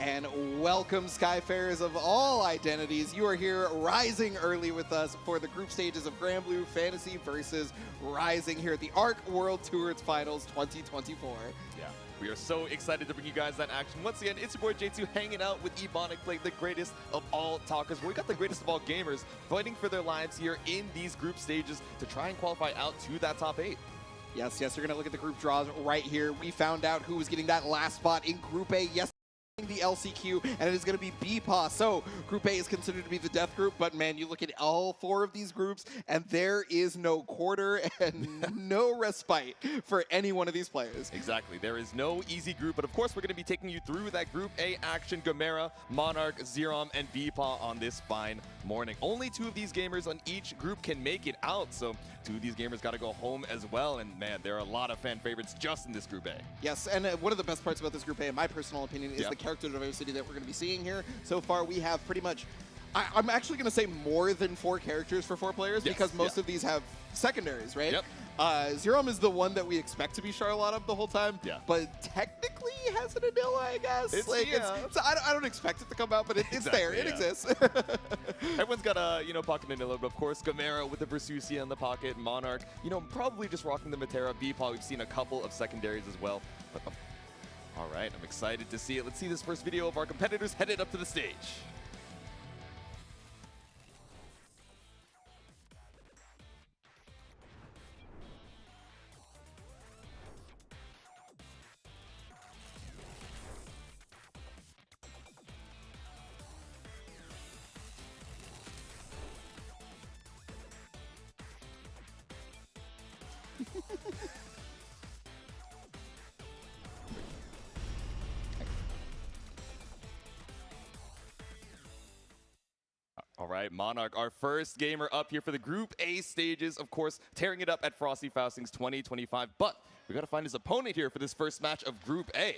and welcome Skyfarers of all identities. You are here rising early with us for the group stages of Granblue Fantasy versus Rising here at the ARC World Tours Finals 2024. Yeah, we are so excited to bring you guys that action. Once again, it's your boy J2 hanging out with Ebonic, playing the greatest of all talkers. We got the greatest of all gamers fighting for their lives here in these group stages to try and qualify out to that top 8. Yes, you're going to look at the group draws right here. We found out who was getting that last spot in Group A. Yes, the LCQ, and it is going to be BPA. So Group A is considered to be the death group, but man, you look at all 4 of these groups, and there is no quarter and no respite for any one of these players. Exactly. There is no easy group, but of course we're going to be taking you through that Group A action. Gamera, Monarch, Zerom, and BPA on this fine morning. Only 2 of these gamers on each group can make it out, so 2 of these gamers got to go home as well, and man, there are a lot of fan favorites just in this Group A. Yes, and one of the best parts about this Group A, in my personal opinion, is the character diversity that we're going to be seeing here. So far, we have pretty much, I'm actually going to say more than 4 characters for 4 players, because most of these have secondaries, right? Yep. Zerom is the one that we expect to be Charlotte the whole time, but technically has an Anilla, I guess. It's, so I don't expect it to come out, but it's there. It exists. Everyone's got a pocket Anilla, but of course Gamera with the Versusia in the pocket, Monarch, probably just rocking the Matera. BPA, we've seen a couple of secondaries as well. But all right, I'm excited to see it. Let's see this first video of our competitors headed up to the stage. All right, Monarch, our first gamer up here for the Group A stages, of course, tearing it up at Frosty Faustings 2025. But we got to find his opponent here for this first match of Group A.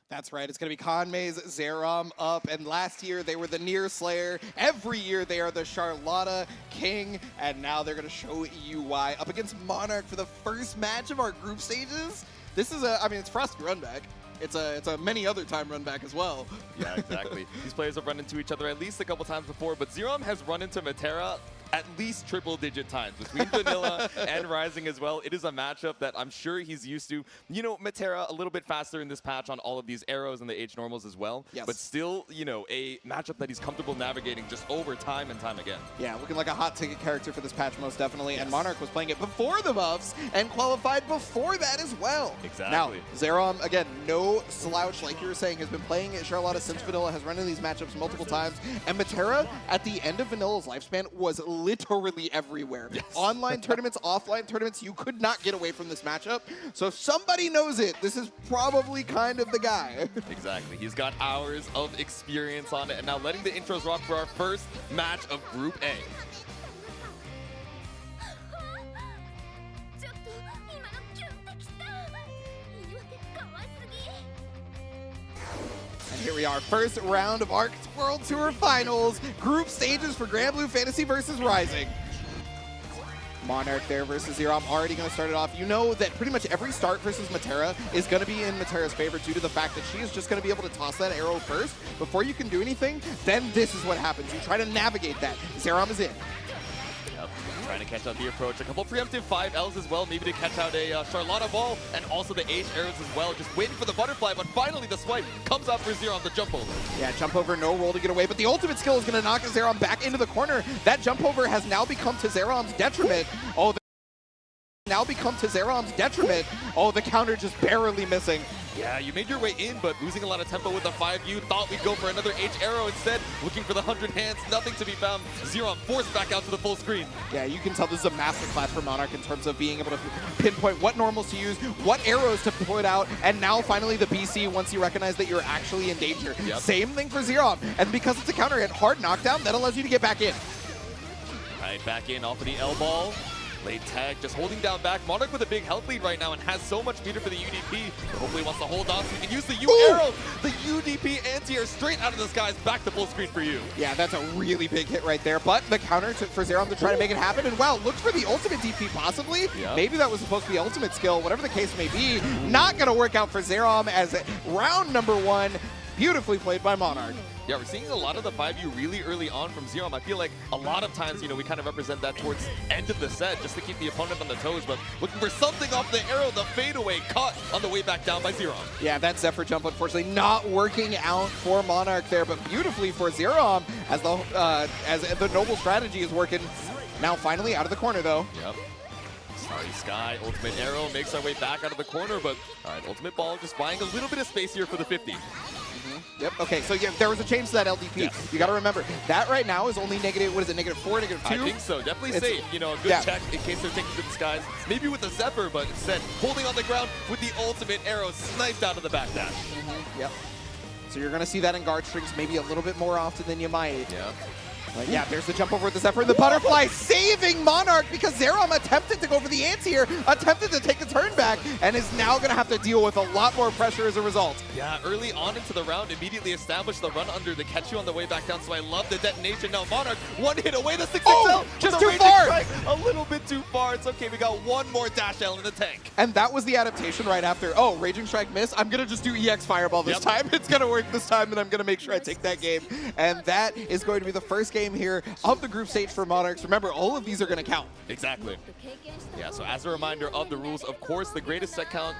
That's right, it's going to be Conmay's Zerom up, and last year they were the Nier Slayer. Every year they are the Charlotta King, and now they're going to show you why. Up against Monarch for the first match of our group stages. This is it's Frosty Runback. It's a many other time run back as well. Yeah, exactly. These players have run into each other at least a couple times before, but Zerom has run into Matera at least triple-digit times between Vanilla and Rising as well. It is a matchup that I'm sure he's used to. Matera a little bit faster in this patch on all of these arrows and the H normals as well. Yes. But still, a matchup that he's comfortable navigating just over time and time again. Yeah, looking like a hot ticket character for this patch most definitely. Yes. And Monarch was playing it before the buffs and qualified before that as well. Exactly. Now, Zerom, again, no slouch, like you were saying, has been playing at Charlotta since Vanilla, has run in these matchups multiple times. And Matera, at the end of Vanilla's lifespan, was literally everywhere. Yes. Online tournaments, offline tournaments, you could not get away from this matchup. So if somebody knows it, this is probably kind of the guy. Exactly. He's got hours of experience on it. And now letting the intros rock for our first match of Group A. And here we are, first round of ARC World Tour Finals, group stages for Granblue Fantasy versus Rising. Monarch there versus Zerom, already going to start it off. You know that pretty much every start versus Matera is going to be in Matera's favor due to the fact that she is just going to be able to toss that arrow first. Before you can do anything, then this is what happens. You try to navigate that. Zerom is in. Yep. Trying to catch out the approach. A couple preemptive 5Ls as well, maybe to catch out a Charlotta ball, and also the H arrows as well. Just waiting for the butterfly, but finally the swipe comes out for Zerom, the jump over. Yeah, jump over, no roll to get away, but the ultimate skill is going to knock Zerom back into the corner. That jump over has now become to Zerom's detriment. Oh, now become to Zerom's detriment. Oh, the counter just barely missing. Yeah, you made your way in, but losing a lot of tempo with the 5U. Thought we'd go for another H arrow instead. Looking for the 100 hands, nothing to be found. Zerom forced back out to the full screen. Yeah, you can tell this is a masterclass for Monarch in terms of being able to pinpoint what normals to use, what arrows to put out, and now finally the BC once you recognize that you're actually in danger. Yep. Same thing for Zerom, and because it's a counter hit, hard knockdown, that allows you to get back in. Right, back in off of the L-ball. Late tag, just holding down back. Monarch with a big health lead right now and has so much meter for the UDP. But hopefully wants to hold on so he can use the U arrow. The UDP anti-air straight out of the skies, back to full screen for you. Yeah, that's a really big hit right there. But the counter for Zerom to try to make it happen. And wow, looks for the ultimate DP possibly. Yep. Maybe that was supposed to be ultimate skill, whatever the case may be. Not going to work out for Zerom as round number 1. Beautifully played by Monarch. Yeah, we're seeing a lot of the 5U really early on from Zerom. I feel like a lot of times, we kind of represent that towards end of the set just to keep the opponent on the toes, but looking for something off the arrow, the fadeaway caught on the way back down by Zerom. Yeah, that Zephyr jump unfortunately not working out for Monarch there, but beautifully for Zerom as the noble strategy is working. Now finally out of the corner though. Yep. Starry Sky, ultimate arrow, makes our way back out of the corner, but all right, ultimate ball just buying a little bit of space here for the 50. Yep, okay, so yeah, there was a change to that LDP. Yes. You got to remember, that right now is only negative, what is it, -4, -2? I think so, definitely safe. A good check in case they're taking to the skies. Maybe with the Zephyr, but instead holding on the ground with the ultimate arrow sniped out of the backdash. Yep. So you're going to see that in guard strings maybe a little bit more often than you might. Yeah. But yeah, there's the jump over with the Zephyr. The butterfly saving Monarch because Zerom attempted to go for the anti-air, attempted to take the turn back, and is now going to have to deal with a lot more pressure as a result. Yeah, early on into the round, immediately established the run under the catch you on the way back down, so I love the detonation. Now Monarch, one hit away, the 6XL. Oh, just too far! Strike, a little bit too far. It's okay, we got one more dash L in the tank. And that was the adaptation right after, oh, Raging Strike miss. I'm going to just do EX Fireball this time. It's going to work this time, and I'm going to make sure I take that game. And that is going to be the first game here of the group stage for Monarchs. Remember, all of these are going to count. Exactly. Yeah, so as a reminder of the rules, of course, the greatest set count,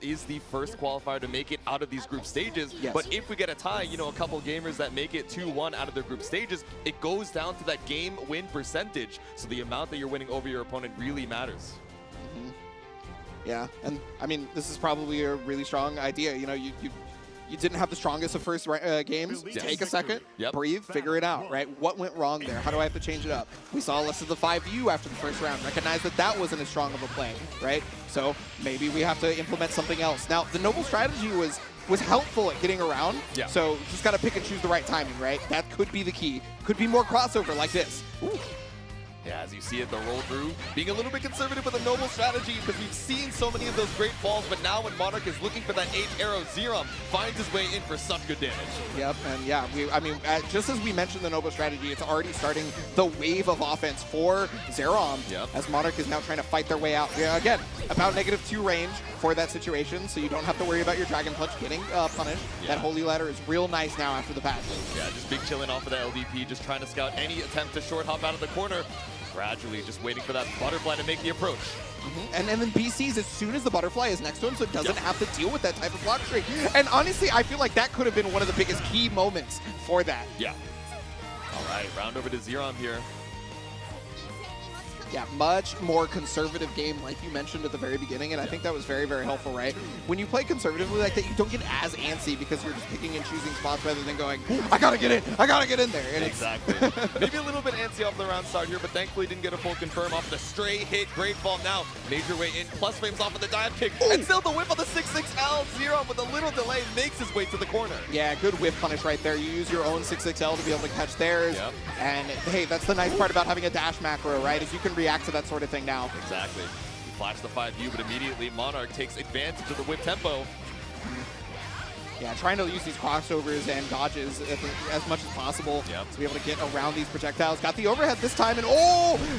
is the first qualifier to make it out of these group stages. Yes. But if we get a tie, a couple gamers that make it 2-1 out of their group stages, it goes down to that game win percentage. So the amount that you're winning over your opponent really matters. Yeah, and I mean, this is probably a really strong idea. You didn't have the strongest of first games. Yes. Take a second, breathe, figure it out, right? What went wrong there? How do I have to change it up? We saw less of the 5U after the first round. Recognize that that wasn't as strong of a play, right? So maybe we have to implement something else. Now, the noble strategy was helpful at getting around. Yeah. So just got to pick and choose the right timing, right? That could be the key. Could be more crossover like this. Ooh. Yeah, as you see it, the roll through, being a little bit conservative with a noble strategy because we've seen so many of those great falls, but now when Monarch is looking for that H arrow, Zerom finds his way in for such good damage. Yep, and yeah, just as we mentioned the noble strategy, it's already starting the wave of offense for Zerom as Monarch is now trying to fight their way out. Yeah, again, about -2 range for that situation, so you don't have to worry about your Dragon Punch getting punished. Yeah. That Holy Ladder is real nice now after the patch. Yeah, just big chilling off of the LDP, just trying to scout any attempt to short hop out of the corner. Gradually just waiting for that butterfly to make the approach. And then BC's as soon as the butterfly is next to him, so it doesn't have to deal with that type of block streak. And honestly, I feel like that could have been one of the biggest key moments for that. Yeah. All right, round over to Zerom here. Yeah, much more conservative game, like you mentioned at the very beginning, and I think that was very, very helpful, right? When you play conservatively like that, you don't get as antsy because you're just picking and choosing spots rather than going, I gotta get in, I gotta get in there. And exactly. Maybe a little bit antsy off the round start here, but thankfully didn't get a full confirm off the stray hit. Great fall now. Major way in, plus frames off of the dive kick, and still the whip on the 6XL. Zerom with a little delay makes his way to the corner. Yeah, good whiff punish right there. You use your own 6XL to be able to catch theirs. And hey, that's the nice part about having a dash macro, right? Is you can react to that sort of thing now. Exactly. You flash the 5U, but immediately Monarch takes advantage of the whip tempo. Yeah, trying to use these crossovers and dodges as much as possible to be able to get around these projectiles. Got the overhead this time, and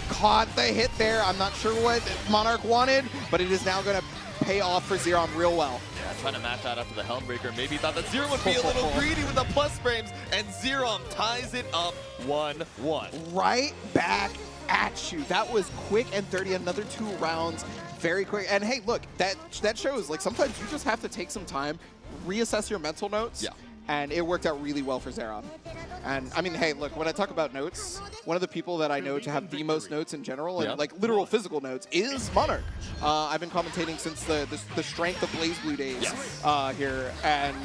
caught the hit there. I'm not sure what Monarch wanted, but it is now going to pay off for Zerom real well. Yeah, trying to match out after the Helmbreaker. Maybe thought that Zerom would be a little greedy with the plus frames, and Zerom ties it up 1-1. Right back at you. That was quick and dirty. Another 2 rounds, very quick. And hey, look, that shows like sometimes you just have to take some time, reassess your mental notes, and it worked out really well for Zerom. And I mean, hey, look, when I talk about notes, one of the people that I know to have the most notes in general, and like literal physical notes, is Monarch. I've been commentating since the strength of BlazBlue days here, and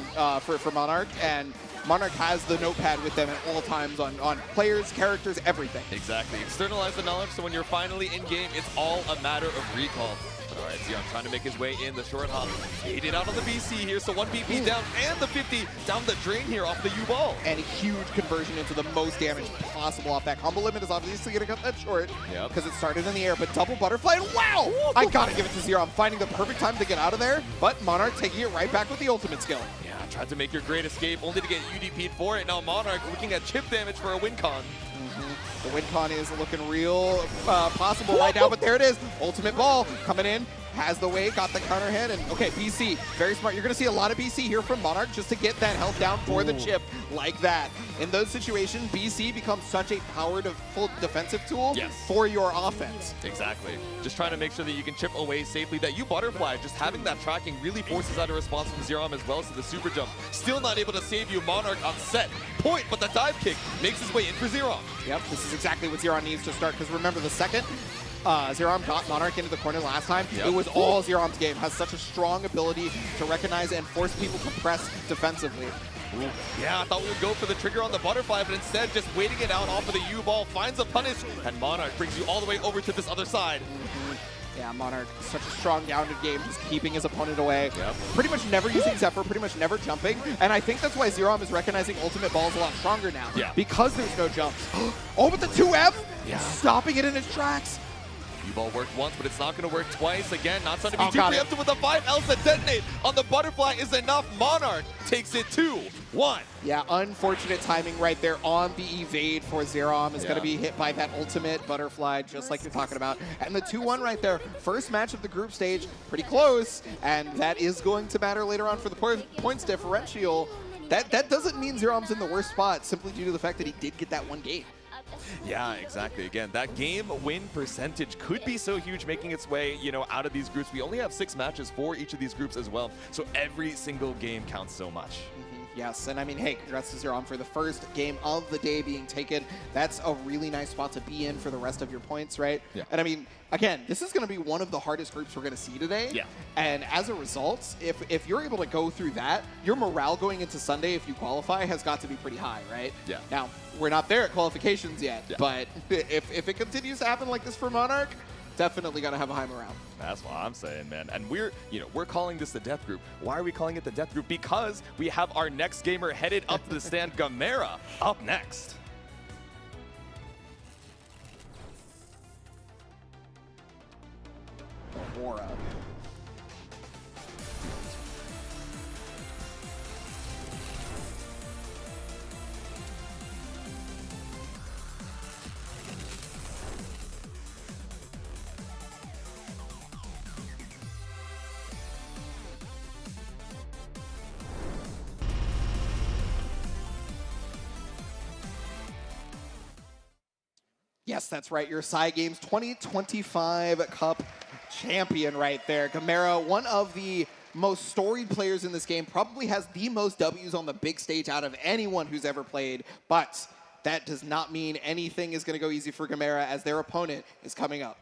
for Monarch, and Monarch has the notepad with them at all times on players, characters, everything. Exactly. Externalize the knowledge, so when you're finally in game, it's all a matter of recall. All right, Zerom trying to make his way in the short hop. Aided out on the BC here, so 1 BP down, and the 50 down the drain here off the U-ball. And a huge conversion into the most damage possible off that. Combo limit is obviously going to cut that short because it started in the air, but double butterfly, and wow! I got to give it to Zerom, finding the perfect time to get out of there, but Monarch taking it right back with the ultimate skill. Yeah, tried to make your great escape, only to get UDP'd for it. Now Monarch looking at chip damage for a win con. The win con is looking real possible right now, but there it is. Ultimate ball coming in, has the way, got the counter hit, and okay, BC, very smart. You're going to see a lot of BC here from Monarch just to get that health down for the chip like that. In those situations, BC becomes such a powerful defensive tool for your offense. Exactly. Just trying to make sure that you can chip away safely. That U-butterfly, just having that tracking really forces out a response from Zerom as well, so the super jump still not able to save you. Monarch on set point, but the dive kick makes his way in for Zerom. Yep, this is exactly what Zerom needs to start, because remember the second Zerom got Monarch into the corner last time, it was all Zerom's game. Has such a strong ability to recognize and force people to press defensively. Yeah, I thought we would go for the trigger on the butterfly, but instead just waiting it out off of the U-ball, finds a punish, and Monarch brings you all the way over to this other side. Yeah, Monarch, such a strong grounded game, just keeping his opponent away. Pretty much never using Zephyr, pretty much never jumping. And I think that's why Zerom is recognizing ultimate balls a lot stronger now. Because there's no jumps. Oh, but the 2M? Stopping it in its tracks. U-ball worked once, but it's not going to work twice. Again, not trying to be too preemptive with the 5 Ls that detonate on the butterfly is enough. Monarch takes it 2-1. Yeah, unfortunate timing right there on the evade for Zerom. Is going to be hit by that ultimate butterfly, just like you're talking about. And the 2-1 right there, first match of the group stage, pretty close. And that is going to matter later on for the points differential. That doesn't mean Zerom's in the worst spot, simply due to the fact that he did get that one game. Yeah, exactly. Again, that game win percentage could be so huge, making its way, out of these groups. We only have 6 matches for each of these groups as well, so every single game counts so much. Yes, and I mean, hey, congrats to Zerom for the first game of the day being taken. That's a really nice spot to be in for the rest of your points, right? Yeah. And I mean, again, this is going to be one of the hardest groups we're going to see today. Yeah. And as a result, if you're able to go through that, your morale going into Sunday, if you qualify, has got to be pretty high, right? Yeah. Now, we're not there at qualifications yet, but if it continues to happen like this for Monarch, definitely got to have a high morale. That's what I'm saying, man. And we're calling this the death group. Why are we calling it the death group? Because we have our next gamer headed up to the stand, Gamera, up next. Aurora. Yes, that's right. Your Psy Games 2025 Cup champion right there. Gamera, one of the most storied players in this game, probably has the most W's on the big stage out of anyone who's ever played. But that does not mean anything is going to go easy for Gamera, as their opponent is coming up.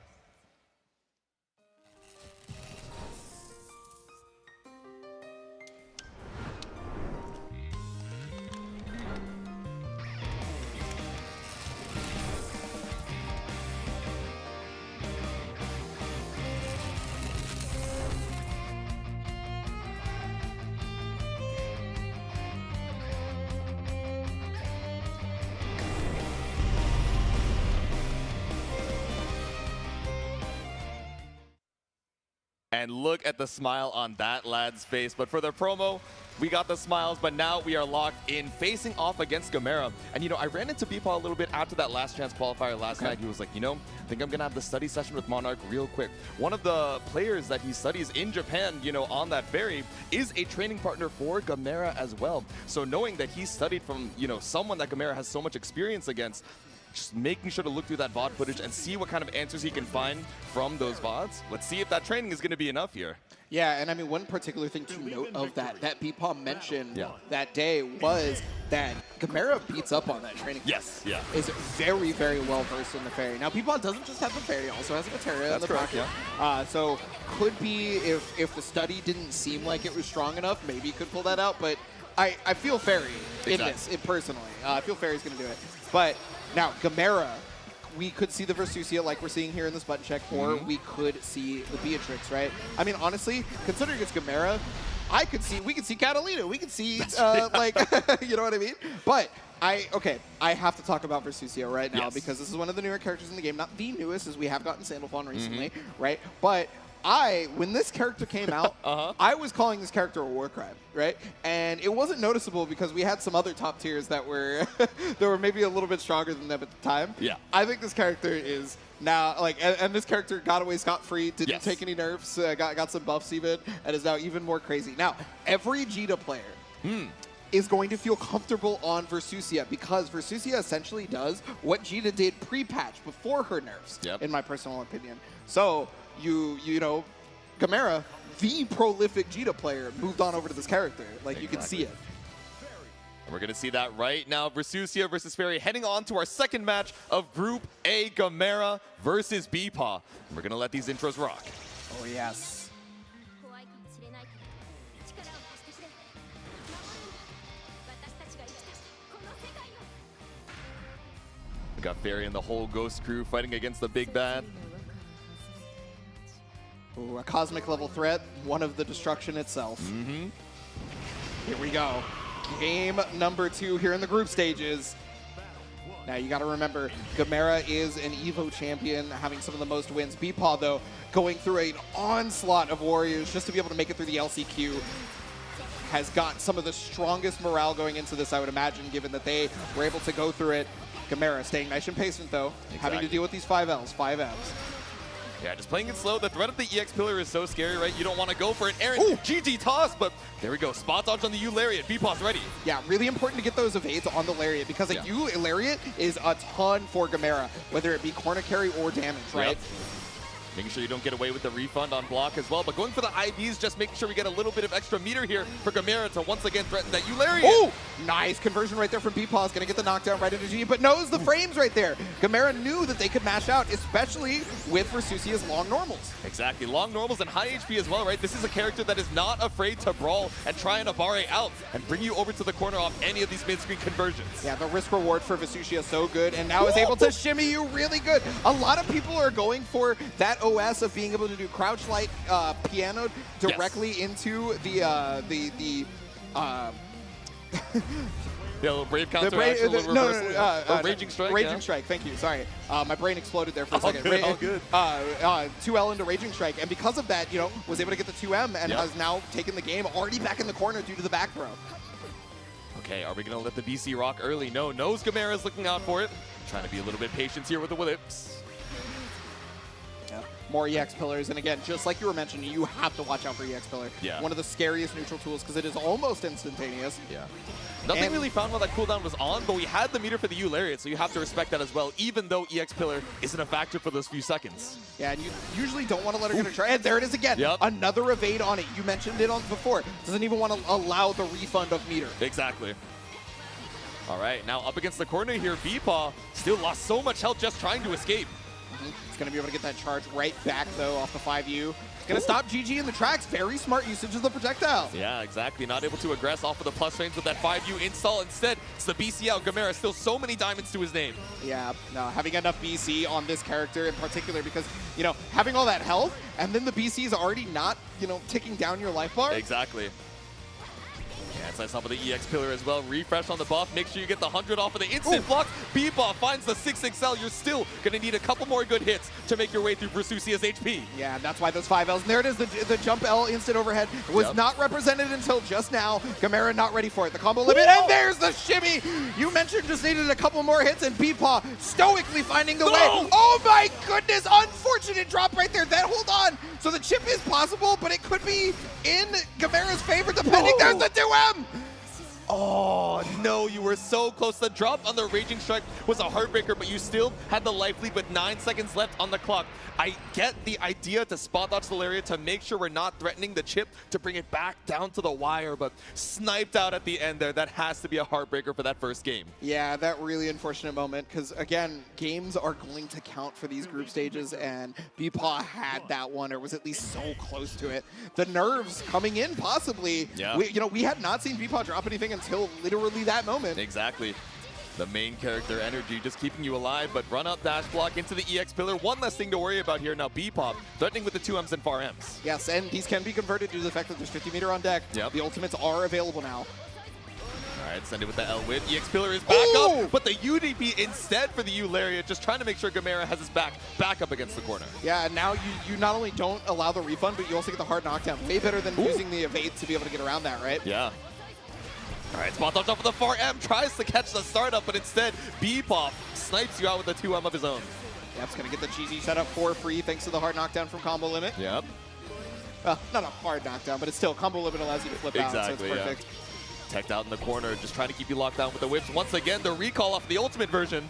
And look at the smile on that lad's face. But for the promo, we got the smiles, but now we are locked in, facing off against Gamera. And, I ran into Peepaw a little bit after that last chance qualifier last night. He was like, I think I'm going to have the study session with Monarch real quick. One of the players that he studies in Japan, on that ferry, is a training partner for Gamera as well. So knowing that he studied from, someone that Gamera has so much experience against, just making sure to look through that VOD footage and see what kind of answers he can find from those VODs. Let's see if that training is going to be enough here. Yeah, and I mean, one particular thing to note of that Beepom mentioned that day was that Gamera beats up on that training. Yes, yeah. Is very, very well versed in the fairy. Now, Beepom doesn't just have the fairy, also has a Materia in the pocket. Yeah. So could be if the study didn't seem like it was strong enough, maybe he could pull that out. But I feel fairy in this, personally. I feel fairy's going to do it. But now, Gamera, we could see the Versusia like we're seeing here in this button check, or we could see the Beatrix, right? I mean, honestly, considering it's Gamera, we could see Catalina, we could see, like, you know what I mean? But I have to talk about Versusia right now because this is one of the newer characters in the game. Not the newest, as we have gotten Sandalphon recently, right? But when this character came out, I was calling this character a war crime, right? And it wasn't noticeable because we had some other top tiers that were maybe a little bit stronger than them at the time. Yeah. I think this character is now, like, and this character got away scot-free, didn't take any nerfs, got some buffs even, and is now even more crazy. Now, every Vegeta player is going to feel comfortable on Versusia because Versusia essentially does what Vegeta did pre-patch before her nerfs, in my personal opinion. So, you know, Gamera, the prolific Vegeta player, moved on over to this character. Like, you can see it. And we're going to see that right now. Versusia versus Fairy heading on to our second match of Group A, Gamera versus Beepaw. We're going to let these intros rock. Oh, yes. We got Fairy and the whole Ghost crew fighting against the big bad. Ooh, a cosmic level threat, one of the destruction itself. Here we go. Game number 2 here in the group stages. Now you got to remember, Gamera is an EVO champion, having some of the most wins. Beepaw, though, going through an onslaught of warriors just to be able to make it through the LCQ, has got some of the strongest morale going into this, I would imagine, given that they were able to go through it. Gamera staying nice and patient, though, having to deal with these 5 Ls, 5 Ms. Yeah, just playing it slow. The threat of the EX Pillar is so scary, right? You don't want to go for an Aaron GG toss, but there we go. Spot dodge on the U Lariat. Beepaw's ready. Yeah, really important to get those evades on the Lariat because a U Lariat is a ton for Gamera, whether it be corner carry or damage, right? Making sure you don't get away with the refund on block as well. But going for the IVs, just making sure we get a little bit of extra meter here for Gamera to once again threaten that U-Lariat. Oh, nice conversion right there from Beepaw's. Going to get the knockdown right into G, but knows the frames right there. Gamera knew that they could mash out, especially with Versusia's long normals. Exactly. Long normals and high HP as well, right? This is a character that is not afraid to brawl and try an Abare out and bring you over to the corner off any of these mid-screen conversions. Yeah, the risk reward for Versusia is so good, and now is able to shimmy you really good. A lot of people are going for that OS of being able to do crouch light piano directly into the Brave counter Raging Strike. Raging Strike, thank you. Sorry. My brain exploded there for a second. Good, all good. 2L into Raging Strike, and because of that, you know, was able to get the 2M and has now taken the game already back in the corner due to the back throw. Okay, are we going to let the BC rock early? No, knows Gamera's looking out for it. Trying to be a little bit patient here with the whips. More EX pillars, and again, just like you were mentioning, you have to watch out for EX pillar. Yeah. One of the scariest neutral tools because it is almost instantaneous. Yeah. Nothing really found while that cooldown was on, but we had the meter for the U-Lariat, so you have to respect that as well, even though EX pillar isn't a factor for those few seconds. Yeah, and you usually don't want to let her get a try. And there it is again. Another evade on it. You mentioned it on before. Doesn't even want to allow the refund of meter. Exactly. All right, now up against the corner here, Beepaw still lost so much health just trying to escape. He's going to be able to get that charge right back, though, off the 5U. Going to stop GG in the tracks. Very smart usage of the projectile. Yeah, exactly. Not able to aggress off of the plus range with that 5U install. Instead, it's the BC out. Gamera, still so many diamonds to his name. Yeah, no, having enough BC on this character in particular because, you know, having all that health and then the BC is already not, you know, ticking down your life bar. Exactly. Yeah, it's nice off of the EX pillar as well. Refresh on the buff. Make sure you get the 100 off of the instant block. Beepaw finds the 6XL. You're still going to need a couple more good hits to make your way through Versusia's HP. Yeah, that's why those 5 Ls. And there it is, the jump L instant overhead was not represented until just now. Gamera not ready for it. The combo limit, and there's the shimmy. You mentioned just needed a couple more hits, and Beepaw stoically finding the way. Oh my goodness, unfortunate drop right there. Then hold on. So the chip is possible, but it could be in Gamera's favor depending. There's the 2M. Oh, no, you were so close. The drop on the Raging Strike was a heartbreaker, but you still had the life lead with 9 seconds left on the clock. I get the idea to spot dodge Valeria to make sure we're not threatening the chip to bring it back down to the wire, but sniped out at the end there. That has to be a heartbreaker for that first game. Yeah, that really unfortunate moment, because again, games are going to count for these group stages, and BPaw had that one, or was at least so close to it. The nerves coming in, possibly. Yeah. We had not seen BPaw drop anything until literally that moment. Exactly. The main character energy just keeping you alive, but run up dash block into the EX pillar. One less thing to worry about here. Now BPaw threatening with the 2Ms and far Ms. Yes, and these can be converted due to the fact that there's 50 meter on deck. Yep. The ultimates are available now. All right, send it with the L-Wit. EX pillar is back up, but the UDP instead for the Eularia, just trying to make sure Gamera has his back up against the corner. Yeah, and now you not only don't allow the refund, but you also get the hard knockdown. Way better than using the evade to be able to get around that, right? Yeah. All right, spot dodge off of the far M, tries to catch the startup, but instead, BPaw snipes you out with a 2M of his own. Yep's going to get the GG set up for free thanks to the hard knockdown from Combo Limit. Yep. Well, not a hard knockdown, but it's still Combo Limit allows you to flip out, so it's perfect. Yeah. Teched out in the corner, just trying to keep you locked down with the whips. Once again, the recall off the ultimate version.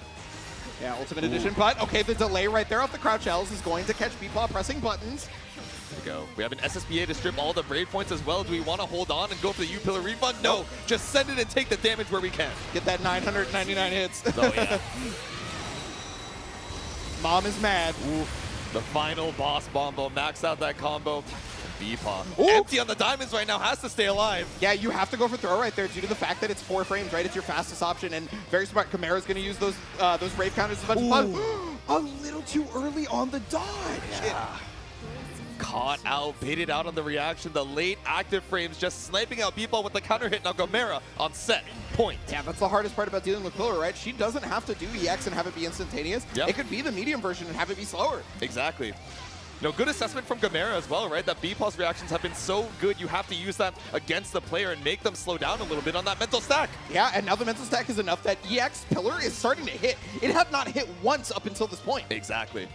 Yeah, ultimate edition, but okay, the delay right there off the crouch L's is going to catch BPaw pressing buttons. There we go. We have an SSBA to strip all the Brave points as well. Do we want to hold on and go for the U-Pillar refund? No, just send it and take the damage where we can. Get that 999 hits. Oh, yeah. Mom is mad. Ooh, the final boss combo, max out that combo. BPaw, empty on the diamonds right now, has to stay alive. Yeah, you have to go for throw right there due to the fact that it's 4 frames, right? It's your fastest option, and very smart. Gamera's going to use those Brave counters as much as possible. A little too early on the dodge. Yeah. Caught out, baited out on the reaction. The late active frames just sniping out BPaw with the counter hit. Now Gamera on set point. Yeah, that's the hardest part about dealing with Pillar, right? She doesn't have to do EX and have it be instantaneous. Yep. It could be the medium version and have it be slower. Exactly. No, good assessment from Gamera as well, right? That BPaw's reactions have been so good, you have to use that against the player and make them slow down a little bit on that mental stack. Yeah, and now the mental stack is enough that EX Pillar is starting to hit. It had not hit once up until this point. Exactly.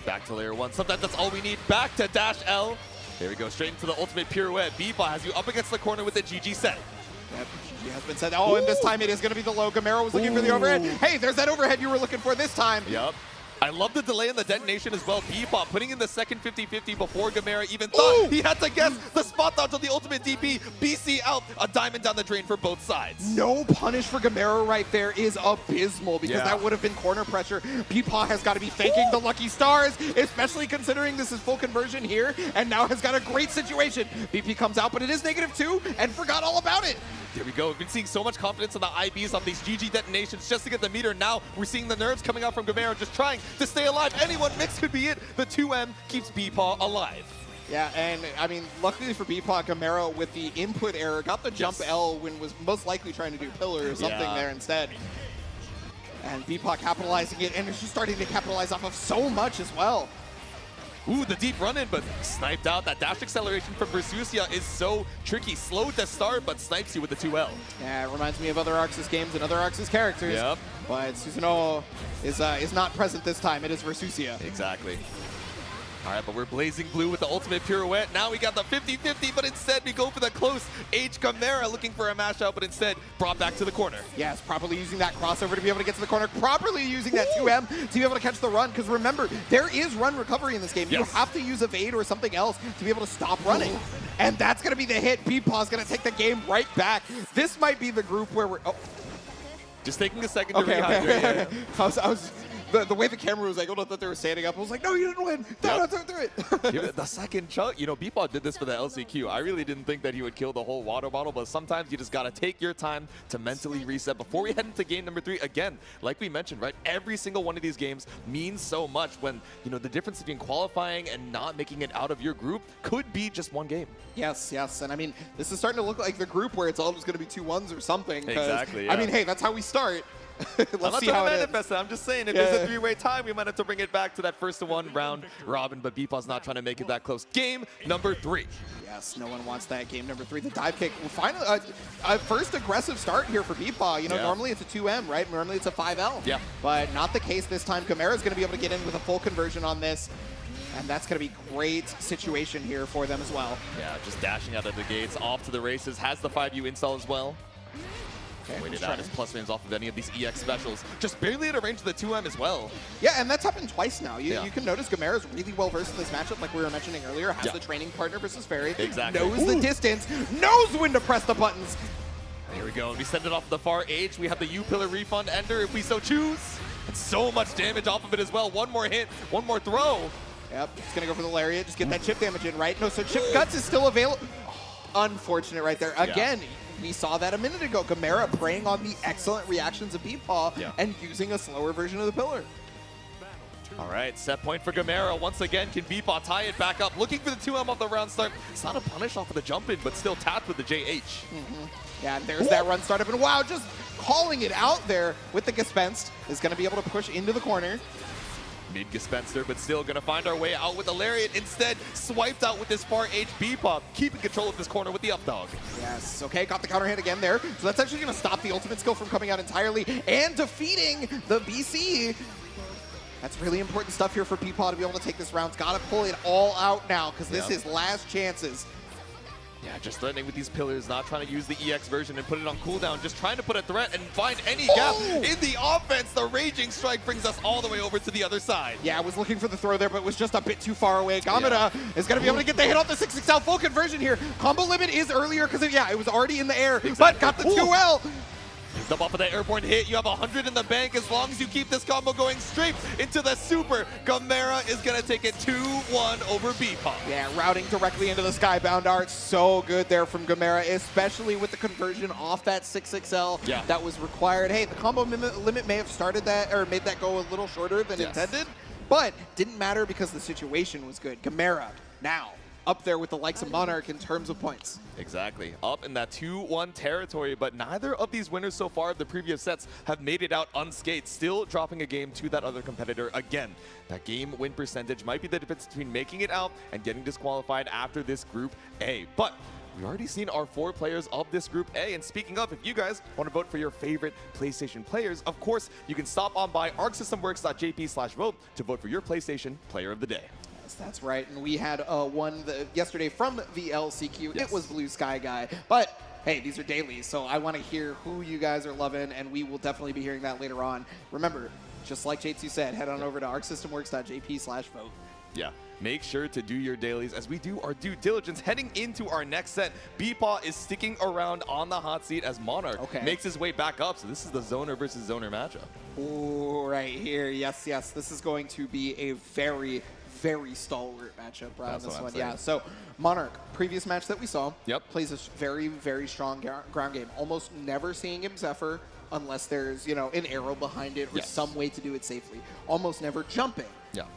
Back to layer 1. Sometimes that's all we need. Back to dash L. There we go, straight into the ultimate pirouette. BPaw has you up against the corner with the GG set. Yep, GG has been set. Oh, and this time it is going to be the low. Gamera was looking for the overhead. Hey, there's that overhead you were looking for this time. Yep. I love the delay in the detonation as well. BPaw putting in the second 50-50 before Gamera even thought. He had to guess the spot dodge on the ultimate DP. BC out, a diamond down the drain for both sides. No punish for Gamera right there is abysmal because that would have been corner pressure. BPaw has got to be faking the lucky stars, especially considering this is full conversion here, and now has got a great situation. BP comes out, but it is -2 and forgot all about it. There we go. We've been seeing so much confidence on the IBs on these GG detonations just to get the meter. Now we're seeing the nerves coming out from Gamera just trying to stay alive. Anyone mix could be it. The 2M keeps BPaw alive. Yeah, and I mean, luckily for BPaw, Gamera with the input error got the jump L when was most likely trying to do pillar or something there instead. And BPaw capitalizing it, and it's just starting to capitalize off of so much as well. Ooh, the deep run-in, but sniped out. That dash acceleration from Versusia is so tricky. Slow to start, but snipes you with the 2L. Yeah, it reminds me of other Arxis games and other Arxis characters. Yep. But Susanoo is not present this time. It is Versusia. Exactly. All right, but we're blazing blue with the ultimate pirouette. Now we got the 50-50, but instead we go for the close H. Gamera looking for a mashup, but instead brought back to the corner. Yes, properly using that crossover to be able to get to the corner, properly using that 2M to be able to catch the run, because remember, there is run recovery in this game. You have to use evade or something else to be able to stop running. And that's going to be the hit. BPaw's going to take the game right back. This might be the group where we're... Just taking a second to rehydrate. I was the way the camera was angled, I thought they were standing up. I was like, no, you didn't win. No, don't do it. The second chunk, you know, BPaw did this for the LCQ. I really didn't think that he would kill the whole water bottle, but sometimes you just got to take your time to mentally reset before we head into game number 3. Again, like we mentioned, right, every single one of these games means so much when, you know, the difference between qualifying and not making it out of your group could be just one game. Yes, yes. And I mean, this is starting to look like the group where it's all just going to be 2-1s or something. Exactly, yeah. I mean, hey, that's how we start. Let's see how it manifests. I'm just saying, if there's a 3-way tie, we might have to bring it back to that first-to-one round robin, but BPaw's not trying to make it that close. Game number 3. Yes, no one wants that. Game number 3, the dive kick. Well, finally, first aggressive start here for BPaw. You know, normally it's a 2M, right? Normally it's a 5L. Yeah. But not the case this time. Gamera's going to be able to get in with a full conversion on this. And that's going to be great situation here for them as well. Yeah, just dashing out of the gates, off to the races, has the 5U install as well. Okay, Waited out his plus frames off of any of these EX specials. Just barely at a range of the 2M as well. Yeah, and that's happened twice now. You can notice Gamera's really well versed in this matchup, like we were mentioning earlier. Has the training partner versus Fairy. Exactly. Knows the distance, knows when to press the buttons. Here we go. We send it off the far H. We have the U-Pillar refund ender if we so choose. And so much damage off of it as well. One more hit, one more throw. Yep, it's going to go for the Lariat. Just get that chip damage in, right? No, so Chip Guts is still available. Unfortunate right there. Again, we saw that a minute ago. Gamera preying on the excellent reactions of Beatpaw and using a slower version of the pillar. All right, set point for Gamera. Once again, can Beatpaw tie it back up? Looking for the 2M off the round start. It's not a punish off of the jump in, but still tapped with the JH. Yeah, and there's that run startup. And wow, just calling it out there with the Gespenst is going to be able to push into the corner. Mid-Gespenster, but still going to find our way out with the Lariat. Instead, swiped out with this far H Beatpaw, keeping control of this corner with the up dog. Yes, okay, got the counter hit again there. So that's actually going to stop the ultimate skill from coming out entirely and defeating the BC. That's really important stuff here for Beatpaw to be able to take this round. Got to pull it all out now because this is last chances. Yeah, just threatening with these pillars, not trying to use the EX version and put it on cooldown, just trying to put a threat and find any gap in the offense. The Raging Strike brings us all the way over to the other side. Yeah, I was looking for the throw there, but was just a bit too far away. Gamera is going to be able to get the hit off the 6XL full conversion here. Combo limit is earlier because, it was already in the air, but got the 2L. Picked up off of that airborne hit. You have 100 in the bank as long as you keep this combo going straight into the super. Gamera is going to take it 2-1 over Beatpaw. Yeah, routing directly into the Skybound art. So good there from Gamera, especially with the conversion off that 6XL that was required. Hey, the combo limit may have started that or made that go a little shorter than intended, but didn't matter because the situation was good. Gamera now up there with the likes of Monarch in terms of points. Exactly. Up in that 2-1 territory, but neither of these winners so far of the previous sets have made it out unscathed, still dropping a game to that other competitor again. That game win percentage might be the difference between making it out and getting disqualified after this Group A. But we've already seen our 4 players of this Group A, and speaking of, if you guys want to vote for your favorite PlayStation players, of course, you can stop on by arcsystemworks.jp/vote to vote for your PlayStation Player of the Day. That's right, and we had one yesterday from the LCQ. It was Blue Sky Guy, but hey, these are dailies, so I want to hear who you guys are loving, and we will definitely be hearing that later on. Remember, just like J2 said, head on over to arcsystemworks.jp/vote. Yeah, make sure to do your dailies as we do our due diligence heading into our next set. Beatpaw is sticking around on the hot seat as Monarch makes his way back up, so this is the Zoner versus Zoner matchup. Ooh, right here, yes, this is going to be a very stalwart matchup around this one. Yeah, so Monarch, previous match that we saw, plays a very, very strong ground game. Almost never seeing him Zephyr unless there's, an arrow behind it or some way to do it safely. Almost never jumping.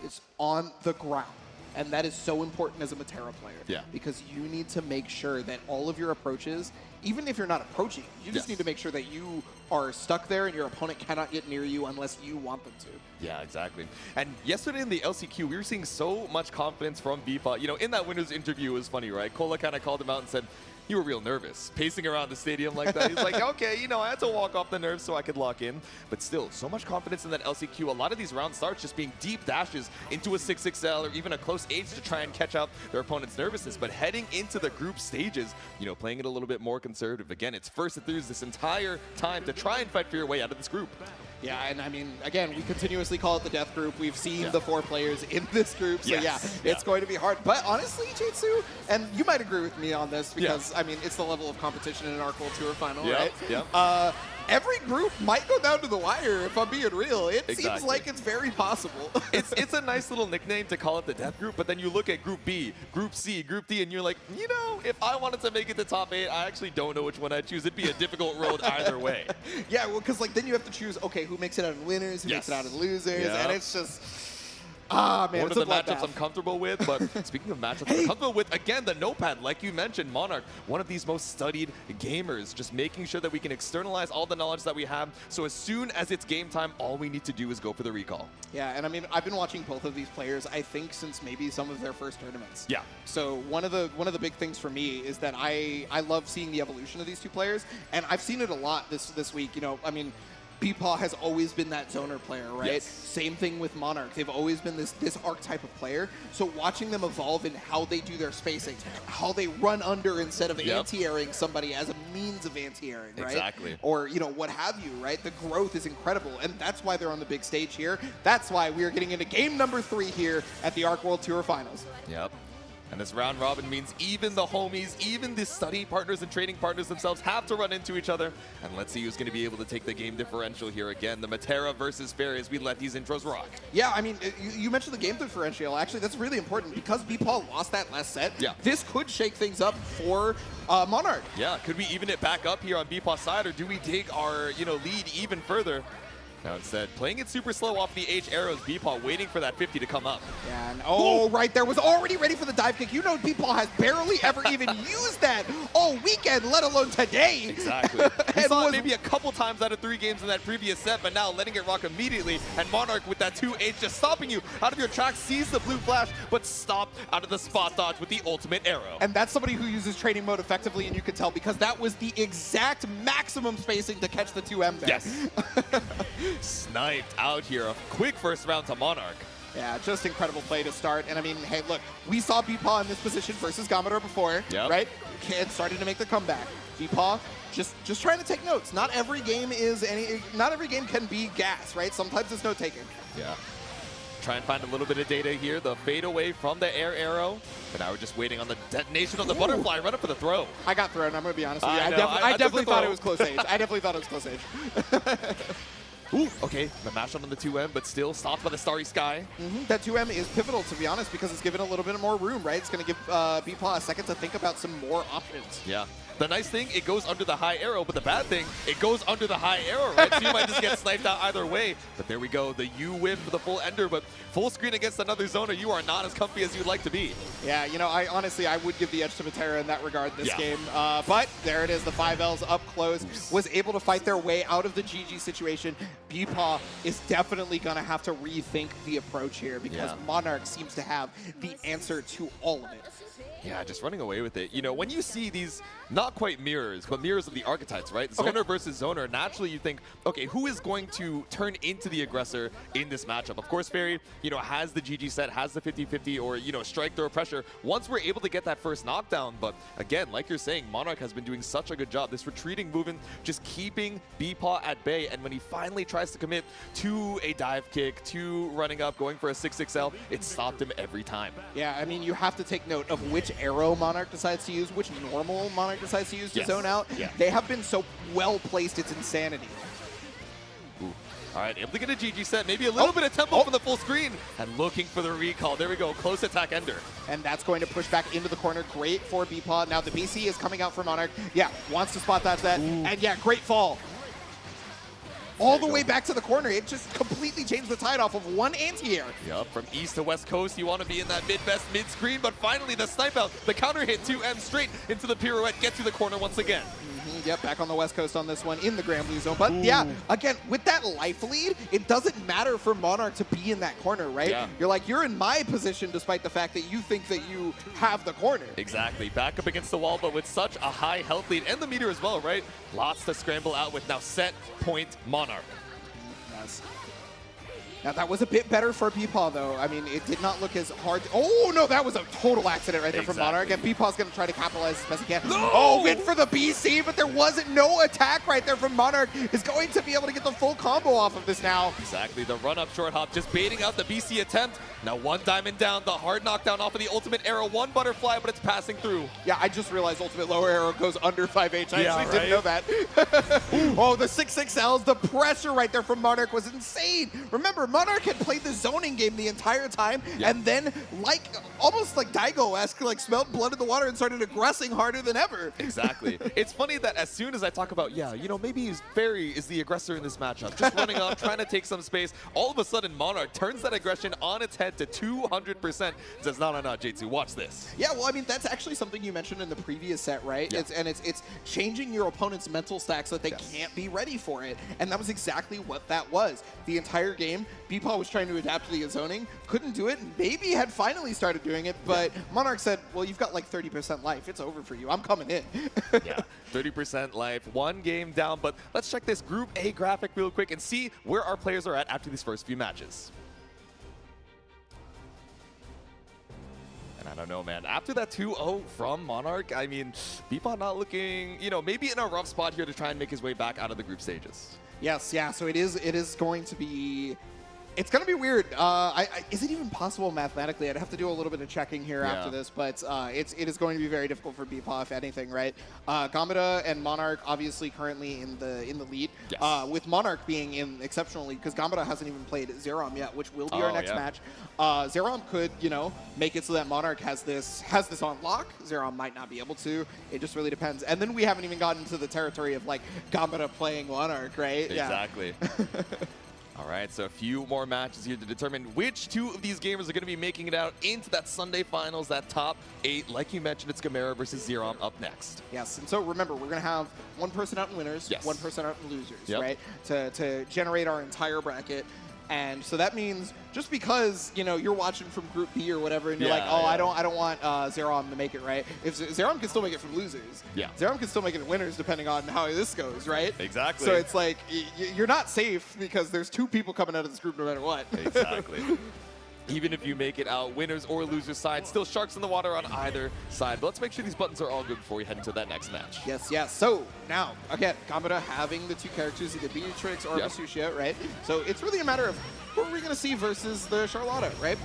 It's on the ground. And that is so important as a Matera player. Because you need to make sure that all of your approaches, even if you're not approaching, you just need to make sure that you are stuck there and your opponent cannot get near you unless you want them to. Yeah, exactly. And yesterday in the LCQ, we were seeing so much confidence from Beatpaw. In that winners interview, it was funny, right? Cola kind of called him out and said, you were real nervous, pacing around the stadium like that. He's like, okay, I had to walk off the nerves so I could lock in. But still, so much confidence in that LCQ. A lot of these round starts just being deep dashes into a 6XL or even a close H to try and catch out their opponent's nervousness. But heading into the group stages, playing it a little bit more conservative. Again, it's first and throughs this entire time to try and fight for your way out of this group. Yeah, and I mean, again, we continuously call it the death group. We've seen the 4 players in this group, so it's going to be hard. But honestly, Jitsu, and you might agree with me on this because, I mean, it's the level of competition in an Arc World Tour final, right? Every group might go down to the wire, if I'm being real. It seems like it's very possible. It's a nice little nickname to call it the death group, but then you look at Group B, Group C, Group D, and you're like, if I wanted to make it to top 8, I actually don't know which one I'd choose. It'd be a difficult road either way. Yeah, well, because then you have to choose, okay, who makes it out of winners, who makes it out of losers, and it's just... man, one of the matchups I'm comfortable with, but speaking of matchups I'm comfortable with, again, the Notepad, like you mentioned, Monarch, one of these most studied gamers, just making sure that we can externalize all the knowledge that we have, so as soon as it's game time, all we need to do is go for the recall. Yeah, and I mean, I've been watching both of these players, I think, since maybe some of their first tournaments. Yeah. So one of the big things for me is that I love seeing the evolution of these two players, and I've seen it a lot this week. I mean, Beepaw has always been that zoner player, right? Yes. Same thing with Monarch. They've always been this archetype of player. So watching them evolve in how they do their spacing, how they run under instead of anti-airing somebody as a means of anti-airing, right? Exactly. Or, you know, what have you, right? The growth is incredible, and that's why they're on the big stage here. That's why we are getting into game number 3 here at the ARC World Tour Finals. Yep. And this round robin means even the homies, even the study partners and training partners themselves have to run into each other. And let's see who's going to be able to take the game differential here again. The Matera versus Fairy as we let these intros rock. Yeah, I mean, you mentioned the game differential. Actually, that's really important because Beepaw lost that last set. Yeah. This could shake things up for Monarch. Yeah, could we even it back up here on Beepaw's side, or do we take our lead even further? Now instead, playing it super slow off the H arrows, Beepaw waiting for that 50 to come up. Yeah, and right there, was already ready for the dive kick. You know Beepaw has barely ever even used that all weekend, let alone today. Exactly. We saw it maybe a couple times out of 3 games in that previous set, but now letting it rock immediately. And Monarch with that 2H just stopping you out of your tracks, sees the blue flash, but stopped out of the spot dodge with the ultimate arrow. And that's somebody who uses training mode effectively, and you can tell because that was the exact maximum spacing to catch the 2M there. Yes. Sniped out here. A quick first round to Monarch. Yeah, just incredible play to start. And I mean, hey, look, we saw Beepaw in this position versus Gamador before, right? And starting to make the comeback. Beepaw just trying to take notes. Not every game can be gas, right? Sometimes it's note taking. Yeah. Try and find a little bit of data here. The fade away from the air arrow. But now we're just waiting on the detonation of the butterfly. Run up for the throw. I got thrown. I'm going to be honest with you. I definitely thought it was close age. I definitely thought it was close age. Ooh, okay, the mash on the 2M, but still stopped by the Starry Sky. That 2M is pivotal, to be honest, because it's given a little bit more room, right? It's going to give Beepaw a second to think about some more options. Yeah. The nice thing, it goes under the high arrow, but the bad thing, it goes under the high arrow, right? So you might just get sniped out either way. But there we go, the U whip for the full ender, but full screen against another zoner, you are not as comfy as you'd like to be. Yeah, you know, I would give the edge to Matera in that regard this game. But there it is, the 5Ls up close, was able to fight their way out of the GG situation. Beepaw is definitely going to have to rethink the approach here because Monarch seems to have the answer to all of it. Yeah, just running away with it. You know, when you see these, not quite mirrors, but mirrors of the archetypes, right? Zoner versus zoner, naturally you think, okay, who is going to turn into the aggressor in this matchup? Of course, Fairy, you know, has the GG set, has the 50-50 or, you know, strike throw pressure once we're able to get that first knockdown. But again, like you're saying, Monarch has been doing such a good job. This retreating movement, just keeping Beepaw at bay. And when he finally tries to commit to a dive kick, to running up, going for a 6-6L, it stopped him every time. Yeah, I mean, you have to take note of which arrow Monarch decides to use, which normal Monarch decides to use to zone out. They have been so well placed, it's insanity. Ooh. All right, able to get a GG set, maybe a little bit of tempo from the full screen, and looking for the recall. There we go, close attack ender. And that's going to push back into the corner. Great for Beepaw. Now the BC is coming out for Monarch. Yeah, wants to spot that. And yeah, great fall. All the way back to the corner. It just completely changed the tide off of one anti-air. Yup, from east to west coast, you want to be in that mid-best mid-screen, but finally the snipe out, the counter hit 2M straight into the pirouette, get to the corner once again. Yep, back on the west coast on this one in the Granblue zone. But yeah, again, with that life lead, it doesn't matter for Monarch to be in that corner, right? Yeah. You're like, you're in my position despite the fact that you think that you have the corner. Exactly, back up against the wall, but with such a high health lead, and the meter as well, right? Lots to scramble out with now set point Monarch. Now, that was a bit better for Beepaw, though. I mean, it did not look as hard. Oh, no, that was a total accident right there from Monarch. And Beepaw's going to try to capitalize as best he can. No! Oh, went for the BC, but there wasn't no attack right there from Monarch. Is going to be able to get the full combo off of this now. Exactly, the run-up short hop, just baiting out the BC attempt. Now one diamond down, the hard knockdown off of the ultimate arrow. One butterfly, but it's passing through. Yeah, I just realized ultimate lower arrow goes under 5H. I actually didn't know that. Oh, the 6-6Ls, the pressure right there from Monarch was insane. Remember, Monarch had played the zoning game the entire time, and then, like, almost like Daigo-esque, like, smelled blood in the water and started aggressing harder than ever. Exactly. It's funny that as soon as I talk about, you know, maybe Fairy is the aggressor in this matchup, just running up, trying to take some space, all of a sudden Monarch turns that aggression on its head to 200%. Says, no, J2, watch this. Yeah, well, I mean, that's actually something you mentioned in the previous set, right? Yeah. It's changing your opponent's mental stack so that they can't be ready for it. And that was exactly what that was. The entire game, Beepaw was trying to adapt to the zoning, couldn't do it. Maybe had finally started doing it, but Monarch said, well, you've got like 30% life. It's over for you. I'm coming in. Yeah, 30% life, 1 game down. But let's check this Group A graphic real quick and see where our players are at after these first few matches. And I don't know, man. After that 2-0 from Monarch, I mean, Beepaw not looking, you know, maybe in a rough spot here to try and make his way back out of the group stages. Yes, yeah. So it is going to be. It's going to be weird. Is it even possible mathematically? I'd have to do a little bit of checking here after this, but it is going to be very difficult for Beepaw, if anything, right? Gambada and Monarch obviously currently in the lead, with Monarch being in exceptional lead because Gambada hasn't even played Zerom yet, which will be our next match. Zerom could, you know, make it so that Monarch has this on lock. Zerom might not be able to. It just really depends. And then we haven't even gotten to the territory of like Gambada playing Monarch, right? Exactly. Yeah. All right, so a few more matches here to determine which 2 of these gamers are going to be making it out into that Sunday finals, that top 8. Like you mentioned, it's Gamera versus Zerom up next. Yes, and so remember, we're going to have 1 person out in winners, 1 person out in losers, right? To generate our entire bracket. And so that means just because, you know, you're watching from Group B or whatever, and you're like, oh, I don't want Zerom to make it, right? If Zerom can still make it from losers, Zerom can still make it in winners depending on how this goes, right? Exactly. So it's like you're not safe because there's 2 people coming out of this group no matter what. Exactly. Even if you make it out winners or losers side, still sharks in the water on either side. But let's make sure these buttons are all good before we head into that next match. Yes. So now, again, Gambada having the 2 characters, either Beatrix or Masushia, right? So it's really a matter of who are we going to see versus the Charlotta, right?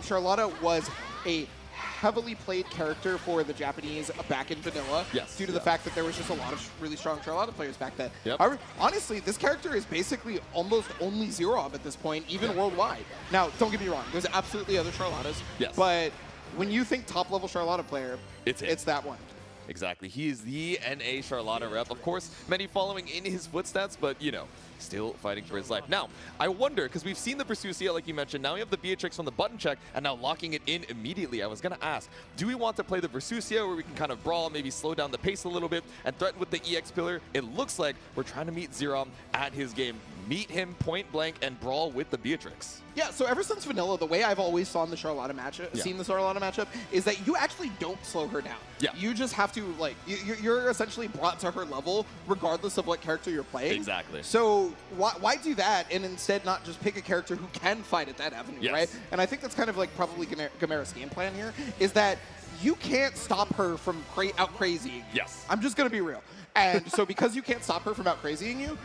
Charlotta was a heavily played character for the Japanese back in vanilla due to the fact that there was just a lot of really strong Charlotta players back then. However, honestly, this character is basically almost only Zerom at this point, even worldwide. Now, don't get me wrong, there's absolutely other Charlottas, but when you think top-level Charlotta player, it's that one. Exactly. He is the NA Charlotta rep. Of course, many following in his footsteps, but, you know, still fighting for his life. Now, I wonder, because we've seen the Versucia, like you mentioned, now we have the Beatrix on the button check, and now locking it in immediately. I was going to ask, do we want to play the Versucia where we can kind of brawl, maybe slow down the pace a little bit, and threaten with the EX pillar? It looks like we're trying to meet Zerom at his game. Meet him point blank and brawl with the Beatrix. Yeah, so ever since vanilla, the way I've always seen the Charlotta matchup is that you actually don't slow her down. You just have to, like, you're essentially brought to her level regardless of what character you're playing. Exactly. So why do that and instead not just pick a character who can fight at that avenue, right? And I think that's kind of like probably Gamera's game plan here, is that you can't stop her from out crazying. I'm just going to be real. And so because you can't stop her from out crazying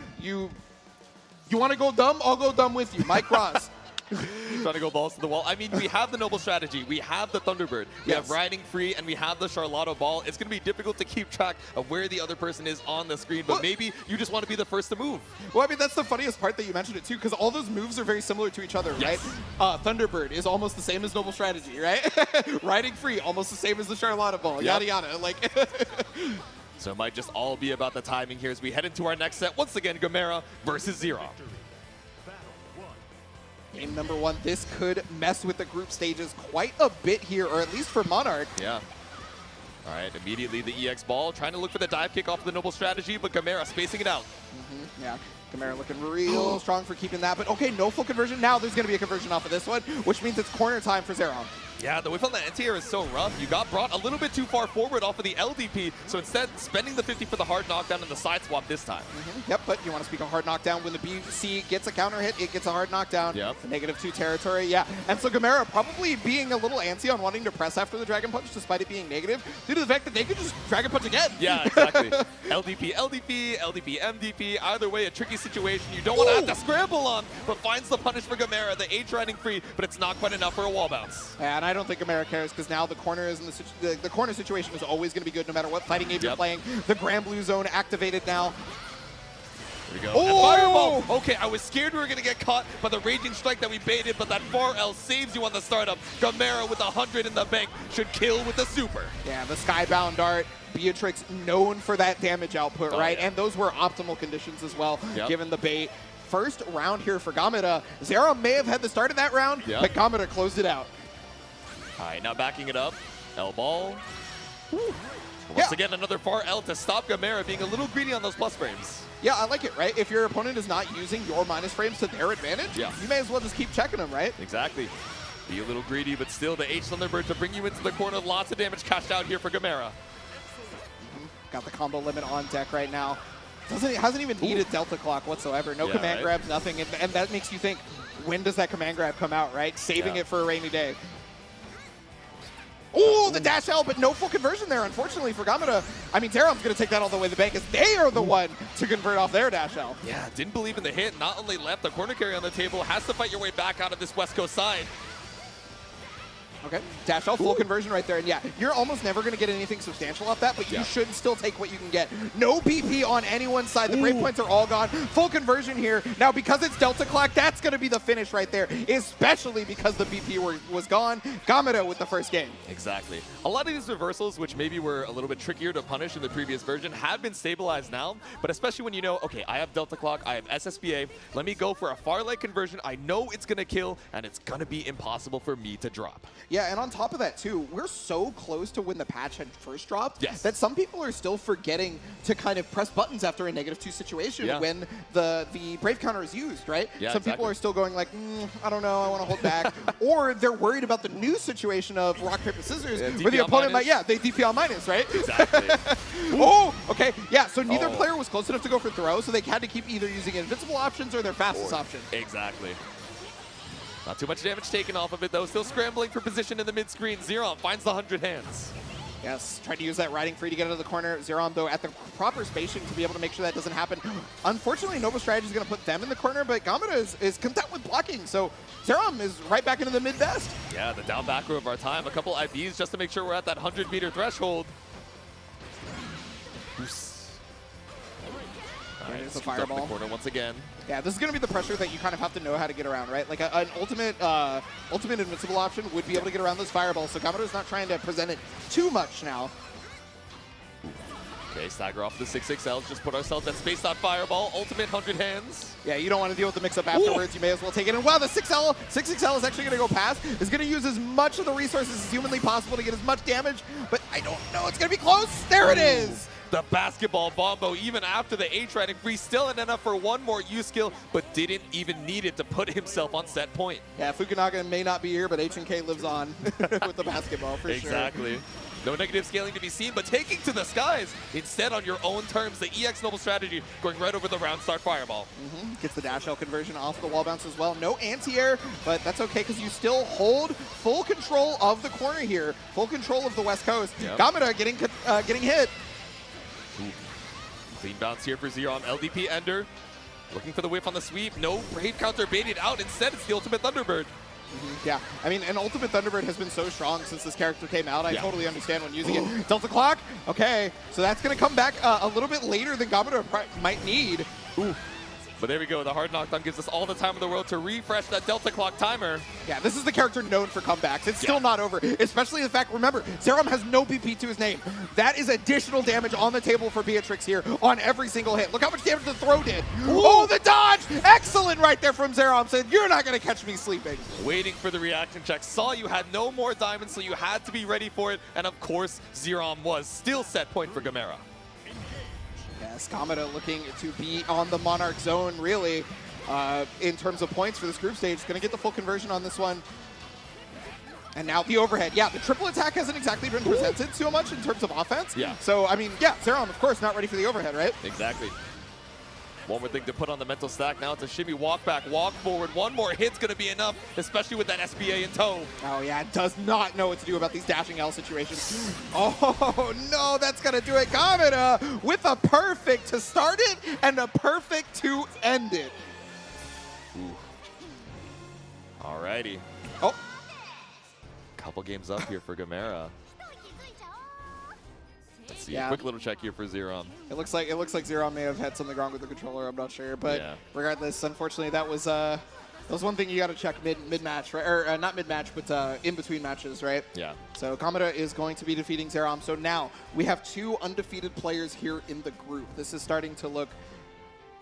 you want to go dumb? I'll go dumb with you. Mike Ross. Trying to go balls to the wall. I mean, we have the Noble Strategy. We have the Thunderbird. We have Riding Free, and we have the Charlotta Ball. It's going to be difficult to keep track of where the other person is on the screen, but maybe you just want to be the first to move. Well, I mean, that's the funniest part that you mentioned it, too, because all those moves are very similar to each other, right? Thunderbird is almost the same as Noble Strategy, right? Riding Free, almost the same as the Charlotta Ball, yada, yada. Like... So it might just all be about the timing here as we head into our next set. Once again, Gamera versus Zerom. Game number 1, this could mess with the group stages quite a bit here, or at least for Monarch. All right, immediately the EX ball, trying to look for the dive kick off of the Noble Strategy, but Gamera spacing it out. Gamera looking real strong for keeping that, but okay, no full conversion. Now there's going to be a conversion off of this one, which means it's corner time for Zerom. Yeah, the whiff on the anti-air is so rough. You got brought a little bit too far forward off of the LDP, so instead spending the 50 for the hard knockdown and the side swap this time. Yep, but you want to speak a hard knockdown. When the BC gets a counter hit, it gets a hard knockdown. -2 territory, And so Gamera probably being a little antsy on wanting to press after the Dragon Punch despite it being negative due to the fact that they could just Dragon Punch again. Yeah, exactly. LDP, LDP, LDP, MDP. Either way, a tricky situation. You don't want to have to scramble on, but finds the punish for Gamera. The H riding free, but it's not quite enough for a wall bounce. And I don't think Gamera cares because now the corner is in the corner situation is always going to be good no matter what fighting game you're playing. The Granblue zone activated now. Here we go. And fireball! Okay, I was scared we were going to get caught by the Raging Strike that we baited, but that 4L saves you on the startup. Gamera with 100 in the bank should kill with the super. Yeah, the Skybound Dart. Beatrix known for that damage output, right? And those were optimal conditions as well, given the bait. First round here for Gambada. Zerom may have had the start of that round, but Gambada closed it out. All right, now backing it up. L-ball. Once again, another far L to stop Gamera being a little greedy on those plus frames. Yeah, I like it, right? If your opponent is not using your minus frames to their advantage, you may as well just keep checking them, right? Exactly. Be a little greedy, but still the H Thunderbird to bring you into the corner. Lots of damage cashed out here for Gamera. Got the combo limit on deck right now. Hasn't even needed Delta Clock whatsoever. No command grabs, nothing. And that makes you think, when does that command grab come out, right? Saving it for a rainy day. Oh, the dash L, but no full conversion there, unfortunately, for Gamera. I mean, Zeram's going to take that all the way to the bank as they are the one to convert off their dash L. Yeah, didn't believe in the hit. Not only left the corner carry on the table, has to fight your way back out of this West Coast side. Okay, dash L, full conversion right there. And yeah, you're almost never going to get anything substantial off that, but you should still take what you can get. No BP on anyone's side. The break points are all gone. Full conversion here. Now, because it's Delta Clock, that's going to be the finish right there, especially because the BP was gone. Gamera with the first game. Exactly. A lot of these reversals, which maybe were a little bit trickier to punish in the previous version, have been stabilized now. But especially when you know, okay, I have Delta Clock, I have SSBA. Let me go for a far leg conversion. I know it's going to kill, and it's going to be impossible for me to drop. Yeah, and on top of that, too, we're so close to when the patch had first dropped that some people are still forgetting to kind of press buttons after a -2 situation when the Brave counter is used, right? Yeah, some people are still going like, I don't know, I want to hold back. Or they're worried about the new situation of rock, paper, scissors, where the opponent might, they DPL minus, right? Exactly. Oh, okay. Yeah, so neither player was close enough to go for throw, so they had to keep either using invincible options or their fastest option. Exactly. Not too much damage taken off of it, though. Still scrambling for position in the mid-screen. Zerom finds the 100 hands. Yes, tried to use that riding free to get out of the corner. Zerom, though, at the proper spacing to be able to make sure that doesn't happen. Unfortunately, Noble Strategy is going to put them in the corner, but Gamera is content with blocking, so Zerom is right back into the mid-best. Yeah, the down back row of our time. A couple IBs just to make sure we're at that 100-meter threshold. There's the fireball. The corner once again. Yeah, this is going to be the pressure that you kind of have to know how to get around, right? Like an ultimate invincible option would be able to get around those fireballs, so Gamera's not trying to present it too much now. Okay, stagger off the 6XLs, just put ourselves at space dot fireball, ultimate 100 hands. Yeah, you don't want to deal with the mix-up afterwards. You may as well take it. And wow, the 6XL is actually going to go past. Is going to use as much of the resources as humanly possible to get as much damage, but I don't know. It's going to be close. There it is. The basketball bombo, even after the H riding free, still in enough for one more U skill, but didn't even need it to put himself on set point. Yeah, Fukunaga may not be here, but H&K lives on with the basketball for sure. Exactly. No negative scaling to be seen, but taking to the skies. Instead, on your own terms, the EX Noble Strategy going right over the round start fireball. Gets the dash L conversion off the wall bounce as well. No anti-air, but that's okay because you still hold full control of the corner here. Full control of the West Coast. Gamera getting hit. Clean bounce here for Zerom. LDP Ender. Looking for the whiff on the sweep. No Brave counter baited out. Instead, it's the Ultimate Thunderbird. Yeah, I mean, an Ultimate Thunderbird has been so strong since this character came out. I totally understand when using it. Delta Clock. Okay, so that's going to come back a little bit later than Gamera might need. But there we go. The hard knockdown gives us all the time in the world to refresh that Delta Clock timer. Yeah, this is the character known for comebacks. It's still not over, especially the fact, remember, Zerom has no BP to his name. That is additional damage on the table for Beatrix here on every single hit. Look how much damage the throw did. Oh, the dodge! Excellent right there from Zerom. Said, you're not going to catch me sleeping. Waiting for the reaction check. Saw you had no more diamonds, so you had to be ready for it. And of course, Zerom was still set point for Gamera. Yes, Gamera looking to be on the Monarch zone, really, in terms of points for this group stage. Going to get the full conversion on this one. And now the overhead. Yeah, the triple attack hasn't exactly been presented so much in terms of offense. Yeah. So, I mean, yeah, Zerom, of course, not ready for the overhead, right? Exactly. One more thing to put on the mental stack. Now it's a shimmy, walk back, walk forward. One more hit's going to be enough, especially with that SBA in tow. Oh, yeah, does not know what to do about these dashing L situations. Oh, no, that's going to do it. Gamera with a perfect to start it and a perfect to end it. Alrighty. Oh. Couple games up here for Gamera. Let's see, a quick little check here for Zerom. It looks like Zerom may have had something wrong with the controller. I'm not sure, but regardless, unfortunately, that was one thing you got to check mid match, right? Or not mid match, but in between matches, right? Yeah. So Gamera is going to be defeating Zerom. So now we have 2 undefeated players here in the group. This is starting to look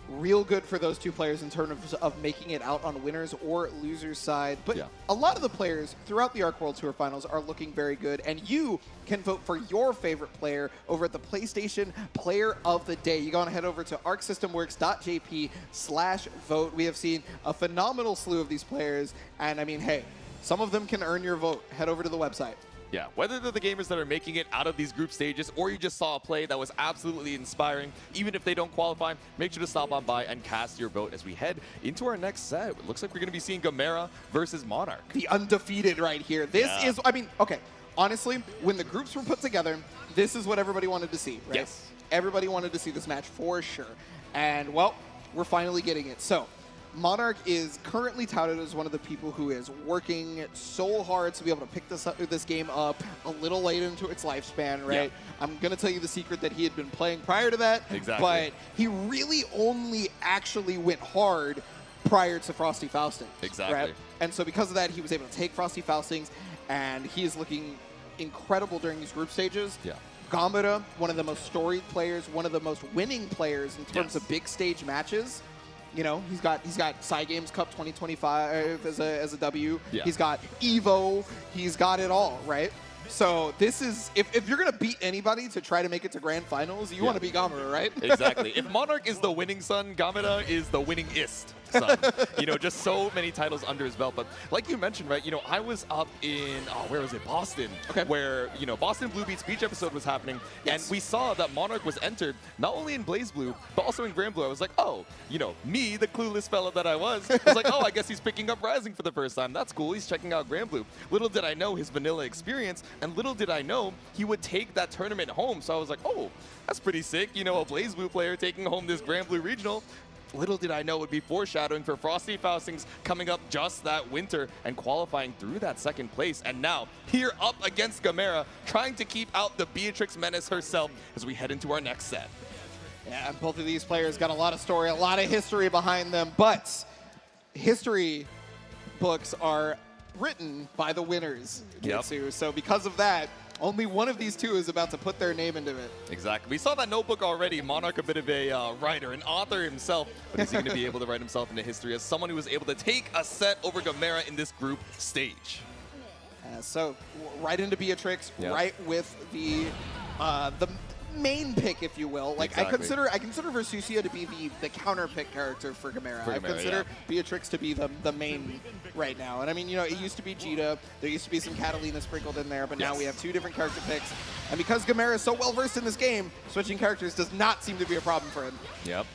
real good for those two players in terms of making it out on winners or losers side. But Yeah. a lot of the players throughout the Arc World Tour Finals are looking very good, and you can vote for your favorite player over at the PlayStation Player of the Day. You go on head over to arcsystemworks.jp/vote. We have seen a phenomenal slew of these players, and I mean, hey, some of them can earn your vote. Head over to the website. Yeah, whether they're the gamers that are making it out of these group stages or you just saw a play that was absolutely inspiring, even if they don't qualify, make sure to stop on by and cast your vote as we head into our next set. It looks like we're going to be seeing Gamera versus Monarch. The undefeated right here. This is, I mean, okay, honestly, when the groups were put together, this is what everybody wanted to see, right? Yes. Everybody wanted to see this match for sure. And, well, we're finally getting it. So, Monarch is currently touted as one of the people who is working so hard to be able to pick this game up a little late into its lifespan, right? Yeah. I'm going to tell you the secret that he had been playing prior to that, but he really only actually went hard prior to Frosty Faustings. Exactly. Right? And so because of that, he was able to take Frosty Faustings, and he is looking incredible during these group stages. Yeah. Gamera, one of the most storied players, one of the most winning players in terms of big stage matches. You know, he's got Cygames Cup 2025 as a W. Yeah. He's got Evo. He's got it all, right? So this is, if you're going to beat anybody to try to make it to grand finals, you want to beat Gamera, right? Exactly. If Monarch is the winning son, Gamera is the winningest son. You know, just so many titles under his belt. But like you mentioned, right, you know, I was up in, where was it? Boston. Okay. Where, you know, Boston Blue Beats Beach episode was happening. Yes. And we saw that Monarch was entered not only in BlazBlue, but also in Granblue. I was like, oh, you know, me, the clueless fella that I was like, oh, I guess he's picking up Rising for the first time. That's cool. He's checking out Granblue. Little did I know his vanilla experience, and little did I know he would take that tournament home. So I was like, oh, that's pretty sick. You know, a BlazBlue player taking home this Granblue regional. Little did I know it would be foreshadowing for Frosty Faustings coming up just that winter and qualifying through that second place. And now, here up against Gamera, trying to keep out the Beatrix Menace herself as we head into our next set. Yeah, both of these players got a lot of story, a lot of history behind them, but history books are written by the winners, Jitsu. So because of that, only one of these two is about to put their name into it. Exactly. We saw that notebook already. Monarch, a bit of a writer, an author himself. But is he going to be able to write himself into history as someone who was able to take a set over Gamera in this group stage? So right into Beatrix, right with the main pick, if you will. Like I consider Versucio to be the counter pick character for Gamera. I consider Beatrix to be the main right now. And I mean, you know, it used to be Jita. There used to be some Catalina sprinkled in there, but now we have two different character picks. And because Gamera is so well versed in this game, switching characters does not seem to be a problem for him. Yep.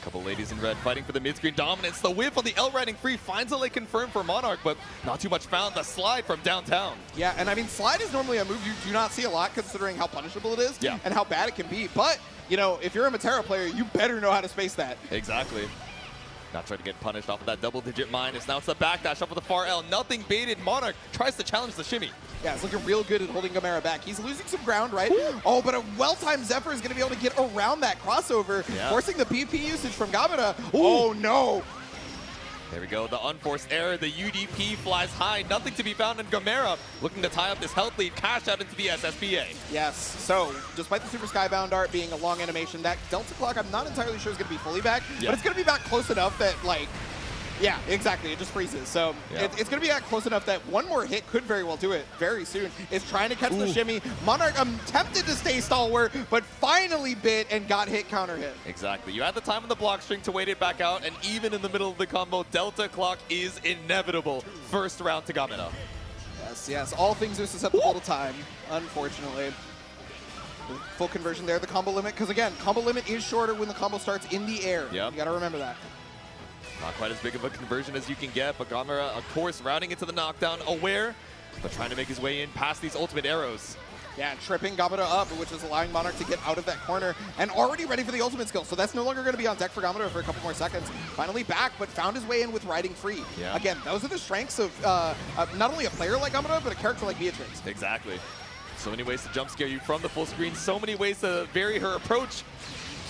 Couple ladies in red fighting for the mid-screen dominance. The whip on the L riding free finds a lane confirmed for Monarch, but not too much found. The slide from downtown. Yeah, and I mean, slide is normally a move you do not see a lot considering how punishable it is and how bad it can be. But, you know, if you're a Matera player, you better know how to space that. Exactly. Not trying to get punished off of that double-digit minus. Now it's the backdash off of the far L. Nothing baited. Monarch tries to challenge the shimmy. Yeah, it's looking real good at holding Gamera back. He's losing some ground, right? Ooh. Oh, but a well-timed Zephyr is going to be able to get around that crossover, forcing the PP usage from Gamera. Oh, no. There we go, the unforced error. The UDP flies high. Nothing to be found in Gamera. Looking to tie up this health lead. Cash out into the SSBA. Yes, so despite the Super Skybound art being a long animation, that Delta Clock I'm not entirely sure is going to be fully back, but it's going to be back close enough that, like, yeah, exactly. It just freezes. So it's going to be back close enough that one more hit could very well do it very soon. It's trying to catch the shimmy. Monarch tempted to stay stalwart, but finally bit and got hit counter hit. Exactly. You had the time on the block string to wait it back out, and even in the middle of the combo, Delta Clock is inevitable. First round to Gamera. Yes, yes. All things are susceptible to time, unfortunately. Full conversion there, the combo limit, because again, combo limit is shorter when the combo starts in the air. Yep. You got to remember that. Not quite as big of a conversion as you can get, but Gamera, of course, rounding into the knockdown, aware, but trying to make his way in past these ultimate arrows. Yeah, tripping Gamera up, which is allowing Monarch to get out of that corner, and already ready for the ultimate skill. So that's no longer going to be on deck for Gamera for a couple more seconds. Finally back, but found his way in with riding free. Yeah. Again, those are the strengths of not only a player like Gamera, but a character like Beatrix. Exactly. So many ways to jump scare you from the full screen, so many ways to vary her approach.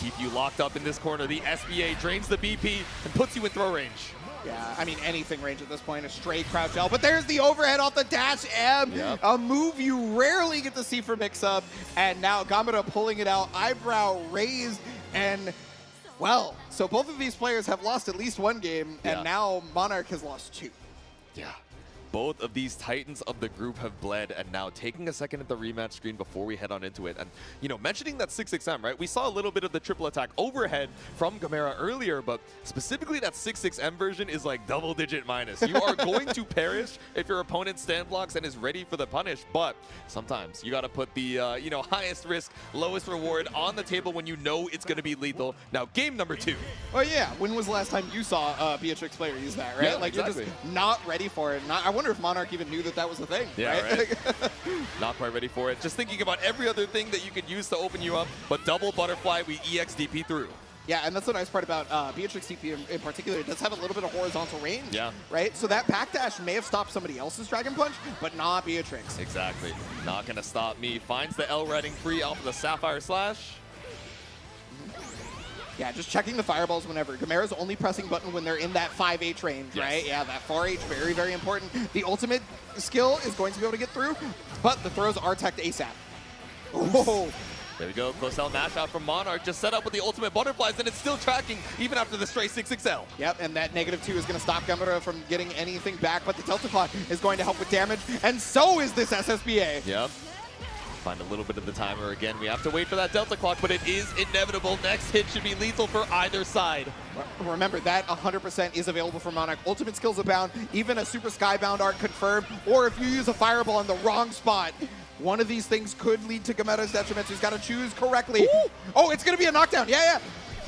Keep you locked up in this corner. The SBA drains the BP and puts you in throw range. Yeah, I mean, anything range at this point, a straight crouch L. But there's the overhead off the dash M, a move you rarely get to see for mix-up. And now Gamera pulling it out, eyebrow raised, and Well, so both of these players have lost at least one game, Yeah. and now Monarch has lost 2. Yeah. Both of these titans of the group have bled, and now taking a second at the rematch screen before we head on into it. And, you know, mentioning that 6-6M, right? We saw a little bit of the triple attack overhead from Gamera earlier, but specifically that 6-6M version is like double-digit minus. You are going to perish if your opponent stand blocks and is ready for the punish, but sometimes you got to put the, you know, highest risk, lowest reward on the table when you know it's going to be lethal. Now, game number 2. Oh yeah, when was the last time you saw a Beatrix player use that, right? Yeah, like exactly. You're just not ready for it. I wonder if Monarch even knew that that was a thing, Yeah, right? Not quite ready for it. Just thinking about every other thing that you could use to open you up, but double butterfly, we EX-DP through. Yeah, and that's the nice part about Beatrix DP in particular. It does have a little bit of horizontal range, Yeah. right? So that backdash may have stopped somebody else's Dragon Punch, but not Beatrix. Exactly. Not going to stop me. Finds the L riding free off of the Sapphire Slash. Yeah, just checking the fireballs whenever. Gamera's only pressing button when they're in that 5H range, Yes. right? Yeah, that 4H, very, very important. The ultimate skill is going to be able to get through, but the throws are teched ASAP. Oh, There we go. Close L mash out from Monarch. Just set up with the ultimate butterflies, and it's still tracking even after the stray 6-6L. yep, and that -2 is going to stop Gamera from getting anything back, but the Delta Clock is going to help with damage, and so is this SSBA. Yep. Find a little bit of the timer again. We have to wait for that Delta Clock, but it is inevitable. Next hit should be lethal for either side. Remember, that 100% is available for Monarch. Ultimate skills abound, even a Super Skybound art confirmed, or if you use a Fireball in the wrong spot, one of these things could lead to Gamera's detriment, so he's got to choose correctly. Ooh. Oh, it's going to be a knockdown. Yeah, yeah.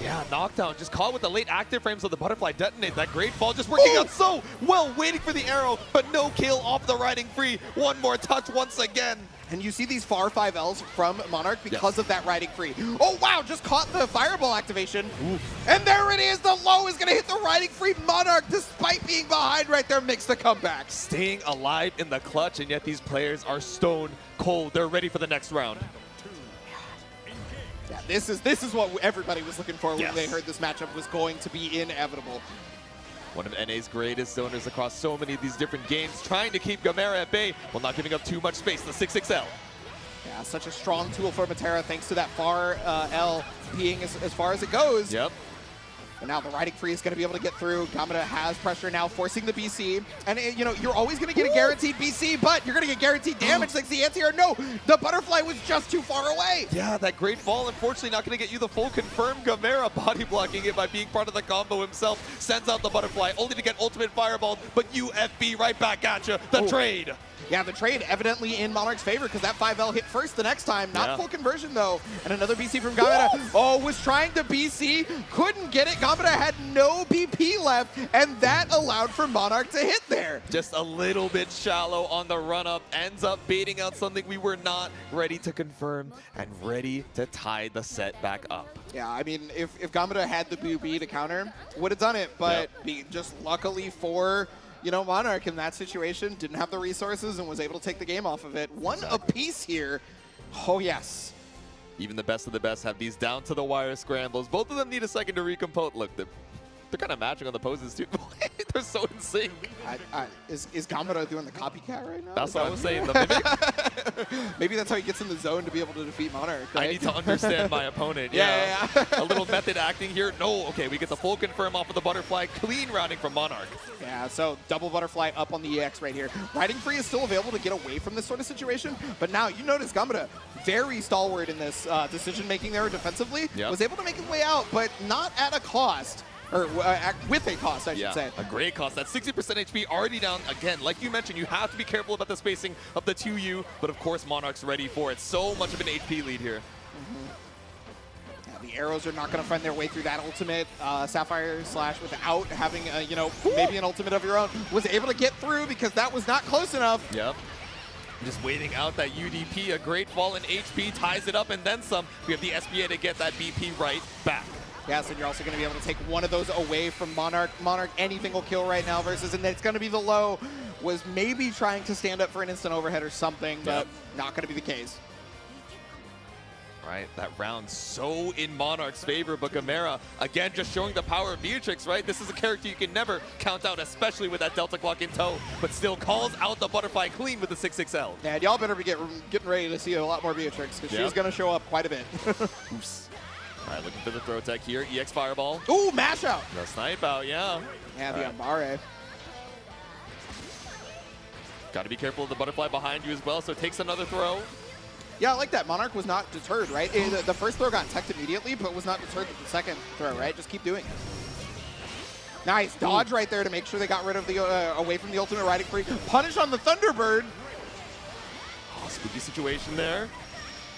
Yeah, knockdown. Just caught with the late active frames of the butterfly detonate. That great fall just working out so well, waiting for the arrow, but no kill off the riding free. One more touch once again. And you see these far 5Ls from Monarch because of that riding free. Oh, wow, just caught the Fireball activation. Ooh. And there it is. The low is going to hit the riding free. Monarch, despite being behind right there, makes the comeback. Staying alive in the clutch, and yet these players are stone cold. They're ready for the next round. Yeah, this is what everybody was looking for when Yes. they heard this matchup was going to be inevitable. One of NA's greatest zoners across so many of these different games, trying to keep Gamera at bay while not giving up too much space. The 6-6L. Yeah, such a strong tool for Matera thanks to that far L being as far as it goes. Yep. And now the riding free is going to be able to get through. Gamera has pressure now, forcing the BC. And, you know, you're always going to get a guaranteed BC, but you're going to get guaranteed damage thanks to the anti-air. No, the butterfly was just too far away. Yeah, that great fall, unfortunately not going to get you the full confirmed. Gamera body blocking it by being part of the combo himself. Sends out the butterfly, only to get ultimate fireball, but UFB right back at you. The trade. Yeah, the trade evidently in Monarch's favor because that 5L hit first the next time. Not Yeah. full conversion, though. And another BC from Gamera. Oh, was trying to BC, couldn't get it. Gamera had no BP left, and that allowed for Monarch to hit there. Just a little bit shallow on the run-up. Ends up baiting out something we were not ready to confirm and ready to tie the set back up. Yeah, I mean, if Gamera had the BB to counter, would have done it. But just luckily for, you know, Monarch in that situation, didn't have the resources and was able to take the game off of it. One apiece here. Oh, yes. Even the best of the best have these down-to-the-wire scrambles. Both of them need a second to recompose. Look, they're kind of matching on the poses, too. They're so in sync. Is Gamera doing the copycat right now? That's what I'm saying. The mimic. Maybe that's how he gets in the zone to be able to defeat Monarch, right? I need to understand my opponent. Yeah. A little method acting here. No, okay, we get the full confirm off of the butterfly. Clean routing from Monarch. Yeah, so double butterfly up on the EX right here. Riding free is still available to get away from this sort of situation, but now you notice Gamera very stalwart in this decision-making there defensively. Yep. Was able to make his way out, but not at a cost. Or with a cost, I should say. A great cost. That 60% HP already down. Again, like you mentioned, you have to be careful about the spacing of the 2U, but of course Monarch's ready for it. So much of an HP lead here. Yeah, the arrows are not going to find their way through that ultimate. Sapphire Slash without having, you know, maybe an ultimate of your own. Was able to get through because that was not close enough. Yep. Just waiting out that UDP. A great fall in HP ties it up and then some. We have the SBA to get that BP right back. Yes, and you're also going to be able to take one of those away from Monarch. Monarch, anything will kill right now versus, and it's going to be the low. Was maybe trying to stand up for an instant overhead or something, but not going to be the case. Right, that round so in Monarch's favor, but Gamera, again, just showing the power of Beatrix, right? This is a character you can never count out, especially with that Delta Clock in tow, but still calls out the butterfly clean with the 6-6L. Yeah, and y'all better be getting ready to see a lot more Beatrix, because she's going to show up quite a bit. Oops. All right, looking for the throw tech here. EX Fireball. Ooh, mash out. The snipe out, yeah. Yeah, the Amare. Got to be careful of the butterfly behind you as well, so it takes another throw. Yeah, I like that. Monarch was not deterred, right? The first throw got teched immediately, but was not deterred with the second throw, right? Just keep doing it. Nice. Dodge right there to make sure they got rid of the, away from the ultimate riding free. Punish on the Thunderbird. Oh, spooky situation there.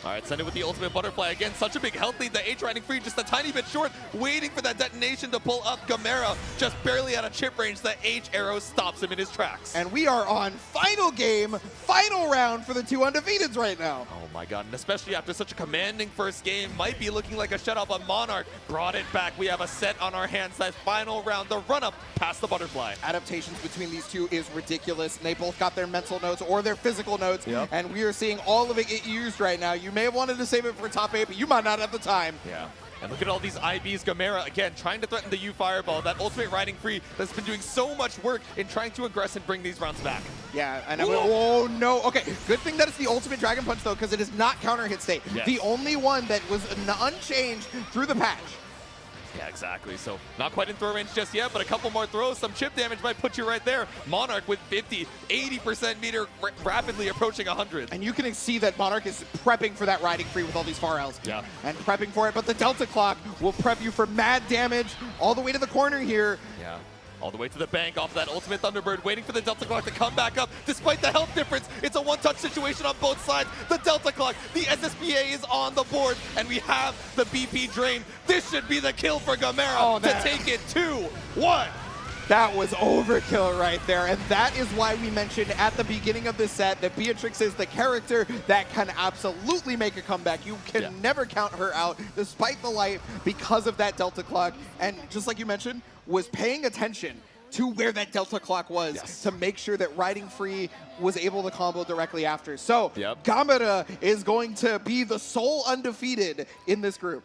All right, send it with the ultimate butterfly. Again, such a big health lead. The H riding free just a tiny bit short, waiting for that detonation to pull up. Gamera just barely out of chip range. The H arrow stops him in his tracks. And we are on final game, final round for the two undefeateds right now. Oh my god, and especially after such a commanding first game, might be looking like a shutout, but Monarch brought it back. We have a set on our hands. That final round, the run-up past the butterfly. Adaptations between these two is ridiculous, and they both got their mental notes or their physical notes, and we are seeing all of it get used right now. You may have wanted to save it for top 8, but you might not have the time. Yeah. And look at all these IBs. Gamera, again, trying to threaten the U Fireball, that ultimate riding free that's been doing so much work in trying to aggress and bring these rounds back. Yeah, and oh no. Okay, good thing that it's the ultimate Dragon Punch, though, because it is not counter hit state. Yes. The only one that was unchanged through the patch. Yeah, exactly. So not quite in throw range just yet, but a couple more throws, some chip damage might put you right there. Monarch with 50, 80% meter, rapidly approaching 100. And you can see that Monarch is prepping for that riding free with all these far Ls. Yeah. And prepping for it, but the Delta Clock will prep you for mad damage all the way to the corner here. Yeah. All the way to the bank off that ultimate Thunderbird, waiting for the Delta Clock to come back up. Despite the health difference, it's a one-touch situation on both sides. The Delta Clock, the SSPA is on the board, and we have the BP drain. This should be the kill for Gamera to take it 2-1. That was overkill right there, and that is why we mentioned at the beginning of this set that Beatrix is the character that can absolutely make a comeback. You can never count her out, despite the light, because of that Delta Clock. And just like you mentioned, was paying attention to where that Delta Clock was to make sure that riding free was able to combo directly after. So Gamera is going to be the sole undefeated in this group.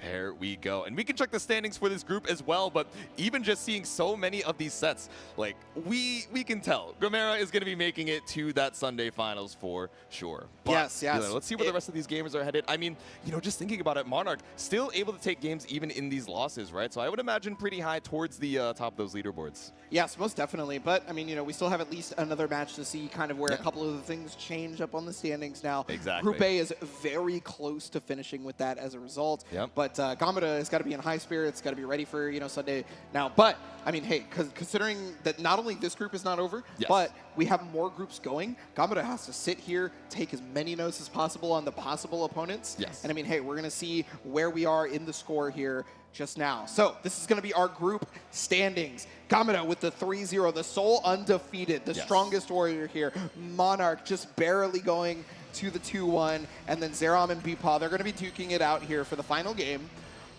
There we go. And we can check the standings for this group as well, but even just seeing so many of these sets, like, we can tell Gamera is going to be making it to that Sunday finals for sure. But, yes. You know, let's see where the rest of these gamers are headed. I mean, you know, just thinking about it, Monarch still able to take games even in these losses, right? So I would imagine pretty high towards the top of those leaderboards. Yes, most definitely. But, I mean, you know, we still have at least another match to see kind of where a couple of the things change up on the standings now. Exactly. Group A is very close to finishing with that as a result. But Gamera has got to be in high spirits, got to be ready for, you know, Sunday now. But, I mean, hey, considering that not only this group is not over, but we have more groups going, Gamera has to sit here, take as many notes as possible on the possible opponents. And, I mean, hey, we're going to see where we are in the score here just now. So this is going to be our group standings. Gamera with the 3-0, the sole undefeated, the strongest warrior here. Monarch just barely going to the 2-1, and then Zerom and Beepaw, they're going to be duking it out here for the final game.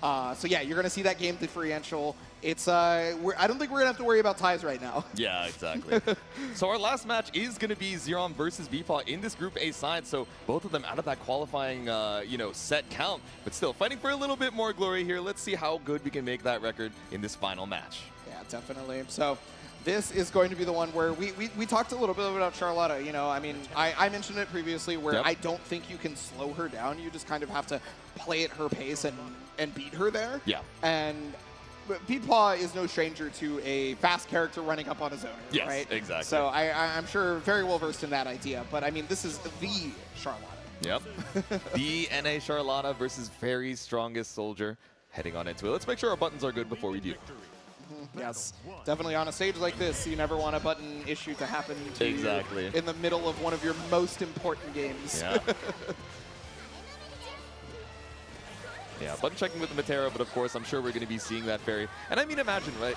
So yeah, you're going to see that game differential. It's I don't think we're going to have to worry about ties right now. Yeah, exactly. So our last match is going to be Zerom versus Beepaw in this Group A side. So both of them out of that qualifying, you know, set count, but still fighting for a little bit more glory here. Let's see how good we can make that record in this final match. Yeah, definitely. So this is going to be the one where we talked a little bit about Charlotta. You know, I mean, I mentioned it previously where I don't think you can slow her down. You just kind of have to play at her pace and beat her there. Yeah. And Beepaw is no stranger to a fast character running up on his own, right? Exactly. So I'm sure very well versed in that idea. But I mean, this is the Charlotta. Yep. The NA Charlotta versus very strongest soldier heading on into it. Let's make sure our buttons are good before we do. Yes, definitely on a stage like this, you never want a button issue to happen to you in the middle of one of your most important games. Yeah. Yeah, button checking with the Matera, but of course, I'm sure we're going to be seeing that Fairy. And I mean, imagine, right?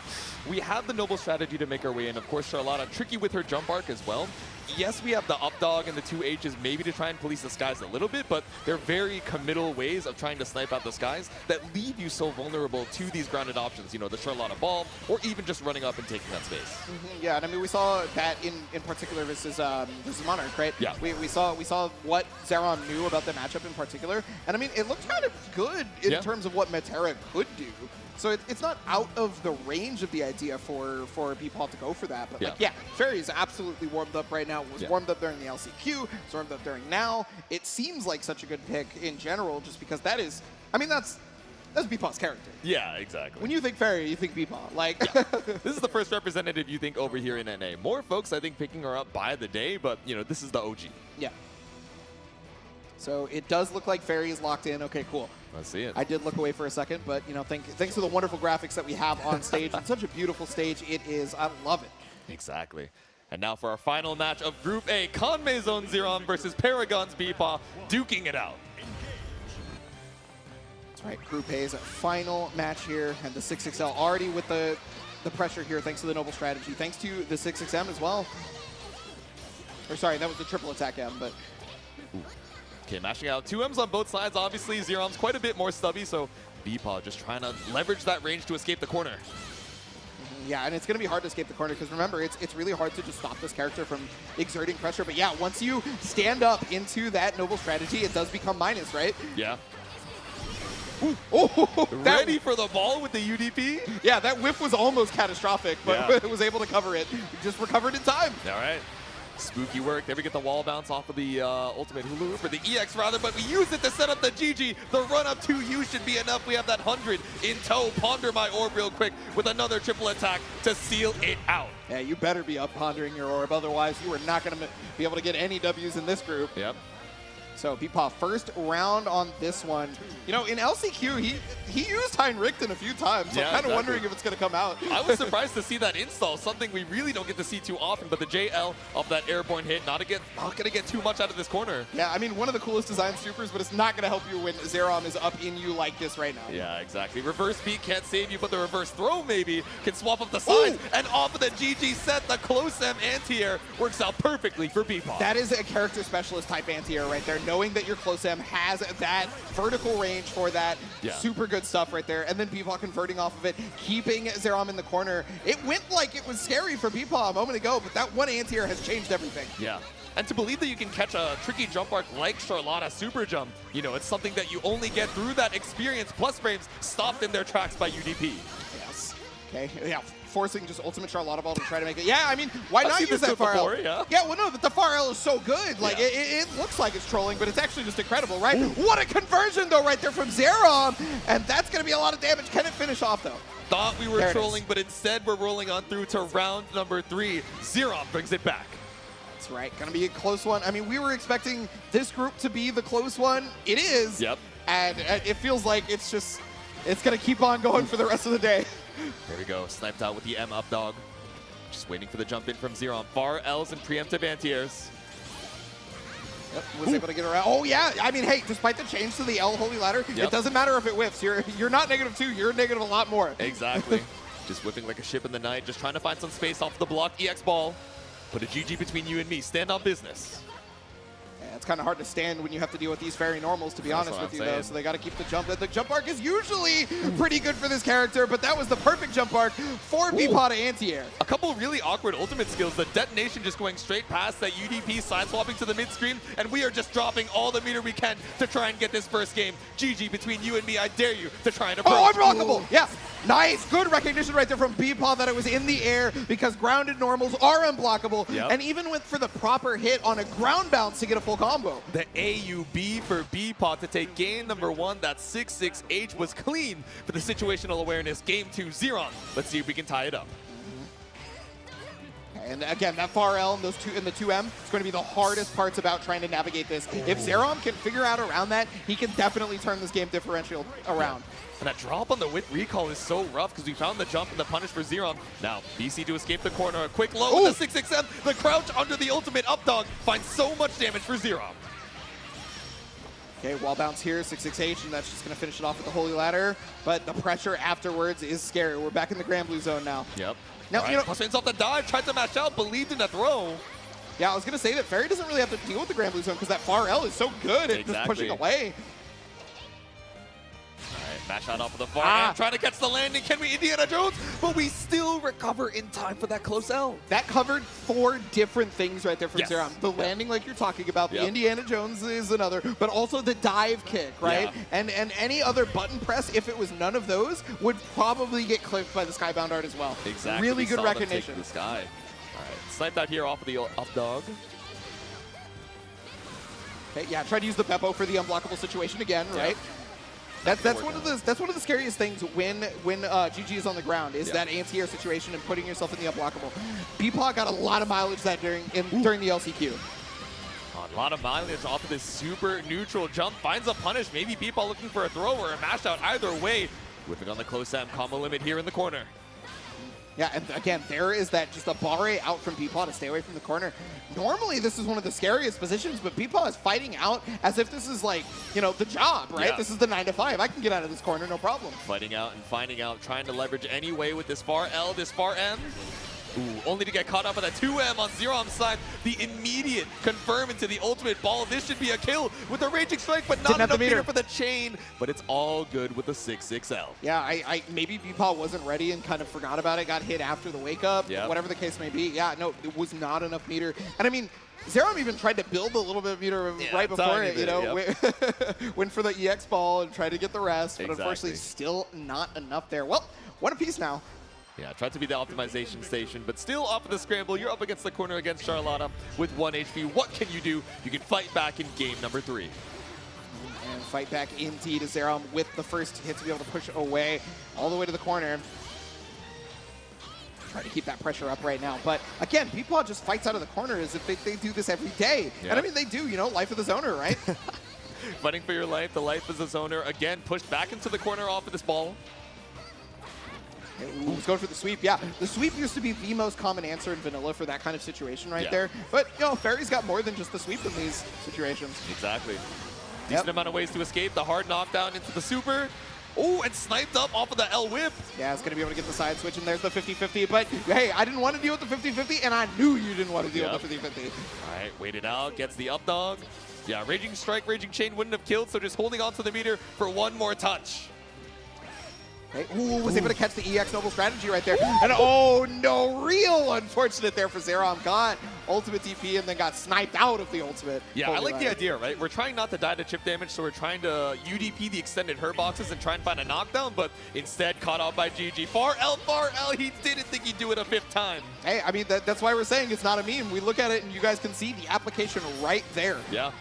We have the noble strategy to make our way in. Of course, Charlotta, tricky with her jump arc as well. Yes, we have the up dog and the 2 H's maybe to try and police the skies a little bit, but they're very committal ways of trying to snipe out the skies that leave you so vulnerable to these grounded options. You know, the Charlotta ball, or even just running up and taking that space. Yeah, and I mean, we saw that in particular versus Monarch, right? Yeah. We saw what Zerom knew about the matchup in particular, and I mean, it looked kind of good in terms of what Matera could do. So it's not out of the range of the idea for Beepaw to go for that. But like, Fairy is absolutely warmed up right now. It was warmed up during the LCQ. It's warmed up during now. It seems like such a good pick in general, just because that is, I mean, that's that's Beepaw's character. Yeah, exactly. When you think Fairy, you think Beepaw. Like, yeah. This is the first representative you think over here in NA. More folks, I think, picking her up by the day, but, you know, this is the OG. Yeah. So it does look like Fairy is locked in. Okay, cool. Let's see it. I did look away for a second, but, you know, thanks to the wonderful graphics that we have on stage. It's such a beautiful stage. It is. I love it. Exactly. And now for our final match of Group A, Conmezone Zerom versus Paragon's Beepaw, duking it out. That's right, Group A's final match here, and the 6XL already with the pressure here, thanks to the Noble Strategy. Thanks to the 6XM as well. Or sorry, that was the triple attack M, but... Ooh. Okay, mashing out 2 M's on both sides. Obviously, Zerom's quite a bit more stubby, so Beepaw just trying to leverage that range to escape the corner. Yeah, and it's going to be hard to escape the corner because remember, it's really hard to just stop this character from exerting pressure. But yeah, once you stand up into that Noble Strategy, it does become minus, right? Yeah. Ooh. Oh, ready for the ball with the UDP? Yeah, that whiff was almost catastrophic, but it was able to cover it. Just recovered in time. All right. Spooky work. There we get the wall bounce off of the ultimate hula hoop, or the EX rather, but we use it to set up the GG. The run up to you should be enough. We have that 100 in tow. Ponder my orb real quick with another triple attack to seal it out. Yeah, you better be up pondering your orb, otherwise you are not going to be able to get any W's in this group. Yep. So Beepaw first round on this one. You know, in LCQ, he used Hein Richten a few times, so I'm kind of wondering if it's going to come out. I was surprised to see that install, something we really don't get to see too often, but the JL of that airborne hit, not going to get too much out of this corner. Yeah, I mean, one of the coolest design supers, but it's not going to help you when Zerom is up in you like this right now. Yeah, exactly. Reverse beat can't save you, but the reverse throw maybe can swap up the sides, and off of the GG set, the close M anti-air works out perfectly for Beepaw. That is a character specialist type anti-air right there, knowing that your close M has that vertical range for that. Super good stuff right there. And then Beepaw converting off of it, keeping Zerom in the corner. It went like it was scary for Beepaw a moment ago, but that one anti-air has changed everything. Yeah. And to believe that you can catch a tricky jump arc like Charlotta Super Jump, you know, it's something that you only get through that experience, plus frames stopped in their tracks by UDP. Yes. Okay. Yeah. Forcing just ultimate Charlotta ball to try to make it. Yeah, I mean, why not use that far L? Yeah, well, no, but the far L is so good. Like, it looks like it's trolling, but it's actually just incredible, right? Ooh. What a conversion, though, right there from Zerom. And that's going to be a lot of damage. Can it finish off, though? Thought we were trolling, but instead we're rolling on through to round number 3. Zerom brings it back. That's right. Going to be a close one. I mean, we were expecting this group to be the close one. It is. Yep. And it feels like it's going to keep on going for the rest of the day. There we go, sniped out with the M up dog. Just waiting for the jump in from Zerom. Far L's and preemptive anti-airs. Yep, was able to get around. Oh yeah, I mean, hey, despite the change to the L Holy Ladder, it doesn't matter if it whiffs. You're not -2, you're negative a lot more. Exactly. Just whipping like a ship in the night, just trying to find some space off the block. EX ball. Put a GG between you and me. Stand on business. It's kind of hard to stand when you have to deal with these fairy normals, to be honest with you, though. So they got to keep the jump. The jump arc is usually pretty good for this character, but that was the perfect jump arc for Beepaw to anti-air. A couple really awkward ultimate skills. The detonation just going straight past that UDP, side swapping to the mid screen, and we are just dropping all the meter we can to try and get this first game. GG between you and me. I dare you to try and approach. Oh, unblockable! Yeah, nice, good recognition right there from Beepaw that it was in the air because grounded normals are unblockable, and even for the proper hit on a ground bounce to get a full combo. The AUB for Beepaw to take game number 1. That 6-6H was clean for the situational awareness. Game 2, Zerom. Let's see if we can tie it up. And again, that far L and the 2M, it's going to be the hardest parts about trying to navigate this. If Zerom can figure out around that, he can definitely turn this game differential around. And that drop on the whip recall is so rough because we found the jump and the punish for Zerom. Now, BC to escape the corner. A quick low with the 6XM. The crouch under the ultimate up dog finds so much damage for Zerom. Okay, wall bounce here, 6-6H, and that's just going to finish it off with the Holy Ladder. But the pressure afterwards is scary. We're back in the Granblue zone now. Yep. Now, you know, plus off the dive, tried to mash out, believed in the throw. Yeah, I was going to say that Fairy doesn't really have to deal with the Granblue zone because that far L is so good at just pushing away. Mash out off of the far end, trying to catch the landing. Can we Indiana Jones? But we still recover in time for that close L. That covered 4 different things right there from Zerom. The landing like you're talking about, the Indiana Jones is another, but also the dive kick, right? And any other button press, if it was none of those, would probably get clipped by the Skybound art as well. Exactly. Really good recognition. The sky. All right, sniped out here off of the up dog. Okay, yeah, try to use the Beppo for the unblockable situation again, right? That's one of the scariest things when GG is on the ground is that anti-air situation and putting yourself in the unblockable. Beepaw got a lot of mileage that during the LCQ. A lot of mileage off of this super neutral jump. Finds a punish. Maybe Beepaw looking for a throw or a mash out. Either way, whipping on the close M combo limit here in the corner. Yeah, and again, there is that just a barre out from Beepaw to stay away from the corner. Normally, this is one of the scariest positions, but Beepaw is fighting out as if this is like, you know, the job, right? Yeah. This is the 9 to 5. I can get out of this corner, no problem. Fighting out and finding out, trying to leverage any way with this far L, this far M. Ooh, only to get caught up on that 2M on Zerom's side. The immediate confirm into the ultimate ball. This should be a kill with the Raging Strike, but not enough meter for the chain. But it's all good with the 6-6L. Yeah, I maybe Beepaw wasn't ready and kind of forgot about it, got hit after the wake up, whatever the case may be. Yeah, no, it was not enough meter. And I mean, Zerom even tried to build a little bit of meter right before it, you know, went for the EX ball and tried to get the rest, but unfortunately still not enough there. Well, one apiece now. Yeah, tried to be the optimization station, but still off of the scramble. You're up against the corner against Charlotta with 1 HP. What can you do? You can fight back in game number 3. And fight back indeed as Zerom with the first hit to be able to push away all the way to the corner. Trying to keep that pressure up right now. But again, Beepaw just fights out of the corner as if they do this every day. And I mean, they do, you know, life of the zoner, right? Fighting for your life, the life as a zoner. Again, pushed back into the corner off of this ball. Ooh, he's going for the sweep. Yeah, the sweep used to be the most common answer in vanilla for that kind of situation right there. But, you know, Fairy's got more than just the sweep in these situations. Exactly. Decent amount of ways to escape. The hard knockdown into the super. Oh, and sniped up off of the L whip. Yeah, it's going to be able to get the side switch, and there's the 50-50. But, hey, I didn't want to deal with the 50-50, and I knew you didn't want to deal with the 50-50. All right, wait it out. Gets the up dog. Yeah, Raging Strike, Raging Chain wouldn't have killed, so just holding on to the meter for one more touch. Okay. Ooh, was able to catch the EX Noble strategy right there. And oh no, real unfortunate there for Zerom. Got ultimate DP and then got sniped out of the ultimate. Yeah, I like the idea, right? We're trying not to die to chip damage, so we're trying to UDP the extended hurt boxes and try and find a knockdown, but instead caught out by GG. Far L, he didn't think he'd do it a 5th time. Hey, I mean, that's why we're saying it's not a meme. We look at it and you guys can see the application right there. Yeah.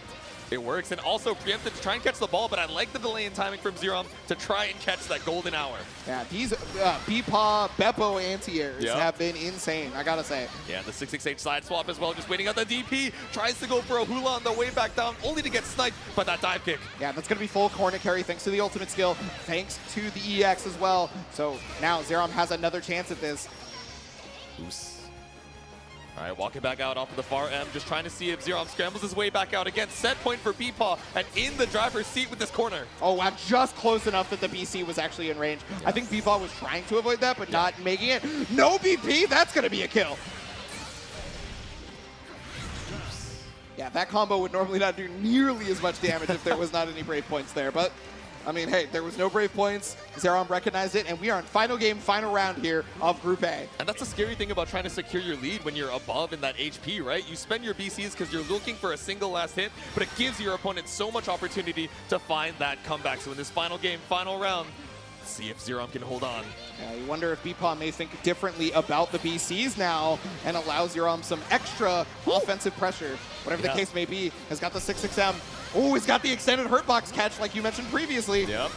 It works, and also preempted to try and catch the ball, but I like the delay in timing from Zerom to try and catch that golden hour. Yeah, these Beepaw, Beppo anti-airs have been insane, I gotta say. Yeah, the 668 side swap as well, just waiting on the DP. Tries to go for a hula on the way back down, only to get sniped by that dive kick. Yeah, that's gonna be full corner carry thanks to the ultimate skill, thanks to the EX as well. So now Zerom has another chance at this. Oops. All right, walking back out off of the far M, just trying to see if Zerom scrambles his way back out again. Set point for Beepaw, and in the driver's seat with this corner. Oh, wow, just close enough that the BC was actually in range. I think Beepaw was trying to avoid that, but not making it. No BP, that's going to be a kill. Yeah, that combo would normally not do nearly as much damage if there was not any Brave points there, but I mean, hey, there was no Brave points. Zerom recognized it, and we are in final game, final round here of Group A. And that's the scary thing about trying to secure your lead when you're above in that HP, right? You spend your BCs because you're looking for a single last hit, but it gives your opponent so much opportunity to find that comeback. So in this final game, final round, let's see if Zerom can hold on. Yeah, you wonder if Beepaw may think differently about the BCs now and allow Zerom some extra offensive pressure. Whatever the case may be, has got the 6-6M. Oh, he's got the extended hurt box catch like you mentioned previously. Yep.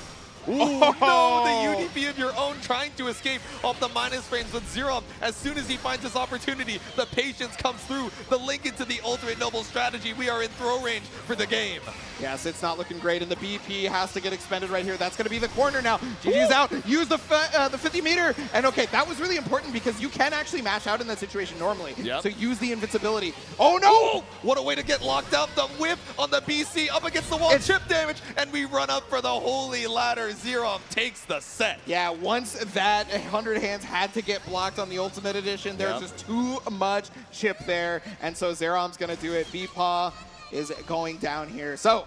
Ooh, no, the UDP of your own trying to escape off the minus frames with Zerom. As soon as he finds his opportunity, the patience comes through. The link into the ultimate noble strategy. We are in throw range for the game. Yes, it's not looking great, and the BP has to get expended right here. That's going to be the corner now. GG's out. Use the 50 meter. And okay, that was really important because you can actually mash out in that situation normally. So use the invincibility. Oh no! Oh, what a way to get locked up. The whip on the BC up against the wall. Chip damage, and we run up for the holy ladder. Zerom takes the set. Yeah, once that 100 hands had to get blocked on the Ultimate Edition, there's just too much chip there, and so Zerom's going to do it. Beepaw is going down here. So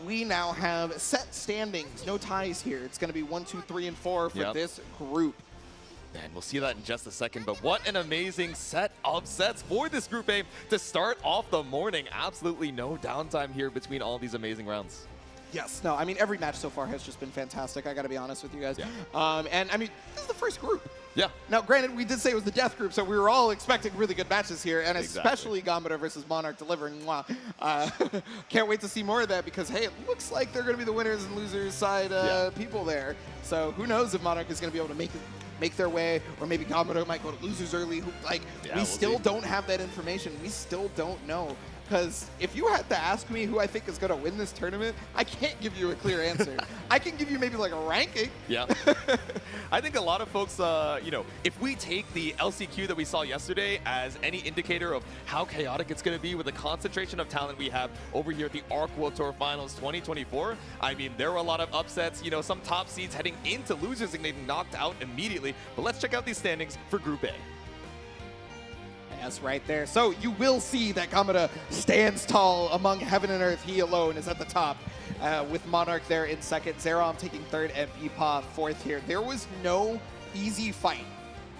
we now have set standings, no ties here. It's going to be 1, 2, 3, and 4 for this group. And we'll see that in just a second, but what an amazing set of sets for this Group A to start off the morning. Absolutely no downtime here between all these amazing rounds. Yes, no, I mean, every match so far has just been fantastic, I gotta be honest with you guys. And I mean, this is the first group. Yeah. Now, granted, we did say it was the death group, so we were all expecting really good matches here, and Exactly. especially Gambara versus Monarch delivering. Mwah. Can't wait to see more of that because, hey, it looks like they're going to be the winners and losers side people there. So who knows if Monarch is going to be able to make their way, or maybe Gambara might go to losers early. We still don't have that information. We still don't know. Because if you had to ask me who I think is going to win this tournament, I can't give you a clear answer. I can give you maybe like a ranking. Yeah. I think a lot of folks, if we take the LCQ that we saw yesterday as any indicator of how chaotic it's going to be with the concentration of talent we have over here at the ARC World Tour Finals 2024, I mean, there were a lot of upsets, some top seeds heading into losers and getting knocked out immediately. But let's check out these standings for Group A. Yes, right there. So you will see that Gambara stands tall among heaven and earth. He alone is at the top with Monarch there in second. Zerom taking third and Peepaw fourth here. There was no easy fight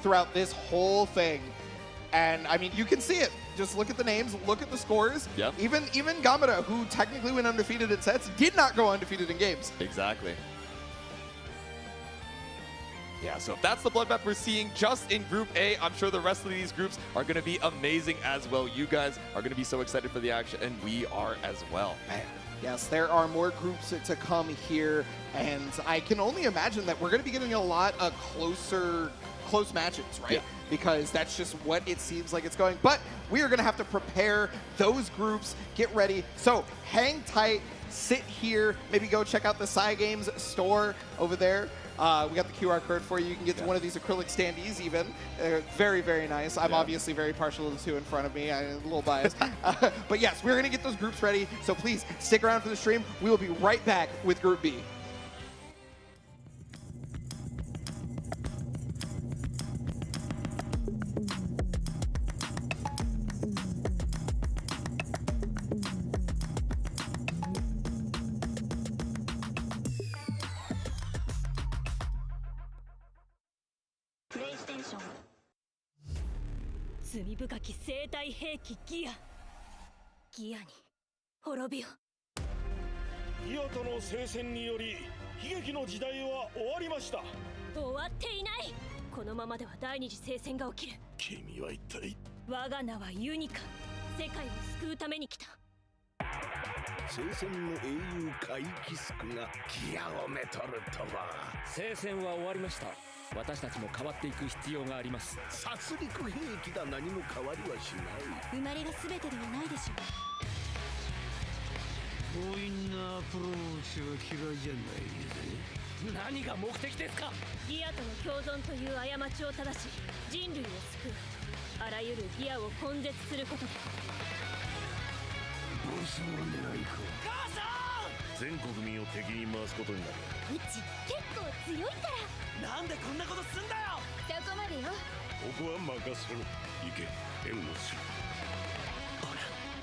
throughout this whole thing. And I mean, you can see it. Just look at the names, look at the scores. Yep. Even Gambara, who technically went undefeated in sets, did not go undefeated in games. Exactly. Yeah, so if that's the bloodbath we're seeing just in Group A, I'm sure the rest of these groups are going to be amazing as well. You guys are going to be so excited for the action, and we are as well. Man. Yes, there are more groups to come here, and I can only imagine that we're going to be getting a lot of close matches, right? Yeah. Because that's just what it seems like it's going. But we are going to have to prepare those groups, get ready. So hang tight, sit here, maybe go check out the Cygames store over there. We got the QR code for you. You can get to one of these acrylic standees even. Very, very nice. I'm obviously very partial to the two in front of me. I'm a little biased. But yes, we're going to get those groups ready. So please stick around for the stream. We will be right back with Group B. PlayStation 罪深き生体兵器ギアに滅びよ。ギアとの聖戦により悲劇の時代は終わりました。終わっていない。このままでは第二次聖戦が起きる。君は一体。我が名はユニカ。世界を救うために来た。聖戦の英雄カイキスクがギアをめとるとは。聖戦は終わりました。私たちも変わっていく必要があります。殺戮兵器だ。何も変わりはしない。生まれが全てではないでしょ強引なアプローチは嫌いじゃないぜ。何が目的ですか。ギアとの共存という過ちを正し人類を救う。あらゆるギアを根絶することで。ボスも狙いか。母さん。全国民を敵に回すことになる。うち結構強いから。なんでこんなことすんだよ。そこまでよ。ここは任せろ。行け、援護する。ほら、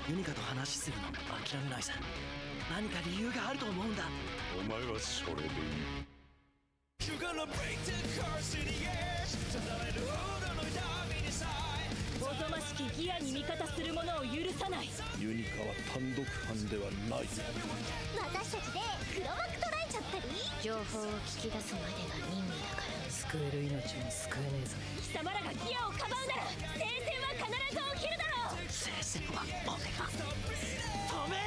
ユニカと話するの諦めないさ。何か理由があると思うんだ。お前はそれでいい。おぞましきギアに味方する者を許さない。ユニカは単独犯ではない。私たちで黒幕捉えちゃったり。情報を聞き出すまでが任務だから。救える命も救えねえぞ。貴様らがギアをかばうなら聖戦は必ず起きるだろう。聖戦は俺が止める。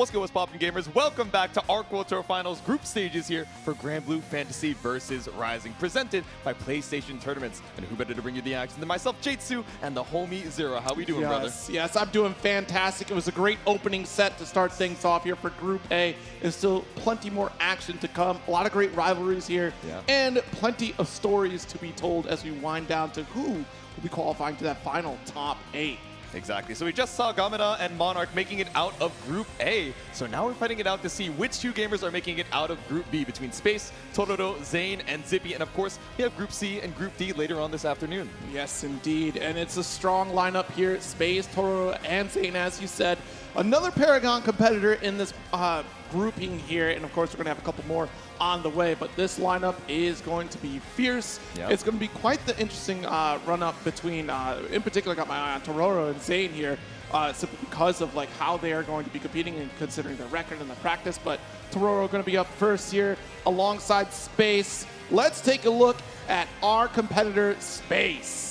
What's good, what's poppin' gamers? Welcome back to ARC World Tour Finals group stages here for Granblue Fantasy versus Rising, presented by PlayStation Tournaments. And who better to bring you the action than myself, Jatsu, and the homie Zero. How we doing, brother? Yes, I'm doing fantastic. It was a great opening set to start things off here for Group A. There's still plenty more action to come. A lot of great rivalries here, and plenty of stories to be told as we wind down to who will be qualifying to that final top 8. Exactly. So we just saw Gamera and Monarch making it out of Group A. So now we're fighting it out to see which two gamers are making it out of Group B between Space, Tororo, Zane, and Zippy. And of course, we have Group C and Group D later on this afternoon. Yes, indeed. And it's a strong lineup here. Space, Tororo, and Zane, as you said. Another Paragon competitor in this grouping here. And of course, we're going to have a couple more on the way, but this lineup is going to be fierce. It's going to be quite the interesting run-up between, in particular, I got my eye on Tororo and Zane here, simply because of like how they are going to be competing and considering their record and the practice. But Tororo going to be up first here alongside Space. Let's take a look at our competitor, Space.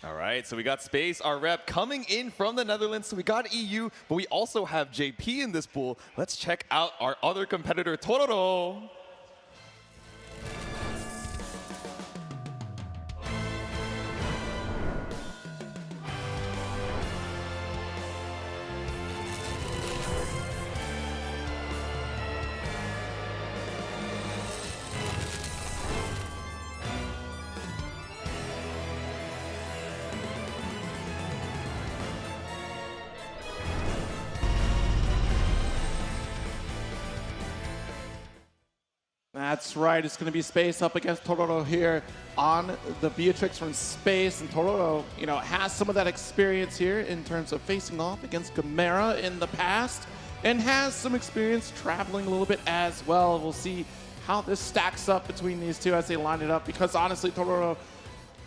Alright, so we got Space, our rep, coming in from the Netherlands. So we got EU, but we also have JP in this pool. Let's check out our other competitor, Tororo. That's right, it's going to be Space up against Tororo here on the Beatrix from Space. And Tororo, you know, has some of that experience here in terms of facing off against Gamera in the past, and has some experience traveling a little bit as well. We'll see how this stacks up between these two as they line it up, because honestly, Tororo,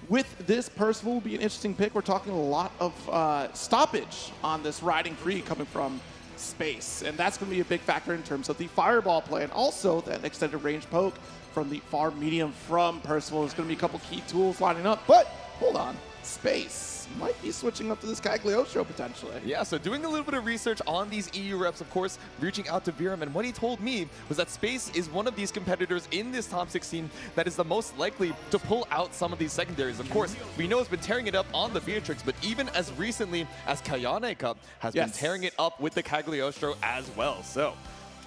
with this Percival, will be an interesting pick. We're talking a lot of stoppage on this riding free coming from Space, and that's going to be a big factor in terms of the fireball play, and also that extended range poke from the far medium from Percival. Is going to be a couple key tools lining up. But hold on, Space might be switching up to this Cagliostro potentially. Yeah, so doing a little bit of research on these EU reps, of course, reaching out to Viram, and what he told me was that Space is one of these competitors in this top 16 that is the most likely to pull out some of these secondaries. Of course, we know it's been tearing it up on the Beatrix, but even as recently as Kayane Cup has been tearing it up with the Cagliostro as well. So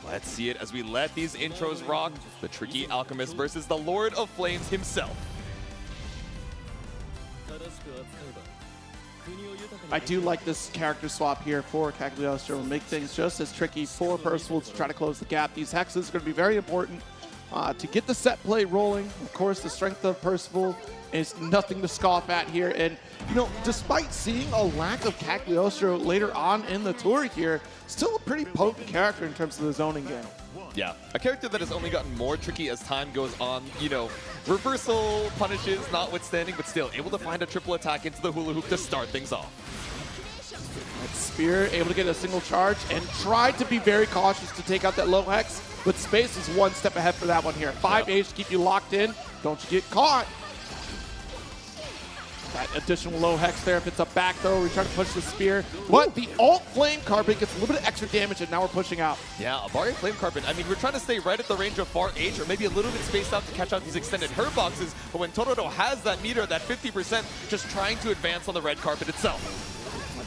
let's see it as we let these intros rock. The Tricky Alchemist versus the Lord of Flames himself. I do like this character swap here for Cagliostro. Will make things just as tricky for Percival to try to close the gap. These hexes are going to be very important to get the set play rolling. Of course, the strength of Percival is nothing to scoff at here. And, you know, despite seeing a lack of Cagliostro later on in the tour here, still a pretty potent character in terms of the zoning game. Yeah, a character that has only gotten more tricky as time goes on. You know, reversal punishes notwithstanding, but still able to find a triple attack into the hula hoop to start things off. That Spear able to get a single charge and tried to be very cautious to take out that low hex, but Space is one step ahead for that one here. 5H to keep you locked in. Don't you get caught. That additional low hex there. If it's a back throw, we try to push the Spear. But the alt Flame Carpet gets a little bit of extra damage, and now we're pushing out. Yeah, a Barrier Flame Carpet. I mean, we're trying to stay right at the range of far H, or maybe a little bit spaced out to catch out these extended hurt boxes. But when Tororo has that meter, that 50%, just trying to advance on the red carpet itself.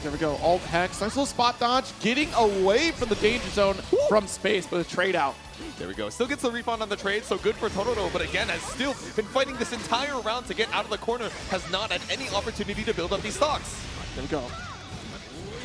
There we go, alt hex, nice little spot dodge, getting away from the danger zone from Space, but a trade out. There we go, still gets the refund on the trade, so good for Tororo, but again, has still been fighting this entire round to get out of the corner, has not had any opportunity to build up these stocks. There we go.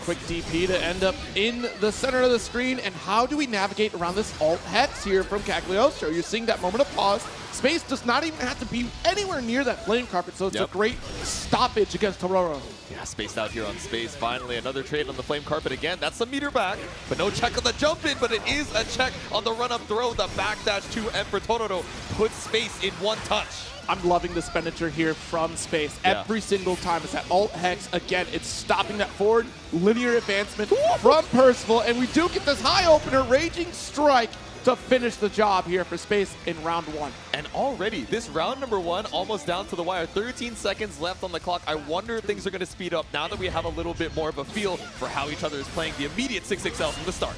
Quick DP to end up in the center of the screen, and how do we navigate around this alt hex here from Cagliostro? You're seeing that moment of pause, Space does not even have to be anywhere near that flame carpet, so it's a great stoppage against Tororo. Yeah, spaced out here on Space. Finally, another trade on the flame carpet again. That's a meter back, but no check on the jump in, but it is a check on the run-up throw. The backdash 2M for Tororo puts Space in one touch. I'm loving the expenditure here from Space. Every single time it's that alt hex. Again, it's stopping that forward linear advancement from Percival, and we do get this high opener, Raging Strike, to finish the job here for Space in round 1. And already, this round number 1, almost down to the wire. 13 seconds left on the clock. I wonder if things are going to speed up now that we have a little bit more of a feel for how each other is playing. The immediate 6XL from the start.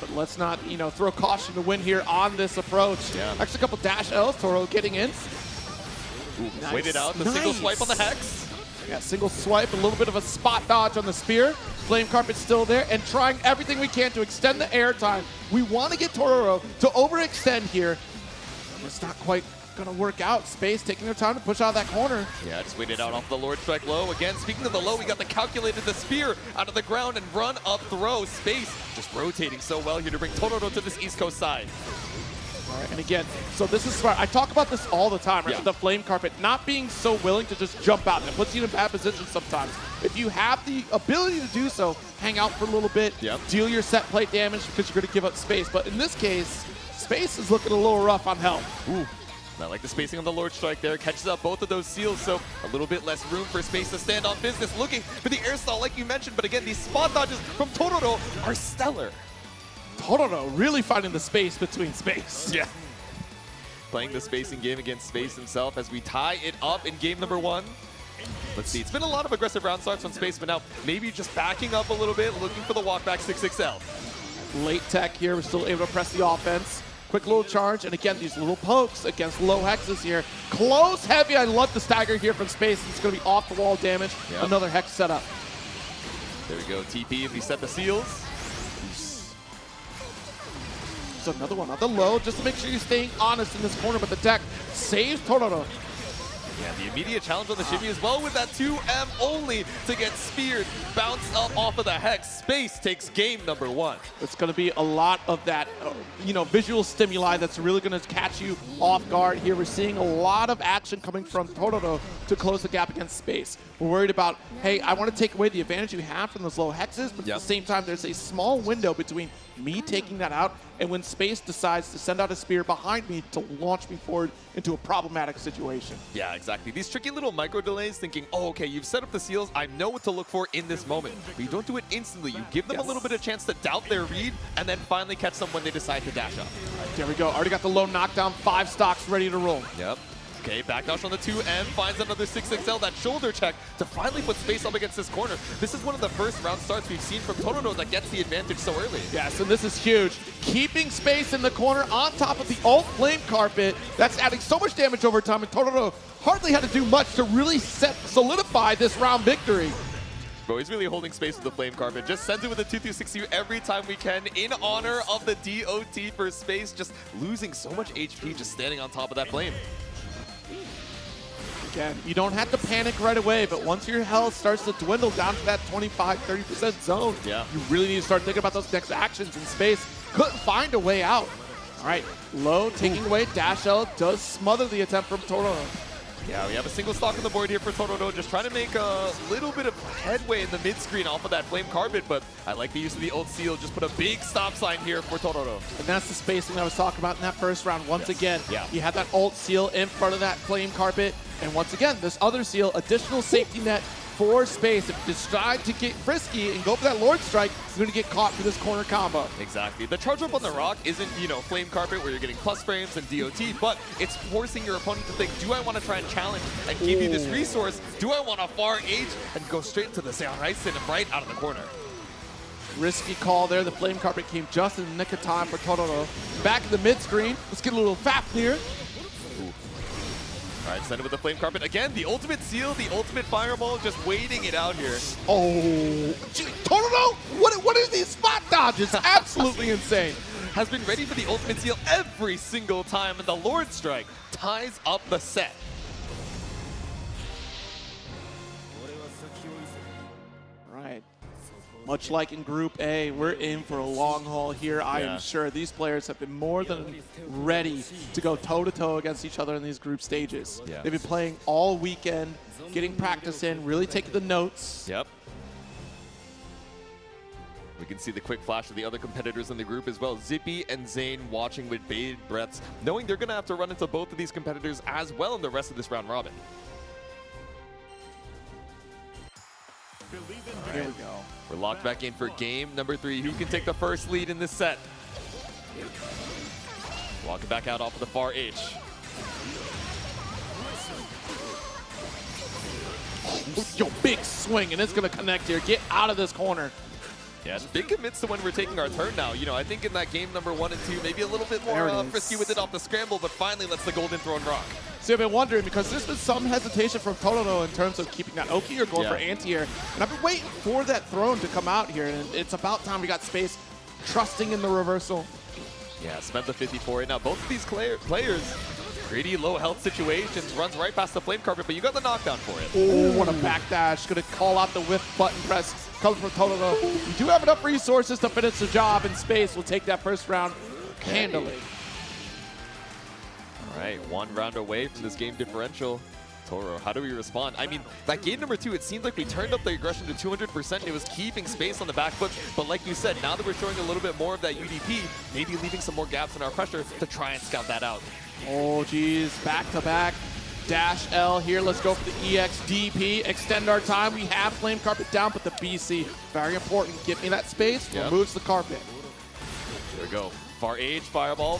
But let's not, throw caution to win here on this approach. Actually, a couple dash Ls, Toro getting in. Nice. Waited out the single swipe on the Hex. Yeah, single swipe, a little bit of a spot dodge on the spear. Flame carpet's still there, and trying everything we can to extend the air time. We want to get Tororo to overextend here. It's not quite going to work out. Space taking their time to push out of that corner. Yeah, just waited out off the Lord Strike low. Again, speaking of the low, we got the calculated the spear out of the ground and run up throw. Space just rotating so well here to bring Tororo to this East Coast side. All right, and again, so this is smart. I talk about this all the time, right? With the flame carpet not being so willing to just jump out. It puts you in a bad position sometimes. If you have the ability to do so, hang out for a little bit, deal your set plate damage because you're going to give up space. But in this case, Space is looking a little rough on health. Ooh. I like the spacing on the Lord Strike there. Catches up both of those seals, so a little bit less room for Space to stand on business. Looking for the air stall like you mentioned, but again, these spot dodges from Tororo are stellar. Tororo really finding the space between Space. Yeah. Playing the spacing game against Space himself as we tie it up in game number 1. Let's see, it's been a lot of aggressive round starts on Space, but now maybe just backing up a little bit, looking for the walkback 6XL. Late tech here, we're still able to press the offense. Quick little charge, and again, these little pokes against low hexes here. Close, heavy, I love the stagger here from Space. It's going to be off the wall damage. Another hex setup. There we go, TP if we set the seals. So another one on the low, just to make sure you're staying honest in this corner, but the deck saves Tororo. Yeah, the immediate challenge on the shimmy as well with that 2M only to get speared, bounced up off of the Hex. Space takes game number 1. It's going to be a lot of that, visual stimuli that's really going to catch you off guard here. We're seeing a lot of action coming from Tororo to close the gap against Space. We're worried about, hey, I want to take away the advantage you have from those low hexes, but at the same time, there's a small window between me taking that out and when Space decides to send out a spear behind me to launch me forward into a problematic situation. Yeah, exactly. These tricky little micro delays thinking, oh, okay, you've set up the seals. I know what to look for in this moment. But you don't do it instantly. You give them a little bit of chance to doubt their read and then finally catch them when they decide to dash up. There we go. Already got the low knockdown, 5 stocks ready to roll. Yep. Okay, backdash on the 2M, finds another 6XL, that shoulder check to finally put Space up against this corner. This is one of the first round starts we've seen from Tororo that gets the advantage so early. Yes, and this is huge. Keeping Space in the corner on top of the ult flame carpet, that's adding so much damage over time, and Tororo hardly had to do much to really solidify this round victory. Bro, he's really holding Space with the flame carpet. Just sends it with a 2-2-6U every time we can in honor of the DOT for Space, just losing so much HP just standing on top of that flame. Again, you don't have to panic right away, but once your health starts to dwindle down to that 25-30% zone, you really need to start thinking about those next actions in Space. Couldn't find a way out. All right, low, taking away dash L, does smother the attempt from Tororo. Yeah, we have a single stock on the board here for Tororo, just trying to make a little bit of headway in the mid-screen off of that flame carpet, but I like the use of the ult seal, just put a big stop sign here for Tororo. And that's the spacing I was talking about in that first round. Once again, you had that ult seal in front of that flame carpet, and once again, this other seal, additional safety net for Space. If you decide to get frisky and go for that Lord Strike, you're going to get caught for this corner combo. Exactly. The charge up on the rock isn't, flame carpet where you're getting plus frames and DOT, but it's forcing your opponent to think, do I want to try and challenge and give you this resource? Do I want to far age and go straight into the Seonraisen and right out of the corner? Risky call there. The flame carpet came just in the nick of time for Tororo. Back in the mid-screen. Let's get a little Fafnir. All right, send it with the flame carpet. Again, the ultimate seal, the ultimate fireball, just waiting it out here. Oh, Tororo, what are these spot dodges? Absolutely insane. Has been ready for the ultimate seal every single time, and the Lord Strike ties up the set. Right. much like in Group A, we're in for a long haul here. I am sure these players have been more than ready to go toe-to-toe against each other in these group stages. Yeah. They've been playing all weekend, getting practice in, really taking the notes. Yep. We can see the quick flash of the other competitors in the group as well. Zippy and Zane watching with bated breaths, knowing they're going to have to run into both of these competitors as well in the rest of this round robin. Here we go. We're locked back in for game number 3. Who can take the first lead in this set? Walking back out off of the far H. Yo, big swing, and it's going to connect here. Get out of this corner. Yeah, big commits to when we're taking our turn now. You know, I think in that game number 1 and 2, maybe a little bit more frisky with it off the scramble, but finally lets the golden throne rock. See, I've been wondering because there's been some hesitation from Totoro in terms of keeping that Oki or going for anti-air. And I've been waiting for that throne to come out here, and it's about time we got space trusting in the reversal. Yeah, spent the 54 right now. Both of these players, pretty low health situations, runs right past the flame carpet, but you got the knockdown for it. Oh, what a backdash. Going to call out the whiff button press. Comes from Totoro. You do have enough resources to finish the job, and Space will take that first round handily. All right, 1 round away from this game differential. Toro, how do we respond? I mean, that game number 2, it seemed like we turned up the aggression to 200%, and it was keeping Space on the back foot. But like you said, now that we're showing a little bit more of that UDP, maybe leaving some more gaps in our pressure to try and scout that out. Oh, geez. Back-to-back. Dash L here. Let's go for the EXDP. Extend our time. We have flame carpet down, but the BC, very important. Give me that space. Removes the carpet. There we go. Far H, fireball,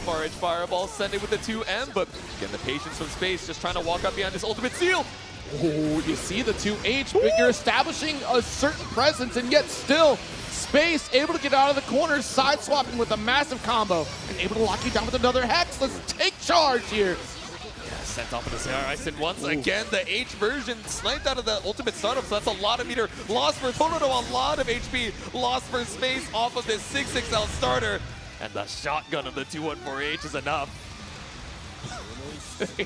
send it with the 2M, but again, the patience from Space, just trying to walk up behind this ultimate seal. Oh, you see the 2H, but you're establishing a certain presence, and yet still, Space able to get out of the corner, side swapping with a massive combo, and able to lock you down with another Hex. Let's take charge here. Yeah, sent off of the CR Ice once again. The H version sniped out of the ultimate startup, so that's a lot of meter lost for Totoro, a lot of HP lost for Space off of this 6XL starter. And the shotgun of the 214H is enough.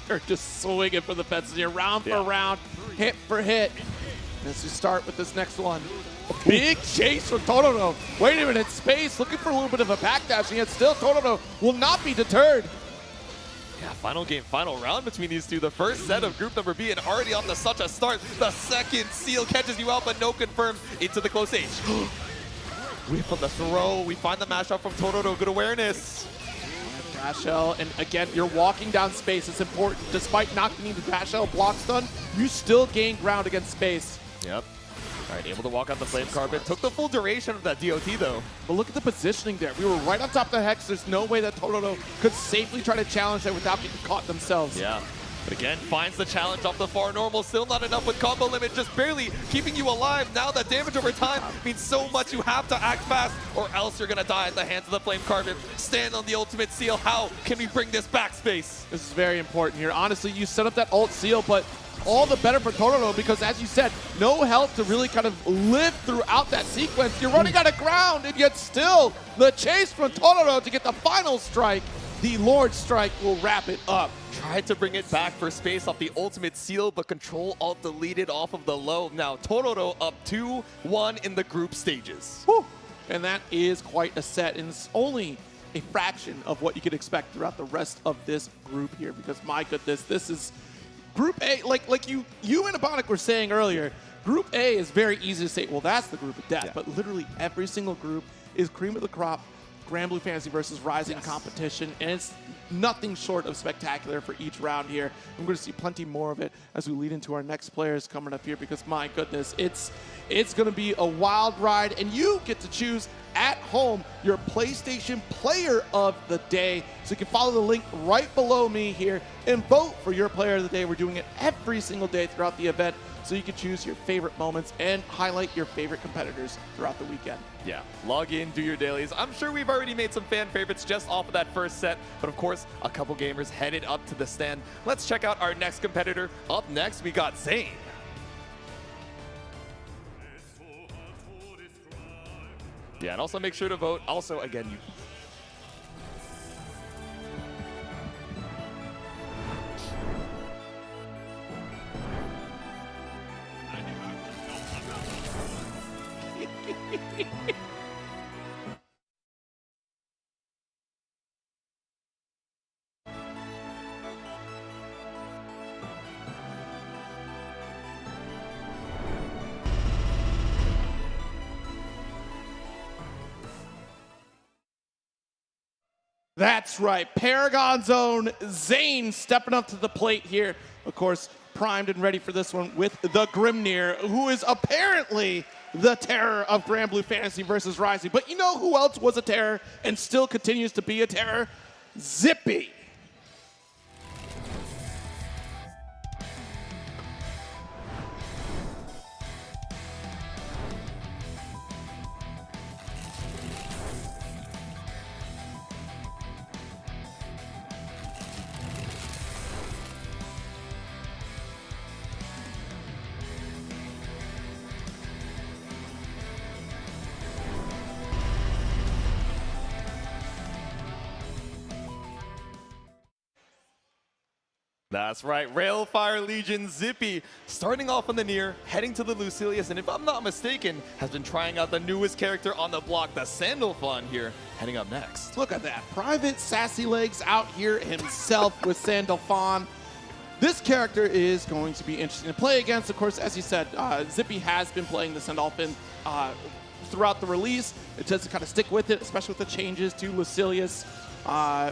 They're just swinging for the fences here, round for round, hit for hit. As we start with this next one. A big chase from Totoro. Wait a minute, Space looking for a little bit of a backdash, and yet still Totoro will not be deterred. Yeah, final game, final round between these two. The first set of group number B, and already off to such a start. The second seal catches you out, but no confirmed into the close H. Whiff on the throw. We find the mash up from Totoro. Good awareness. Dash L, and again, you're walking down Space. It's important. Despite not getting the Dash L block stun, you still gain ground against Space. Yep. All right, able to walk out the flame carpet. Took the full duration of that DOT, though. But look at the positioning there. We were right on top of the Hex. There's no way that Totoro could safely try to challenge that without getting caught themselves. Yeah. But again, finds the challenge off the far normal. Still not enough with combo limit, just barely keeping you alive. Now that damage over time means so much. You have to act fast or else you're going to die at the hands of the flame carpet. Stand on the ultimate seal. How can we bring this back, Space? This is very important here. Honestly, you set up that ult seal, but all the better for Totoro because, as you said, no health to really kind of live throughout that sequence. You're running out of ground, and yet still the chase from Totoro to get the final strike. The Lord Strike will wrap it up. Tried to bring it back for Space off the ultimate seal, but Control Alt deleted off of the low. Now Totoro up 2-1 in the group stages. Whew. And that is quite a set, and it's only a fraction of what you could expect throughout the rest of this group here, because my goodness, this is Group A, like you and Abonic were saying earlier, Group A is very easy to say, well, that's the group of death, but literally every single group is cream of the crop, Granblue Fantasy versus Rising competition, and it's nothing short of spectacular for each round here. I'm going to see plenty more of it as we lead into our next players coming up here, because my goodness, it's going to be a wild ride, and you get to choose at home your PlayStation Player of the Day. So you can follow the link right below me here and vote for your Player of the Day. We're doing it every single day throughout the event, so you can choose your favorite moments and highlight your favorite competitors throughout the weekend. Yeah, log in, do your dailies. I'm sure we've already made some fan favorites just off of that first set, but of course, a couple gamers headed up to the stand. Let's check out our next competitor. Up next, we got Zane. Yeah, and also make sure to vote. Also, again, you... That's right, Paragon's own Zane stepping up to the plate here. Of course, primed and ready for this one with the Grimnir, who is apparently the terror of Granblue Fantasy versus Rising. But you know who else was a terror and still continues to be a terror? Zippy. That's right, Railfire Legion Zippy starting off on the near, heading to the Lucilius, and if I'm not mistaken, has been trying out the newest character on the block, the Sandalphon here, heading up next. Look at that, Private Sassy Legs out here himself with Sandalphon. This character is going to be interesting to play against. Of course, as you said, Zippy has been playing the Sandalphon throughout the release. It does kind of stick with it, especially with the changes to Lucilius,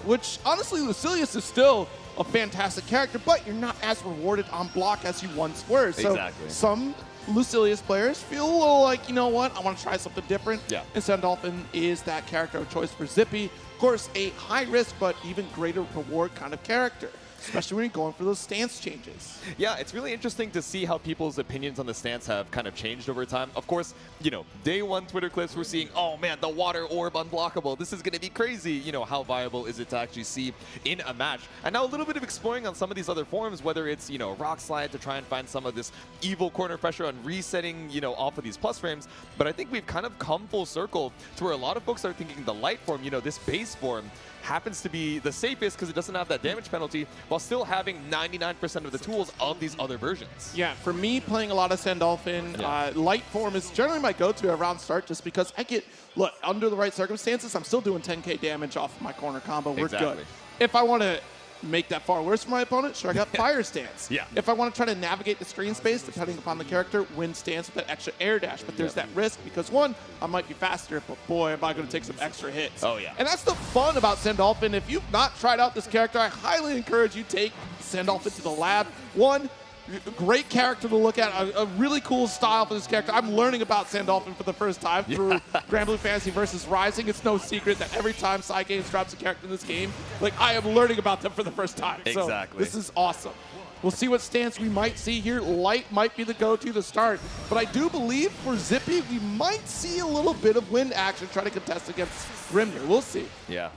which honestly, Lucilius is still a fantastic character, but you're not as rewarded on block as you once were. So Exactly. Some Lucilius players feel a little like, you know what, I want to try something different. Yeah. And Sandalphon is that character of choice for Zippy. Of course, a high risk but even greater reward kind of character, especially when you're going for those stance changes. Yeah, it's really interesting to see how people's opinions on the stance have kind of changed over time. Of course, you know, day one Twitter clips we're seeing, oh man, the water orb unblockable. This is going to be crazy. You know, how viable is it to actually see in a match? And now a little bit of exploring on some of these other forms, whether it's, you know, rock slide to try and find some of this evil corner pressure on resetting, you know, off of these plus frames. But I think we've kind of come full circle to where a lot of folks are thinking the light form, you know, this base form, happens to be the safest because it doesn't have that damage penalty while still having 99% of the tools of these other versions. Yeah, for me, playing a lot of Sandalphon, light form is generally my go-to around start just because I get, look, under the right circumstances, I'm still doing 10k damage off my corner combo. We're good. If I want to make that far worse for my opponent, sure, I got Fire Stance. Yeah. If I want to try to navigate the screen space, depending upon the character, Wind Stance with that extra air dash. But there's that risk because, one, I might be faster, but boy, am I going to take some extra hits. Oh, yeah. And that's the fun about Sandalphon. If you've not tried out this character, I highly encourage you take Sandalphon to the lab. One, great character to look at, a really cool style for this character. I'm learning about Sandalphon for the first time through Granblue Fantasy versus Rising. It's no secret that every time Cygames drops a character in this game, like, I am learning about them for the first time. Exactly. So this is awesome. We'll see what stance we might see here. Light might be the go-to to start, but I do believe for Zippy, we might see a little bit of wind action try to contest against Grimnir. We'll see. Yeah.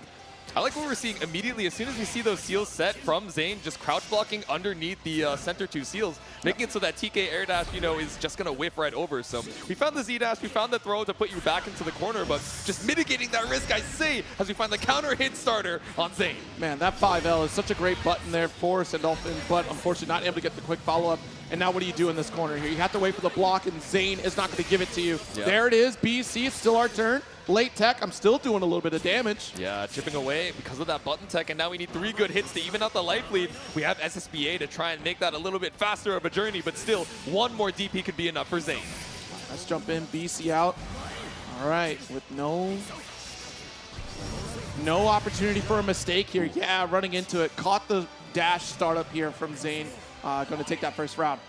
I like what we're seeing immediately as soon as we see those seals set from Zane, just crouch blocking underneath the center two seals, making it so that TK air dash, you know, is just going to whiff right over. So we found the Z dash, we found the throw to put you back into the corner, but just mitigating that risk, I say, as we find the counter hit starter on Zane. Man, that 5L is such a great button there for Sandalphon, but unfortunately not able to get the quick follow-up. And now what do you do in this corner here? You have to wait for the block, and Zane is not going to give it to you. Yep. There it is, BC, it's still our turn. Late tech, I'm still doing a little bit of damage. Yeah, chipping away because of that button tech, and now we need 3 good hits to even out the life lead. We have SSBA to try and make that a little bit faster of a journey, but still, one more DP could be enough for Zane. Let's jump in, BC out. All right, with no opportunity for a mistake here. Yeah, running into it. Caught the dash startup here from Zane. Going to take that first round.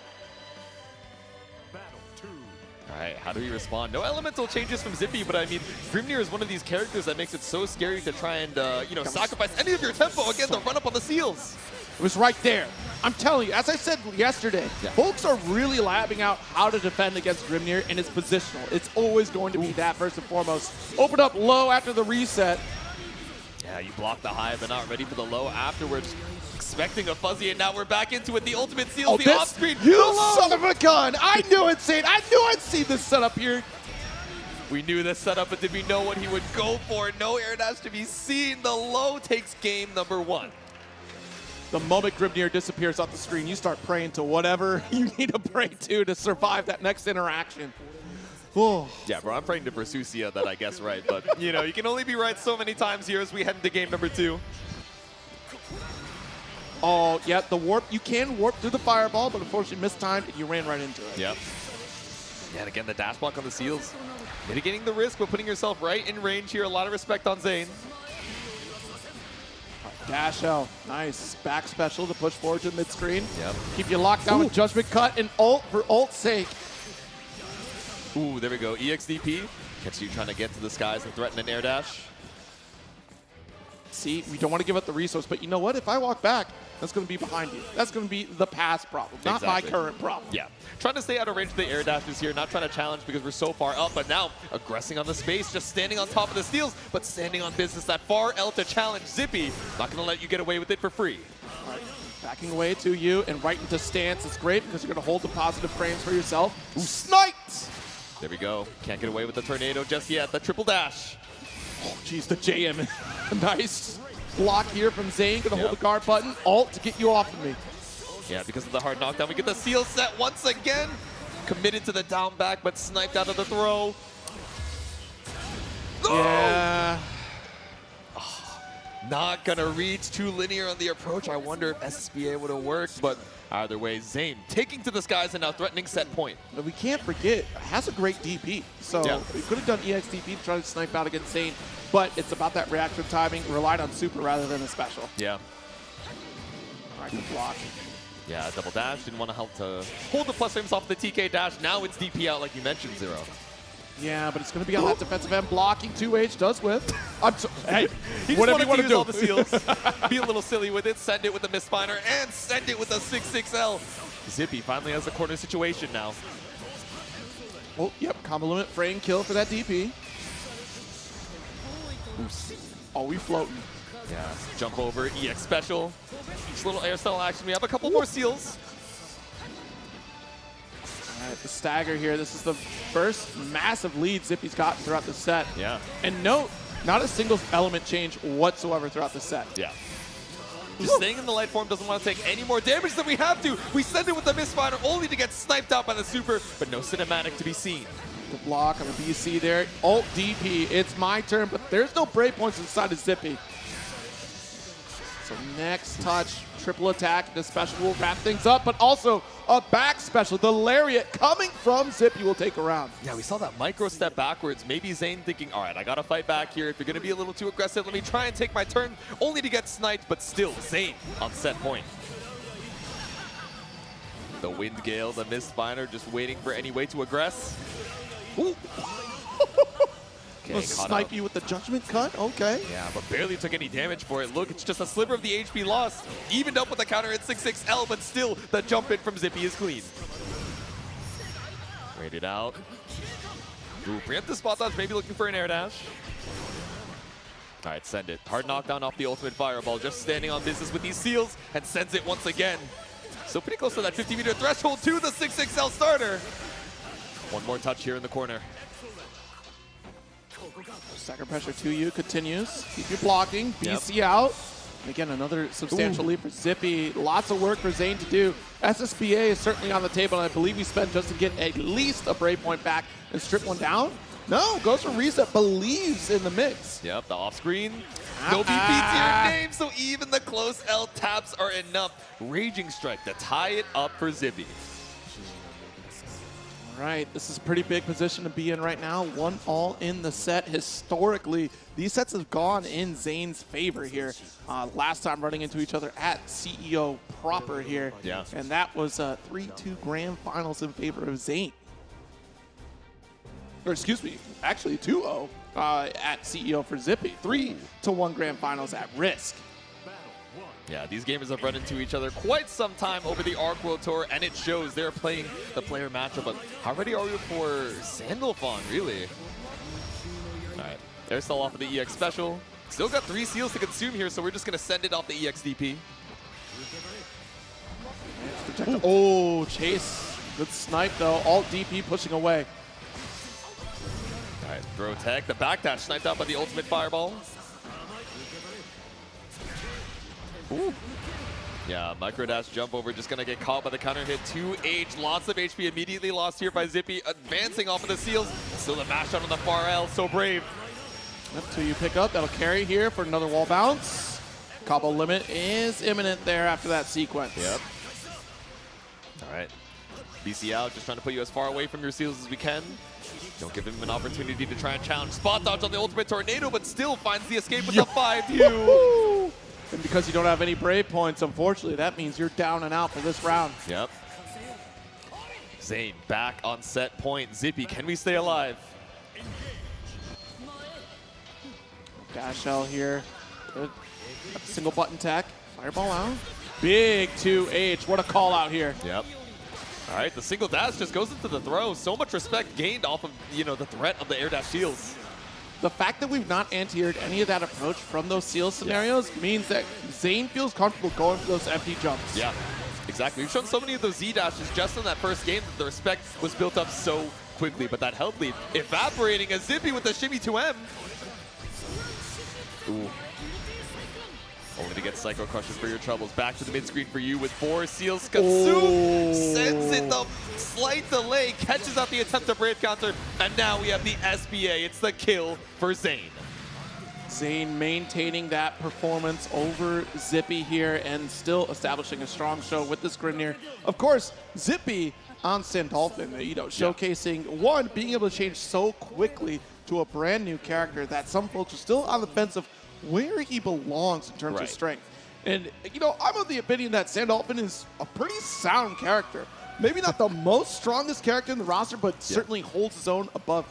All right, how do we respond? No elemental changes from Zippy, but I mean, Grimnir is one of these characters that makes it so scary to try and, you know, sacrifice any of your tempo again to run up on the seals. It was right there. I'm telling you, as I said yesterday, folks are really labbing out how to defend against Grimnir, and it's positional. It's always going to be that first and foremost. Open up low after the reset. Yeah, you block the high, but not ready for the low afterwards. Expecting a fuzzy, and now we're back into it. The ultimate seals, the off-screen. You son of a gun! I knew it, Zane. I knew I'd see this setup here. We knew this setup, but did we know what he would go for? No air dash to be seen. The low takes game number 1. The moment Grimnir disappears off the screen, you start praying to whatever you need to pray to survive that next interaction. Oh. Yeah, bro, I'm praying to Versusia that I guess right, but you know, you can only be right so many times here as we head into game number 2. Oh, yeah, the warp. You can warp through the fireball, but unfortunately mistimed, and you ran right into it. Yep. Yeah, and again, the dash block on the seals. Mitigating the risk, but putting yourself right in range here. A lot of respect on Zane. Dash L. Nice. Back special to push forward to mid-screen. Yep. Keep you locked down with Judgment Cut and ult for ult's sake. Ooh, there we go. EXDP. Catch you trying to get to the skies and threaten an air dash. See, we don't want to give up the resource, but you know what? If I walk back, that's going to be behind you. That's going to be the past problem, not my current problem. Yeah. Trying to stay out of range of the air dashes here, not trying to challenge because we're so far up, but now aggressing on the space, just standing on top of the steals, but standing on business. That far L to challenge Zippy. Not going to let you get away with it for free. All right. Backing away to you and right into stance is great because you're going to hold the positive frames for yourself. Ooh, sniped! There we go. Can't get away with the tornado just yet. The triple dash. Oh, geez, the JM. Nice block here from Zane. Gonna hold the guard button. Alt to get you off of me. Yeah, because of the hard knockdown, we get the seal set once again. Committed to the down back, but sniped out of the throw. Yeah. Not gonna reach too linear on the approach. I wonder if SSBA would have worked, but either way, Zane taking to the skies and now threatening set point. But we can't forget, it has a great DP. So Yeah. we could have done EXDP to try to snipe out against Zane, but it's about that reaction timing, relied on super rather than a special. Yeah. All right, good block. Yeah, double dash. Didn't want to help to hold the plus frames off the TK dash. Now it's DP out like you mentioned, Zero. Yeah, but it's going to be on that defensive end. Blocking 2H does with. Hey, He just whatever wanted you want to to use do. all the seals. Be a little silly with it. Send it with the misspiner and send it with a 6-6L. Zippy finally has a corner situation now. Oh, yep, combo limit, frame kill for that DP. Oh, we floating. Yeah, jump over, EX special. Just a little air style action. We have a couple more seals. All right, the stagger here. This is the first massive lead Zippy's gotten throughout the set. Yeah. And note, not a single element change whatsoever throughout the set. Yeah. Just staying in the light form, doesn't want to take any more damage than we have to. We send it with the misfire only to get sniped out by the super, but no cinematic to be seen. The block on the BC there. Ult DP, it's my turn, but there's no break points inside of Zippy. So next touch, triple attack, the special will wrap things up, but also a back special. The lariat coming from Zippy will take a round. Yeah, we saw that micro step backwards. Maybe Zane thinking, all right, I got to fight back here. If you're going to be a little too aggressive, let me try and take my turn, only to get sniped, but still Zane on set point. The Wind Gale, the Mistspiner, just waiting for any way to aggress. Ooh. Okay, Snipe you with the judgment cut? Okay. Yeah, but barely took any damage for it. Look, it's just a sliver of the HP lost. Evened up with the counter at 6-6L, but still the jump in from Zippy is clean. Rated out. Ooh, preemptive spot dodge, maybe looking for an air dash. All right, send it. Hard knockdown off the ultimate fireball, just standing on business with these seals, and sends it once again. So pretty close to that 50-meter threshold to the 6-6L starter. One more touch here in the corner. Second pressure to you continues. Keep you blocking. BC out. And again, another substantial lead for Zippy. Lots of work for Zane to do. SSBA is certainly on the table, and I believe we spent just to get at least a break point back and strip one down. No, goes for reset. Believes in the mix. Yep, the off screen. No BP tier name, so even the close L taps are enough. Raging Strike to tie it up for Zippy. All right, this is a pretty big position to be in right now. 1-all in the set. Historically, these sets have gone in Zane's favor here. Last time running into each other at CEO proper here. Yeah. And that was 3-2 grand finals in favor of Zane. Or excuse me, actually 2-0 at CEO for Zippy. 3-1 grand finals at Risk. Yeah, these gamers have run into each other quite some time over the Arc World Tour, and it shows they're playing the player matchup. But how ready are we for Sandalphon, really? All right, they're still off of the EX special. Still got 3 seals to consume here, so we're just going to send it off the EXDP. Oh, Chase. Good snipe, though. Alt DP pushing away. All right, throw tech. The backdash sniped out by the ultimate fireball. Ooh. Yeah, micro dash jump over, just gonna get caught by the counter hit. 2H, lots of HP immediately lost here by Zippy, advancing off of the seals. Still a mash out on the far L, so brave. Up to you pick up, that'll carry here for another wall bounce. Combo limit is imminent there after that sequence. Yep. All right. BC out, just trying to put you as far away from your seals as we can. Don't give him an opportunity to try and challenge. Spot dodge on the ultimate tornado, but still finds the escape with the 5-2. And because you don't have any Brave points, unfortunately, that means you're down and out for this round. Yep. Zane back on set point. Zippy, can we stay alive? Dash L here. Good. Got the single button tech. Fireball out. Big 2H. What a call out here. Yep. All right, the single dash just goes into the throw. So much respect gained off of, the threat of the air dash shields. The fact that we've not anti-aired any of that approach from those seal scenarios means that Zane feels comfortable going for those empty jumps. Yeah, exactly. We've shown so many of those Z dashes just in that first game that the respect was built up so quickly, but that health lead evaporating as Zippy with the shimmy 2M. Ooh. Only to get Psycho Crushes for your troubles. Back to the mid-screen for you with 4 seals. Katsu sends it the slight delay, catches out the attempt to Brave counter, and now we have the SBA. It's the kill for Zane. Zane maintaining that performance over Zippy here and still establishing a strong show with this Grimnir. Of course, Zippy on Sandolphin, showcasing, one, being able to change so quickly to a brand new character that some folks are still on the fence of where he belongs in terms of strength. And, I'm of the opinion that Sandolphin is a pretty sound character. Maybe not the most strongest character in the roster, but certainly holds his own above,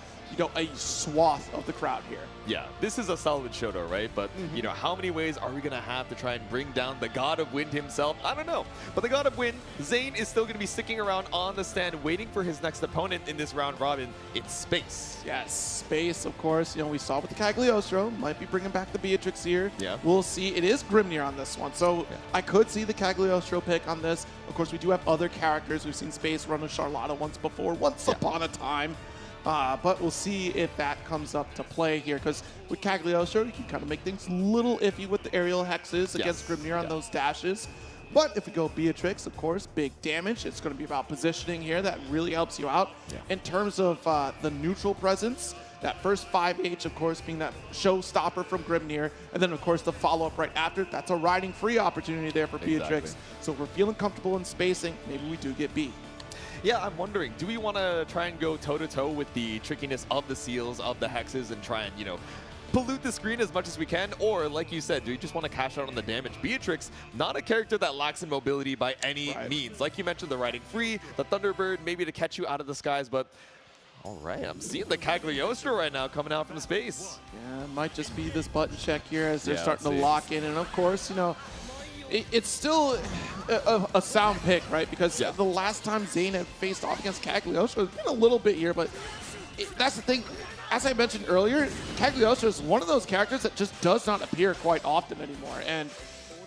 a swath of the crowd here. Yeah, this is a solid Shoto, right? But, how many ways are we going to have to try and bring down the God of Wind himself? I don't know. But the God of Wind, Zane, is still going to be sticking around on the stand, waiting for his next opponent in this round robin. It's Space. Yes, Space, of course. We saw with the Cagliostro. Might be bringing back the Beatrix here. Yeah. We'll see. It is Grimnir on this one. So I could see the Cagliostro pick on this. Of course, we do have other characters. We've seen Space run with Charlotta once before, once upon a time. But we'll see if that comes up to play here, because with Cagliostro, you can kind of make things a little iffy with the aerial hexes against Grimnir on those dashes. But if we go Beatrix, of course, big damage. It's going to be about positioning here. That really helps you out. In terms of the neutral presence, that first 5H, of course, being that showstopper from Grimnir, and then, of course, the follow-up right after. That's a riding free opportunity there for Beatrix. So if we're feeling comfortable in spacing, maybe we do get B. Yeah, I'm wondering, do we want to try and go toe-to-toe with the trickiness of the seals, of the hexes, and try and, pollute the screen as much as we can? Or, like you said, do we just want to cash out on the damage? Beatrix, not a character that lacks in mobility by any means. Like you mentioned, the riding free, the Thunderbird, maybe to catch you out of the skies, but all right, I'm seeing the Cagliostro right now coming out from space. Yeah, it might just be this button check here as they're starting to lock in. And, of course, it's still a sound pick, right? Because the last time Zane had faced off against Cagliostro, it's been a little bit here, but that's the thing. As I mentioned earlier, Cagliostro is one of those characters that just does not appear quite often anymore. And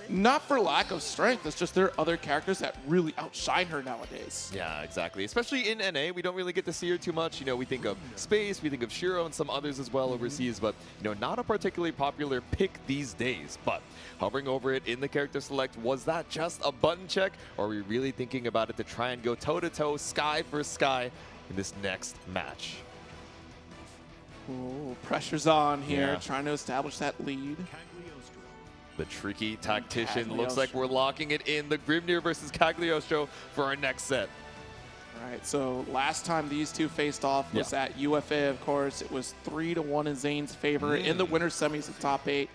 not for lack of strength, it's just there are other characters that really outshine her nowadays. Yeah, exactly. Especially in NA, we don't really get to see her too much. We think of Space, we think of Shiro and some others as well overseas, but not a particularly popular pick these days. But hovering over it in the character select, was that just a button check, or are we really thinking about it to try and go toe-to-toe, sky for sky in this next match? Ooh, pressure's on here, trying to establish that lead. The tricky tactician looks like we're locking it in. The Grimnir versus Cagliostro for our next set. All right, so last time these two faced off was at UFA, of course. It was 3-1 in Zane's favor in the winter semis of top 8.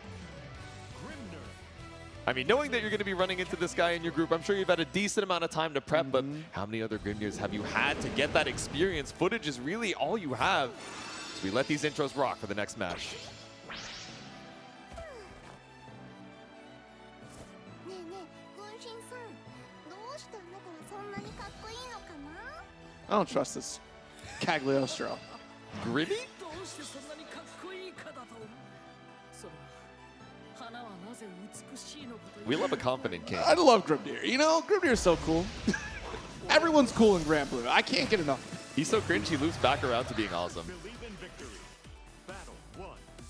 I mean, knowing that you're going to be running into this guy in your group, I'm sure you've had a decent amount of time to prep, but how many other Grimnirs have you had to get that experience? Footage is really all you have. So we let these intros rock for the next match. I don't trust this Cagliostro. Gritty? We love a confident king. I love Grimnir. Grimnir's so cool. Everyone's cool in Granblue. I can't get enough. He's so cringe, he loops back around to being awesome.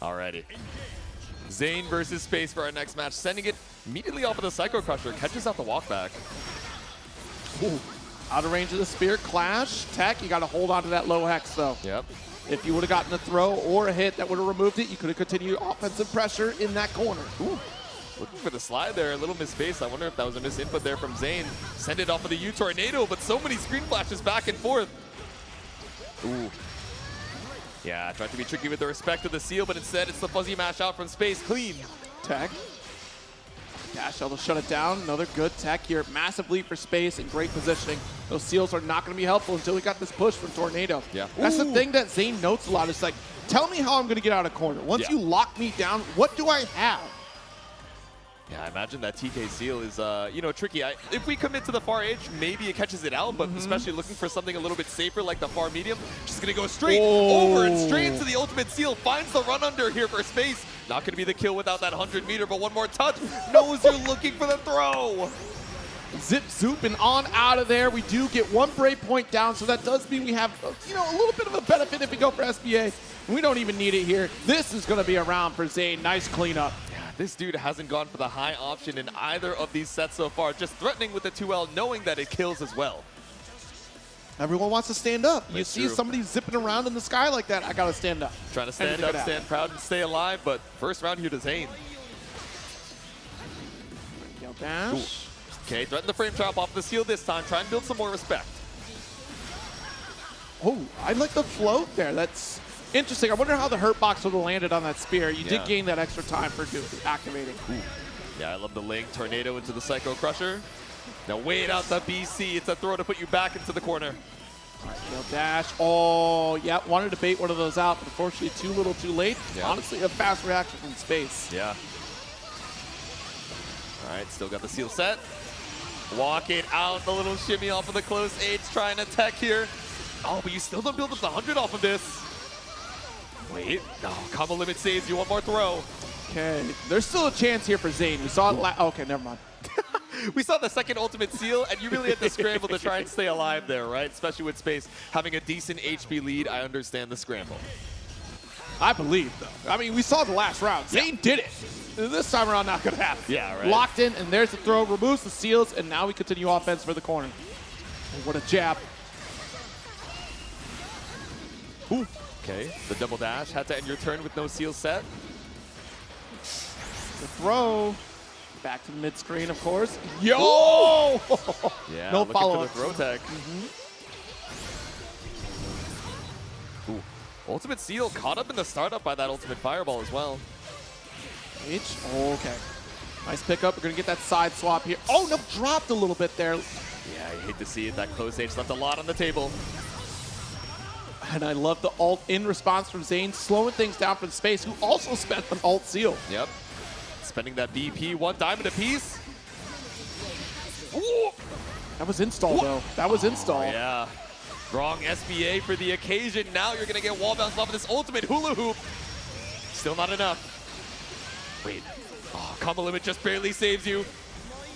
Alrighty. Zane versus Space for our next match, sending it immediately off of the Psycho Crusher, catches out the walk back. Ooh. Out of range of the spear, clash, tech, you gotta hold on to that low hex though. Yep. If you would've gotten a throw or a hit that would've removed it, you could've continued offensive pressure in that corner. Ooh. Looking for the slide there, a little misspaced. I wonder if that was a misinput there from Zane. Send it off of the U-Tornado, but so many screen flashes back and forth. Ooh. Yeah, tried to be tricky with the respect of the seal, but instead it's the fuzzy mash out from Space. Clean. Tech. Dash shell to shut it down. Another good tech here. Massive lead for Space and great positioning. Those seals are not going to be helpful until we got this push from Tornado. Yeah. That's the Ooh. thing that Zane notes a lot. It's like, tell me how I'm going to get out of corner. Once Yeah. you lock me down, what do I have? Yeah, I imagine that TK seal is, tricky. If we commit to the far edge, maybe it catches it out, but especially looking for something a little bit safer like the far medium, just going to go straight over and straight into the ultimate seal. Finds the run under here for Space. Not going to be the kill without that 100-meter, but one more touch. Knows you're looking for the throw. Zip, zoop, and on out of there. We do get one break point down, so that does mean we have, a little bit of a benefit if we go for SBA. We don't even need it here. This is going to be a round for Zane. Nice cleanup. This dude hasn't gone for the high option in either of these sets so far, just threatening with the 2L, knowing that it kills as well. Everyone wants to stand up. You That's see true. somebody zipping around in the sky like that, I got to stand up. Trying to stand up, stand proud, and stay alive, but first round here to Zane. Kill dash. Okay, threaten the frame trap off the seal this time, try and build some more respect. Oh, I like the float there. That's interesting. I wonder how the hurt box would have landed on that spear. You did gain that extra time for activating. Yeah, I love the link. Tornado into the Psycho Crusher. Now wait out the BC. It's a throw to put you back into the corner. All right, kill dash. Oh, yeah, wanted to bait one of those out, but unfortunately too little too late. Yeah. Honestly, a fast reaction from Space. Yeah. All right, still got the seal set. Walk it out, the little shimmy off of the close H, trying to tech here. Oh, but you still don't build up the 100 off of this. Wait, no, combo limit saves you, one more throw. Okay, there's still a chance here for Zane. We saw it okay, never mind. We saw the second ultimate seal, and you really had to scramble to try and stay alive there, right? Especially with Space having a decent HP lead. I understand the scramble. I believe, though. I mean, we saw the last round. Zane did it. This time around, not going to happen. Yeah, right. Locked in, and there's the throw. Removes the seals, and now we continue offense for the corner. Oh, what a jab. Ooh. Okay, the double dash. Had to end your turn with no seal set. The throw. Back to the mid screen, of course. Yo! Yeah, no looking follow-up. for the throw tech. Ooh. Ultimate seal caught up in the startup by that ultimate fireball as well. H. Okay. Nice pickup. We're going to get that side swap here. Oh, no, dropped a little bit there. Yeah, I hate to see it. That close H left a lot on the table. And I love the ult in response from Zane, slowing things down for the Space, who also spent an ult seal. Yep. Spending that BP, one diamond apiece. Ooh. That was install, though. That was install. Yeah. Wrong SBA for the occasion. Now you're going to get wall bounce off of this ultimate hula hoop. Still not enough. Wait. Oh, combo limit just barely saves you.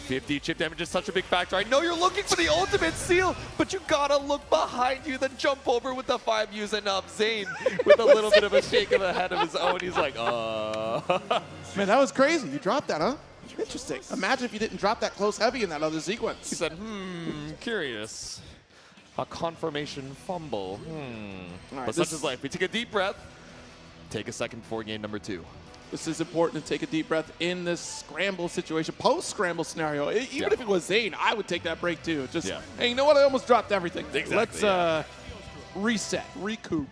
50 chip damage is such a big factor. I know you're looking for the ultimate seal, but you gotta look behind you. The jump over with the 5 U's enough. Zane with a little bit of a shake of the head of his own. He's like, Man, that was crazy. You dropped that, huh? Interesting. Imagine if you didn't drop that close heavy in that other sequence. He said, curious. A confirmation fumble. All right, But such is life. We take a deep breath. Take a second before game number 2. This is important to take a deep breath in this scramble situation, post-scramble scenario. Even if it was Zane, I would take that break too. Just, hey, you know what? I almost dropped everything. Exactly, Let's reset, recoup.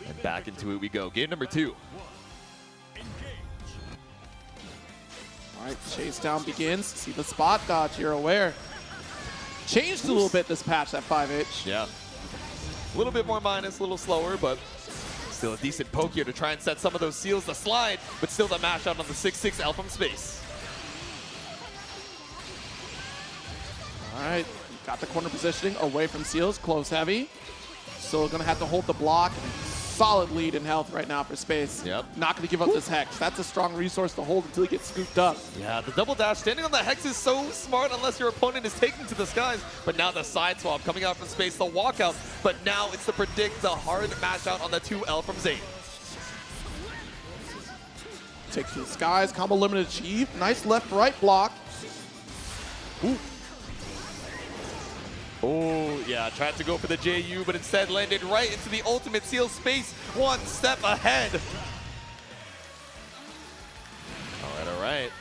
And back into it we go. Game number 2. All right, chase down begins. See the spot dodge, you're aware. Changed a little bit this patch, that 5H. Yeah. A little bit more minus, a little slower, but still a decent poke here to try and set some of those seals. The slide, but still the mash out on the 6-6 L from Space. All right, got the corner positioning away from seals, close heavy. Still gonna have to hold the block. Solid lead in health right now for Space. Yep. Not gonna give up this Hex. That's a strong resource to hold until he gets scooped up. Yeah, the double dash standing on the Hex is so smart unless your opponent is taking to the skies. But now the side swap coming out from Space, the walkout. But now it's to predict the hard mash out on the 2L from Zane. Take to the skies, combo limited achieved. Nice left-right block. Ooh. Oh, yeah, tried to go for the JU, but instead landed right into the ultimate seal. Space one step ahead. All right.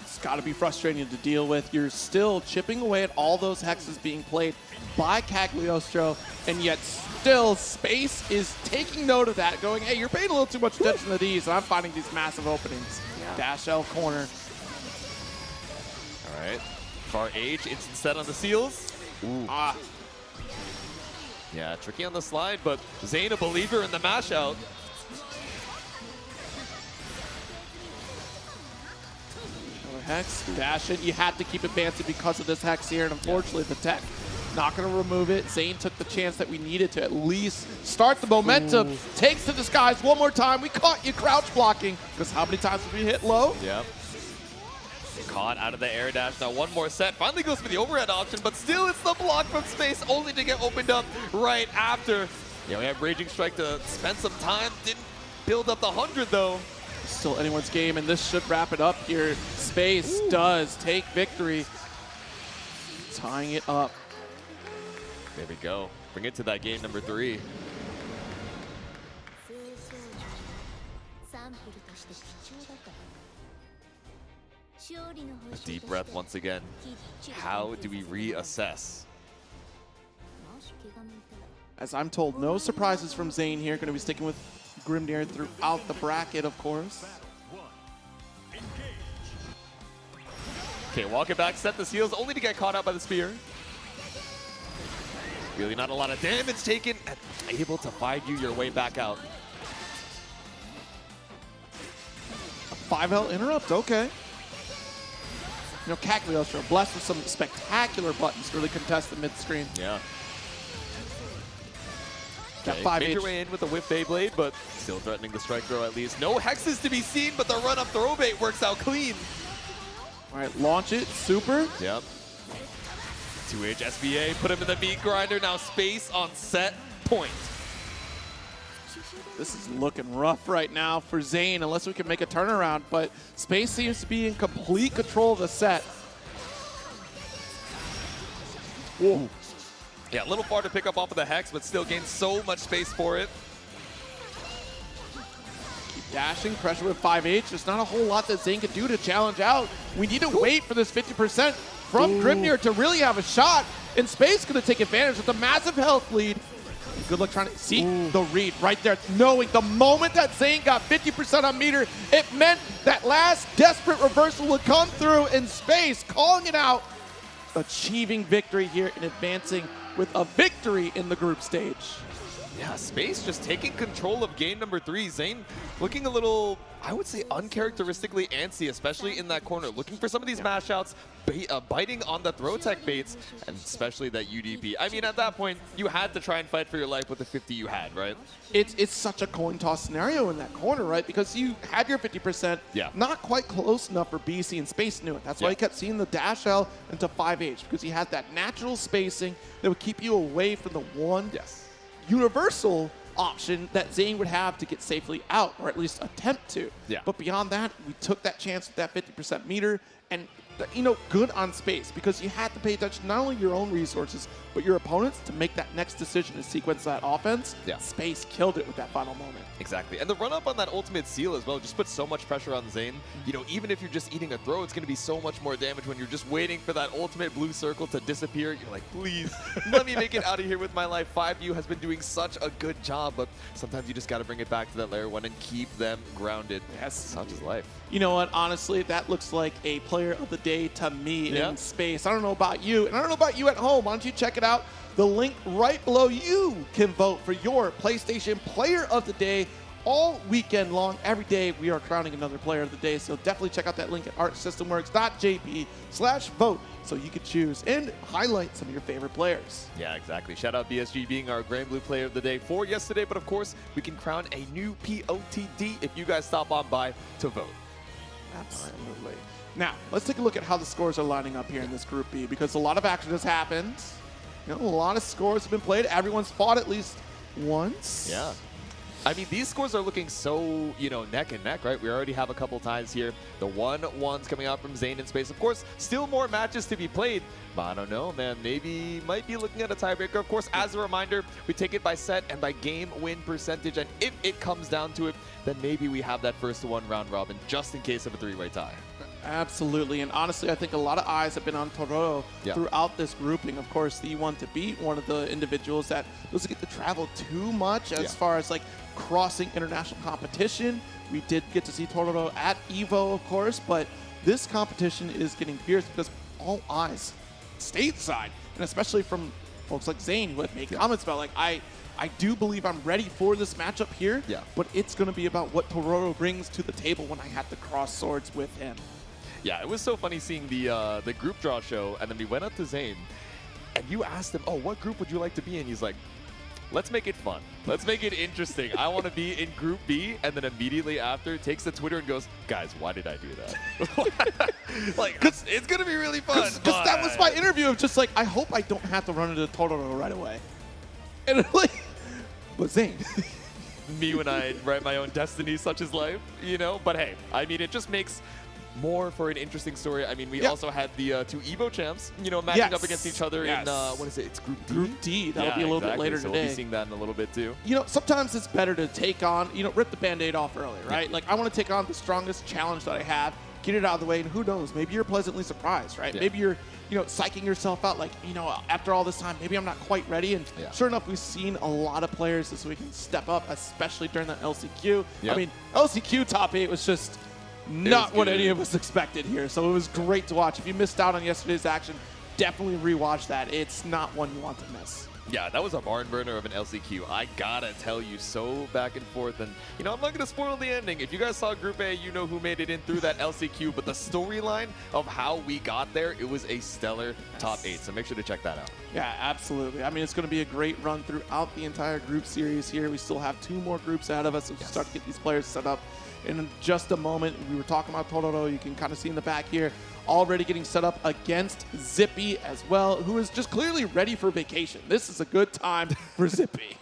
It's got to be frustrating to deal with. You're still chipping away at all those hexes being played by Cagliostro, and yet still Space is taking note of that, going, hey, you're paying a little too much attention to these, and I'm finding these massive openings. Yeah. Dash L corner. All right. Far H, instant set on the seals. Ooh. Ah. Yeah, tricky on the slide, but Zayn a believer in the mash out. Another hex, dash it. You had to keep advancing because of this hex here, and unfortunately the tech not going to remove it. Zayn took the chance that we needed to at least start the momentum. Ooh. Takes the disguise one more time. We caught you crouch blocking, because how many times have we hit low? Yep. Caught out of the air dash. Now one more set. Finally goes for the overhead option, but still it's the block from Space, only to get opened up right after. Yeah, we have Raging Strike to spend some time. Didn't build up the 100 though. Still anyone's game, and this should wrap it up here. Space does take victory. Tying it up. There we go. Bring it to that game number 3. A deep breath once again. How do we reassess? As I'm told, no surprises from Zayn here. Going to be sticking with Grimnir throughout the bracket, of course. Okay, walk it back, set the seals, only to get caught out by the spear. Really not a lot of damage taken, and able to find you your way back out. A 5L interrupt, okay. You know, Cagliostro blessed with some spectacular buttons to really contest the mid-screen. Yeah. That 5H. Made your way in with a whiff Beyblade, but still threatening the strike throw at least. No hexes to be seen, but the run-up throw bait works out clean. All right, launch it, super. Yep. 2H SBA, put him in the meat grinder. Now Space on set point. This is looking rough right now for Zayn, unless we can make a turnaround, but Space seems to be in complete control of the set. Whoa. Yeah, a little far to pick up off of the hex, but still gains so much space for it. Keep dashing, pressure with 5H. There's not a whole lot that Zayn can do to challenge out. We need to wait for this 50% from Grimnir to really have a shot, and Space going to take advantage with a massive health lead. Good luck trying to see the read right there, knowing the moment that Zayn got 50% on meter, it meant that last desperate reversal would come through, in Space calling it out, achieving victory here and advancing with a victory in the group stage. Yeah, Space just taking control of game number 3. Zayn looking a little, I would say, uncharacteristically antsy, especially in that corner. Looking for some of these mash outs, biting on the throw tech baits, and especially that UDP. I mean, at that point, you had to try and fight for your life with the 50 you had, right? It's such a coin toss scenario in that corner, right? Because you had your 50%, not quite close enough for BC, and Space knew it. That's why he kept seeing the dash L into 5H, because he had that natural spacing that would keep you away from the one universal option that Zayn would have to get safely out, or at least attempt to. But beyond that, we took that chance with that 50% meter, and you know, good on Space, because you had to pay attention not only your own resources, but your opponents to make that next decision to sequence that offense. Space killed it with that final moment. Exactly. And the run-up on that ultimate seal as well just puts so much pressure on Zayn. You know, even if you're just eating a throw, it's going to be so much more damage when you're just waiting for that ultimate blue circle to disappear. You're like, please, let me make it out of here with my life. 5U has been doing such a good job, but sometimes you just got to bring it back to that layer 1 and keep them grounded. Such is life. You know what? Honestly, that looks like a player of the day to me in Space. I don't know about you, and I don't know about you at home. Why don't you check it out? The link right below you can vote for your PlayStation Player of the Day all weekend long. Every day we are crowning another Player of the Day, so definitely check out that link at artsystemworks.jp/vote so you can choose and highlight some of your favorite players. Yeah, exactly. Shout out BSG being our Granblue Player of the Day for yesterday, but of course we can crown a new POTD if you guys stop on by to vote. Absolutely. Now, let's take a look at how the scores are lining up here in this Group B, because a lot of action has happened. You know, a lot of scores have been played. Everyone's fought at least once. Yeah. I mean, these scores are looking so, neck and neck, right? We already have a couple ties here. The 1-1s coming out from Zayn in space. Of course, still more matches to be played, but I don't know, man. Maybe might be looking at a tiebreaker. Of course, as a reminder, we take it by set and by game win percentage, and if it comes down to it, then maybe we have that first one round robin just in case of a three-way tie. Absolutely, and honestly, I think a lot of eyes have been on Tororo throughout this grouping. Of course, the one to beat, one of the individuals that doesn't get to travel too much as far as like crossing international competition. We did get to see Tororo at EVO, of course, but this competition is getting fierce because all eyes stateside, and especially from folks like Zayn who have made comments about like, I do believe I'm ready for this matchup here, but it's going to be about what Tororo brings to the table when I have to cross swords with him. Yeah, it was so funny seeing the group draw show, and then we went up to Zayn, and you asked him, oh, what group would you like to be in? He's like, let's make it fun. Let's make it interesting. I want to be in Group B, and then immediately after takes the Twitter and goes, guys, why did I do that? Like, it's going to be really fun. Because that was my interview of just like, I hope I don't have to run into Tororo right away. And like, but Zayn. Me when I write my own destiny, such as life, But hey, I mean, it just makes more for an interesting story. I mean, we also had the two EVO champs, matching up against each other in, what is it? It's Group D? Group D. That'll be a little bit later so today. We'll be seeing that in a little bit, too. Sometimes it's better to take on, rip the Band-Aid off early, right? Like, I want to take on the strongest challenge that I have, get it out of the way, and who knows, maybe you're pleasantly surprised, right? Maybe you're, psyching yourself out, like, after all this time, maybe I'm not quite ready. And sure enough, we've seen a lot of players this week step up, especially during that LCQ. I mean, LCQ top 8 was just not what any of us expected here. So it was great to watch. If you missed out on yesterday's action, definitely rewatch that. It's not one you want to miss. Yeah, that was a barn burner of an LCQ. I gotta tell you, so back and forth. And, I'm not gonna spoil the ending. If you guys saw Group A, you know who made it in through that LCQ. But the storyline of how we got there, it was a stellar top 8. So make sure to check that out. Yeah, absolutely. I mean, it's going to be a great run throughout the entire group series here. We still have 2 more groups ahead of us as we start to get these players set up. In just a moment, we were talking about Tororo. You can kind of see in the back here, already getting set up against Zippy as well, who is just clearly ready for vacation. This is a good time for Zippy.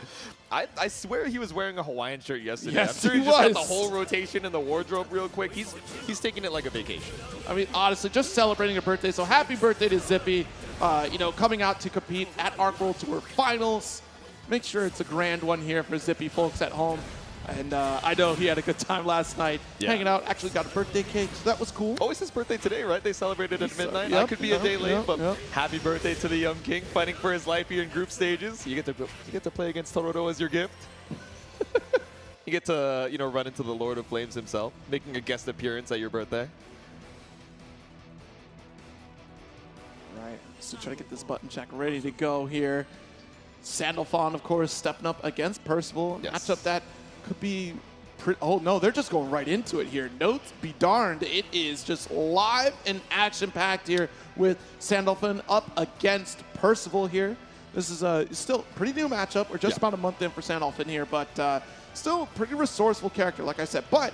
I swear he was wearing a Hawaiian shirt yesterday. Yes, I'm sure he he just was. got the whole rotation in the wardrobe real quick. He's taking it like a vacation. I mean, honestly, just celebrating a birthday. So happy birthday to Zippy. Coming out to compete at ARC World Tour Finals. Make sure it's a grand one here for Zippy folks at home. And I know he had a good time last night hanging out. Actually got a birthday cake, so that was cool. Oh, it's his birthday today, right? They celebrated at midnight. Yep, I could be a day late, but yep. happy birthday to the young king, fighting for his life here in group stages. You get to play against Tororo as your gift. You get to run into the Lord of Flames himself, making a guest appearance at your birthday. Right. So try to get this button check ready to go here. Sandalphon, of course, stepping up against Percival. Yes. Matchup that could be oh no, they're just going right into it here. Notes be darned. It is just live and action-packed here with Sandalphon up against Percival here. This is still pretty new matchup. We're just about a month in for Sandalphon here, but still pretty resourceful character, like I said. But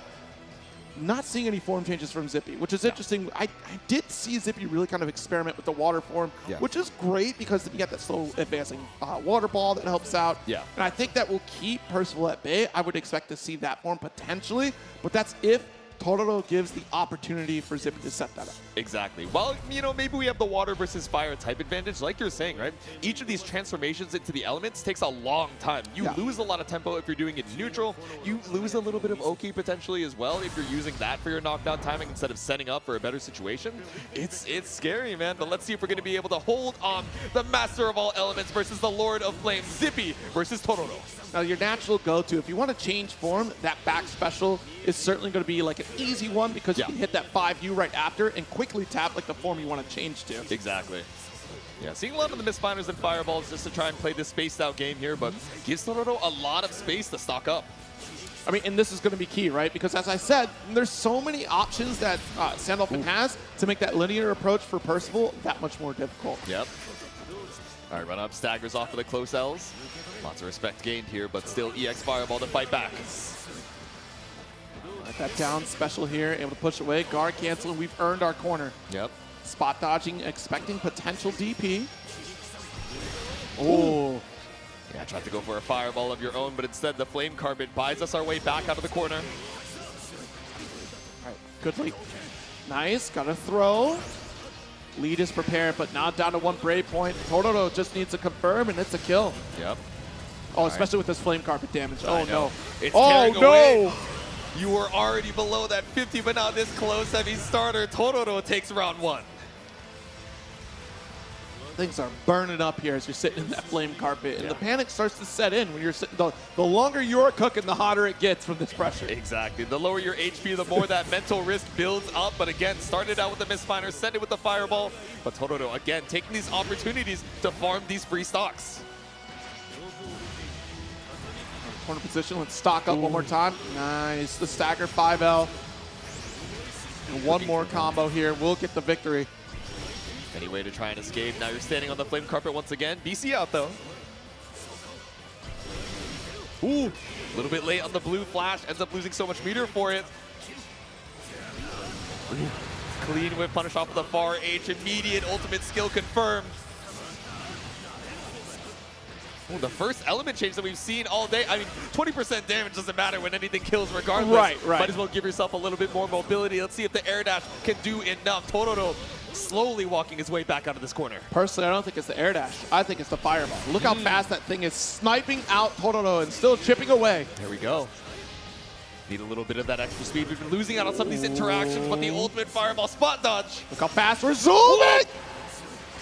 not seeing any form changes from Zippy, which is interesting. I did see Zippy really kind of experiment with the water form, which is great because you got that slow advancing water ball that helps out. Yeah. And I think that will keep Percival at bay. I would expect to see that form potentially, but that's if Tororo gives the opportunity for Zippy to set that up. Exactly. Well, maybe we have the water versus fire type advantage, like you're saying, right? Each of these transformations into the elements takes a long time. You lose a lot of tempo if you're doing it neutral. You lose a little bit of Oki potentially as well if you're using that for your knockdown timing instead of setting up for a better situation. It's scary, man. But let's see if we're going to be able to hold on the Master of all elements versus the Lord of Flames, Zippy versus Tororo. Now, your natural go-to, if you want to change form, that back special is certainly going to be like an easy one because you can hit that 5U right after and quickly tap like the form you want to change to. Exactly. Yeah, seeing a lot of the misfinders and fireballs just to try and play this spaced out game here, but gives Tororo a lot of space to stock up. I mean, and this is going to be key, right? Because as I said, there's so many options that Sandalphon has to make that linear approach for Percival that much more difficult. Yep. All right, run up, staggers off of the close L's. Lots of respect gained here, but still EX Fireball to fight back. Let that down special here, able to push away. Guard cancel, and we've earned our corner. Yep. Spot dodging, expecting potential DP. Oh. Yeah, Tried to go for a fireball of your own, but instead the flame carpet buys us our way back out of the corner. All right, good lead. Nice, got a throw. Lead is prepared, but now down to 1 Brave point. Totoro just needs to confirm, and it's a kill. Yep. Oh, especially with this flame carpet damage. Oh, no. It's Oh, tearing no. away. You were already below that 50, but now this close heavy starter, Totoro takes round 1. Things are burning up here as you're sitting in that flame carpet, and Yeah. the panic starts to set in when you're sitting. The longer you're cooking, the hotter it gets from this pressure. Exactly. The lower your HP, the more that mental risk builds up. But again, started out with the misfire, sent it with the fireball. But Totoro, again, taking these opportunities to farm these free stocks. Corner position, let's stock up one more time. Nice, the stagger 5L. And one more combo here, we'll get the victory. Any way to try and escape. Now you're standing on the flame carpet once again. BC out though. Ooh, a little bit late on the blue flash. Ends up losing so much meter for it. Ooh. Clean whip punish off of the far H. Immediate ultimate skill confirmed. Ooh, the first element change that we've seen all day. I mean, 20% damage doesn't matter when anything kills regardless. Right. Might as well give yourself a little bit more mobility. Let's see if the air dash can do enough. Totoro slowly walking his way back out of this corner. Personally, I don't think it's the air dash. I think it's the fireball. Look how fast that thing is sniping out Totoro and still chipping away. There we go. Need a little bit of that extra speed. We've been losing out on some of these interactions, but the ultimate fireball spot dodge. Look how fast we're zooming!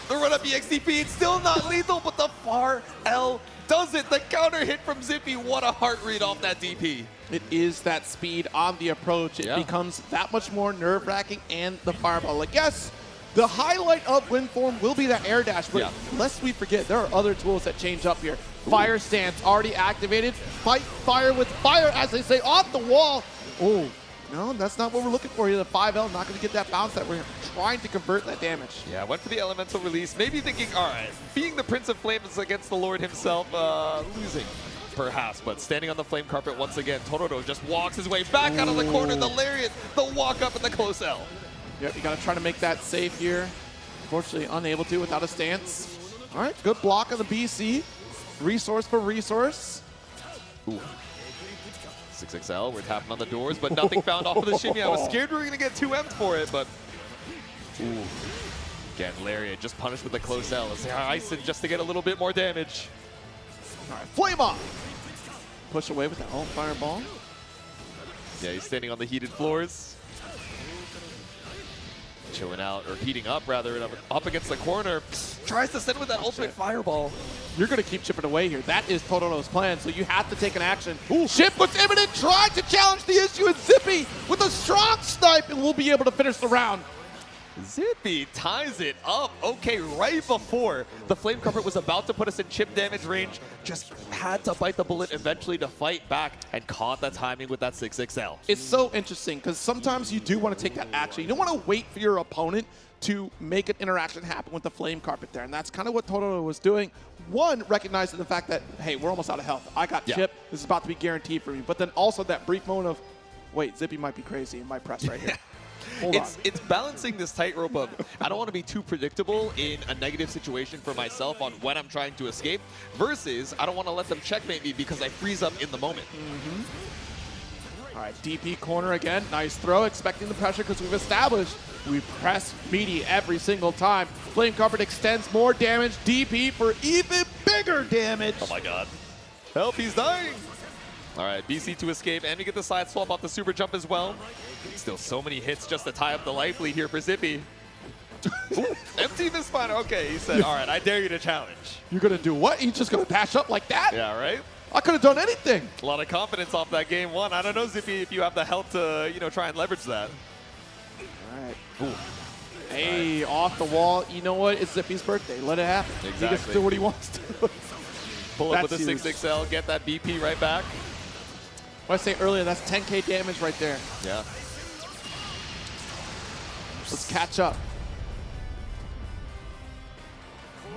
The run-up EXDP, it's still not lethal, but the far L does it. The counter hit from Zippy. What a heart read off that DP. It is that speed on the approach. It becomes that much more nerve-wracking, and the fireball. Like, yes, the highlight of win form will be that air dash, but lest we forget, there are other tools that change up here. Fire stance already activated. Fight fire with fire, as they say, off the wall. Oh, no, that's not what we're looking for here. The 5L not going to get that bounce that we're trying to convert that damage. Yeah, went for the elemental release. Maybe thinking, all right, being the Prince of Flames against the Lord himself, losing. Perhaps, but standing on the flame carpet once again, Totoro just walks his way back out of the corner. The lariat, the walk up, and the close L. Yep, you got to try to make that safe here. Unfortunately, unable to without a stance. All right, good block of the BC. Resource for resource. Ooh. 6XL, we're tapping on the doors, but nothing found off of the shimmy. I was scared we were going to get 2M'd for it, but... Ooh. Again, lariat just punished with the close L. Let's ice it just to get a little bit more damage. All right, flame on. Push away with that ult fireball. Yeah, he's standing on the heated floors. Chilling out, or heating up rather, up against the corner. Tries to send with that ultimate fireball. You're going to keep chipping away here. That is Totoro's plan, so you have to take an action. Ooh. Ship was imminent, trying to challenge the issue, and Zippy with a strong snipe, and we'll be able to finish the round. Zippy ties it up. Okay, right before the flame carpet was about to put us in chip damage range, just had to bite the bullet eventually to fight back and caught that timing with that 6XL. It's so interesting because sometimes you do want to take that action. You don't want to wait for your opponent to make an interaction happen with the flame carpet there, and that's kind of what Totoro was doing. One, recognizing the fact that, hey, we're almost out of health. I got chip. This is about to be guaranteed for me. But then also that brief moment of, wait, Zippy might be crazy and might press right here. It's balancing this tightrope of, I don't want to be too predictable in a negative situation for myself on when I'm trying to escape, versus I don't want to let them checkmate me because I freeze up in the moment. All right, DP corner again. Nice throw, expecting the pressure because we've established we press meaty every single time. Flame carpet extends more damage. DP for even bigger damage. Oh my god. Help, he's dying. All right, BC to escape, and we get the side swap off the super jump as well. Still so many hits just to tie up the life lead here for Zippy. Empty this spiner. Okay, he said, all right, I dare you to challenge. You're going to do what? You're just going to dash up like that? Yeah, right? I could have done anything. A lot of confidence off that game one. I don't know, Zippy, if you have the health to, try and leverage that. All right. Ooh. Hey, off the wall. You know what? It's Zippy's birthday. Let it happen. Exactly. He gets to do what he wants to. Pull up with the 6XL, get that BP right back. What I say earlier, that's 10K damage right there. Yeah. Let's catch up.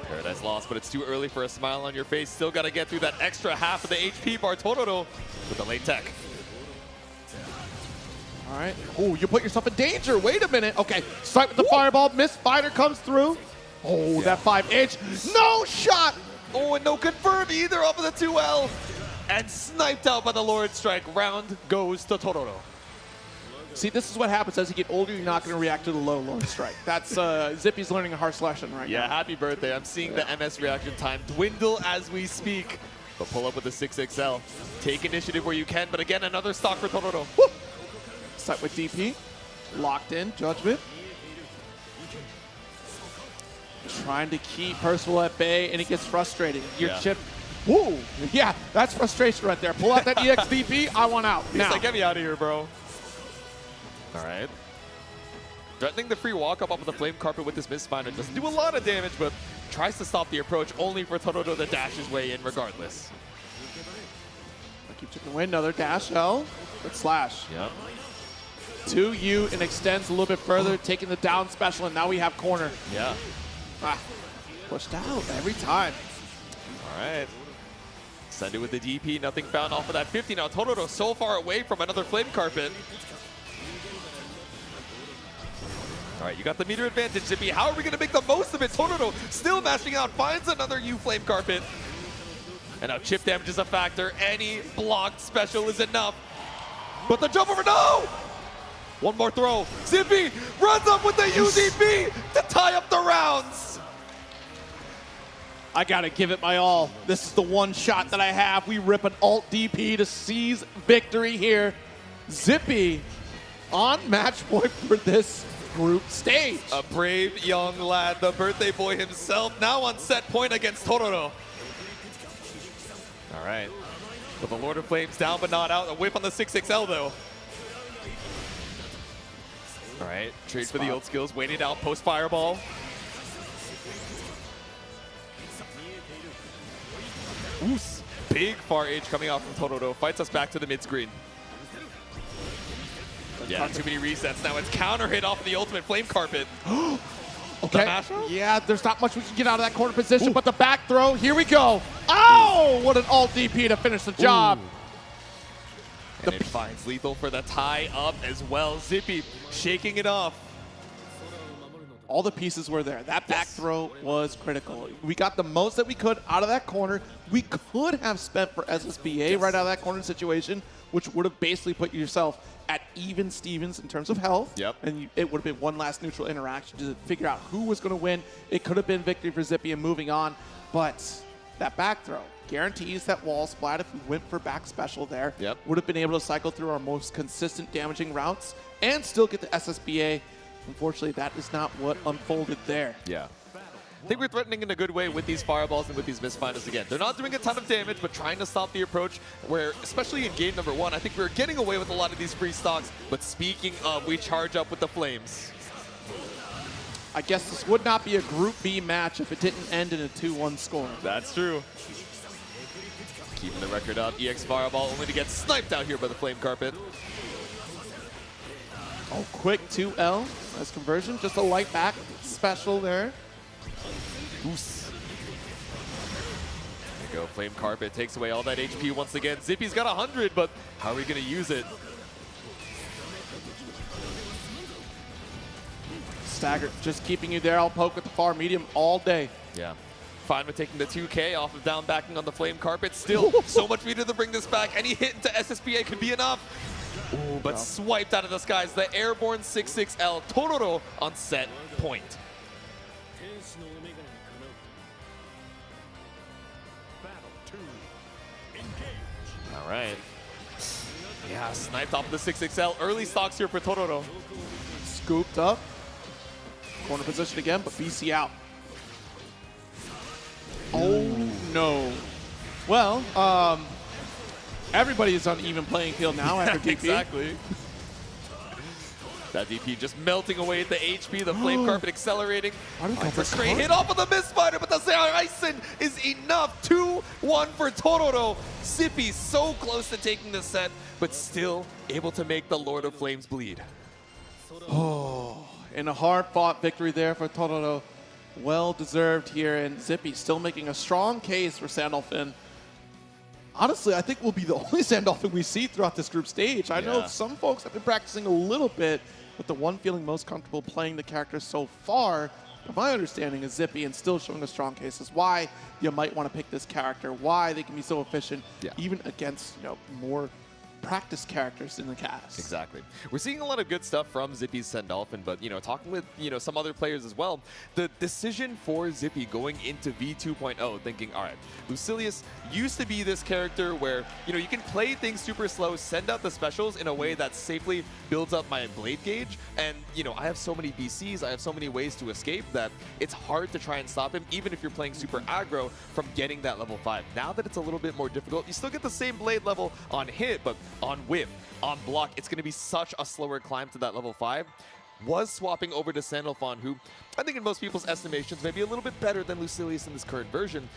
Paradise lost, but it's too early for a smile on your face. Still got to get through that extra half of the HP bar. Totoro with the late tech. All right. Oh, you put yourself in danger. Wait a minute. Okay, start with the fireball. Miss fighter comes through. Oh, that 5H. No shot. Oh, and no confirm either off of the 2L. And sniped out by the Lord Strike. Round goes to Tororo. See, this is what happens as you get older. You're not going to react to the low Lord Strike. That's Zippy's learning a harsh lesson right now. Yeah, happy birthday. I'm seeing the MS reaction time dwindle as we speak. But pull up with the 6XL. Take initiative where you can, but again, another stock for Tororo. Woo! Set with DP. Locked in. Judgment. Trying to keep Percival at bay, and he gets frustrated. Your chip. Woo! Yeah, that's frustration right there. Pull out that EXDP. I want out. He's now. like, get me out of here, bro. All right. Threatening the free walk up off of the flame carpet with this misfinder doesn't do a lot of damage, but tries to stop the approach only for Tororo to dash his way in regardless. Keep chipping away. Another dash L. Good slash. Yep. 2U and extends a little bit further, taking the down special, and now we have corner. Yeah. Ah, pushed out every time. All right. Send it with the DP. Nothing found off of that 50. Now Tororo so far away from another flame carpet. All right, you got the meter advantage, Zippy. How are we going to make the most of it? Tororo still mashing out, finds another U flame carpet. And now chip damage is a factor. Any blocked special is enough. But the jump over, no! One more throw. Zippy runs up with the UDP to tie up the rounds. I got to give it my all. This is the one shot that I have. We rip an alt DP to seize victory here. Zippy on match point for this group stage. A brave young lad, the birthday boy himself, now on set point against Tororo. All right. But the Lord of Flames down but not out. A whip on the 6XL though. All right, trade for the old skills, waiting out post fireball. Oos, big far edge coming out from Tororo. Fights us back to the mid screen. Yeah, too many resets. Now it's counter hit off of the ultimate flame carpet. Okay. Yeah, there's not much we can get out of that corner position, but the back throw, here we go. Oh, what an alt DP to finish the job. And it finds lethal for the tie up as well. Zippy shaking it off. All the pieces were there. That back throw was critical. We got the most that we could out of that corner. We could have spent for SSBA right out of that corner situation, which would have basically put yourself at even Stevens in terms of health. Yep. And it would have been one last neutral interaction to figure out who was going to win. It could have been victory for Zippy and moving on, but that back throw guarantees that wall splat if we went for back special there. Yep. Would have been able to cycle through our most consistent damaging routes and still get the SSBA. Unfortunately, that is not what unfolded there. Yeah. I think we're threatening in a good way with these fireballs and with these misfinders again. They're not doing a ton of damage, but trying to stop the approach where, especially in game number 1, I think we're getting away with a lot of these free stocks. But speaking of, we charge up with the flames. I guess this would not be a Group B match if it didn't end in a 2-1 score. That's true. Keeping the record up. EX Fireball only to get sniped out here by the flame carpet. Oh, quick 2L. Nice conversion. Just a light back special there. Goose. There you go. Flame carpet takes away all that HP once again. Zippy's got 100, but how are we going to use it? Stagger, just keeping you there. I'll poke with the far medium all day. Yeah. Fine with taking the 2K off of down backing on the flame carpet. Still, so much meter to bring this back. Any hit into SSBA could be enough. Ooh, but swiped out of the skies. The airborne 6-6L Tororo on set point. All right. Yeah, sniped off the 6-6L. Early stocks here for Tororo. Scooped up. Corner position again, but BC out. Oh, no. Well, everybody is on even playing field now after DP. Exactly. That DP just melting away at the HP, the flame carpet accelerating. For straight hit off of the misfighter, but the Zaisen is enough. 2-1 for Tororo. Zippy so close to taking the set, but still able to make the Lord of Flames bleed. Oh, and a hard-fought victory there for Tororo. Well-deserved here, and Zippy still making a strong case for Sandalphon. Honestly, I think we'll be the only Sandalphon we see throughout this group stage. I know some folks have been practicing a little bit, but the one feeling most comfortable playing the character so far But my understanding is Zippy, and still showing a strong case, is why you might want to pick this character, why they can be so efficient, even against more practice characters in the cast. Exactly. We're seeing a lot of good stuff from Zippy's Sandolphin, but talking with some other players as well, the decision for Zippy going into V2.0, thinking, all right, Lucilius used to be this character where you can play things super slow, send out the specials in a way that safely builds up my blade gauge, and I have so many BCs, I have so many ways to escape that it's hard to try and stop him, even if you're playing super aggro, from getting that level 5. Now that it's a little bit more difficult, you still get the same blade level on hit, but on whiff, on block, it's going to be such a slower climb to that level 5. Was swapping over to Sandalphon, who I think in most people's estimations may be a little bit better than Lucilius in this current version.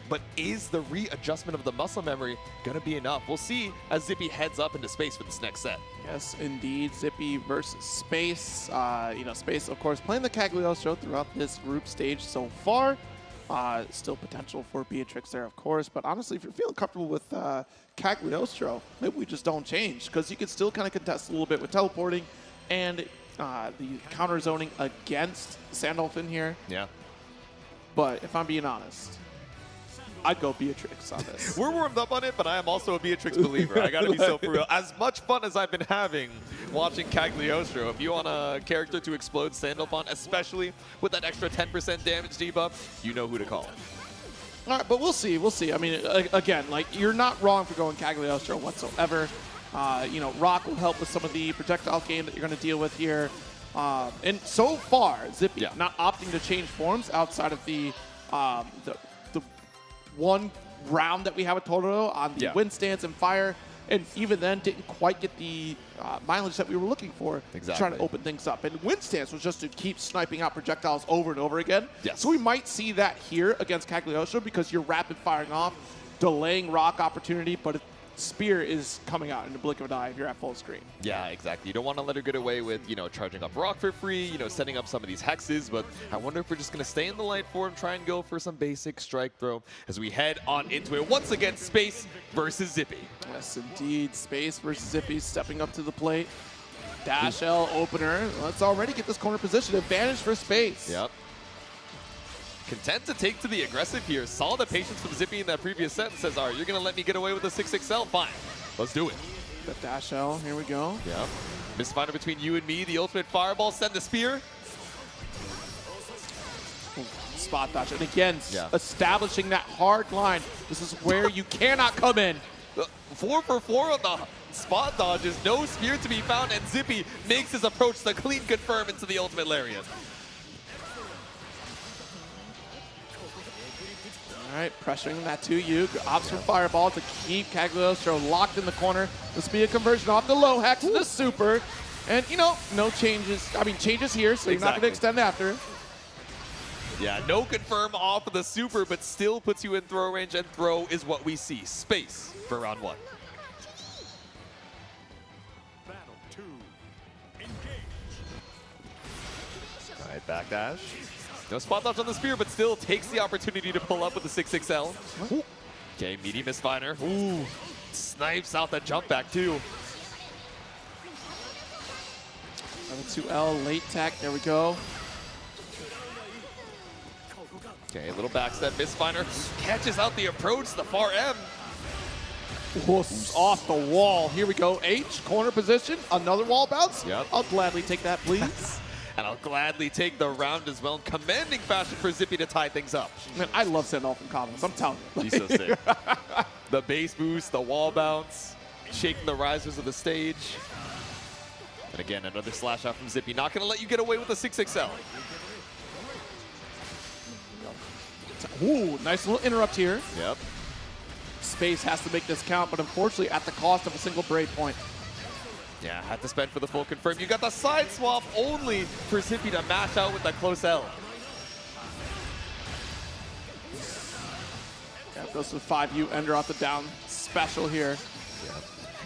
But is the readjustment of the muscle memory going to be enough? We'll see as Zippy heads up into Space for this next set. Yes, indeed. Zippy versus Space. Space, of course, playing the Cagliostro throughout this group stage so far. Still potential for Beatrix there, of course. But honestly, if you're feeling comfortable with Cagliostro, maybe we just don't change, because you can still kind of contest a little bit with teleporting and the counter zoning against Sandolphin here. Yeah. But if I'm being honest, I'd go Beatrix on this. We're warmed up on it, but I am also a Beatrix believer. I gotta be so for real. As much fun as I've been having watching Cagliostro, if you want a character to explode Sandalphon, especially with that extra 10% damage debuff, you know who to call. All right, but we'll see. We'll see. I mean, again, you're not wrong for going Cagliostro whatsoever. Rock will help with some of the projectile game that you're going to deal with here. And so far, Zippy not opting to change forms outside of the one round that we have with Totoro on the wind stance and fire, and even then didn't quite get the mileage that we were looking for, trying to open things up. And wind stance was just to keep sniping out projectiles over and over again. So we might see that here against Cagliostro, because you're rapid firing off, delaying rock opportunity, but spear is coming out in the blink of an eye if you're at full screen. Yeah, exactly. You don't want to let her get away with, charging up rock for free, setting up some of these hexes, but I wonder if we're just going to stay in the light form, try and go for some basic strike throw as we head on into it. Once again, Space versus Zippy. Yes, indeed. Space versus Zippy stepping up to the plate. Dash L opener. Let's already get this corner position. Advantage for Space. Yep. Content to take to the aggressive here. Saw the patience from Zippy in that previous set and says, all right, you're going to let me get away with the 6XL? Fine. Let's do it. The dash L. Here we go. Yep. Misfinder between you and me. The ultimate fireball. Send the spear. Spot dodge. And again, establishing that hard line. This is where you cannot come in. 4 for 4 on the spot dodges. No spear to be found. And Zippy makes his approach to clean confirm into the ultimate lariat. All right, pressuring that 2U. Opts for fireball to keep Cagliostro locked in the corner. This will be a conversion off the low hex to the super. And, no changes. I mean, changes here, so you're not going to extend after. Yeah, no confirm off of the super, but still puts you in throw range, and throw is what we see. Space for round 1. Battle 2. Engage. All right, backdash. No spot dodge on the spear, but still takes the opportunity to pull up with the 6XL. Okay, meaty misfiner. Ooh, snipes out the jump back too. 2L, late tech, there we go. Okay, a little backstep, misfiner catches out the approach, the far M. Off the wall, here we go. H, corner position, another wall bounce. Yep. I'll gladly take that, please. And I'll gladly take the round as well. Commanding fashion for Zippy to tie things up. Man, I love Sandolphin combos, I'm telling you. He's so sick. The base boost, the wall bounce, shaking the risers of the stage. And again, another slash out from Zippy. Not going to let you get away with the 6XL. Ooh, nice little interrupt here. Yep. Space has to make this count, but unfortunately at the cost of a single break point. Yeah, had to spend for the full confirm. You got the side swap only for Zippy to mash out with that close L. Yeah, goes to 5U, ender off the down special here. Yeah.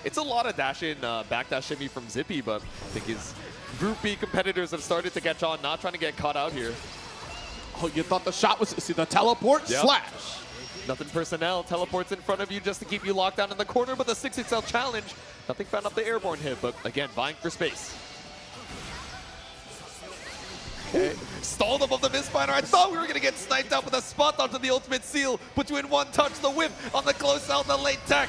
It's a lot of dash in, backdash shimmy from Zippy, but I think his Group B competitors have started to catch on, not trying to get caught out here. Oh, you thought the shot was, see the teleport? Yep. Slash. Nothing personnel, teleports in front of you just to keep you locked down in the corner, but the 6XL challenge, nothing found up the airborne hit, but again, vying for space. Okay. Stalled above the misfire. I thought we were going to get sniped out with a spot onto the ultimate seal. Put you in one touch. The whip on the close out, the late tech.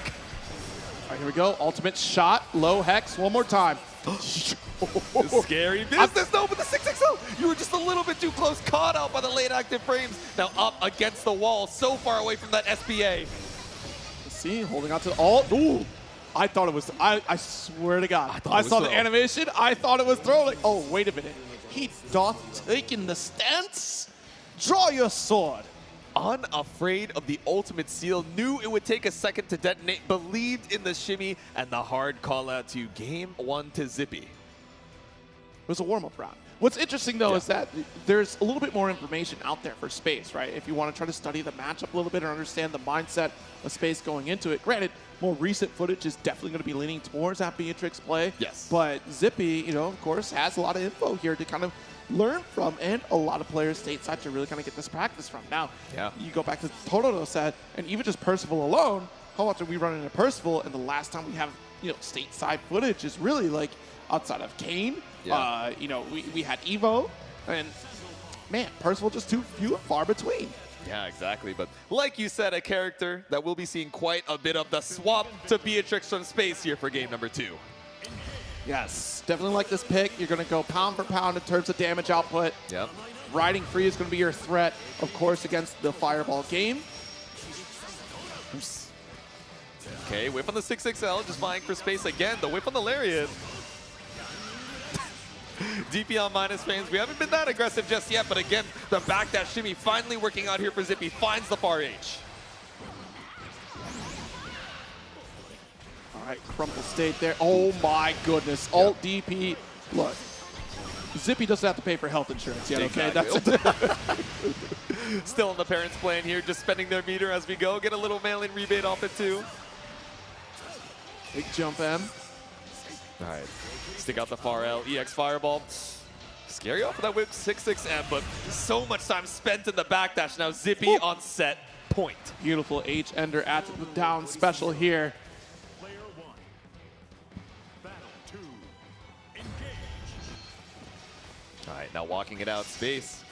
All right, here we go. Ultimate shot, low hex, one more time. Scary business, no, but the 6XL, you were just a little bit too close, caught out by the late active frames. Now up against the wall, so far away from that SBA. See, holding on to the ult. Ooh, I thought it was, I swear to God. I saw the animation, I thought it was throw. Like, oh, wait a minute. He doth taking the stance. Draw your sword. Unafraid of the ultimate seal, knew it would take a second to detonate, believed in the shimmy, and the hard call out to game 1 to Zippy. It was a warm-up round. What's interesting, though, is that there's a little bit more information out there for Space, right? If you want to try to study the matchup a little bit or understand the mindset of Space going into it. Granted, more recent footage is definitely going to be leaning towards that Beatrix play. Yes. But Zippy, you know, of course, has a lot of info here to kind of learn from, and a lot of players stateside to really kind of get this practice from. Now, you go back to the Totoro set, and even just Percival alone, how often we run into Percival, and the last time we have, you know, stateside footage is really like outside of Kane. You know, we had Evo, and man, Percival just too few and far between. Yeah, exactly. But like you said, a character that will be seeing quite a bit of the swap to Beatrix from Space here for game number 2. Yes, definitely like this pick. You're going to go pound for pound in terms of damage output. Yep. Riding free is going to be your threat, of course, against the Fireball game. Oops. Okay, whip on the 6XL, just vying for space again. The whip on the Lariat. DP on minus frames. We haven't been that aggressive just yet, but again, the backdash shimmy finally working out here for Zippy. Finds the far H. All right, Crumple stayed there. Oh my goodness. Alt DP. Look, Zippy doesn't have to pay for health insurance yet, okay? Exactly. That's Still on the parents' plan here, just spending their meter as we go. Get a little mail-in rebate off it too. Big jump M. All right, stick out the far L, EX Fireball. Scary off of that whip, 6-6M, but so much time spent in the backdash. Now Zippy on set point. Beautiful H-Ender at the down special here. All right, now walking it out, Space.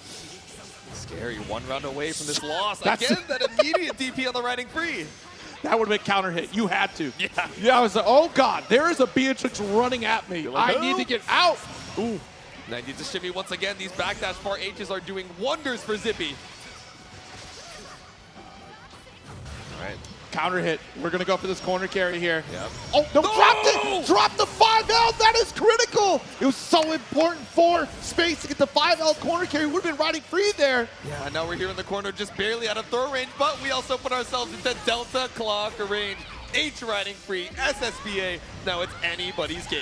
Scary, one round away from this loss. That's Again, that immediate DP on the riding free. That would have been counter hit. You had to. Yeah. Yeah, I was like, oh God, there is a Beatrix running at me. like, I need to get out. Ooh. Now he needs to shimmy once again. These backdash far H's are doing wonders for Zippy. All right. Counter hit. We're going to go for this corner carry here. Yep. Oh, no, dropped it! Dropped the 5L! That is critical! It was so important for Space to get the 5L corner carry. Would have been riding free there. Yeah, now we're here in the corner, just barely out of throw range, but we also put ourselves into Delta clock range. H riding free, SSBA. Now it's anybody's game.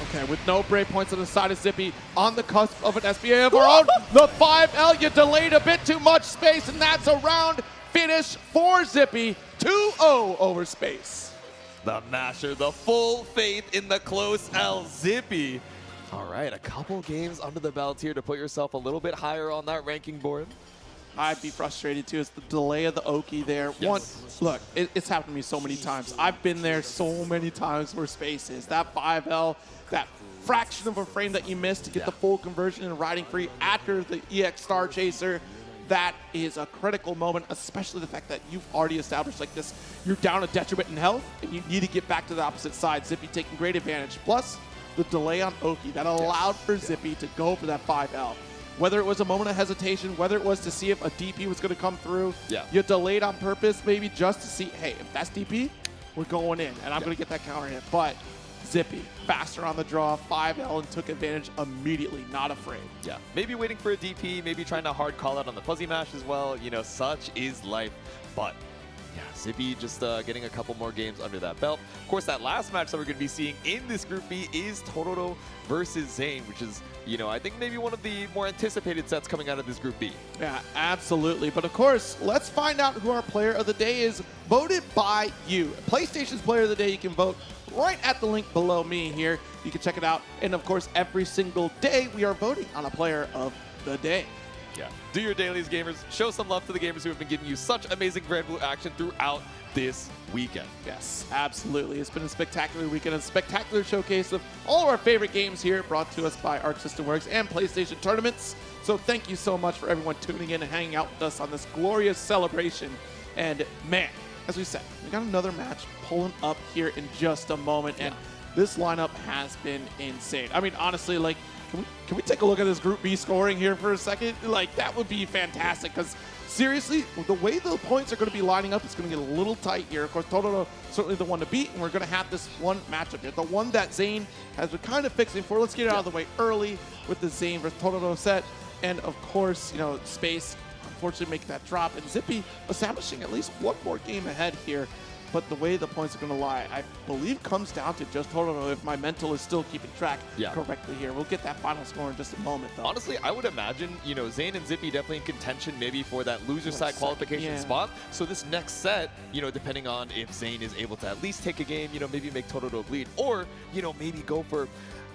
Okay, with no break points on the side of Zippy, on the cusp of an SBA of our own. The 5L, you delayed a bit too much, Space, and that's a round finish for Zippy. 2-0 over Space. The masher, the full faith in the close L, Zippy. All right, a couple games under the belt here to put yourself a little bit higher on that ranking board. I'd be frustrated too. It's the delay of the Oki there. Yes. Look, it's happened to me so many times. I've been there so many times where Space is. That 5L, that fraction of a frame that you missed to get the full conversion and riding free after the EX Star Chaser. That is a critical moment, especially the fact that you've already established like this. You're down a detriment in health, and you need to get back to the opposite side. Zippy taking great advantage. Plus, the delay on Oki that allowed for Zippy to go for that 5L. Whether it was a moment of hesitation, whether it was to see if a DP was going to come through, you delayed on purpose, maybe just to see, hey, if that's DP, we're going in, and I'm going to get that counter hit. But Zippy, faster on the draw, 5L, and took advantage immediately, not afraid. Yeah, maybe waiting for a DP, maybe trying to hard call out on the fuzzy mash as well. You know, such is life. But yeah, Zippy just getting a couple more games under that belt. Of course, that last match that we're going to be seeing in this Group B is Totoro versus Zane, which is, you know, I think maybe one of the more anticipated sets coming out of this Group B. Yeah, absolutely. But of course, let's find out who our player of the day is, voted by you. PlayStation's player of the day, you can vote right at the link below me here. You can check it out. And of course, every single day we are voting on a player of the day. Yeah. Do your dailies, gamers. Show some love to the gamers who have been giving you such amazing Granblue action throughout this weekend. Yes, absolutely. It's been a spectacular weekend, a spectacular showcase of all of our favorite games here, brought to us by Arc System Works and PlayStation Tournaments. So thank you so much for everyone tuning in and hanging out with us on this glorious celebration. And man, as we said, we got another match pulling up here in just a moment, and this lineup has been insane. I mean, honestly, like, can we take a look at this Group B scoring here for a second? Like, that would be fantastic, because seriously, the way the points are going to be lining up, it's going to get a little tight here. Of course, Totoro certainly the one to beat, and we're going to have this one matchup here. The one that Zane has been kind of fixing for. Let's get it out of the way early with the Zane versus Totoro set. And of course, you know, Space unfortunately make that drop, and Zippy establishing at least one more game ahead here. But the way the points are going to lie, I believe, comes down to just Totoro if my mental is still keeping track correctly here. We'll get that final score in just a moment, though. Honestly, I would imagine, you know, Zane and Zippy definitely in contention maybe for that loser side qualification spot. So this next set, you know, depending on if Zane is able to at least take a game, you know, maybe make Totoro bleed, or, you know, maybe go for,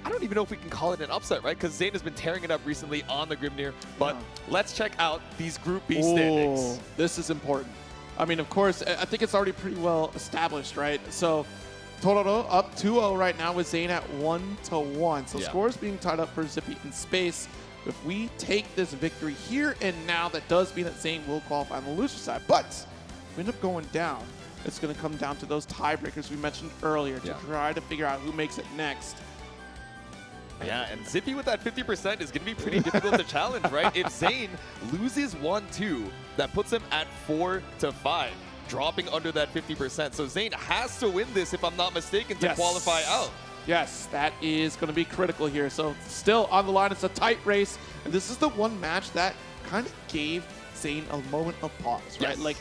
I don't even know if we can call it an upset, right? Because Zane has been tearing it up recently on the Grimnir. But let's check out these Group B standings. This is important. I mean, of course, I think it's already pretty well established, right? So Totoro up 2-0 right now with Zane at 1-1. So scores being tied up for Zippy in Space. If we take this victory here and now, that does mean that Zane will qualify on the loser side. But if we end up going down, it's going to come down to those tiebreakers we mentioned earlier to try to figure out who makes it next. Yeah, and Zippy with that 50% is going to be pretty difficult to challenge, right? If Zane loses 1-2, that puts him at 4-5, dropping under that 50%. So Zane has to win this, if I'm not mistaken, to qualify out. Yes, that is going to be critical here. So still on the line, it's a tight race. And this is the one match that kind of gave Zane a moment of pause, right? Like,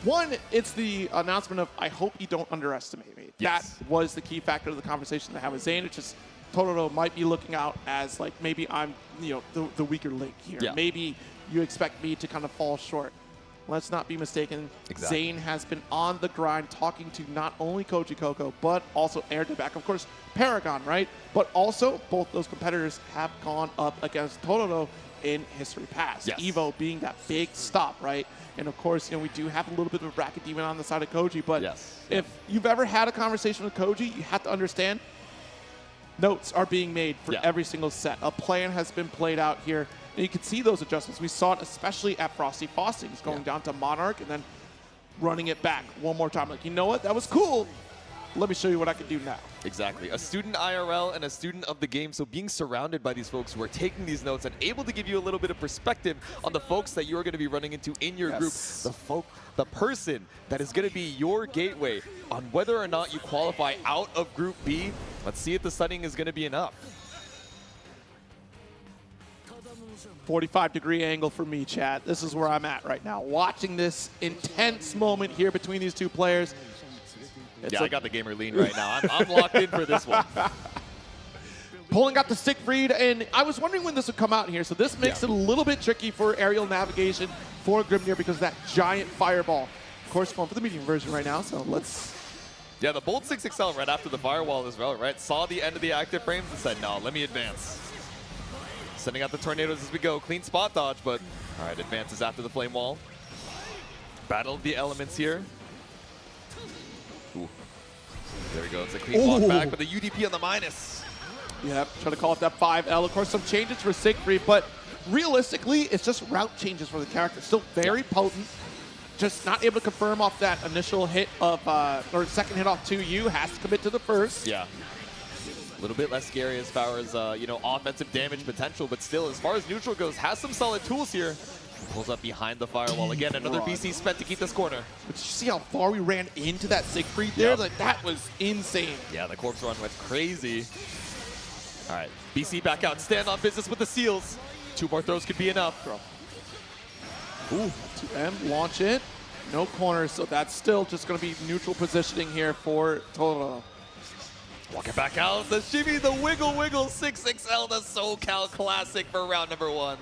one, it's the announcement of, I hope you don't underestimate me. That was the key factor of the conversation to have with Zane. It's just, Totoro might be looking out as like, maybe I'm, you know, the weaker link here. Maybe you expect me to kind of fall short. Let's not be mistaken. Zane has been on the grind, talking to not only Koji Koko, but also Air Deback, of course, Paragon, right? But also, both those competitors have gone up against Totoro in history past. Evo being that big stop, right? And of course, you know, we do have a little bit of a bracket demon on the side of Koji, but if you've ever had a conversation with Koji, you have to understand notes are being made for every single set. A plan has been played out here. And you can see those adjustments. We saw it especially at Frosty Faustings, going down to Monarch and then running it back one more time. Like, you know what? That was cool. Let me show you what I can do now. Exactly. A student IRL and a student of the game. So being surrounded by these folks who are taking these notes and able to give you a little bit of perspective on the folks that you're going to be running into in your group. The person that is going to be your gateway on whether or not you qualify out of Group B. Let's see if the studying is going to be enough. 45-degree angle for me, chat. This is where I'm at right now. Watching this intense moment here between these two players. I got the gamer lean right now. I'm locked in for this one. Pulling out the Siegfried, and I was wondering when this would come out here, so this makes it a little bit tricky for aerial navigation for Grimnir because of that giant fireball. Of course, going for the medium version right now, so let's... Yeah, the Bolt 6XL right after the firewall as well, right? Saw the end of the active frames and said, no, let me advance. Sending out the tornadoes as we go. Clean spot dodge, but all right, advances after the flame wall. Battle of the elements here. Ooh. There we go. It's a clean walk back, but the UDP on the minus. Yep, trying to call it that 5L. Of course, some changes for Siegfried, but realistically, it's just route changes for the character. Still very potent. Just not able to confirm off that initial hit of, or second hit off 2U. Has to commit to the first. Yeah. A little bit less scary as far as, you know, offensive damage potential, but still, as far as neutral goes, has some solid tools here. Pulls up behind the firewall. Again, another BC spent to keep this corner. But you see how far we ran into that Siegfried there? Like, that was insane. Yeah, the corpse run went crazy. All right, BC back out. Stand on business with the seals. 2 more throws could be enough. Ooh, 2M, launch it. No corners, so that's still just going to be neutral positioning here for Totoro. Walking back out, the shimmy, the wiggle, 6XL, the SoCal Classic for round number 1.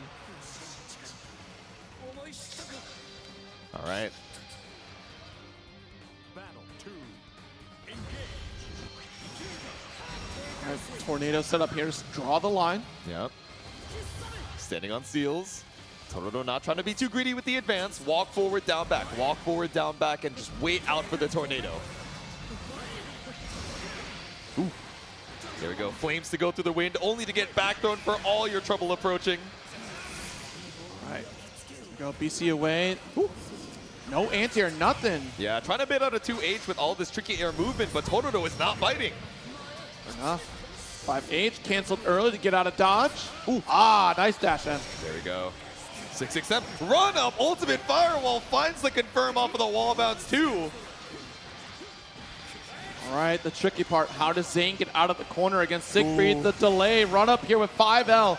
All right. Tornado set up here, just draw the line. Yep. Standing on seals. Tororo not trying to be too greedy with the advance. Walk forward, down back. Walk forward, down back, and just wait out for the tornado. Ooh. There we go. Flames to go through the wind, only to get back thrown for all your trouble approaching. All right. Here we go. BC away. Ooh. No anti-air, nothing. Yeah, trying to bait out a 2H with all this tricky air movement, but Tororo is not biting. Enough. 5H canceled early to get out of dodge. Ooh. Ah, nice dash in. There we go. 667. Run up. Ultimate Firewall finds the confirm off of the wall bounce too. All right, the tricky part. How does Zane get out of the corner against Siegfried? Ooh. The delay. Run up here with 5L.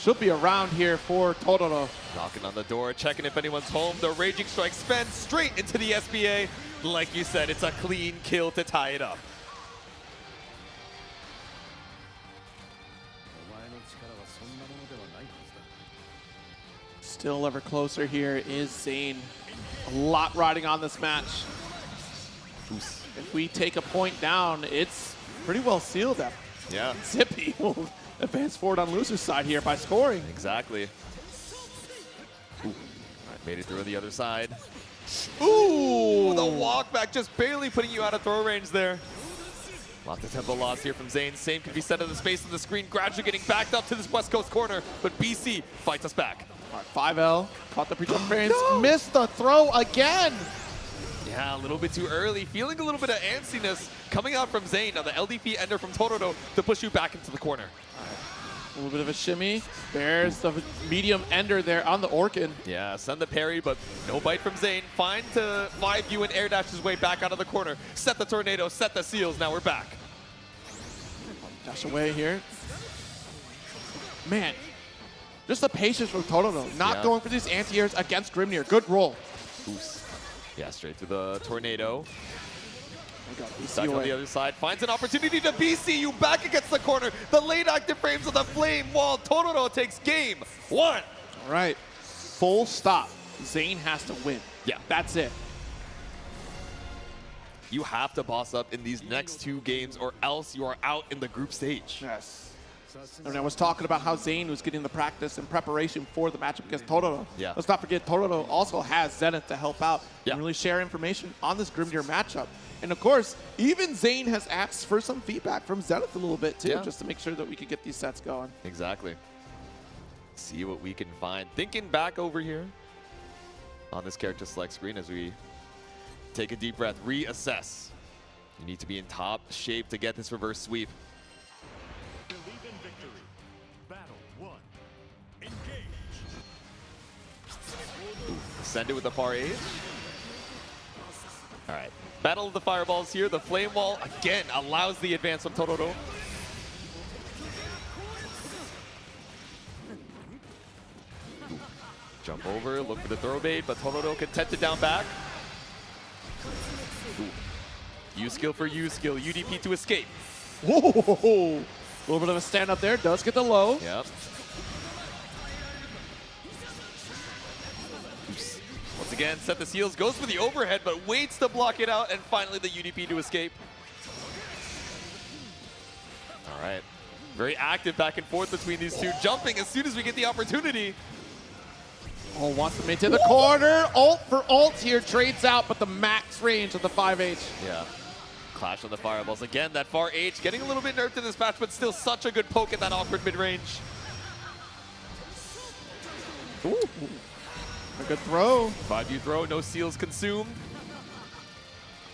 Should be around here for Tororo. Knocking on the door, checking if anyone's home. The Raging Strike spins straight into the SBA. Like you said, it's a clean kill to tie it up. Still ever closer here is Zane. A lot riding on this match. If we take a point down, it's pretty well sealed up. Yeah. Zippy will advance forward on loser's side here by scoring. Exactly. Ooh. All right, made it through on the other side. Ooh! The walk back just barely putting you out of throw range there. Lots of tempo loss here from Zane. Same can be set in the space on the screen, gradually getting backed up to this West Coast corner, but BC fights us back. All right, 5L, caught the pre-jump frames, missed the throw again. Yeah, a little bit too early. Feeling a little bit of antsiness coming out from Zane. Now the LDP ender from Tororo to push you back into the corner. A little bit of a shimmy. There's the medium ender there on the Orkin. Yeah, send the parry, but no bite from Zane. Fine to 5U and air dash his way back out of the corner. Set the tornado, set the seals. Now we're back. Dash away here. Man, just the patience from Tororo. Not going for these anti-airs against Grimnir. Good roll. Oops. Yeah, straight through the tornado. Stuck on the other side. Finds an opportunity to BC you back against the corner. The late active frames of the flame wall. Tororo takes game 1. All right. Full stop. Zane has to win. Yeah. That's it. You have to boss up in these next 2 games or else you are out in the group stage. Yes. And I was talking about how Zane was getting the practice and preparation for the matchup against Tororo. Yeah. Let's not forget, Tororo also has Zenith to help out and really share information on this Grimnir matchup. And of course, even Zane has asked for some feedback from Zenith a little bit too, just to make sure that we could get these sets going. Exactly. See what we can find. Thinking back over here on this character select screen as we take a deep breath, reassess. You need to be in top shape to get this reverse sweep. Send it with the far age. All right. Battle of the Fireballs here. The Flame Wall, again, allows the advance from Tororo. Jump over, look for the throw bait, but Tororo contented down back. U skill for U skill. UDP to escape. Whoa! A little bit of a stand up there. Does get the low. Yep. Once again, set the seals, goes for the overhead, but waits to block it out, and finally the UDP to escape. All right. Very active back and forth between these two, jumping as soon as we get the opportunity. Oh, wants to maintain the corner. Ult for ult here, trades out, but the max range of the 5H. Yeah. Clash on the fireballs. Again, that far H getting a little bit nerfed in this match, but still such a good poke at that awkward mid-range. Ooh. A good throw. 5U throw, no seals consumed.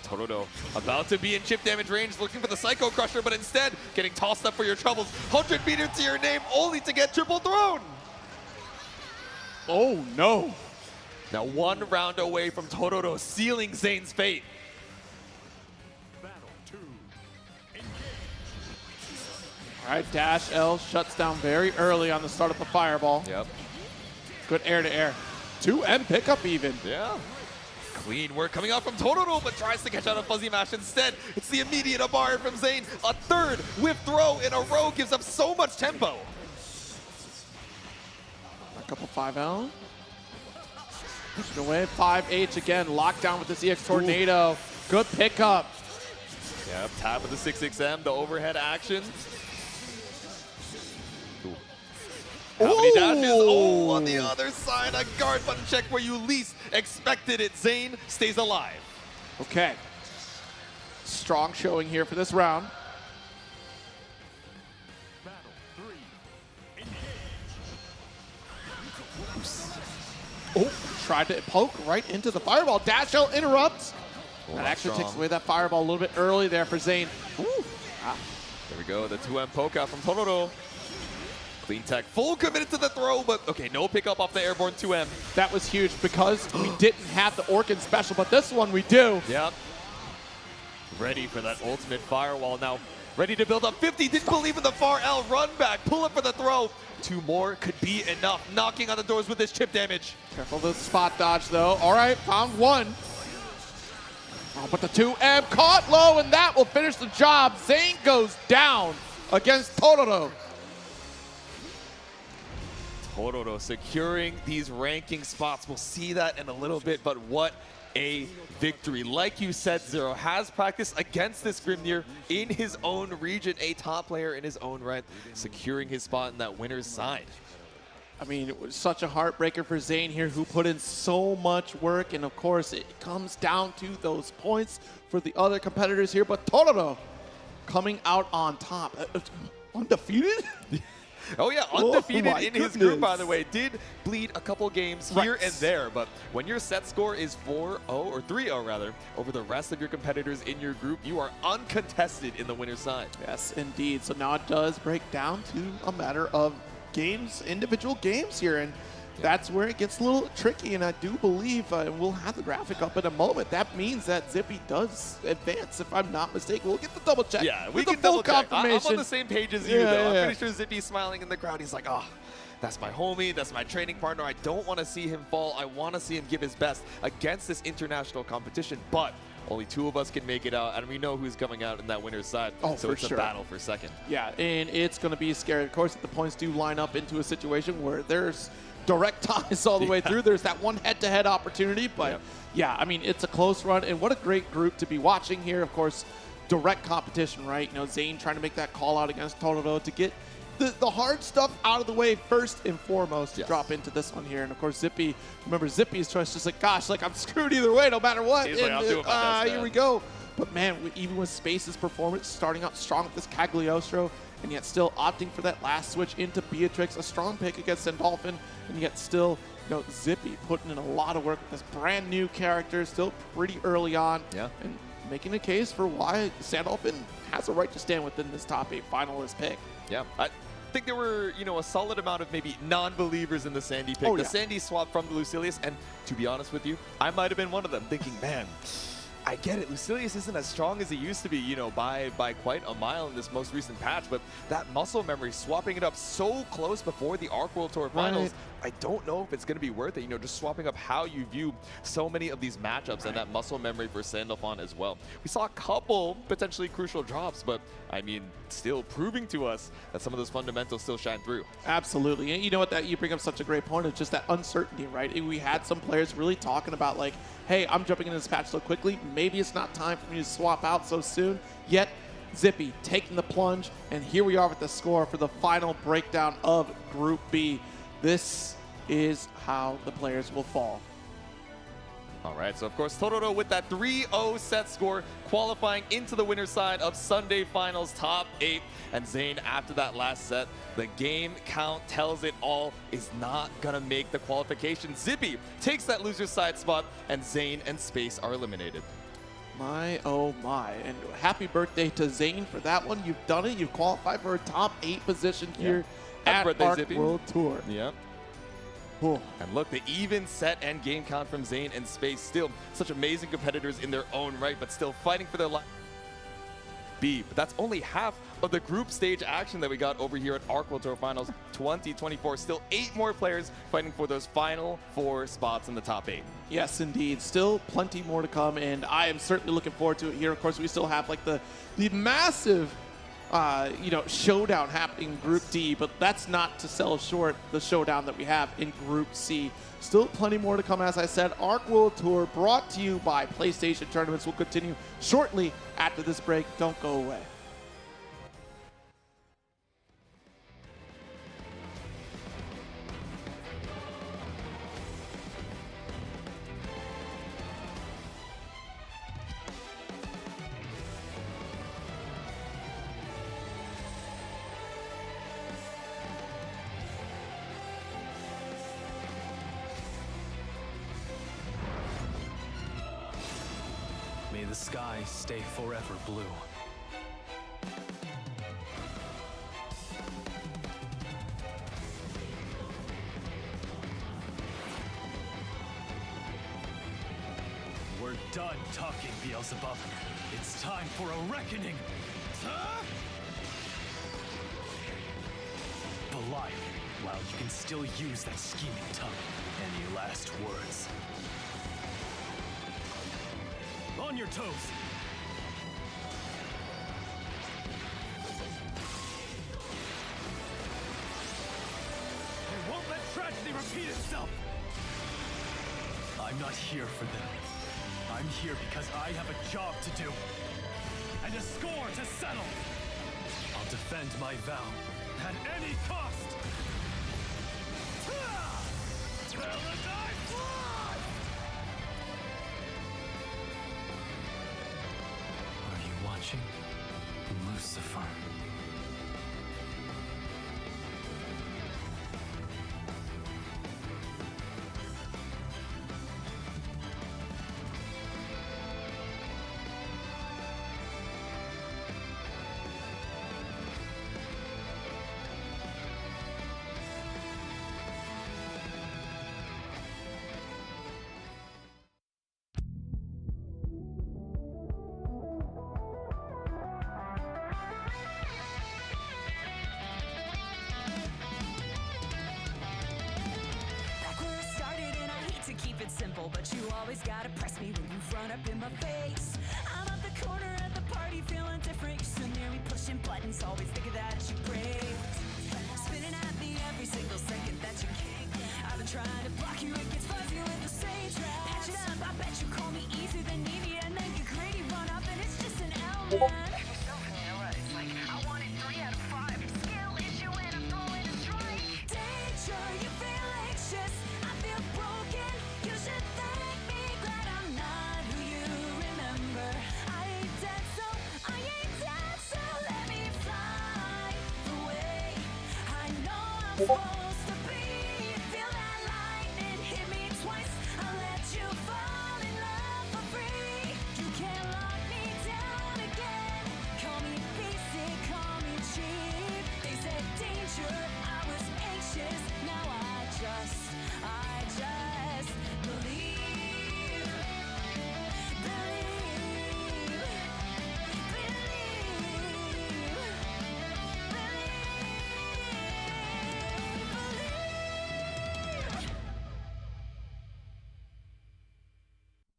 Tororo about to be in chip damage range, looking for the Psycho Crusher, but instead getting tossed up for your troubles. 100 meters to your name, only to get triple thrown. Oh no. Now 1 round away from Tororo sealing Zane's fate. All right, Dash L shuts down very early on the start of the fireball. Yep. Good air to air. 2M pickup even. Yeah. Clean work coming out from Tororo, but tries to catch out a fuzzy mash instead. It's the immediate Abar from Zane. A 3rd whip throw in a row gives up so much tempo. A couple 5L. Pushing away. 5H again. Locked down with the ZX Tornado. Ooh. Good pickup. Yep. Tap with the 6XM. The overhead action. Ooh. How many dashes? Ooh. Oh, on the other side, a guard button check where you least expected it. Zayn stays alive. Okay. Strong showing here for this round. Oh, tried to poke right into the fireball. Dash shell interrupts. That actually takes away that fireball a little bit early there for Zayn. Ooh. Ah. There we go, the 2M poke out from Tororo. Clean tech, full committed to the throw, but okay, no pickup off the airborne 2M. That was huge because we didn't have the Orkin special, but this one we do. Yep. Ready for that ultimate firewall now. Ready to build up 50, didn't believe in the far L, run back, pull up for the throw. 2 more could be enough, knocking on the doors with this chip damage. Careful the spot dodge though. All right, found one. Oh, but the 2M caught low, and that will finish the job. Zayn goes down against Tororo. Tororo securing these ranking spots. We'll see that in a little bit, but what a victory. Like you said, Zero has practiced against this Grimnir in his own region, a top player in his own right, securing his spot in that winner's side. I mean, it was such a heartbreaker for Zayn here, who put in so much work, and of course it comes down to those points for the other competitors here, but Tororo coming out on top. Undefeated? Oh yeah, undefeated in his group, by the goodness. way. Did bleed a couple games here and there, but when your set score is 4-0, or 3-0 rather, over the rest of your competitors in your group, you are uncontested in the winner's side. Yes, indeed. So now it does break down to a matter of games, individual games here, and that's where it gets a little tricky, and I do believe, and we'll have the graphic up in a moment, that means that Zippy does advance, if I'm not mistaken. We'll get the double check. Yeah, we with can the full double check. confirmation. I'm on the same page as you, Yeah, though. yeah. I'm pretty sure Zippy's smiling in the crowd. He's like, oh, that's my homie, that's my training partner. I don't want to see him fall. I want to see him give his best against this international competition, but only 2 of us can make it out, and we know who's coming out in that winner's side. Oh, so for it's sure. a battle for second. Yeah, and it's going to be scary. Of course, if the points do line up into a situation where there's direct ties all the way through, there's that one head-to-head opportunity. But yeah, I mean, it's a close run, and what a great group to be watching here. Of course, direct competition, right? You know, Zayn trying to make that call out against Tororo to get the hard stuff out of the way first and foremost to drop into this one here. And of course, Zippy, remember Zippy's choice, just like, gosh, like I'm screwed either way, no matter what. He's like, I'll do it my best, here we go. But man, even with Space's performance starting out strong with this Cagliostro, and yet still opting for that last switch into Beatrix, a strong pick against Sandolphin, and yet still, you know, Zippy putting in a lot of work with this brand new character, still pretty early on, and making a case for why Sandolphin has a right to stand within this top 8 finalist pick. Yeah, I think there were, you know, a solid amount of maybe non-believers in the Sandy pick. The Sandy swap from the Lucilius, and to be honest with you, I might have been one of them, thinking, man, I get it. Lucilius isn't as strong as he used to be, you know, by quite a mile in this most recent patch, but that muscle memory, swapping it up so close before the Arc World Tour Finals, I don't know if it's going to be worth it, you know, just swapping up how you view so many of these matchups and that muscle memory for Sandalphon as well. We saw a couple potentially crucial drops, but I mean, still proving to us that some of those fundamentals still shine through. Absolutely. And you know what, that you bring up such a great point. It's just that uncertainty, right? We had some players really talking about like, hey, I'm jumping into this patch so quickly. Maybe it's not time for me to swap out so soon. Yet, Zippy taking the plunge. And here we are with the score for the final breakdown of Group B. This is how the players will fall. All right, so of course, Tororo with that 3-0 set score, qualifying into the winner's side of Sunday Finals top 8. And Zayn, after that last set, the game count tells it all, is not gonna make the qualification. Zippy takes that loser's side spot, and Zayn and Space are eliminated. My, oh my. And happy birthday to Zayn for that one. You've done it. You've qualified for a top 8 position here at Arc World Tour. Yeah. Cool. And look, the even set and game count from Zayn and Space, still such amazing competitors in their own right, but still fighting for their life. But that's only half of the group stage action that we got over here at Arc World Tour Finals 2024. Still 8 more players fighting for those final 4 spots in the top 8. Yes, indeed. Still plenty more to come, and I am certainly looking forward to it here. Of course, we still have like the massive you know, showdown happening in Group D, but that's not to sell short the showdown that we have in Group C. Still plenty more to come, as I said. Arc World Tour brought to you by PlayStation Tournaments will continue shortly after this break. Don't go away. the skies stay forever blue. We're done talking, Beelzebub. It's time for a reckoning. Belial, while you can still use that scheming tongue. Any last words? On your toes! They won't let tragedy repeat itself! I'm not here for them. I'm here because I have a job to do. And a score to settle! I'll defend my vow at any cost! Paradise Lost! Are you watching? Lucifer. Simple, but you always gotta press me when you run up in my face. I'm at the corner at the party feeling different. You still near me pushing buttons, always thinking that you break. Spinning at me every single second that you kick. I've been trying to block you, it gets fuzzy with the same trap. Patch it up, I bet you call me easy than needy, and then get greedy, run up, and it's just an L, man. You're so vanilla, it's like I wanted 3 out of 5. Skill issue and I'm throwing a strike. Danger, you feel anxious, I feel broken. You should thank me, glad I'm not who you remember. I ain't dead, so let me fly away. I know I'm supposed to be. Feel that lightning hit me twice. I'll let you fall in love for free. You can't lock me down again. Call me basic, call me cheap. They said danger, I was anxious. Now I just believe.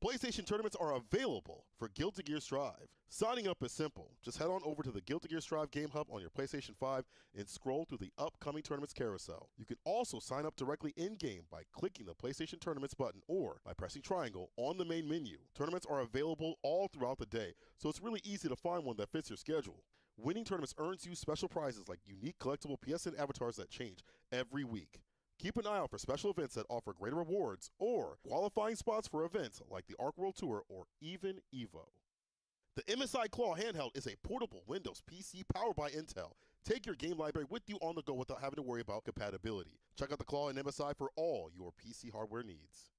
PlayStation tournaments are available for Guilty Gear Strive. Signing up is simple. Just head on over to the Guilty Gear Strive Game Hub on your PlayStation 5 and scroll through the upcoming tournaments carousel. You can also sign up directly in-game by clicking the PlayStation Tournaments button or by pressing triangle on the main menu. Tournaments are available all throughout the day, so it's really easy to find one that fits your schedule. Winning tournaments earns you special prizes like unique collectible PSN avatars that change every week. Keep an eye out for special events that offer greater rewards or qualifying spots for events like the Arc World Tour or even EVO. The MSI Claw handheld is a portable Windows PC powered by Intel. Take your game library with you on the go without having to worry about compatibility. Check out the Claw and MSI for all your PC hardware needs.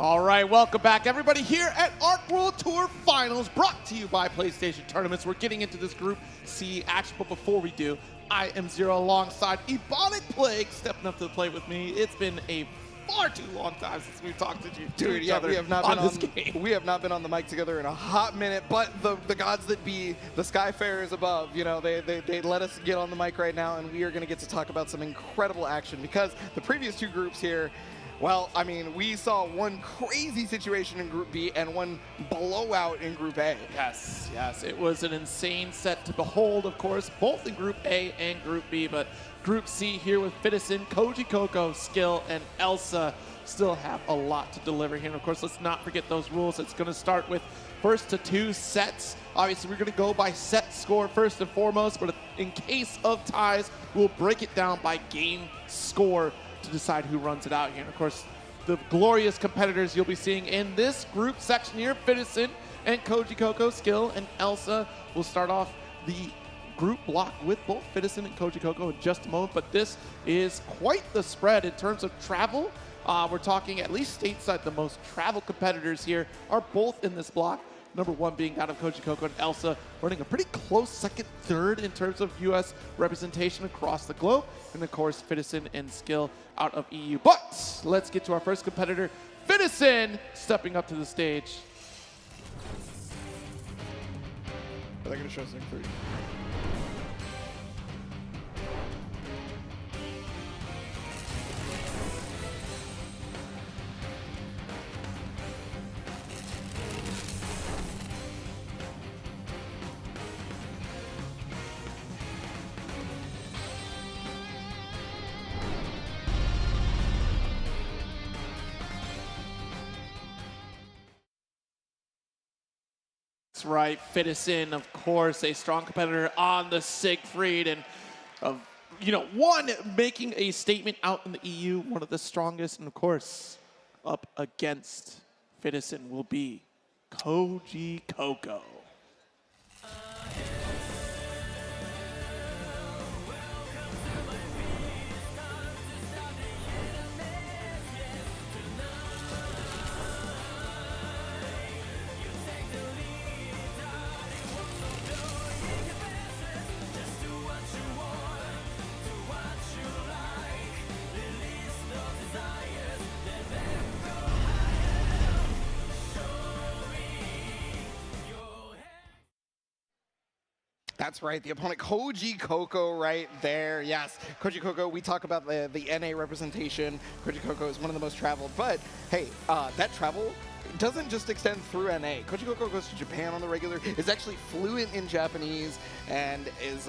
All right, welcome back, everybody, here at ARC World Tour Finals, brought to you by PlayStation Tournaments. We're getting into this Group C action, but before we do, I am Zero alongside Ebonic Plague, stepping up to the plate with me. It's been a far too long time since we've talked to you, Dude, each yeah, other we have not on been this game. We have not been on the mic together in a hot minute, but the gods that be, the Skyfarers above, you know, they let us get on the mic right now, and we are going to get to talk about some incredible action, because the previous two groups here, well, I mean, we saw one crazy situation in Group B and one blowout in Group A. Yes, yes, it was an insane set to behold, of course, both in Group A and Group B, but Group C here with Fitison, Koji Coco, Skill, and Elsa still have a lot to deliver here. And of course, let's not forget those rules. It's going to start with first to two sets. Obviously, we're going to go by set score first and foremost, but in case of ties, we'll break it down by game score to decide who runs it out here. And of course, the glorious competitors you'll be seeing in this group section here, Fitison and Koji Coco, Skill, and Elsa will start off the group block with both Fitison and Koji Coco in just a moment, but this is quite the spread in terms of travel. We're talking at least stateside, the most travel competitors here are both in this block. Number one being out of Koji Coco and Elsa, running a pretty close second, third in terms of U.S. representation across the globe. And of course, Fitison and Skill out of EU. But let's get to our first competitor, Fitison, stepping up to the stage. Are they going to show something for you? That's right, Fitison, of course, a strong competitor on the Siegfried, and one making a statement out in the EU, one of the strongest, and of course, up against Fitison will be Koji Coco. That's right, the opponent, Koji Coco right there. Yes, Koji Coco, we talk about the NA representation. Koji Coco is one of the most traveled, but hey, that travel doesn't just extend through NA. Koji Coco goes to Japan on the regular, is actually fluent in Japanese, and is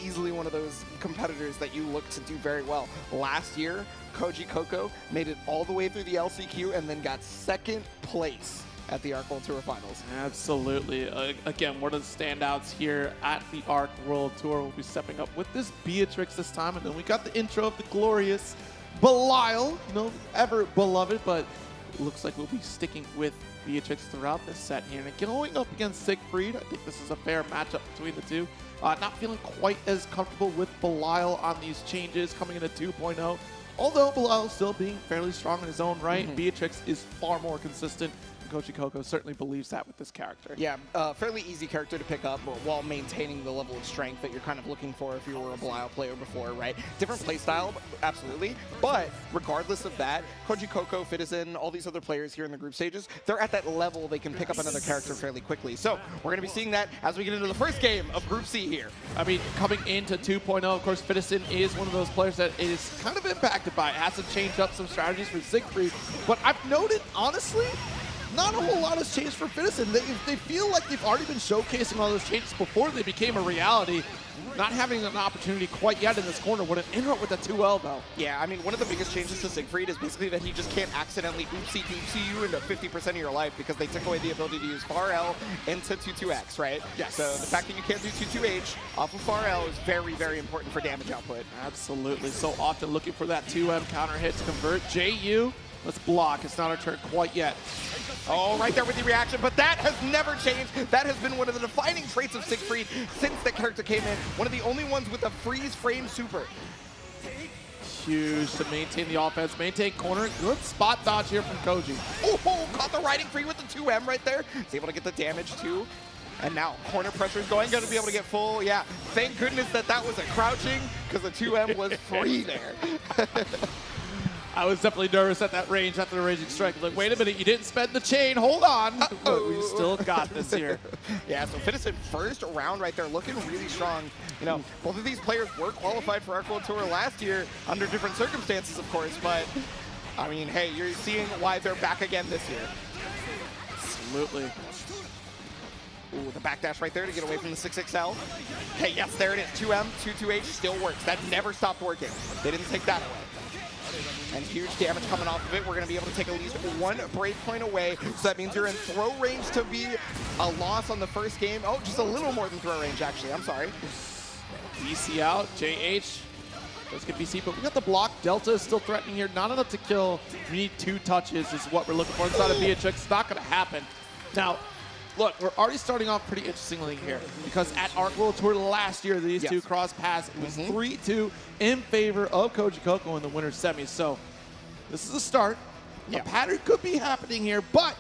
easily one of those competitors that you look to do very well. Last year, Koji Coco made it all the way through the LCQ and then got second place at the ARC World Tour Finals. Absolutely. Again, one of the standouts here at the ARC World Tour will be stepping up with this Beatrix this time. And then we got the intro of the glorious Belial, ever beloved, but it looks like we'll be sticking with Beatrix throughout this set here. And going up against Siegfried, I think this is a fair matchup between the two. Not feeling quite as comfortable with Belial on these changes coming into 2.0. Although Belial still being fairly strong in his own right, Beatrix is far more consistent. Koji Coco certainly believes that with this character. Yeah, fairly easy character to pick up while maintaining the level of strength that you're kind of looking for if you were a Belial player before, right? Different playstyle, absolutely, but regardless of that, Koji Coco, Fitison, all these other players here in the group stages, they're at that level they can pick up another character fairly quickly. So we're going to be seeing that as we get into the first game of Group C here. I mean, coming into 2.0, of course, Fitison is one of those players that is kind of impacted by it. Has to change up some strategies for Siegfried, but I've noted, honestly, not a whole lot has changed for Fitison. They feel like they've already been showcasing all those changes before they became a reality. Not having an opportunity quite yet in this corner. What an interrupt with the 2L, though. Yeah, I mean, one of the biggest changes to Siegfried is basically that he just can't accidentally oopsie-doopsie you into 50% of your life because they took away the ability to use far L into 2-2X, right? Yes. So the fact that you can't do 2-2H off of far L is very, very important for damage output. Absolutely. So often looking for that 2M counter hit to convert. JU, let's block. It's not our turn quite yet. Oh, right there with the reaction, but that has never changed. That has been one of the defining traits of Siegfried since that character came in. One of the only ones with a freeze frame super. huge to maintain the offense, maintain corner. Good spot dodge here from Koji. Oh, caught the riding free with the 2M right there. He's able to get the damage too. And now corner pressure is going, to be able to get full. Yeah, thank goodness that was a crouching because the 2M was free there. I was definitely nervous at that range after the raging strike. Like, wait a minute, you didn't spend the chain. Hold on. But we still got this here. Yeah, so Fitison first round right there, looking really strong. You know, both of these players were qualified for Arc World Tour last year under different circumstances, of course. But I mean, hey, you're seeing why they're back again this year. Absolutely. Ooh, the backdash right there to get away from the 6XL. Okay, yes, there it is. 2M, 22H still works. That never stopped working. They didn't take that away. And huge damage coming off of it. We're going to be able to take at least one break point away. So that means you're in throw range to be a loss on the first game. Oh, just a little more than throw range, actually. I'm sorry. BC out. JH does get BC, but we got the block. Delta is still threatening here. Not enough to kill. We need 2 touches is what we're looking for inside of Beatrix. It's not going to happen. Now, look, we're already starting off pretty interestingly here because at Arc World Tour last year, these two cross paths. It was 3-2 in favor of Koji Coco in the winner's semis. So this is a start. A pattern could be happening here, but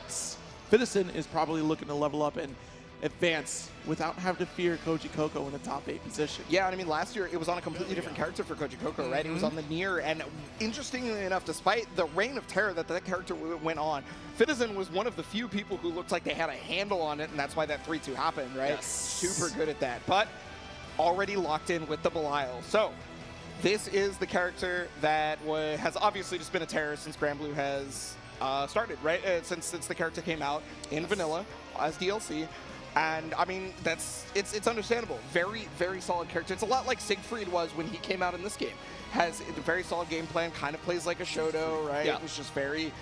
Fitison is probably looking to level up and advance without having to fear Koji Coco in the top 8 position. Yeah, and I mean, last year it was on a completely different character for Koji Coco, right? It was on the Nier, and interestingly enough, despite the reign of terror that character went on, Fitison was one of the few people who looked like they had a handle on it, and that's why that 3-2 happened, right? Yes. Super good at that, but already locked in with the Belial. So this is the character that has obviously just been a terror since Granblue has started, right? Since the character came out in vanilla as DLC. And I mean, it's understandable. Very, very solid character. It's a lot like Siegfried was when he came out in this game. Has a very solid game plan, kind of plays like a Shoto, right? Yeah. It was just very,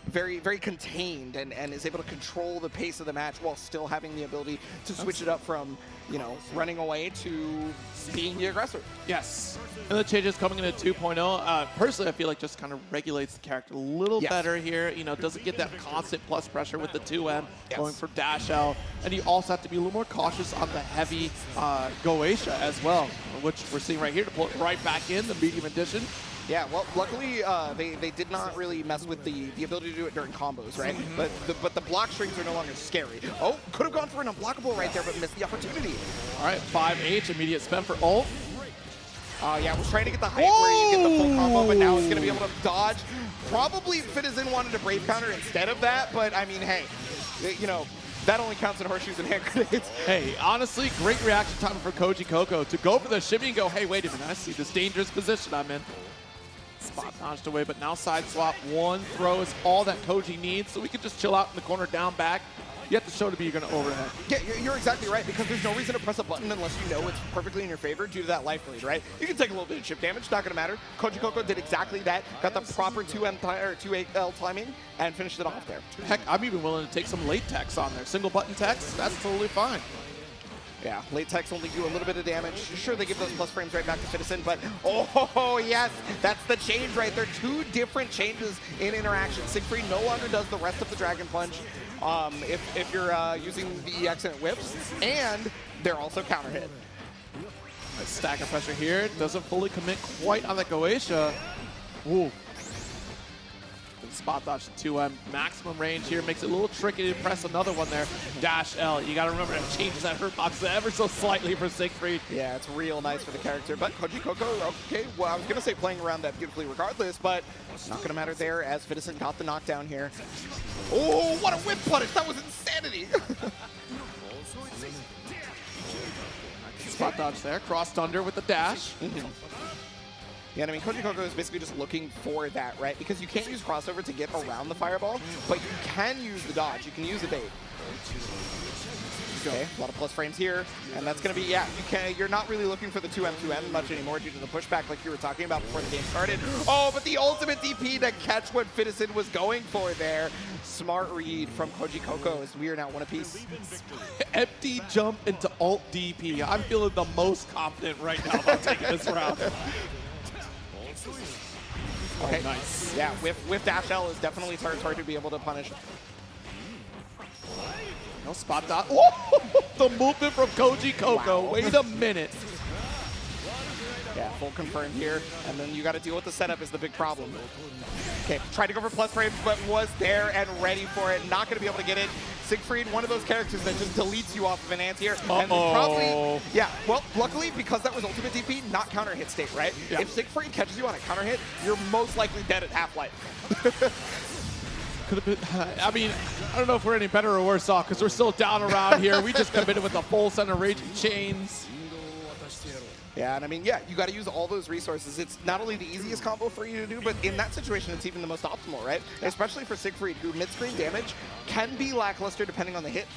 very contained and is able to control the pace of the match while still having the ability to switch it up from, you know, running away to being the aggressor. Yes. And the changes coming into 2.0, personally, I feel like just kind of regulates the character a little better here. You know, doesn't get that constant plus pressure with the 2M going for dash L. And you also have to be a little more cautious on the heavy Goetia as well, which we're seeing right here to pull it right back in, the medium edition. Yeah, well, luckily they did not really mess with the ability to do it during combos, right? But the block strings are no longer scary. Oh, could have gone for an unblockable right there, but missed the opportunity. All right, 5H, immediate spam for ult. Yeah, was trying to get the height where you get the full combo, but now it's going to be able to dodge. Probably Fitison wanted a Brave counter instead of that, but I mean, hey, you know, that only counts in horseshoes and hand grenades. Hey, honestly, great reaction time for Koji Coco to go for the shimmy and go, hey, wait a minute, I see this dangerous position I'm in. Spot dodged away, but now side swap. One throw is all that Koji needs, so we can just chill out in the corner, down, back. You have to show to be you're going to overhead. Yeah, you're exactly right, because there's no reason to press a button unless you know it's perfectly in your favor due to that life lead, right? You can take a little bit of chip damage, not going to matter. Koji Coco did exactly that, got the proper 2L timing, and finished it off there. Heck, I'm even willing to take some late text on there. Single button text, that's totally fine. Yeah, late techs only do a little bit of damage. Sure, they give those plus frames right back to Fitison, but oh, yes, that's the change right there. 2 different changes in interaction. Siegfried no longer does the rest of the Dragon Punch if you're using the EX and it whips, and they're also counter hit. Nice stack of pressure here. Doesn't fully commit quite on the Goetia. Ooh. Spot dodge to 2M. Maximum range here makes it a little tricky to press another one there. Dash L. You got to remember it changes that hurt box ever so slightly for Siegfried. Yeah, it's real nice for the character. But Koji Coco, okay, well, I was going to say playing around that beautifully regardless, but not going to matter there as Fitison got the knockdown here. Oh, what a whip punish. That was insanity. Spot dodge there. Cross thunder with the dash. Yeah, I mean, Koji Coco is basically just looking for that, right? Because you can't use crossover to get around the fireball, but you can use the dodge. You can use the bait. Okay, a lot of plus frames here, and that's going to be, yeah, you're not really looking for the 2M much anymore due to the pushback like you were talking about before the game started. Oh, but the ultimate DP to catch what Fitison was going for there. Smart read from Koji Coco as we are now one apiece. Empty jump into ult DP. I'm feeling the most confident right now about taking this round. Okay, nice. Yeah, with dash L is definitely hard to be able to punish. No spot dot. Oh, the movement from Koji Coco. Wow. Wait a minute. Yeah, full confirmed here, and then you got to deal with the setup is the big problem. Okay, tried to go for plus frames, but was there and ready for it. Not going to be able to get it. Siegfried, one of those characters that just deletes you off of an anti-air. And probably, yeah, well, luckily, because that was ultimate DP, not counter hit state, right? Yeah. If Siegfried catches you on a counter hit, you're most likely dead at half-life. Could have been, I mean, I don't know if we're any better or worse off because we're still down around here. We just committed with the full center Raging Chains. Yeah, and I mean, yeah, you got to use all those resources. It's not only the easiest combo for you to do, but in that situation, it's even the most optimal, right? Especially for Siegfried, who mid-screen damage can be lackluster depending on the hit.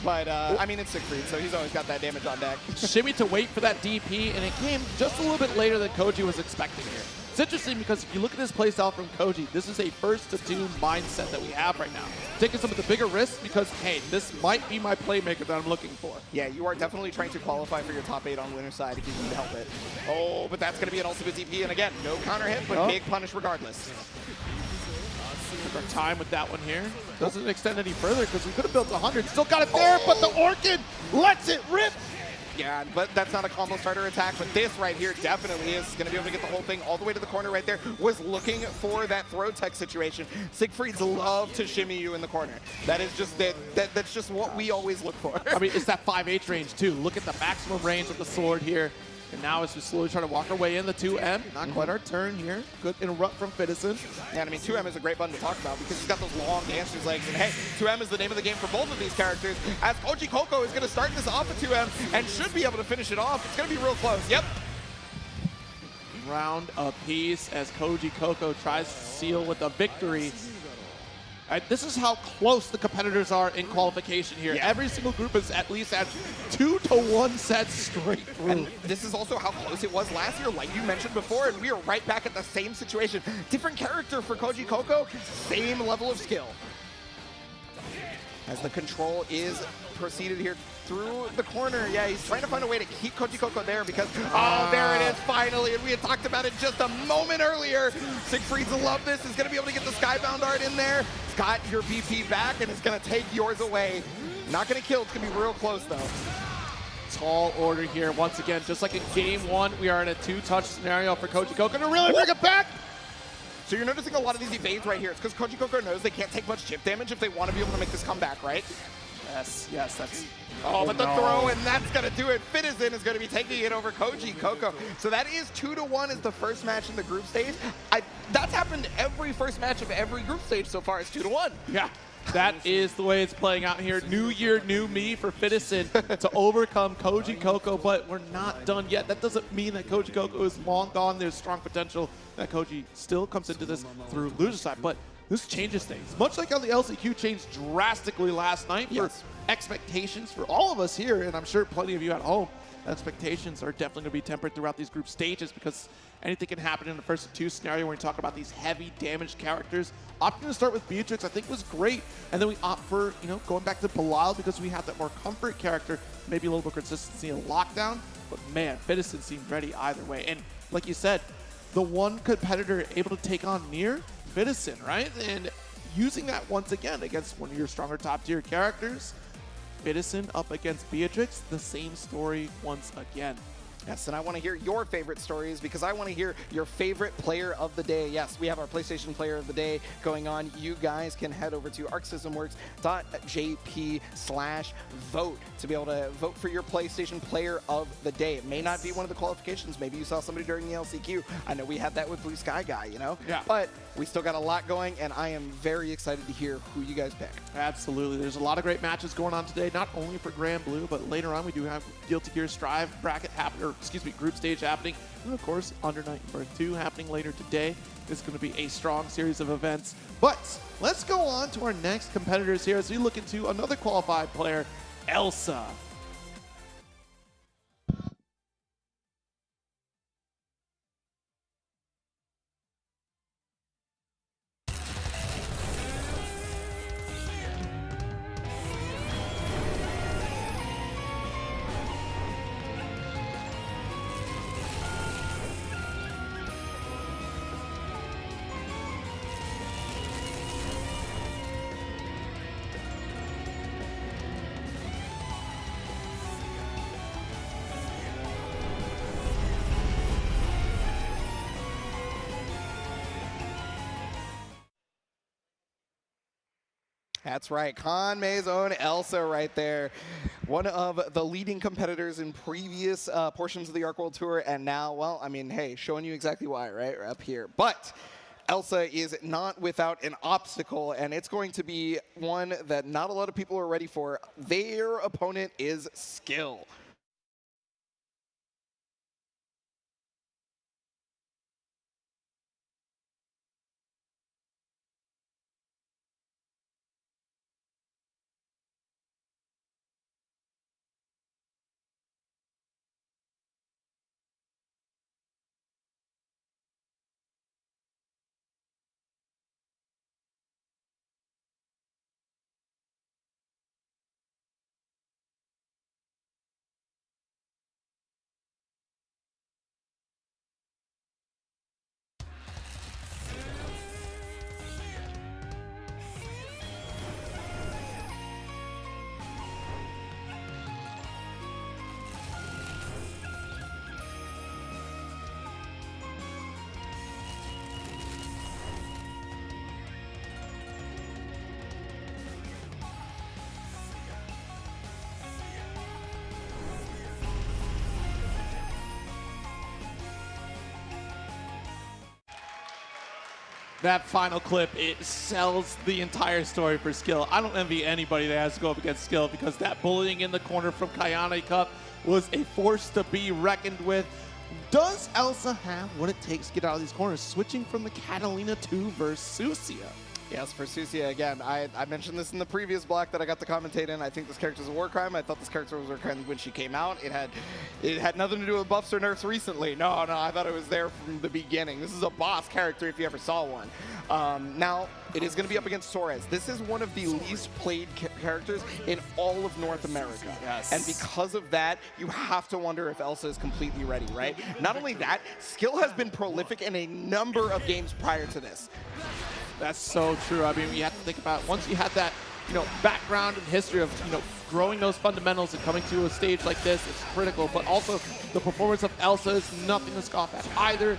But, I mean, it's Siegfried, so he's always got that damage on deck. Shimmy to wait for that DP, and it came just a little bit later than Koji was expecting here. It's interesting because if you look at this playstyle from Koji, this is a first-to-two mindset that we have right now. Taking some of the bigger risks because, hey, this might be my playmaker that I'm looking for. Yeah, you are definitely trying to qualify for your top 8 on winner's side if you can help it. Oh, but that's going to be an ultimate DP, and again, no counter hit, but big punish regardless. Took our time with that one here. Doesn't extend any further because we could have built 100. Still got it there, but the Orchid lets it rip. Yeah, but that's not a combo starter attack, but this right here definitely is going to be able to get the whole thing all the way to the corner right there. Was looking for that throw tech situation. Siegfried's love to shimmy you in the corner. That is just that's just what we always look for. I mean, it's that 5H range too. Look at the maximum range of the sword here. And now as we slowly try to walk our way in the 2M. Not quite our turn here. Good interrupt from Fidison. Yeah, and I mean, 2M is a great button to talk about because he's got those long dancer's legs. And hey, 2M is the name of the game for both of these characters. As Koji Koko is going to start this off with 2M and should be able to finish it off. It's going to be real close. Yep. Round apiece as Koji Koko tries to seal with a victory. This is how close the competitors are in qualification here. Yeah. Every single group has at least had 2-to-1 sets straight through. And this is also how close it was last year, like you mentioned before, and we are right back at the same situation. Different character for Koji Koko, same level of skill. As the control is proceeded here through the corner. Yeah, he's trying to find a way to keep Koji Koko there because, oh, there it is, finally. And we had talked about it just a moment earlier. Siegfried's love this, is going to be able to get the Skybound Art in there. It's got your BP back, and it's going to take yours away. Not going to kill, it's going to be real close, though. Tall order here. Once again, just like in game one, we are in a two-touch scenario for Koji Koko to really bring it back. So you're noticing a lot of these evades right here. It's because Koji Koko knows they can't take much chip damage if they want to be able to make this comeback, right? Yes, that's... Oh, but the throw, and that's going to do it. Fidison is going to be taking it over Koji Koko. So that is 2-to-1 as the first match in the group stage. That's happened every first match of every group stage so far. It's 2-to-1. Yeah, that is the way it's playing out here. New year, new me for Fidison to overcome Koji Koko, but we're not done yet. That doesn't mean that Koji Koko is long gone. There's strong potential that Koji still comes into this through loser side, but this changes things. Much like how the LCQ changed drastically last night for expectations for all of us here, and I'm sure plenty of you at home, expectations are definitely going to be tempered throughout these group stages because anything can happen in the first of two scenario when we talk about these heavy damaged characters. Opting to start with Beatrix I think was great, and then we opt for, going back to Belial because we have that more comfort character, maybe a little more consistency in lockdown, but man, Fidison seemed ready either way. And like you said, the one competitor able to take on Nier, Fidison, right? And using that once again against one of your stronger top tier characters, Fidison up against Beatrix, the same story once again. Yes, and I want to hear your favorite stories because I want to hear your favorite player of the day. Yes, we have our PlayStation Player of the Day going on. You guys can head over to arcsystemworks.jp/vote to be able to vote for your PlayStation Player of the Day. It may not be one of the qualifications. Maybe you saw somebody during the LCQ. I know we had that with Blue Sky Guy, Yeah. But we still got a lot going, and I am very excited to hear who you guys pick. Absolutely. There's a lot of great matches going on today, not only for Granblue, but later on we do have Guilty Gear Strive bracket group stage happening. And of course, Under Night and Birth 2 happening later today. It's going to be a strong series of events. But let's go on to our next competitors here as we look into another qualified player, Elsa. That's right, Conmei's own Elsa right there. One of the leading competitors in previous portions of the Arc World Tour, and now, well, I mean, hey, showing you exactly why, right? We're up here. But Elsa is not without an obstacle, and it's going to be one that not a lot of people are ready for. Their opponent is Skill. That final clip, it sells the entire story for Skill. I don't envy anybody that has to go up against Skill because that bullying in the corner from Kayane Cup was a force to be reckoned with. Does Elsa have what it takes to get out of these corners? Switching from the Catalina to Versusia. Yes, Versusia, again, I mentioned this in the previous block that I got to commentate in. I think this character is a war crime. I thought this character was a war crime when she came out. It had nothing to do with buffs or nerfs recently. No, I thought it was there from the beginning. This is a boss character if you ever saw one. Now, it is going to be up against Soares. This is one of the least played characters in all of North America. Yes. And because of that, you have to wonder if Elsa is completely ready, right? Not only that, Skill has been prolific in a number of games prior to this. That's so true. I mean, you have to think about once you had that, background and history of, growing those fundamentals and coming to a stage like this, it's critical. But also, the performance of Elsa is nothing to scoff at either.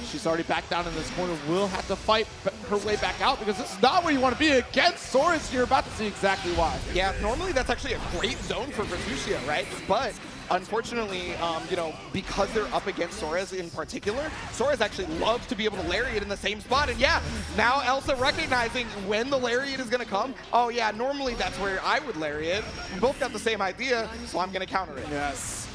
She's already back down in this corner. Will have to fight her way back out because this is not where you want to be against Soares. You're about to see exactly why. Yeah, normally that's actually a great zone for Versusia, right? But unfortunately, because they're up against Soares in particular, Soares actually loves to be able to lariat in the same spot. And yeah, now Elsa recognizing when the lariat is going to come. Oh yeah, normally that's where I would lariat. We both got the same idea, so I'm going to counter it. Yes.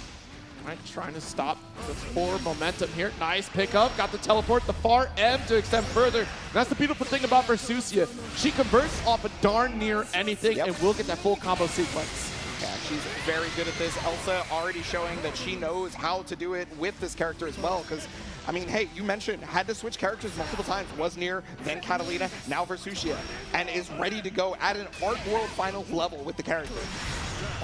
Right, trying to stop the forward momentum here. Nice pickup. Got the teleport, the far M to extend further. And that's the beautiful thing about Versusia. She converts off of darn near anything and will get that full combo sequence. Yeah, she's very good at this. Elsa already showing that she knows how to do it with this character as well. Because, I mean, hey, you mentioned had to switch characters multiple times. Was near, then Catalina, now Versusia. And is ready to go at an Arc World Finals level with the character.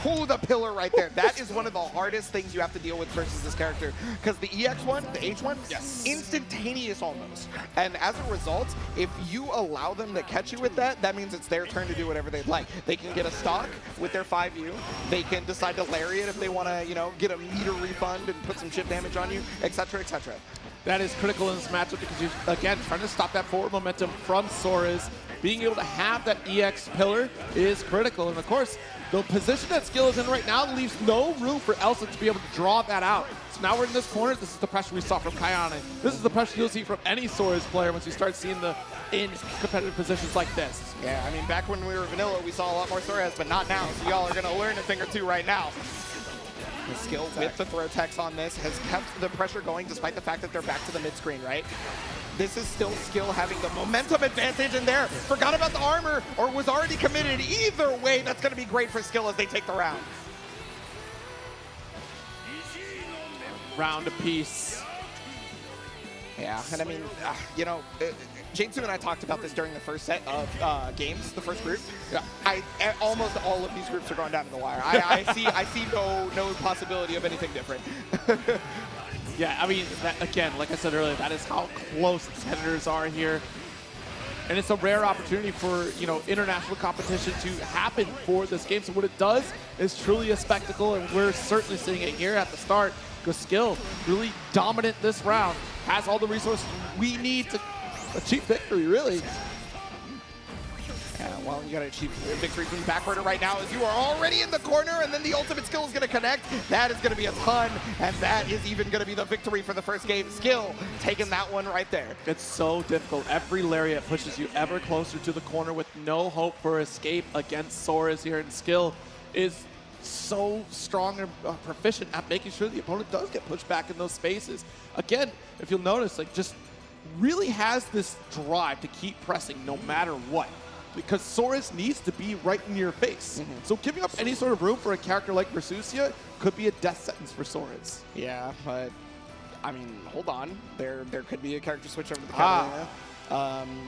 Ooh, the pillar right there. That is one of the hardest things you have to deal with versus this character. Because the EX one, the H one, yes, instantaneous almost. And as a result, if you allow them to catch you with that, that means it's their turn to do whatever they'd like. They can get a stock with their 5U. They can decide to lariat if they want to, get a meter refund and put some chip damage on you, etc., etc. That is critical in this matchup because you're, again, trying to stop that forward momentum from Soares. Being able to have that EX pillar is critical. And of course, the position that Skill is in right now leaves no room for Elsa to be able to draw that out. So now we're in this corner. This is the pressure we saw from Kayane. This is the pressure you'll see from any Soares player once you start seeing the in competitive positions like this. Yeah, I mean, back when we were vanilla, we saw a lot more Soares, but not now. So y'all are going to learn a thing or two right now. The Skill with the throw text on this has kept the pressure going despite the fact that they're back to the mid-screen, right? This is still Skill having the momentum advantage in there. Forgot about the armor or was already committed. Either way, that's going to be great for Skill as they take the round. Round apiece. Yeah, and I mean, Janesu and I talked about this during the first set of games, the first group. Yeah. Almost all of these groups are going down to the wire. I see no possibility of anything different. Yeah, I mean, that, again, like I said earlier, that is how close the competitors are here. And it's a rare opportunity for, international competition to happen for this game. So what it does is truly a spectacle, and we're certainly seeing it here at the start because Skill, really dominant this round, has all the resources we need to achieve victory, really. Yeah, well, you got to achieve a victory from the back corner right now as you are already in the corner, and then the ultimate skill is going to connect. That is going to be a ton, and that is even going to be the victory for the first game. Skill taking that one right there. It's so difficult. Every lariat pushes you ever closer to the corner with no hope for escape against Sora's here, and Skill is so strong and proficient at making sure the opponent does get pushed back in those spaces. Again, if you'll notice, like, just really has this drive to keep pressing no matter what, because Sora's needs to be right in your face. So giving up any sort of room for a character like Versusia could be a death sentence for Sora's. Yeah, but I mean, hold on. There could be a character switch over the Catalina.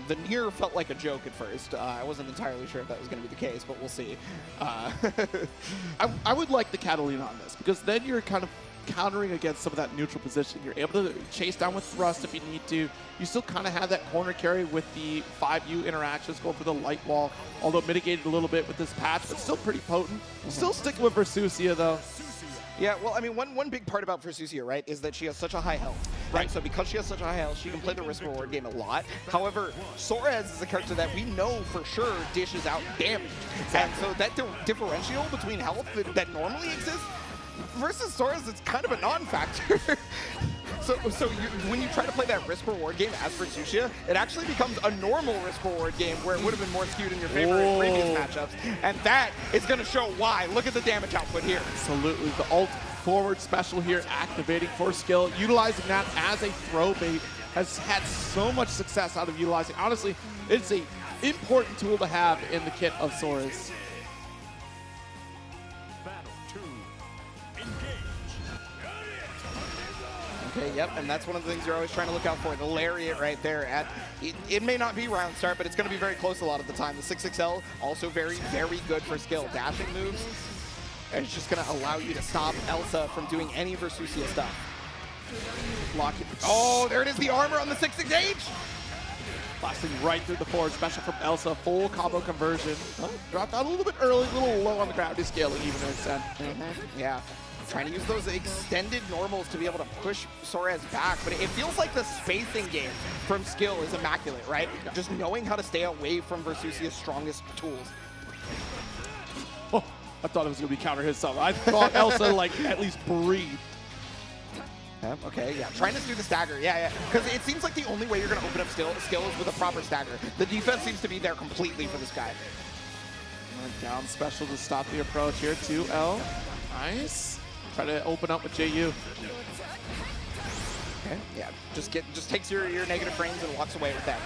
The Nier felt like a joke at first. I wasn't entirely sure if that was going to be the case, but we'll see. I would like the Catalina on this, because then you're kind of countering against some of that neutral position. You're able to chase down with thrust if you need to. You still kind of have that corner carry with the 5U interactions going for the light wall, although mitigated a little bit with this patch, but still pretty potent. Still sticking with Versusia, though. Yeah, well, I mean, one big part about Versusia, right, is that she has such a high health. Right. And so because she has such a high health, she can play the risk-reward game a lot. However, Sora's is a character that we know for sure dishes out damage. And so that differential between health that normally exists versus Sora's, it's kind of a non-factor. So when you try to play that risk-reward game as Versusia, it actually becomes a normal risk-reward game where it would have been more skewed in your favor in previous matchups. And that is going to show why. Look at the damage output here. Absolutely. The ult forward special here activating for Skill, utilizing that as a throw bait, has had so much success out of utilizing. Honestly, it's an important tool to have in the kit of Sora's. Okay, yep, and that's one of the things you're always trying to look out for. The Lariat right there. It may not be round start, but it's going to be very close a lot of the time. The 6XL, also very, very good for Skill. Dashing moves, and it's just going to allow you to stop Elsa from doing any Versusia stuff. Lock it. Oh, there it is, the armor on the 6H! Blasting right through the forward special from Elsa. Full combo conversion. Oh, dropped out a little bit early, a little low on the gravity scaling even to an extent. Yeah. Trying to use those extended normals to be able to push Sora's back, but it feels like the spacing game from Skill is immaculate, right? Just knowing how to stay away from Versusia's strongest tools. Oh, I thought it was going to be counter hit stuff. I thought Elsa, like, at least breathed. Okay, yeah, trying to do the stagger, yeah, because it seems like the only way you're going to open up skill is with a proper stagger. The defense seems to be there completely for this guy. Down special to stop the approach here, 2L. Nice. Try to open up with JU. Okay, yeah, just takes your negative frames and walks away with that.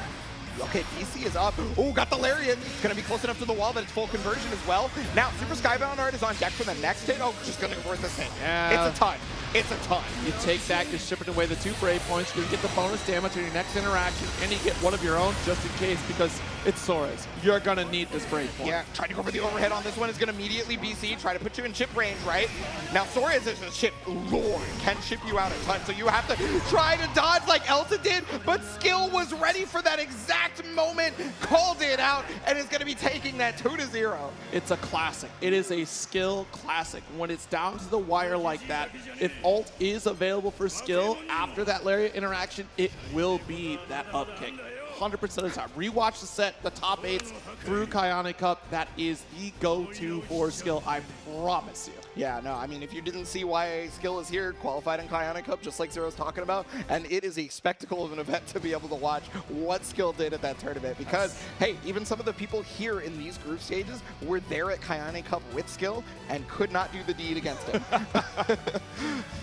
Okay, DC is up. Oh, got the Lariat. Gonna be close enough to the wall that it's full conversion as well. Now, Super Skybound Art is on deck for the next hit. Oh, just gonna convert this hit. Yeah. It's a ton. It's a ton. You take that, you're shipping away the 2 brave points, you're gonna get the bonus damage on your next interaction, and you get one of your own just in case, because it's Sora's. You're gonna need this brave point. Yeah, trying to go for the overhead on this one is gonna immediately BC, try to put you in chip range, right? Now, Sora's is a chip lord, can chip you out a ton, so you have to try to dodge like Elsa did, but Skill was ready for that exact moment, called it out, and is gonna be taking that 2-0. It's a classic. It is a Skill classic. When it's down to the wire like that, if ult is available for Skill after that Lariat interaction, it will be that up kick. 100% of the time. Rewatch the set, the top 8s through Kayane Cup. That is the go-to for Skill, I promise you. Yeah, no, I mean, if you didn't see why Skill is here, qualified in Kayane Cup, just like Zero's talking about, and it is a spectacle of an event to be able to watch what Skill did at that tournament, because, hey, even some of the people here in these group stages were there at Kayane Cup with Skill and could not do the deed against him.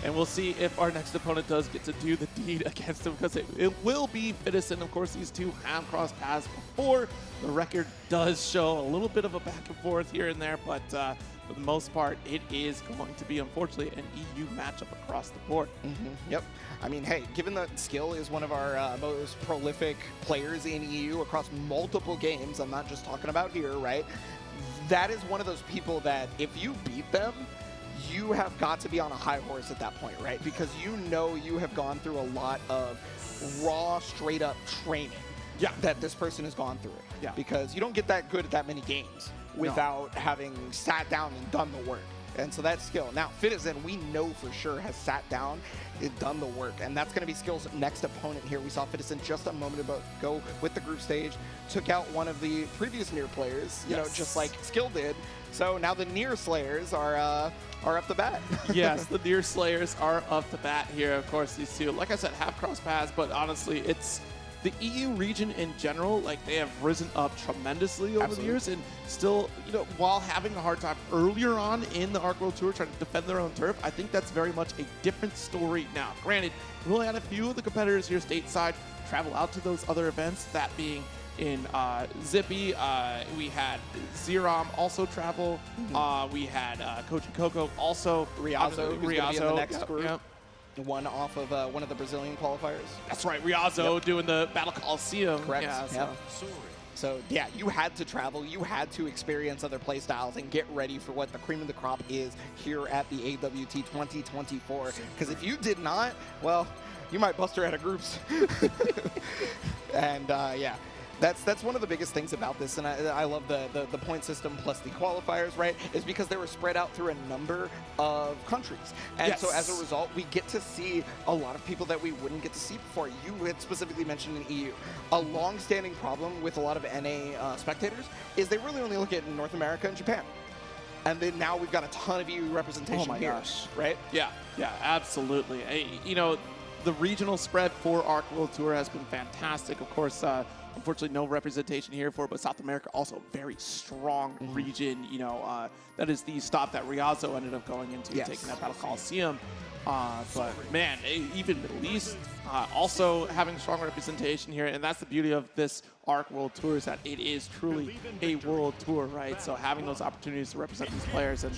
And we'll see if our next opponent does get to do the deed against him, because it will be Fitison. Of course, these two have crossed paths before. The record does show a little bit of a back and forth here and there, but for the most part, it is going to be, unfortunately, an EU matchup across the board. Yep. I mean, hey, given that Skill is one of our most prolific players in EU across multiple games, I'm not just talking about here, right? That is one of those people that if you beat them, you have got to be on a high horse at that point, right? Because you know you have gone through a lot of raw, straight-up training that this person has gone through. Yeah. Because you don't get that good at that many games without having sat down and done the work. And so that's Skill. Now, Fitizen, we know for sure, has sat down and done the work, and that's going to be Skill's next opponent here. We saw Fitizen just a moment ago with the group stage, took out one of the previous Nier players, you know, just like Skill did. So now the Nier Slayers are up the bat. Yes, the Nier Slayers are up the bat here. Of course, these two, like I said, have cross paths, but honestly, it's the EU region in general, like they have risen up tremendously over the years, and still, you know, while having a hard time earlier on in the Arc World Tour trying to defend their own turf, I think that's very much a different story now. Granted, we only had a few of the competitors here stateside travel out to those other events, that being in Zippy, we had Zerom also travel, we had Koji Coco also, Riazo, who's gonna be in the next group. Yep. One off of one of the Brazilian qualifiers. That's right, Riazo doing the Battle Coliseum. Correct. Yeah, So yeah, you had to travel, you had to experience other playstyles and get ready for what the cream of the crop is here at the AWT 2024. Because if you did not, well, you might bust her out of groups. And yeah. That's one of the biggest things about this, and I love the point system plus the qualifiers, right, is because they were spread out through a number of countries. And so as a result, we get to see a lot of people that we wouldn't get to see before. You had specifically mentioned in EU. A long-standing problem with a lot of NA spectators is they really only look at North America and Japan. And then now we've got a ton of EU representation here, right? Yeah, absolutely. You know, the regional spread for Arc World Tour has been fantastic. Of course, unfortunately, no representation here for it, but South America also a very strong region. You know, that is the stop that Riazo ended up going into, taking that Battle Coliseum. But man, even Middle East also having strong representation here, and that's the beauty of this Arc World Tour, is that it is truly a world tour, right? So having those opportunities to represent these players, and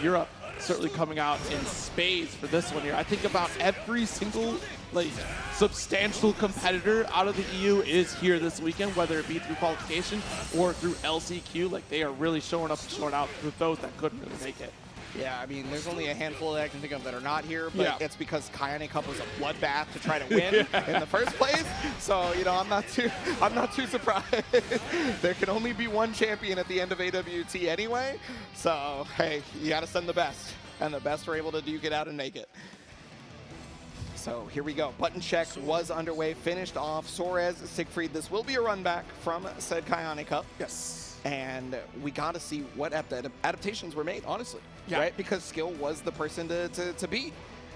Europe certainly coming out in spades for this one here. I think about every single like substantial competitor out of the EU is here this weekend, whether it be through qualification or through LCQ. Like they are really showing up and showing out for those that couldn't really make it. Yeah, I mean, there's only a handful that I can think of that are not here, but it's because Kayane Cup was a bloodbath to try to win in the first place. So, you know, I'm not too surprised. There can only be one champion at the end of AWT anyway. So, hey, you got to send the best, and the best are able to duke it out and make it. So here we go. Button check was underway, finished off. Soares, Siegfried. This will be a run back from said Kayane Cup. Yes. And we got to see what adaptations were made, honestly, right? Because Skill was the person to beat.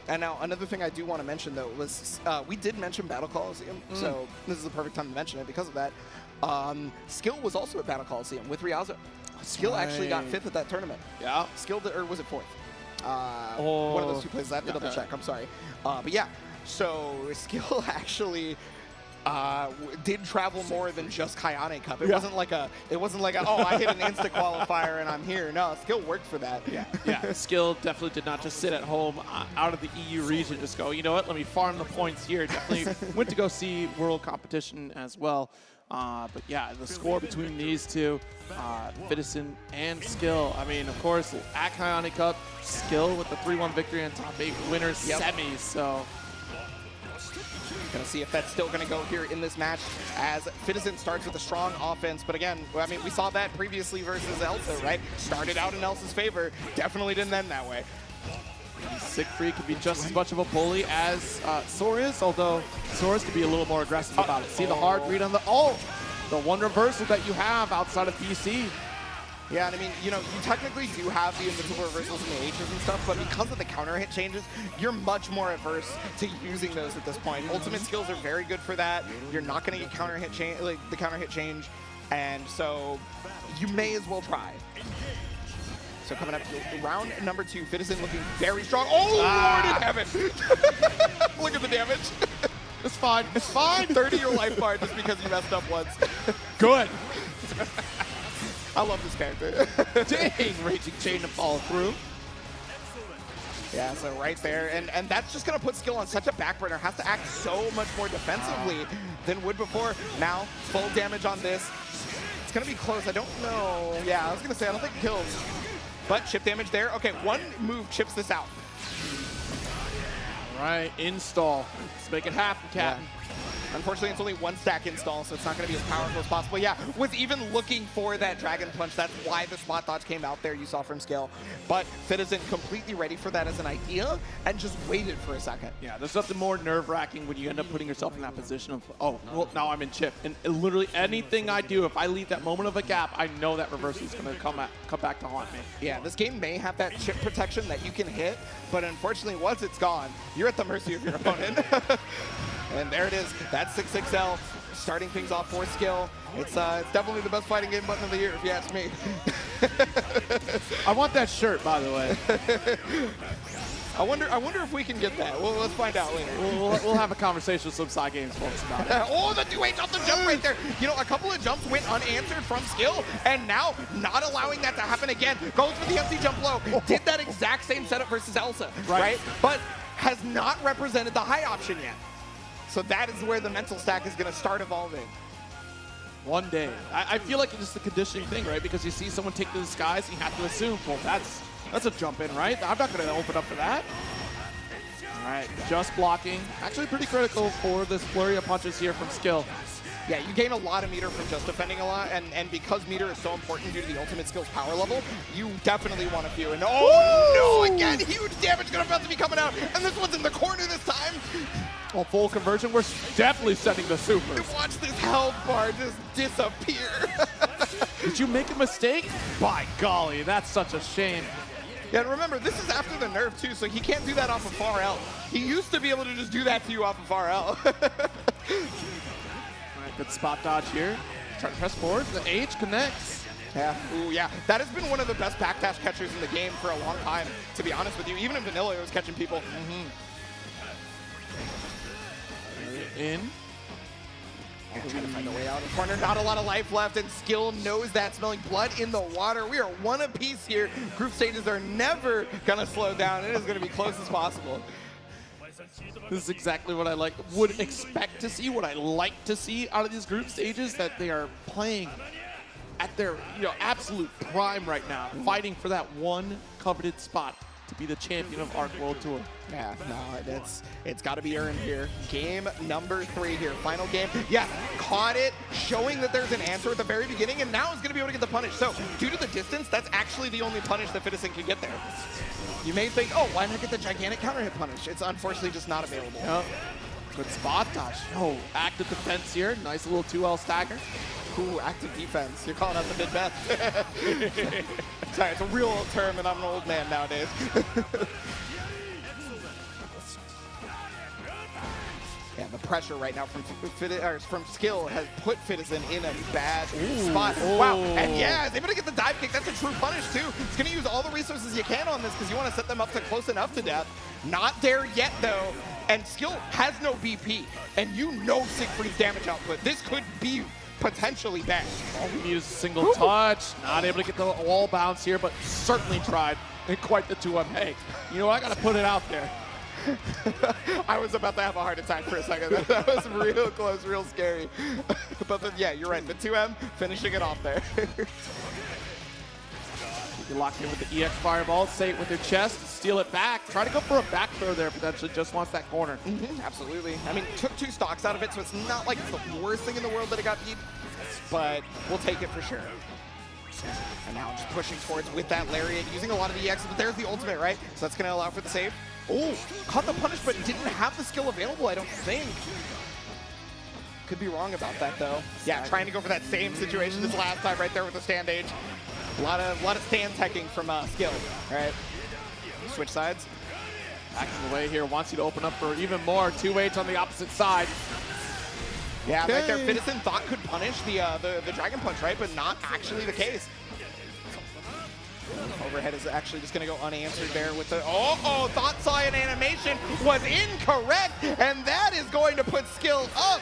And now another thing I do want to mention, though, was we did mention Battle Coliseum, so this is the perfect time to mention it because of that. Skill was also at Battle Coliseum with Riazo. Skill actually got 5th at that tournament. Yeah. Skill, or was it 4th? One of those two places. I have to double check. I'm sorry. But yeah, so Skill actually did travel more than just Kayane Cup. It wasn't like a oh, I hit an insta qualifier and I'm here. No, Skill worked for that. Yeah. Skill definitely did not just sit at home out of the EU region, just go, you know what, let me farm the points here. Definitely went to go see world competition as well. But yeah, the score between these two, Fitizen and Skill. I mean, of course, at Kayane Cup, Skill with the 3-1 victory on top 8 winners semis. So gonna see if that's still gonna go here in this match, as Fitizen starts with a strong offense. But again, I mean, we saw that previously versus Elsa, right? Started out in Elsa's favor, definitely didn't end that way. Siegfried could be just as much of a bully as Soares, although Soares could be a little more aggressive about it. See the hard read on the the one reversal that you have outside of BC. Yeah, and I mean, you know, you technically do have the invincible reversals and the H's and stuff, but because of the counter hit changes, you're much more averse to using those at this point. Ultimate skills are very good for that. You're not going to get counter hit change, like the counter hit change, and so you may as well try. So coming up, round number 2, Fitizen looking very strong. Oh, Lord in heaven! Look at the damage. It's fine. It's fine. 30 your life bar just because you messed up once. Good. I love this character. Dang, Raging Chain to follow through. Yeah, so right there, and that's just gonna put Skill on such a back burner. Has to act so much more defensively than would before. Now, full damage on this. It's gonna be close. I don't know. Yeah, I was gonna say I don't think it kills, but chip damage there. Okay, one move chips this out. All right, install. Let's make it happen, Captain. Unfortunately, it's only 1 stack install, so it's not going to be as powerful as possible. Yeah, was even looking for that Dragon Punch. That's why the spot dodge came out there, you saw from Skill. But Fit isn't completely ready for that as an idea and just waited for a second. Yeah, there's nothing more nerve-wracking when you end up putting yourself in that position of, oh, well, now I'm in chip. And literally anything I do, if I leave that moment of a gap, I know that reversal is going to come back to haunt me. Yeah, this game may have that chip protection that you can hit, but unfortunately, once it's gone, you're at the mercy of your opponent. And there it is. That's 6XL starting things off for Skill. It's definitely the best fighting game button of the year, if you ask me. I want that shirt, by the way. I wonder if we can get that. Well, let's find out later. We'll have a conversation with some side games folks about it. Oh, the 2H off the jump right there. You know, a couple of jumps went unanswered from Skill, and now not allowing that to happen again. Goes for the empty jump low. Did that exact same setup versus Elsa, right? But has not represented the high option yet. So that is where the mental stack is going to start evolving. One day. I feel like it's just a conditioning thing, right? Because you see someone take to the skies, and you have to assume, well, that's a jump in, right? I'm not going to open up for that. All right, just blocking. Actually pretty critical for this flurry of punches here from Skill. Yeah, you gain a lot of meter from just defending a lot, and because meter is so important due to the ultimate skill's power level, you definitely want a few. And oh no, again, huge damage gonna about to be coming out, and this one's in the corner this time. Well, full conversion, we're definitely setting the super. Watch this health bar just disappear. Did you make a mistake? By golly, that's such a shame. Yeah, and remember, this is after the nerf too, so he can't do that off of far L. He used to be able to just do that to you off of far L. Good spot dodge here. Trying to press forward. The H connects. Yeah. Ooh, yeah. That has been one of the best backdash catchers in the game for a long time, to be honest with you. Even in vanilla, it was catching people. In. Yeah, trying to find a way out of the corner. Not a lot of life left, and Skill knows that, smelling blood in the water. We are one apiece here. Group stages are never going to slow down. It is going to be close as possible. This is exactly what I would expect to see, what I like to see out of these group stages, that they are playing at their absolute prime right now, fighting for that one coveted spot to be the champion of ARC World Tour. Yeah, no, it's got to be earned here. Game number 3 here, final game. Yes, caught it, showing that there's an answer at the very beginning, and now is going to be able to get the punish. So, due to the distance, that's actually the only punish that Fittison can get there. You may think, oh, why not get the gigantic counter hit punish? It's unfortunately just not available. Yep. Good spot dodge. Oh, active defense here. Nice little 2L stagger. Ooh, active defense. You're calling out the mid-best. Sorry, it's a real term, and I'm an old man nowadays. Yeah, the pressure right now from Skill has put Fittison in a bad spot. Wow, and yeah, is able to get the dive kick. That's a true punish, too. It's going to use all the resources you can on this because you want to set them up to close enough to death. Not there yet, though. And Skill has no BP, and you know Siegfried's damage output. This could be potentially bad. All we need is a single touch. Not able to get the wall bounce here, but certainly tried. And quite the 2-1. Hey, you know what? I got to put it out there. I was about to have a heart attack for a second. That was real close, real scary. But yeah, you're right. The 2M finishing it off there. You lock in with the EX Fireball, say it with your chest, steal it back. Try to go for a back throw there, potentially. Just wants that corner. Absolutely. I mean, took 2 stocks out of it, so it's not like it's the worst thing in the world that it got beat, but we'll take it for sure. And now just pushing towards with that Lariat, using a lot of the EX, but there's the ultimate, right? So that's going to allow for the save. Oh, caught the punish, but didn't have the skill available, I don't think. Could be wrong about that, though. Yeah, trying to go for that same situation as last time right there with the stand age. A lot of stand teching from Skill, right? Switch sides. Backing away here, wants you to open up for even more. 2H on the opposite side. Yeah, right there, Fittison thought could punish the Dragon Punch, right? But not actually the case. Overhead is actually just going to go unanswered there with the... Oh, thought saw an animation was incorrect, and that is going to put Skill up.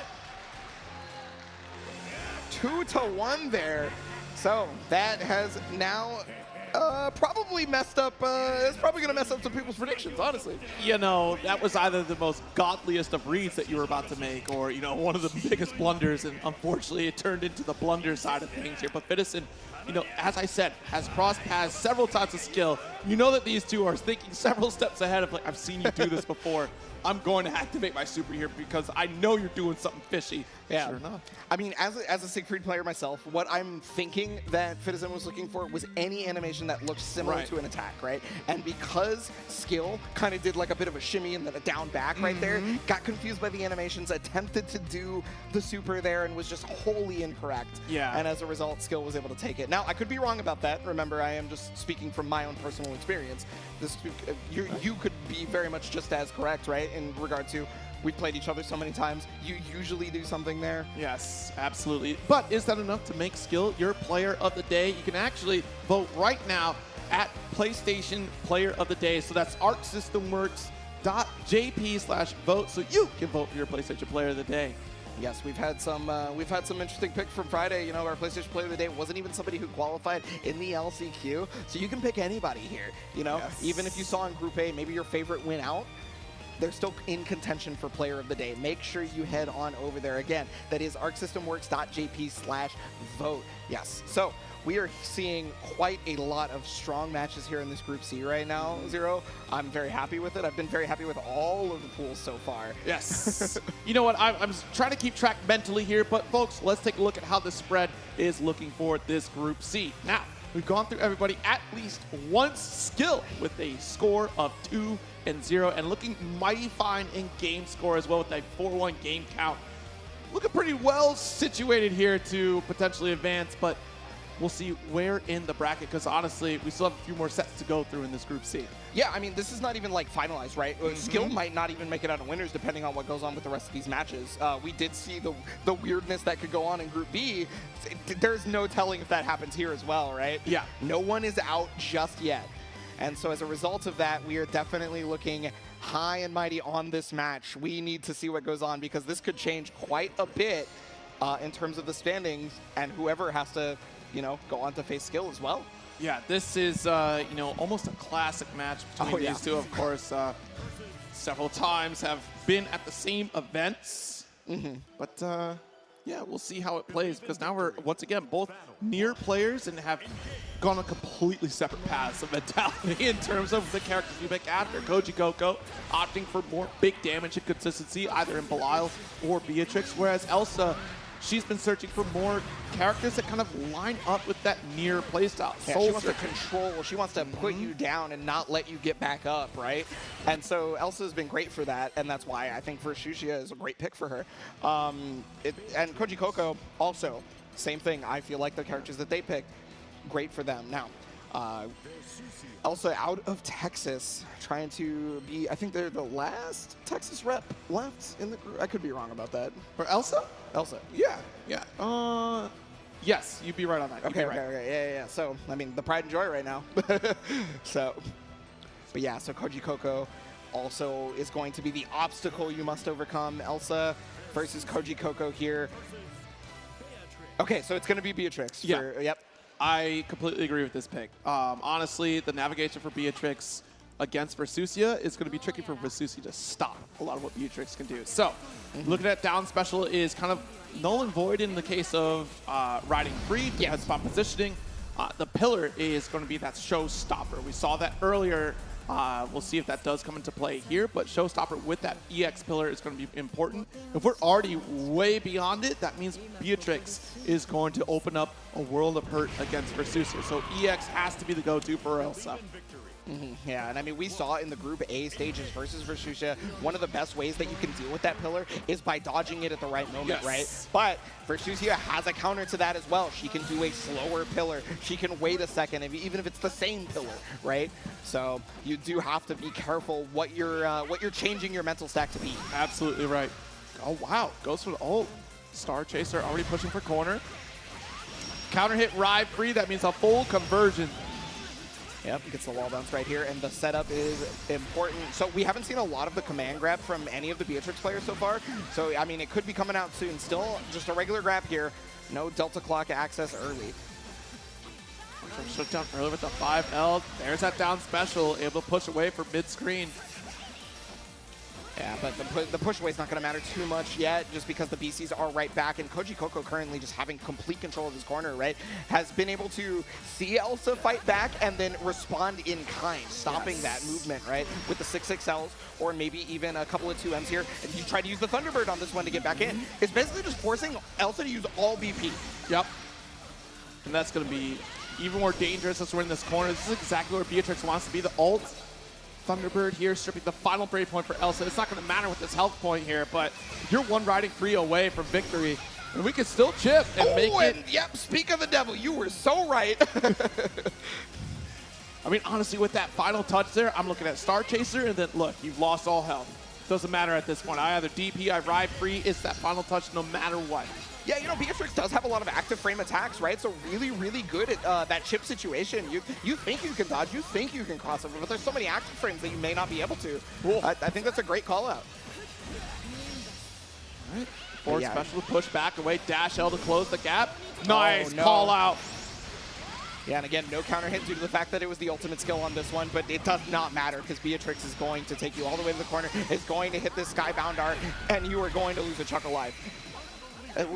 2-1 there. So that has now probably messed up, it's probably going to mess up some people's predictions, honestly. You know, that was either the most godliest of reads that you were about to make or, you know, one of the biggest blunders, and unfortunately it turned into the blunder side of things here. But Fittison, you know, as I said, has crossed paths several times with Skill. You know that these two are thinking several steps ahead of, like, I've seen you do this before. I'm going to activate my super here because I know you're doing something fishy. Yeah. Sure enough. I mean, as a Siegfried player myself, what I'm thinking that Citizen was looking for was any animation that looked similar to an attack, right? And because skill kind of did like a bit of a shimmy and then a down back right there, got confused by the animations, attempted to do the super there and was just wholly incorrect. Yeah. And as a result, skill was able to take it. Now, I could be wrong about that. Remember, I am just speaking from my own personal experience. You could be very much just as correct, right? In regard to we've played each other so many times. You usually do something there. Yes, absolutely. But is that enough to make skill your player of the day? You can actually vote right now at PlayStation Player of the Day. So that's arcsystemworks.jp/vote so you can vote for your PlayStation Player of the Day. Yes, we've had some interesting picks from Friday. You know, our PlayStation Player of the Day wasn't even somebody who qualified in the LCQ, so you can pick anybody here. You know, even if you saw in Group A, maybe your favorite win out, they're still in contention for Player of the Day. Make sure you head on over there. Again, that is arcsystemworks.jp/vote. Yes, so we are seeing quite a lot of strong matches here in this Group C right now, Zero. I'm very happy with it. I've been very happy with all of the pools so far. Yes. You know what? I'm trying to keep track mentally here, but folks, let's take a look at how the spread is looking for this Group C. Now, we've gone through everybody at least once skill with a score of 2-0 and looking mighty fine in game score as well with a 4-1 game count. Looking pretty well situated here to potentially advance, but we'll see where in the bracket, because honestly, we still have a few more sets to go through in this Group C. Yeah, I mean, this is not even like finalized, right? Skill might not even make it out of winners depending on what goes on with the rest of these matches. We did see the weirdness that could go on in Group B. There's no telling if that happens here as well, right? Yeah. No one is out just yet. And so as a result of that, we are definitely looking high and mighty on this match. We need to see what goes on because this could change quite a bit in terms of the standings and whoever has to, you know, go on to face skill as well. Yeah, this is, you know, almost a classic match between these two, of course. Several times have been at the same events. But, yeah, we'll see how it plays because now we're, once again, both near players and have gone on completely separate paths of mentality in terms of the characters we pick after. Koji Coco opting for more big damage and consistency, either in Belial or Beatrix, whereas Elsa, she's been searching for more characters that kind of line up with that near playstyle. Yeah, she wants to control, she wants to put you down and not let you get back up, right? And so Elsa's been great for that, and that's why I think Shushia is a great pick for her. And Koji Coco also, same thing. I feel like the characters that they picked, great for them. Now, Elsa out of Texas, trying to be, I think they're the last Texas rep left in the group. I could be wrong about that. For Elsa? Elsa. Yeah. Yes, you'd be right on that. Okay, yeah. So, I mean, the pride and joy right now. So, but yeah, so Koji Coco also is going to be the obstacle you must overcome. Elsa versus Koji Coco here. Okay, so it's going to be Beatrix. Yep. I completely agree with this pick. Honestly, the navigation for Beatrix against Versusia is going to be tricky for Versusia to stop a lot of what Beatrix can do. So, looking at down special is kind of null and void in the case of riding free, defense spot positioning. The pillar is going to be that showstopper. We saw that earlier. We'll see if that does come into play here, but showstopper with that EX pillar is going to be important. If we're already way beyond it, that means Beatrix is going to open up a world of hurt against Versusia. So EX has to be the go-to for Elsa. Yeah, and I mean, we saw in the Group A stages versus Versusia, one of the best ways that you can deal with that pillar is by dodging it at the right moment, right? But Versusia has a counter to that as well. She can do a slower pillar. She can wait a second, even if it's the same pillar, right? So you do have to be careful what you're changing your mental stack to be. Absolutely right. Oh, wow. Goes for the ult. Star Chaser already pushing for corner. Counter hit ride free. That means a full conversion. Yep, gets the wall bounce right here, and the setup is important. So we haven't seen a lot of the command grab from any of the Beatrix players so far. So, I mean, it could be coming out soon. Still just a regular grab here. No Delta Clock access early. Shut down early with the 5L. There's that down special, able to push away for mid-screen. Yeah, but the push away is not going to matter too much yet, just because the BCs are right back, and Koji Coco currently just having complete control of his corner, right? Has been able to see Elsa fight back and then respond in kind, stopping that movement, right? With the 6-6Ls, or maybe even a couple of 2Ms here. And you try to use the Thunderbird on this one to get back in. It's basically just forcing Elsa to use all BP. Yep. And that's going to be even more dangerous as we're in this corner. This is exactly where Beatrix wants to be. The ult. Thunderbird here, stripping the final break point for Elsa. It's not going to matter with this health point here, but you're one riding free away from victory. And we can still chip and make it. Yep, speak of the devil. You were so right. I mean, honestly, with that final touch there, I'm looking at Star Chaser, and then look, you've lost all health. Doesn't matter at this point. I either DP, I ride free. It's that final touch no matter what. Yeah, you know, Beatrix does have a lot of active frame attacks, right? So really, really good at that chip situation. You think you can dodge, you think you can cross over, but there's so many active frames that you may not be able to. Cool. I think that's a great call out. All right. Forward special to push back away, dash L to close the gap. Nice call out. Yeah, and again, no counter hit due to the fact that it was the ultimate skill on this one, but it does not matter because Beatrix is going to take you all the way to the corner, is going to hit this Skybound art, and you are going to lose a chuck of life. You got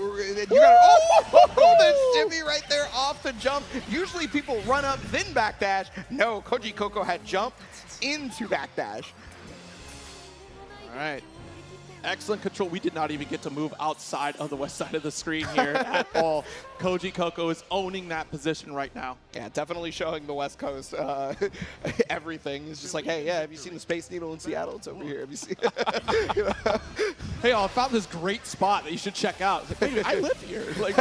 the shimmy right there off the jump. Usually people run up, then backdash. No, Koji Coco had jump into backdash. All right. Excellent control. We did not even get to move outside of the west side of the screen here at all. Koji Coco is owning that position right now. Yeah, definitely showing the West Coast everything. It's just like, hey, yeah, have you seen the Space Needle in Seattle? It's over here. Have you seen it? You know? Hey, I found this great spot that you should check out. Like, hey, I live here. Like,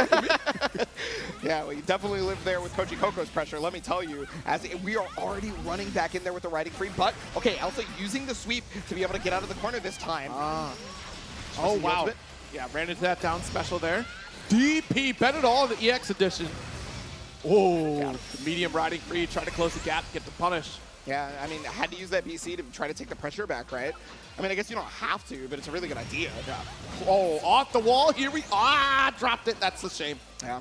yeah, well, you definitely live there with Koji Coco's pressure. Let me tell you, as we are already running back in there with the riding free. But, okay, Elsa using the sweep to be able to get out of the corner this time. Oh, wow. Yeah, ran into that down special there. DP, bet it all in the EX edition. Oh, yeah. Medium riding free, try to close the gap, get the punish. Yeah, I mean, I had to use that BC to try to take the pressure back, right? I mean, I guess you don't have to, but it's a really good idea. Yeah. Oh, off the wall, here we, dropped it, that's a shame. Yeah,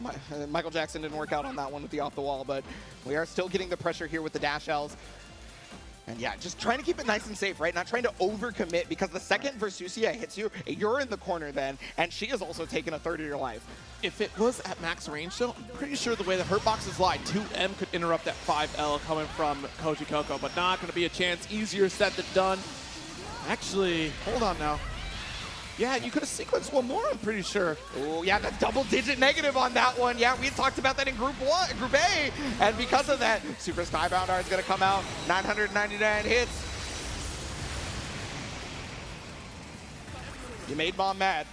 Michael Jackson didn't work out on that one with the off the wall, but we are still getting the pressure here with the dash Ls. And yeah, just trying to keep it nice and safe, right? Not trying to overcommit, because the second Versusia hits you, you're in the corner then, and she has also taken a third of your life. If it was at max range, though, I'm pretty sure the way the hurt boxes lie, 2M could interrupt that 5L coming from Koji Coco, but not going to be a chance. Easier said than done. Actually, hold on now. Yeah, you could have sequenced one more, I'm pretty sure. Oh, yeah, the double-digit negative on that one. Yeah, we had talked about that in Group A, and because of that, Super Skybound Art is going to come out. 999 hits. You made Mom mad.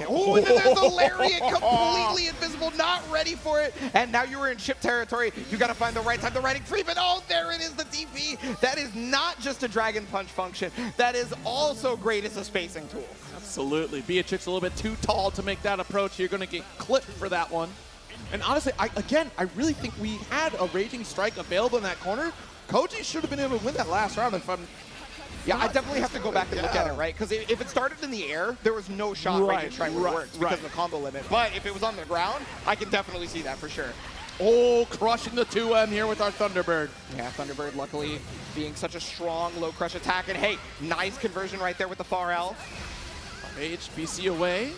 Oh, and then there's a Lariat, completely invisible, not ready for it. And now you were in chip territory. You got to find the right time, the riding free, but oh, there it is, the DP. That is not just a Dragon Punch function. That is also great as a spacing tool. Absolutely. Beatrix a little bit too tall to make that approach. You're going to get clipped for that one. And honestly, I really think we had a Raging Strike available in that corner. Koji should have been able to win that last round if I'm... Yeah, I definitely have to go back and look at it, right? Because if it started in the air, there was no shot Raging Strike works because of the combo limit. But if it was on the ground, I can definitely see that for sure. Oh, crushing the 2M here with our Thunderbird. Yeah, Thunderbird luckily being such a strong low crush attack. And hey, nice conversion right there with the far L. HBC away.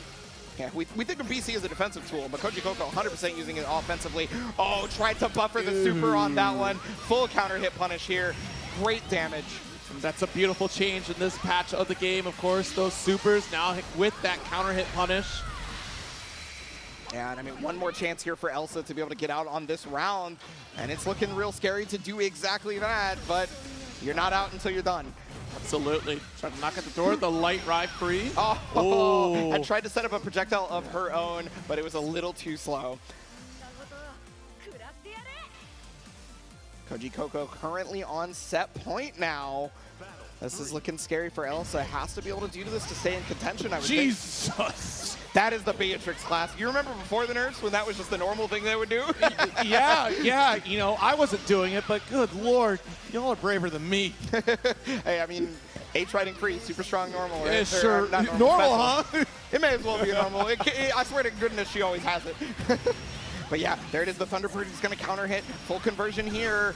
Yeah, we think of BC as a defensive tool, but Koji Coco 100% using it offensively. Oh, tried to buffer the super on that one. Full counter hit punish here. Great damage. And that's a beautiful change in this patch of the game, of course. Those supers now with that counter hit punish. Yeah, and I mean, one more chance here for Elsa to be able to get out on this round. And it's looking real scary to do exactly that, but you're not out until you're done. Absolutely. Trying to knock at the door, the light ride free. Oh, and tried to set up a projectile of her own, but it was a little too slow. Koji Coco currently on set point now. This is looking scary for Elsa. Has to be able to do this to stay in contention, I would think. Jesus! That is the Beatrix class. You remember before the nerfs when that was just the normal thing they would do? yeah. You know, I wasn't doing it, but good Lord, y'all are braver than me. Hey, I mean, H riding free, super strong normal, right? Yeah, sure. Not normal, huh? It may as well be a normal. I swear to goodness, she always has it. But yeah, there it is. The Thunderbird is going to counter hit. Full conversion here.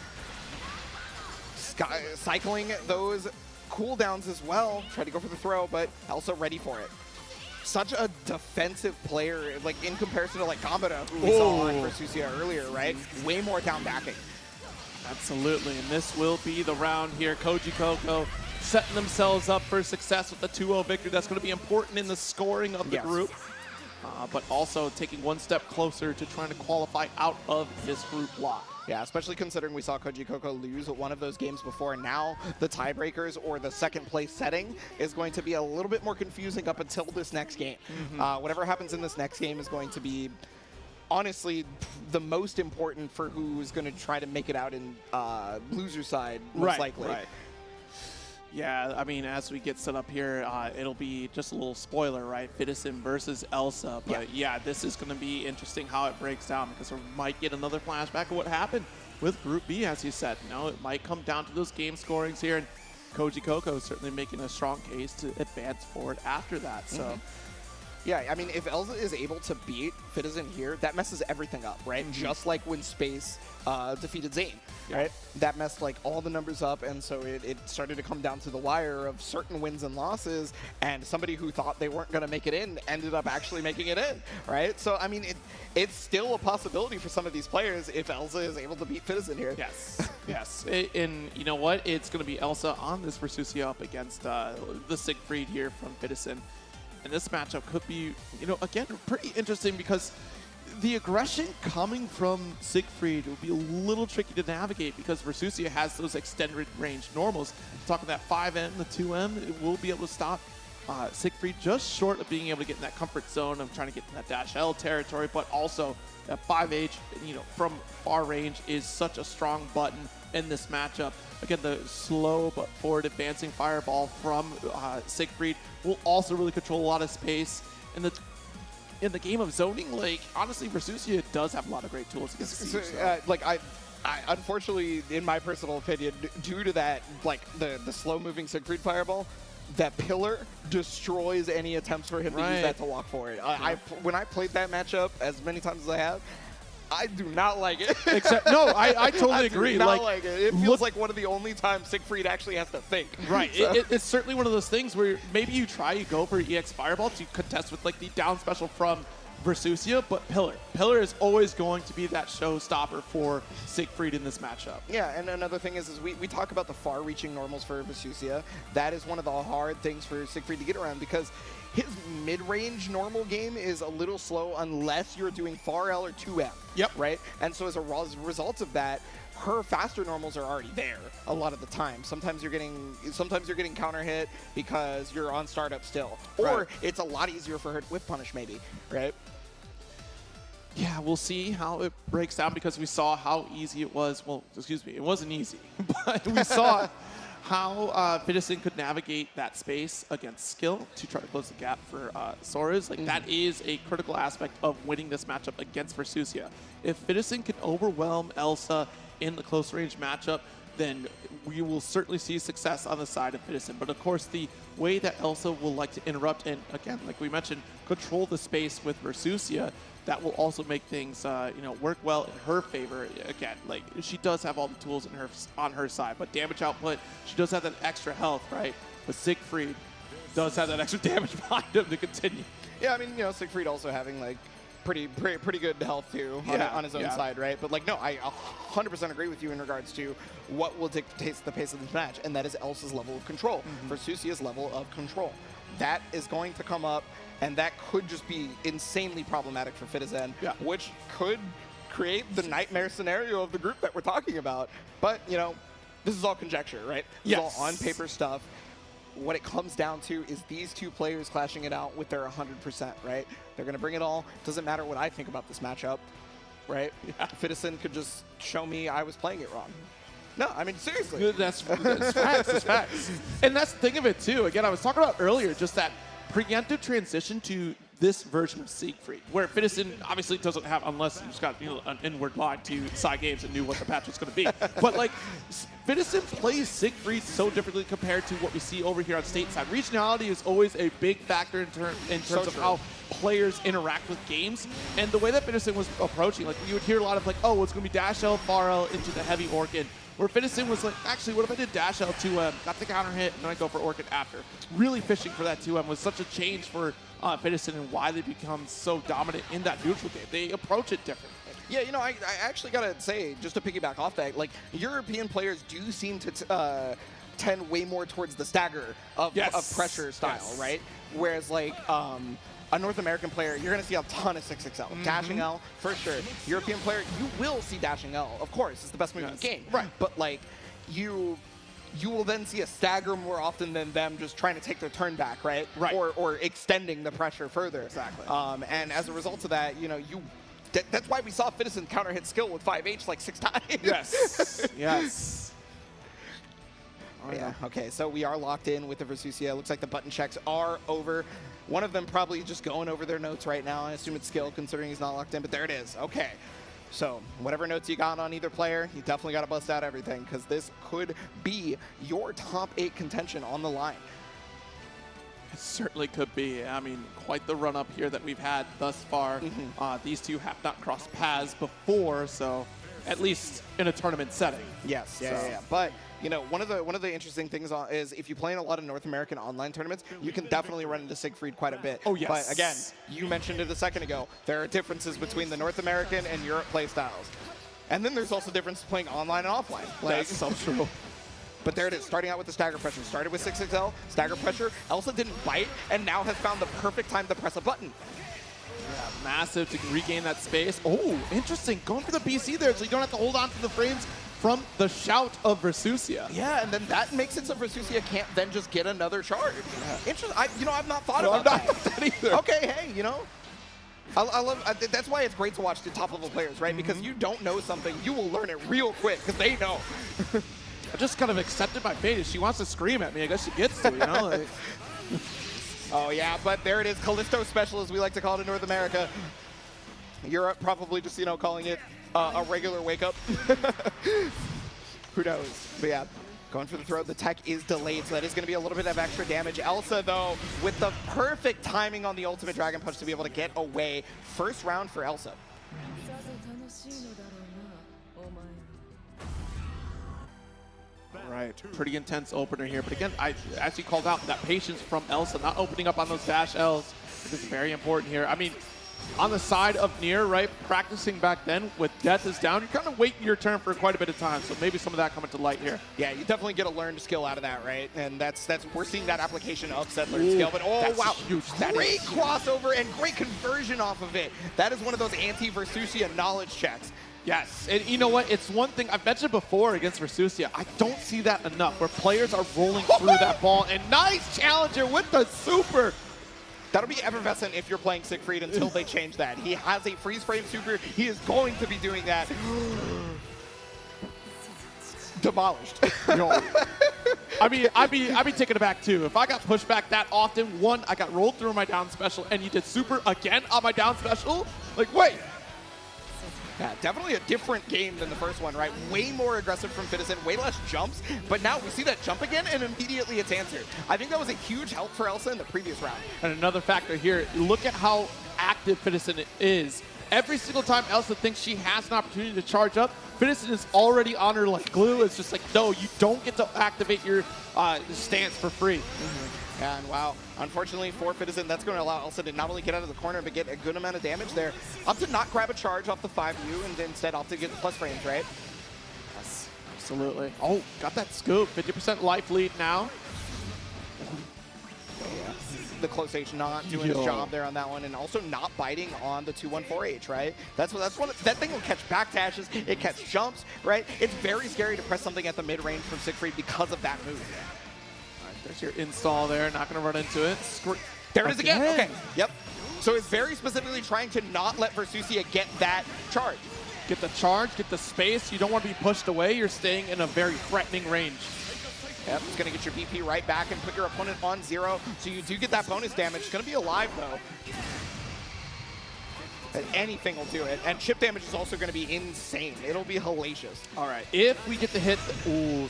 Cycling those cooldowns as well. Tried to go for the throw, but also ready for it. Such a defensive player, like in comparison to like Gambara, who we saw on Versusia earlier, right? Way more down backing. Absolutely, and this will be the round here. Koji Coco setting themselves up for success with the 2-0 victory. That's going to be important in the scoring of the group, but also taking one step closer to trying to qualify out of this group block. Yeah, especially considering we saw Koji Coco lose one of those games before, and now the tiebreakers or the second place setting is going to be a little bit more confusing up until this next game. Whatever happens in this next game is going to be, honestly, the most important for who's going to try to make it out in loser side, most likely. Yeah, I mean, as we get set up here, it'll be just a little spoiler, right? Fidison versus Elsa. But yeah, this is going to be interesting how it breaks down, because we might get another flashback of what happened with Group B, as you said. You know, it might come down to those game scorings here, and Koji Coco is certainly making a strong case to advance forward after that. So. Yeah, I mean, if Elsa is able to beat Fidison here, that messes everything up, right? Just like when Space defeated Zane, right? That messed like all the numbers up, and so it started to come down to the wire of certain wins and losses, and somebody who thought they weren't going to make it in ended up actually making it in, right? So, I mean, it's still a possibility for some of these players if Elsa is able to beat Fidison here. Yes, yes. And you know what? It's going to be Elsa on this Versusia up against the Siegfried here from Fidison. And this matchup could be, you know, again, pretty interesting, because the aggression coming from Siegfried will be a little tricky to navigate, because Versusia has those extended range normals. Talking that 5M, the 2M, it will be able to stop Siegfried just short of being able to get in that comfort zone of trying to get in that dash L territory, but also that 5H, you know, from far range is such a strong button in this matchup. Again, the slow but forward advancing fireball from Siegfried will also really control a lot of space. And in the game of zoning, like, honestly, Versusia does have a lot of great tools against Siege. Like, I unfortunately, in my personal opinion, due to that, like, the slow-moving Siegfried fireball, that pillar destroys any attempts for him to use that to walk forward. When I played that matchup as many times as I have, I do not like it. Except, no, I totally agree. Do not like it. It feels like one of the only times Siegfried actually has to think. Right. So. It's certainly one of those things where maybe you go for EX Fireball to contest with like the down special from Versusia, but Pillar is always going to be that showstopper for Siegfried in this matchup. Yeah, and another thing is we talk about the far-reaching normals for Versusia. That is one of the hard things for Siegfried to get around, because his mid-range normal game is a little slow unless you're doing far L or 2M. Yep. Right? And so as a result of that, her faster normals are already there a lot of the time. Sometimes you're getting counter hit because you're on startup still. Or it's a lot easier for her to whip punish maybe, right? Yeah, we'll see how it breaks down, because we saw how easy it was. Well, excuse me, it wasn't easy, but we saw how Fidison could navigate that space against skill to try to close the gap for Sora's. Like, that is a critical aspect of winning this matchup against Versusia. If Fidison can overwhelm Elsa in the close range matchup, then we will certainly see success on the side of Fidison. But of course, the way that Elsa will like to interrupt and, again, like we mentioned, control the space with Versusia, that will also make things, you know, work well in her favor. Again, like, she does have all the tools on her side, but damage output, she does have that extra health, right? But Siegfried does have that extra damage behind him to continue. Yeah, I mean, you know, Siegfried also having like pretty good health too on his own side, right? But like, no, I 100% agree with you in regards to what will dictate the pace of this match, and that is Elsa's level of control, Versusia's level of control. That is going to come up, and that could just be insanely problematic for Fidison, which could create the nightmare scenario of the group that we're talking about. But, you know, this is all conjecture, right? This is all on paper stuff. What it comes down to is these two players clashing it out with their 100%, right? They're going to bring it all. Doesn't matter what I think about this matchup, right? Fidison could just show me I was playing it wrong. No, I mean, seriously. That's facts. That's facts. And that's the thing of it, too. Again, I was talking about earlier, just that preemptive transition to this version of Siegfried, where Fidison obviously doesn't have, unless you just got, you know, an inward line to side games and knew what the patch was going to be. But like, Fidison plays Siegfried so differently compared to what we see over here on stateside. Regionality is always a big factor in terms of how players interact with games, and the way that Fidison was approaching, like, you would hear a lot of like, oh, it's going to be dash L, far L into the heavy Orkin. where Finnison was like, actually, what if I did dash L2M, got the counter hit, and then I go for Orchid after. Really fishing for that 2M was such a change for Finnison and why they become so dominant in that neutral game. They approach it different. Yeah, you know, I actually gotta say, just to piggyback off that, like, European players do seem to tend way more towards the stagger of pressure style, right? Whereas, like, a North American player, you're going to see a ton of 6XL. Dashing L, for sure. European player, you will see dashing L. Of course, it's the best move in the game. Right. But, like, you will then see a stagger more often than them just trying to take their turn back, right? Right. Or extending the pressure further. Exactly. And as a result of that, you know, that's why we saw Finnison counter hit skill with 5H like 6 times. Yes. Yes. Oh, yeah. Okay, so we are locked in with the Versusia. Looks like the button checks are over. One of them probably just going over their notes right now. I assume it's skill considering he's not locked in, but there it is. Okay. So whatever notes you got on either player, you definitely got to bust out everything because this could be your top 8 contention on the line. It certainly could be. I mean, quite the run up here that we've had thus far. These two have not crossed paths before, so at least in a tournament setting. Yes, yeah. But you know, one of the interesting things is if you play in a lot of North American online tournaments, you can definitely run into Siegfried quite a bit. Oh yes. But again, you mentioned it a second ago. There are differences between the North American and Europe play styles, and then there's also differences playing online and offline. Like, that's so true. But there it is, starting out with the stagger pressure. Started with 6XL, stagger pressure. Elsa didn't bite, and now has found the perfect time to press a button. Yeah, massive to regain that space. Oh, interesting. Going for the BC there, so you don't have to hold on to the frames from the shout of Versusia. Yeah, and then that makes it so Versusia can't then just get another charge. Yeah. Interesting. I've not thought about that either. Okay, hey, you know. I love that's why it's great to watch the top level players, right? Because you don't know something, you will learn it real quick because they know. I just kind of accepted my fate. If she wants to scream at me, I guess she gets to, you know? Like, oh, yeah, but there it is. Callisto Special, as we like to call it in North America. Europe probably just, you know, calling it a regular wake-up. Who knows? But, yeah, going for the throw. The tech is delayed, so that is going to be a little bit of extra damage. Elsa, though, with the perfect timing on the ultimate Dragon Punch to be able to get away. First round for Elsa. Right, pretty intense opener here. But again, as you called out, that patience from Elsa, not opening up on those dash Ls is very important here. I mean, on the side of Nier, right, practicing back then with death is down, you're kind of waiting your turn for quite a bit of time. So maybe some of that coming to light here. Yeah, you definitely get a learned skill out of that, right? And that's we're seeing that application of said learned skill. But oh wow, huge. Great crossover and great conversion off of it. That is one of those anti-Versusia knowledge checks. Yes, and you know what? It's one thing I've mentioned before against Versusia. I don't see that enough, where players are rolling through that ball. And nice challenger with the super. That'll be effervescent if you're playing Siegfried until they change that. He has a freeze frame super. He is going to be doing that. Demolished. No. I mean, I'd be taken aback too. If I got pushed back that often, one, I got rolled through my down special, and you did super again on my down special? Like, wait. Yeah, definitely a different game than the first one, right? Way more aggressive from Finnison, way less jumps, but now we see that jump again, and immediately it's answered. I think that was a huge help for Elsa in the previous round. And another factor here, look at how active Finnison is. Every single time Elsa thinks she has an opportunity to charge up, Finnison is already on her like glue. It's just like, no, you don't get to activate your stance for free. And wow, unfortunately for Finnison, that's going to allow Elsa to not only get out of the corner, but get a good amount of damage there. Opt to not grab a charge off the 5U and instead opt to get the plus frames, right? Yes, absolutely. Oh, got that scoop. 50% life lead now. Yeah. The close H not doing his job there on that one, and also not biting on the 214H, right? That's one. That thing will catch back dashes, it catch jumps, right? It's very scary to press something at the mid range from Siegfried because of that move. There's your install there, not going to run into it. There it is again. Okay, yep. So it's very specifically trying to not let Versusia get that charge. Get the charge, get the space. You don't want to be pushed away. You're staying in a very threatening range. Yep, it's going to get your BP right back and put your opponent on 0. So you do get that bonus damage. It's going to be alive, though. And anything will do it. And chip damage is also going to be insane. It'll be hellacious. All right, if we get the hit, ooh,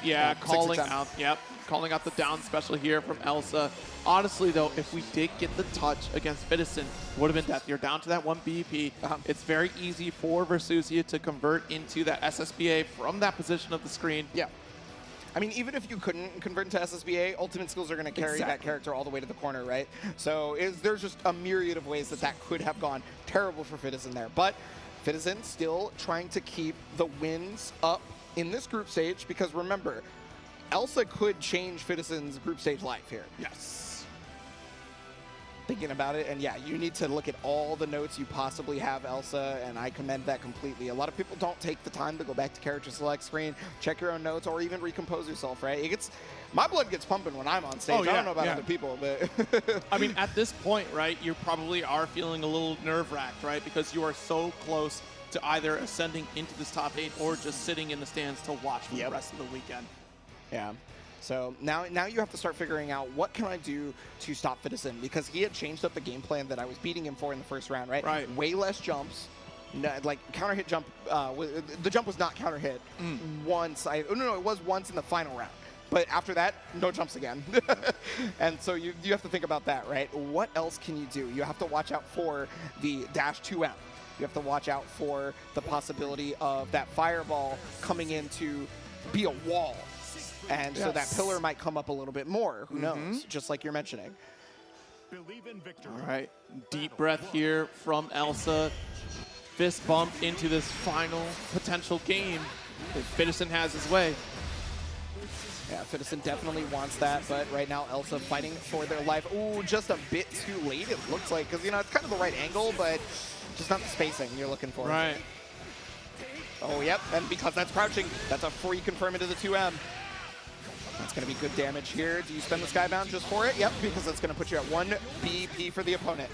Yeah, calling 6 out. Yep, calling out the down special here from Elsa. Honestly, though, if we did get the touch against Fidison, would have been death. You're down to that 1 BP. It's very easy for Versusia to convert into that SSBA from that position of the screen. Yeah. I mean, even if you couldn't convert into SSBA, ultimate skills are going to carry that character all the way to the corner, right? So there's just a myriad of ways that could have gone terrible for Fidison there. But Fidison still trying to keep the wins up in this group stage because remember, Elsa could change Fidison's group stage life here. Yes. Thinking about it, and yeah, you need to look at all the notes you possibly have, Elsa, and I commend that completely. A lot of people don't take the time to go back to character select screen, check your own notes, or even recompose yourself, right? My blood gets pumping when I'm on stage. Oh, yeah, I don't know about other people, but... I mean, at this point, right, you probably are feeling a little nerve-wracked, right? Because you are so close to either ascending into this top 8 or just sitting in the stands to watch for the rest of the weekend. Yeah. So now you have to start figuring out what can I do to stop Fidison, because he had changed up the game plan that I was beating him for in the first round, right? Right. Way less jumps. No, like counter hit jump, the jump was not counter hit once. No, it was once in the final round. But after that, no jumps again. And so you have to think about that, right? What else can you do? You have to watch out for the dash 2M. You have to watch out for the possibility of that fireball coming in to be a wall. And so that pillar might come up a little bit more. Who knows? Just like you're mentioning. All right. Deep breath here from Elsa. Fist bump into this final potential game if Fidison has his way. Yeah, Fidison definitely wants that, but right now Elsa fighting for their life. Ooh, just a bit too late, it looks like, because, you know, it's kind of the right angle, but just not the spacing you're looking for. Right. Oh, yep, and because that's crouching, that's a free confirm into the 2M. That's going to be good damage here. Do you spend the Skybound just for it? Yep, because that's going to put you at 1 BP for the opponent.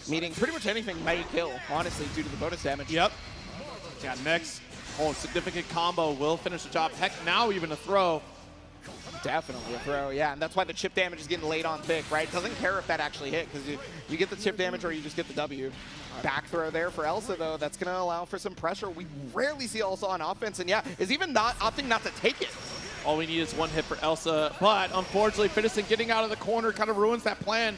Meaning pretty much anything may kill, honestly, due to the bonus damage. Yep. Yeah, next, significant combo will finish the job. Heck, now even a throw. Definitely a throw, yeah, and that's why the chip damage is getting laid on thick, right? Doesn't care if that actually hit, because you get the chip damage or you just get the W. Back throw there for Elsa, though. That's going to allow for some pressure. We rarely see Elsa on offense, and yeah, is even not opting not to take it. All we need is 1 hit for Elsa, but unfortunately, Fidison getting out of the corner kind of ruins that plan.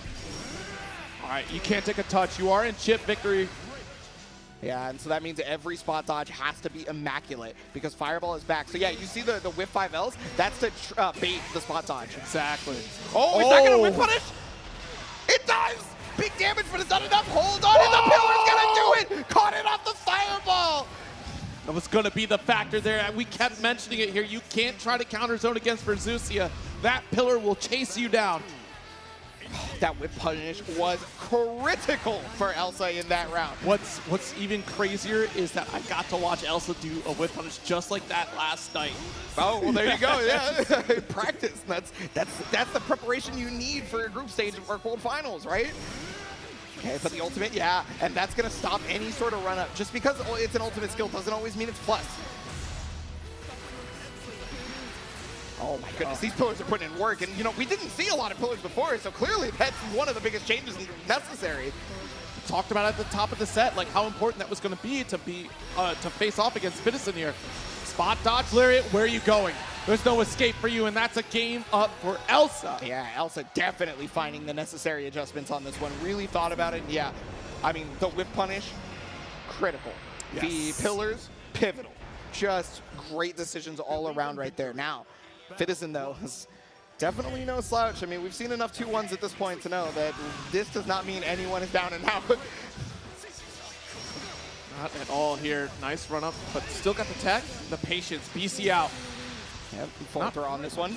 All right, you can't take a touch. You are in chip victory. Yeah, and so that means every spot dodge has to be immaculate because Fireball is back. So yeah, you see the whip 5Ls? That's to bait the spot dodge. Exactly. Oh, is that going to whip punish? It does! Big damage, but it's not enough. Hold on, and the pillar's going to do it! Caught it off the Fireball! That was going to be the factor there. We kept mentioning it here. You can't try to counter zone against Versusia. That pillar will chase you down. That whip punish was critical for Elsa in that round. What's even crazier is that I got to watch Elsa do a whip punish just like that last night. Oh, well, there you go. Yeah, practice. That's the preparation you need for a group stage of World Finals, right? Okay, but the ultimate, yeah, and that's going to stop any sort of run-up. Just because it's an ultimate skill doesn't always mean it's plus. Oh my goodness, these pillars are putting in work, and you know, we didn't see a lot of pillars before, so clearly that's one of the biggest changes necessary. Talked about at the top of the set, like how important that was going to be to face off against Fidison here. Spot dodge, Lariat, where are you going? There's no escape for you, and that's a game up for Elsa. Yeah, Elsa definitely finding the necessary adjustments on this one. Really thought about it, and yeah, I mean, the whip punish, critical. Yes. The pillars, pivotal. Just great decisions all around right there. Now, Fidison, though, is definitely no slouch. I mean, we've seen enough 2-1s at this point to know that this does not mean anyone is down and out. Not at all here. Nice run up, but still got the tech. The patience. BC out. Yep, full throw on this one.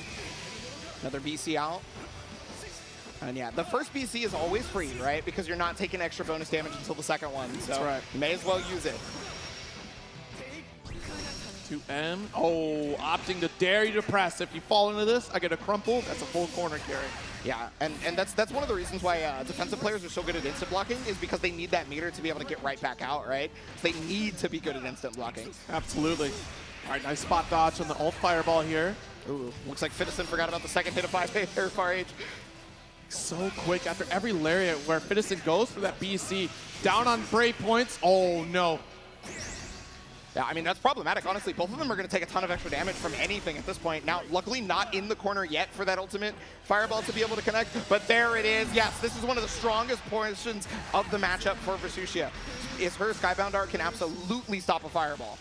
Another BC out. And yeah, the first BC is always free, right? Because you're not taking extra bonus damage until the second one. So that's right. You may as well use it. 2M. Oh, opting to dare you to press. If you fall into this, I get a crumple. That's a full corner carry. Yeah, and that's one of the reasons why defensive players are so good at instant blocking is because they need that meter to be able to get right back out, right? So they need to be good at instant blocking. Absolutely. All right, nice spot dodge on the ult fireball here. Ooh, looks like Fidison forgot about the second hit of 5 Far Age. So quick after every Lariat where Fidison goes for that BC. Down on Brave points. Oh, no. Yeah, I mean, that's problematic, honestly. Both of them are going to take a ton of extra damage from anything at this point. Now, luckily not in the corner yet for that ultimate fireball to be able to connect, but there it is. Yes, this is one of the strongest portions of the matchup for Vesucia. Is her Skybound Art can absolutely stop a fireball.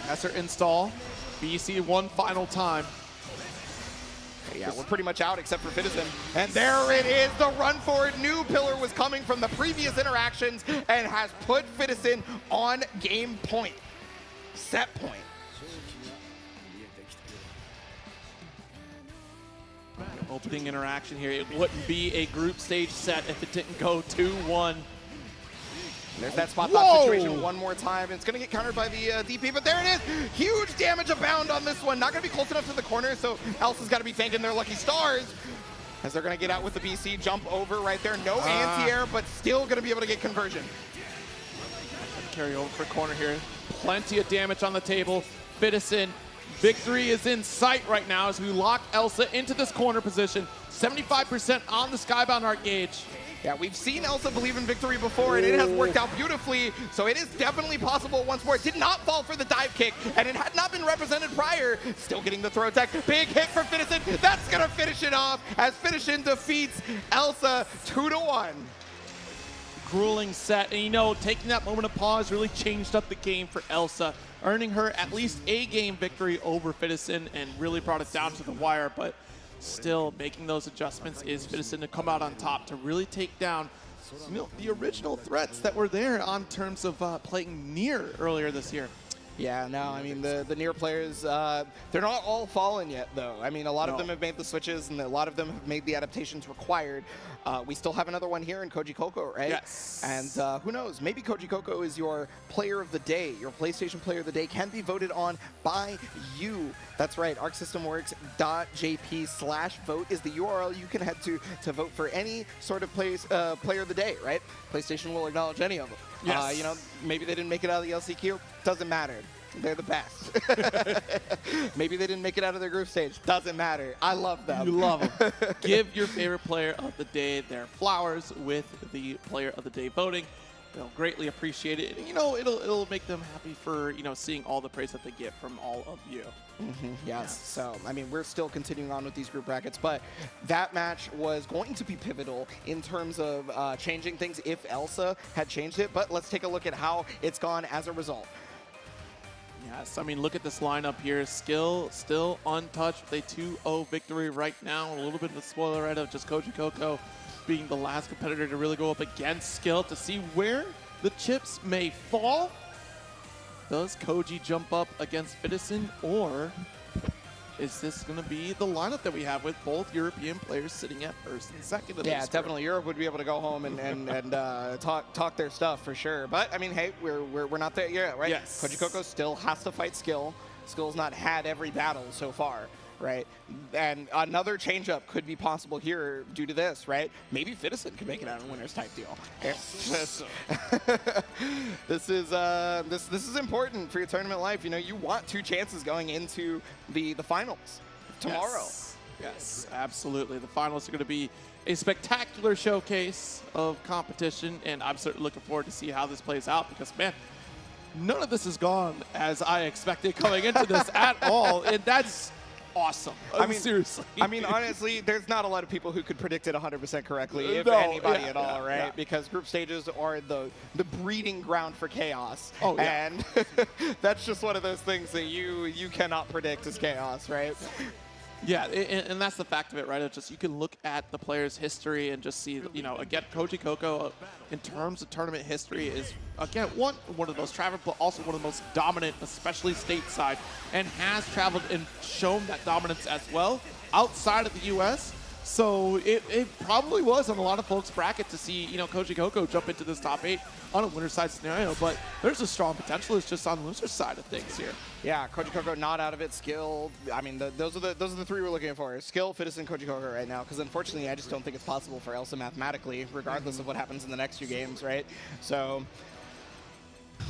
That's her install. BC one final time. Yeah, we're pretty much out except for Fitison. And there it is, the run forward. New pillar was coming from the previous interactions and has put Fitison on game point. Set point. Opening interaction here. It wouldn't be a group stage set if it didn't go 2-1. There's that spot dodge situation one more time. It's going to get countered by the DP, but there it is. Huge damage abound on this one. Not going to be close enough to the corner, so Elsa's got to be thanking their lucky stars as they're going to get out with the BC. Jump over right there. No anti-air, but still going to be able to get conversion. Carry over for corner here. Plenty of damage on the table. Fitison, victory is in sight right now as we lock Elsa into this corner position. 75% on the Skybound Art gauge. Yeah, we've seen Elsa believe in victory before, and it has worked out beautifully, so it is definitely possible once more. It did not fall for the dive kick, and it had not been represented prior. Still getting the throw attack. Big hit for Fitison. That's going to finish it off as Fitison defeats Elsa 2-1. Grueling set, and you know, taking that moment of pause really changed up the game for Elsa, earning her at least a game victory over Fitison and really brought it down to the wire, but still making those adjustments is Fitison to come out on top to really take down the original threats that were there on terms of playing near earlier this year. Yeah, no, I mean, the near players, they're not all fallen yet, though. I mean, a lot of them have made the switches, and a lot of them have made the adaptations required. We still have another one here in Koji Coco, right? Yes. And who knows, maybe Koji Coco is your player of the day. Your PlayStation player of the day can be voted on by you. That's right, arcsystemworks.jp/vote is the URL you can head to vote for any sort of player of the day, right? PlayStation will acknowledge any of them. Yes. You know, maybe they didn't make it out of the LCQ. Doesn't matter. They're the best. Maybe they didn't make it out of their group stage. Doesn't matter. I love them. You love them. Give your favorite player of the day their flowers with the player of the day voting. They'll greatly appreciate it. And, you know, it'll make them happy for, you know, seeing all the praise that they get from all of you. Yes. So, I mean, we're still continuing on with these group brackets, but that match was going to be pivotal in terms of changing things if Elsa had changed it. But let's take a look at how it's gone as a result. Yes, I mean, look at this lineup here. Skill still untouched with a 2-0 victory right now. A little bit of a spoiler right of just Koji Coco being the last competitor to really go up against Skill to see where the chips may fall. Does Koji jump up against Fitison, or is this going to be the lineup that we have with both European players sitting at first and second? Yeah, definitely. Europe would be able to go home and talk their stuff for sure. But I mean, hey, we're not there yet, right? Yes. Koji Coco still has to fight Skill. Skill's not had every battle so far, right? And another change-up could be possible here due to this, right? Maybe Fitison could make it out of a winner's type deal. This is important for your tournament life. You know, you want 2 chances going into the finals tomorrow. Yes, absolutely. The finals are going to be a spectacular showcase of competition, and I'm certainly looking forward to see how this plays out because, man, none of this has gone as I expected coming into this at all, and that's awesome. I mean, seriously. I mean, honestly, there's not a lot of people who could predict it 100% correctly, if anybody at all, right? Yeah. Because group stages are the breeding ground for chaos. Oh, yeah. And that's just one of those things that you cannot predict as chaos, right? Yeah, and that's the fact of it, right? It's just you can look at the player's history and just see, you know, again, Koji Coco, in terms of tournament history, is, again, one of those traveled, but also one of the most dominant, especially stateside, and has traveled and shown that dominance as well outside of the U.S. So it probably was on a lot of folks' bracket to see, you know, Koji Coco jump into this top 8 on a winner's side scenario, but there's a strong potential. It's just on the loser's side of things here. Yeah, Koji Coco not out of it. Skill, I mean, those are the 3 we're looking for. Skill, Fitison, Koji Coco right now, because unfortunately I just don't think it's possible for Elsa mathematically, regardless of what happens in the next few games, right? So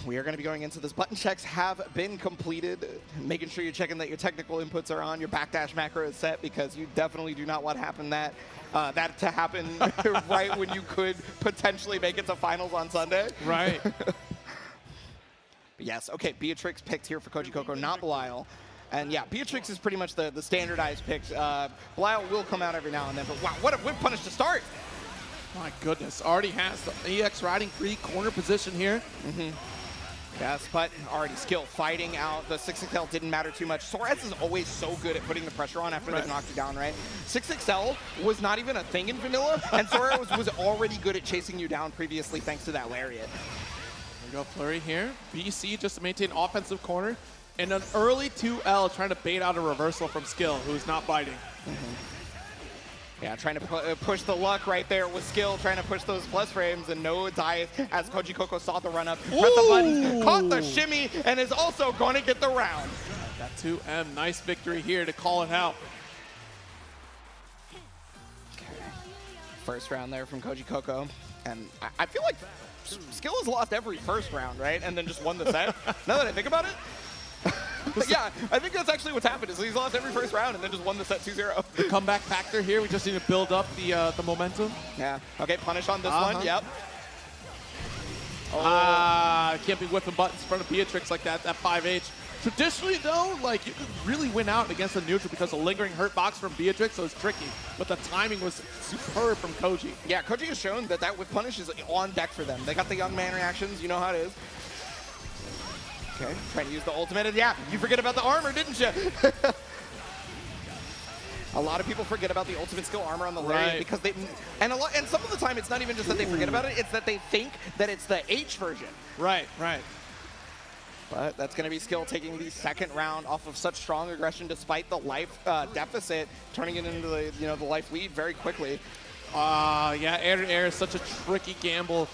we are going to be going into this. Button checks have been completed. Making sure you're checking that your technical inputs are on, your backdash macro is set, because you definitely do not want to happen that to happen right when you could potentially make it to finals on Sunday. Right. Yes, okay, Beatrix picked here for Koji Coco, not Belial. And yeah, Beatrix is pretty much the standardized pick. Belial will come out every now and then, but wow, what a whip punish to start! My goodness, already has the EX riding free corner position here. Yes, but already skill fighting out. The 6XL didn't matter too much. Soares is always so good at putting the pressure on after they've knocked you down, right? 6XL was not even a thing in vanilla, and Soares was already good at chasing you down previously thanks to that lariat. There we go, flurry here. BC just to maintain offensive corner. And an early 2L trying to bait out a reversal from Skill, who's not biting. Yeah, trying to push the luck right there with Skill, trying to push those plus frames, and no dive as Koji Coco saw the run up, pressed the buttons, caught the shimmy, and is also going to get the round. That 2M, nice victory here to call it out. Okay. First round there from Koji Coco, and I feel like Skill has lost every first round, right? And then just won the set. Now that I think about it. But yeah, I think that's actually what's happened, is he's lost every first round and then just won the set 2-0. The comeback factor here, we just need to build up the momentum. Yeah, okay, punish on this one, yep. Can't be whipping buttons in front of Beatrix like that 5H. Traditionally though, like you could really win out against the neutral because the lingering hurt box from Beatrix, so it's tricky. But the timing was superb from Koji. Yeah, Koji has shown that whip punish is on deck for them. They got the young man reactions, you know how it is. Okay, trying to use the ultimate, and yeah, you forget about the armor, didn't you? A lot of people forget about the ultimate skill armor on the lariat because they, and some of the time it's not even just that they forget about it, it's that they think that it's the H version. Right. But that's going to be Skill taking the second round off of such strong aggression despite the life deficit, turning it into the life lead very quickly. Yeah, air to air is such a tricky gamble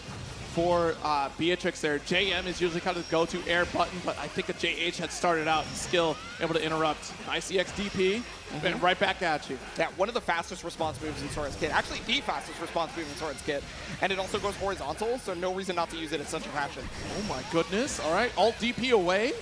for Beatrix there. JM is usually kind of the go-to air button, but I think a JH had started out Skill able to interrupt. Nice EX DP, and right back at you. Yeah, one of the fastest response moves in Sora's kit. Actually, the fastest response move in Sora's kit. And it also goes horizontal, so no reason not to use it in such a fashion. Oh my goodness. All right, alt DP away.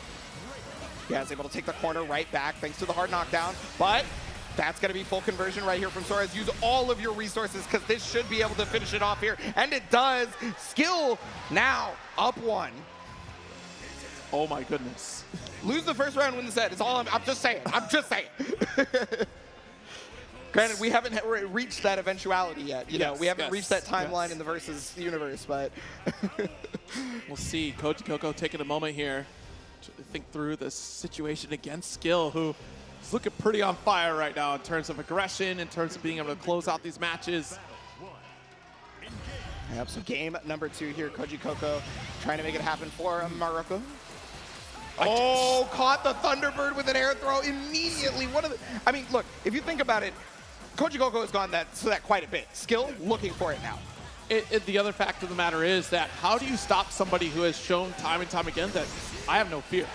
Yeah, is able to take the corner right back thanks to the hard knockdown, but that's going to be full conversion right here from Soares. Use all of your resources because this should be able to finish it off here. And it does. Skill now up 1. Oh my goodness. Lose the first round, win the set. It's all I'm just saying. I'm just saying. Granted, we haven't reached that eventuality yet. You know, we haven't reached that timeline in the Versus universe, but we'll see. Koji Coco taking a moment here to think through the situation against Skill, who is looking pretty on fire right now in terms of aggression, in terms of being able to close out these matches. Yep, so game number 2 here, Koji Coco trying to make it happen for Maruko. Oh, caught the Thunderbird with an air throw immediately. I mean, look, if you think about it, Koji Coco has gone that quite a bit. Skill looking for it now. The other fact of the matter is that how do you stop somebody who has shown time and time again that I have no fear?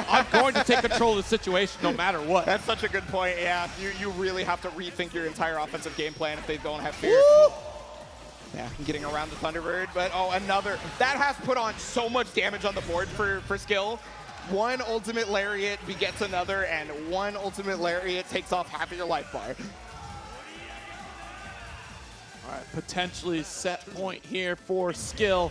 I'm going to take control of the situation no matter what. That's such a good point, yeah. You really have to rethink your entire offensive game plan if they don't have fear. Woo! Yeah, getting around the Thunderbird, but another. That has put on so much damage on the board for Skill. One ultimate lariat begets another, and one ultimate lariat takes off half of your life bar. All right, potentially set point here for Skill.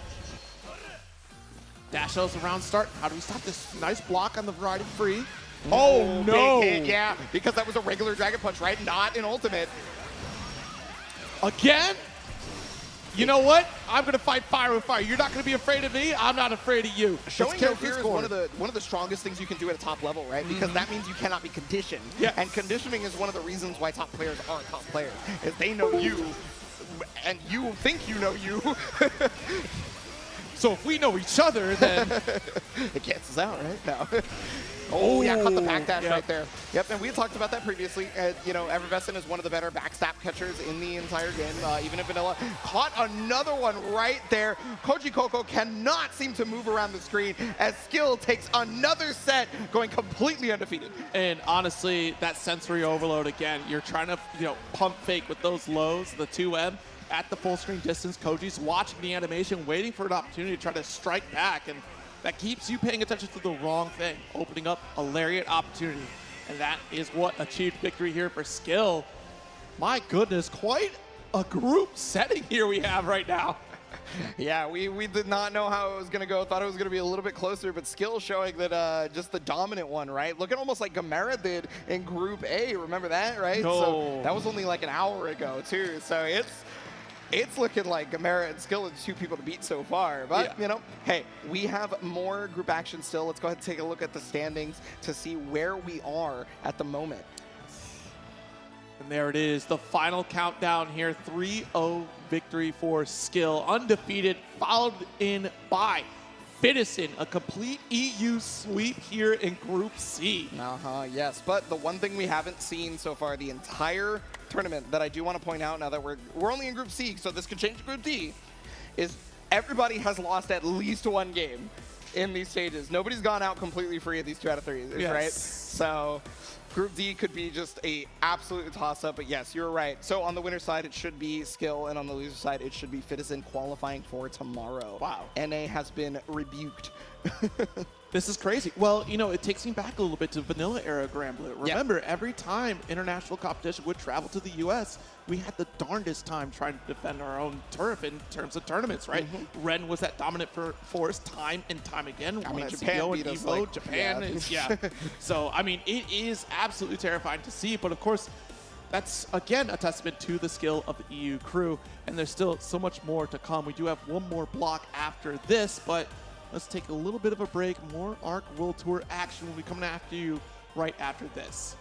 Dash L's around start. How do we stop this? Nice block on the riding free. Oh no! Big hit, yeah, because that was a regular Dragon Punch, right? Not an ultimate. Again? You know what? I'm gonna fight fire with fire. You're not gonna be afraid of me. I'm not afraid of you. Showing no fear is one of the strongest things you can do at a top level, right? Because that means you cannot be conditioned. Yes. And conditioning is one of the reasons why top players are top players. Is they know you, and you think you know you. So if we know each other, then it cancels out, right? No. Oh, yeah, cut the back dash right there. Yep, and we had talked about that previously. You know, Evervescent is one of the better backstab catchers in the entire game, even in vanilla. Caught another one right there. Koji Coco cannot seem to move around the screen as Skill takes another set, going completely undefeated. And honestly, that sensory overload again, you're trying to, pump fake with those lows, the 2M. At the full screen distance, Koji's watching the animation, waiting for an opportunity to try to strike back, and that keeps you paying attention to the wrong thing, opening up a lariat opportunity. And that is what achieved victory here for Skill. My goodness, quite a group setting here we have right now. Yeah, we did not know how it was going to go. Thought it was going to be a little bit closer, but Skill showing that just the dominant one, right? Looking almost like Gamera did in Group A. Remember that, right? No. So that was only like an hour ago, too. So it's looking like Gamera and Skill are the two people to beat so far. But, you know, hey, we have more group action still. Let's go ahead and take a look at the standings to see where we are at the moment. And there it is, the final countdown here, 3-0 victory for Skill, undefeated, followed in by Fitison, a complete EU sweep here in Group C. Yes, but the one thing we haven't seen so far the entire tournament that I do want to point out now that we're only in Group C, so this could change to Group D, is everybody has lost at least one game in these stages. Nobody's gone out completely free of these 2 out of 3, right? So Group D could be just a absolute toss-up, but yes, you're right. So on the winner's side, it should be Skill, and on the loser's side, it should be Fitison qualifying for tomorrow. Wow. NA has been rebuked. This is crazy. Well, you know, it takes me back a little bit to vanilla era Granblue. Remember, every time international competition would travel to the US, we had the darndest time trying to defend our own turf in terms of tournaments, right? Ren was that dominant force time and time again. I mean, Won Japan SEO beat and us, Evo. like, Japan is, So, I mean, it is absolutely terrifying to see, but of course, that's, again, a testament to the skill of the EU crew, and there's still so much more to come. We do have one more block after this, but let's take a little bit of a break. More ARC World Tour action will be coming after you right after this.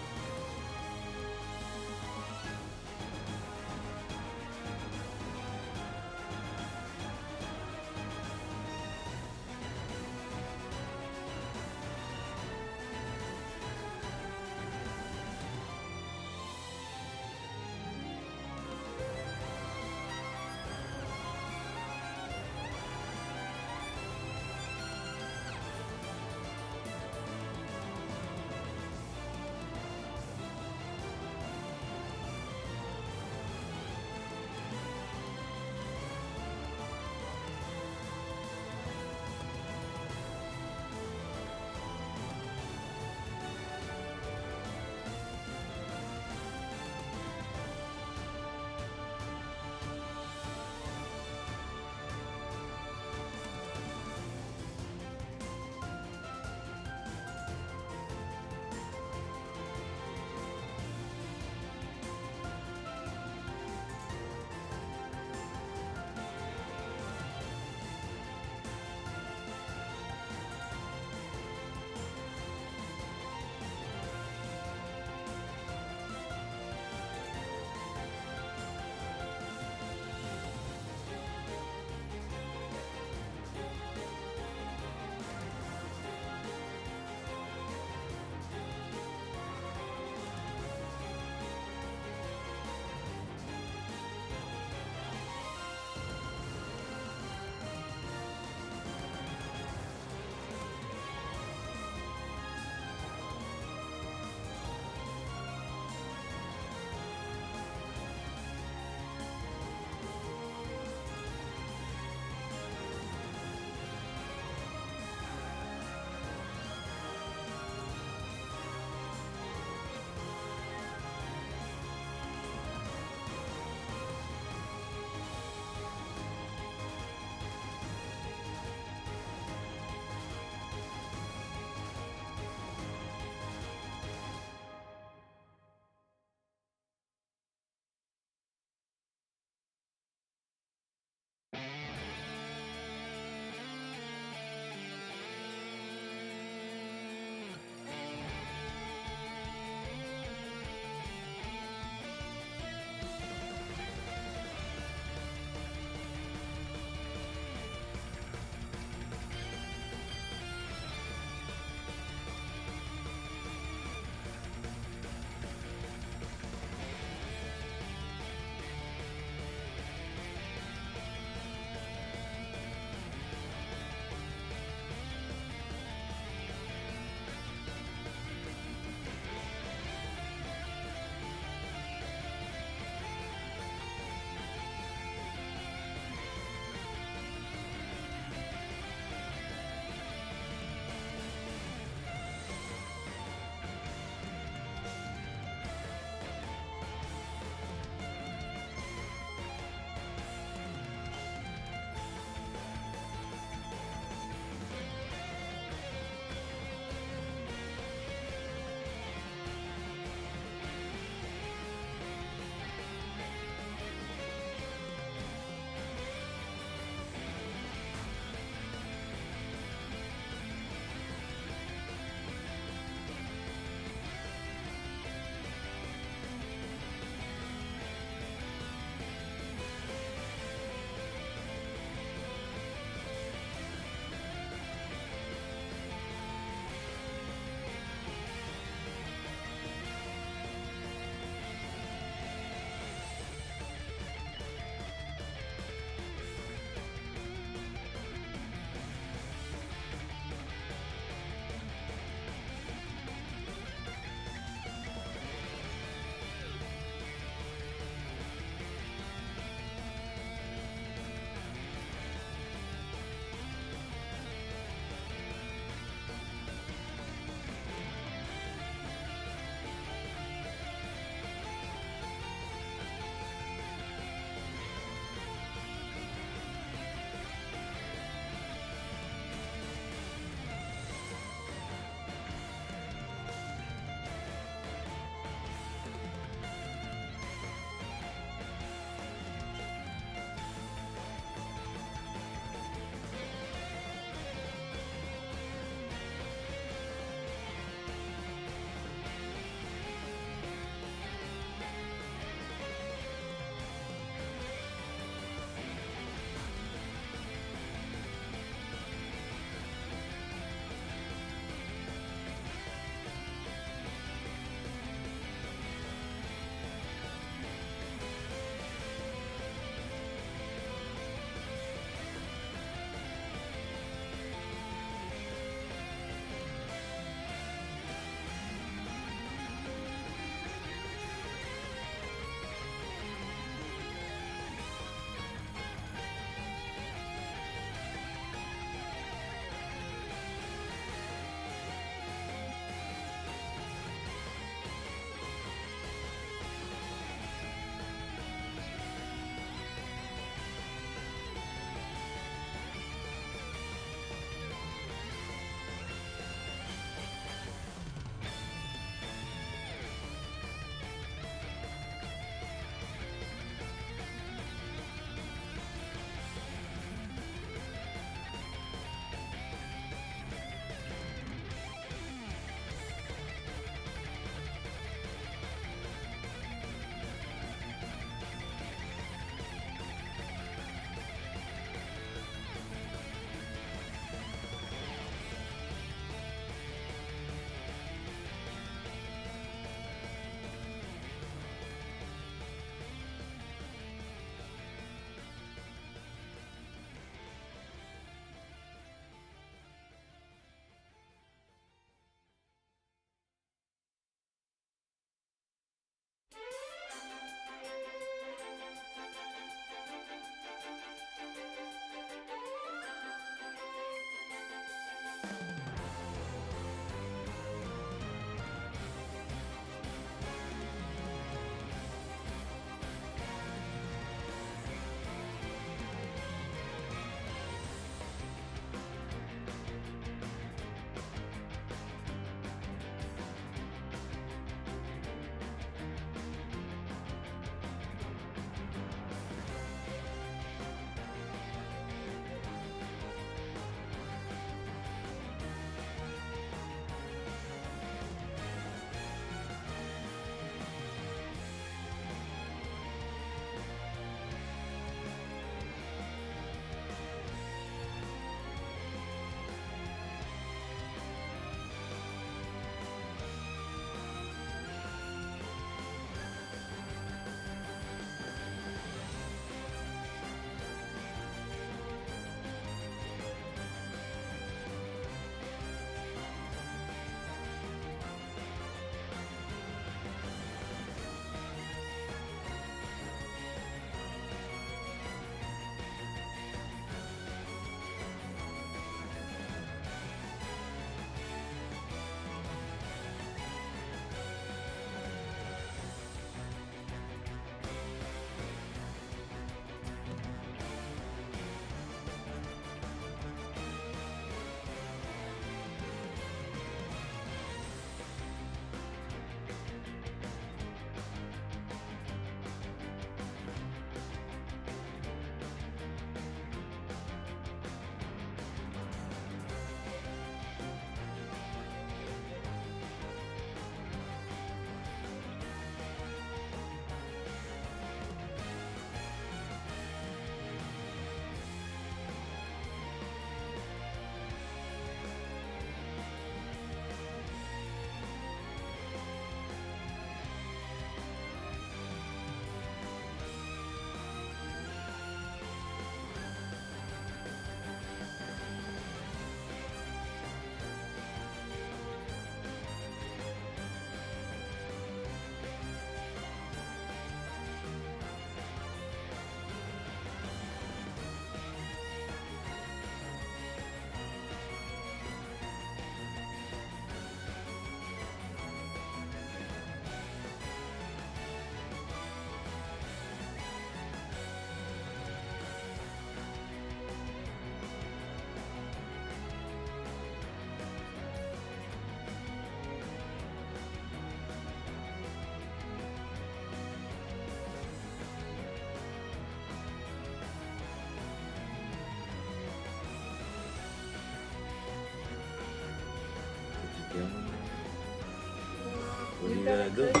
You got a cookie?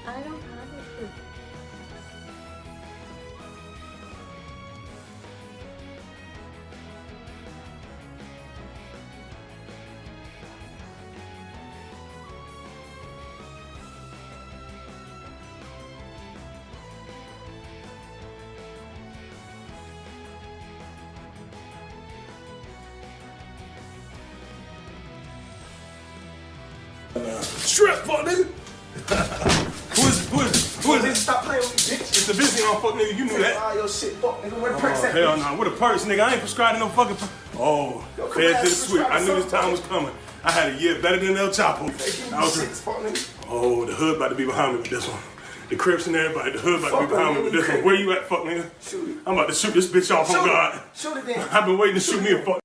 I don't have a cookie. Strip, fuck nigga. Who is it? Stop playing with me, bitch. It's the busy on fuck nigga, you knew that. All your shit, fuck nigga. Where the perks at? Hell no, what a purse, nigga. I ain't prescribing no fucking Oh, fed to the sweet. I knew this time was coming. I had a year better than El Chapo. Oh, the hood about to be behind me with this one. The Crips and everybody, the hood about to be behind me with this one. Where you at, fuck nigga? Shoot it. I'm about to shoot this bitch off on God. Shoot it then. I've been waiting to shoot me a fuck.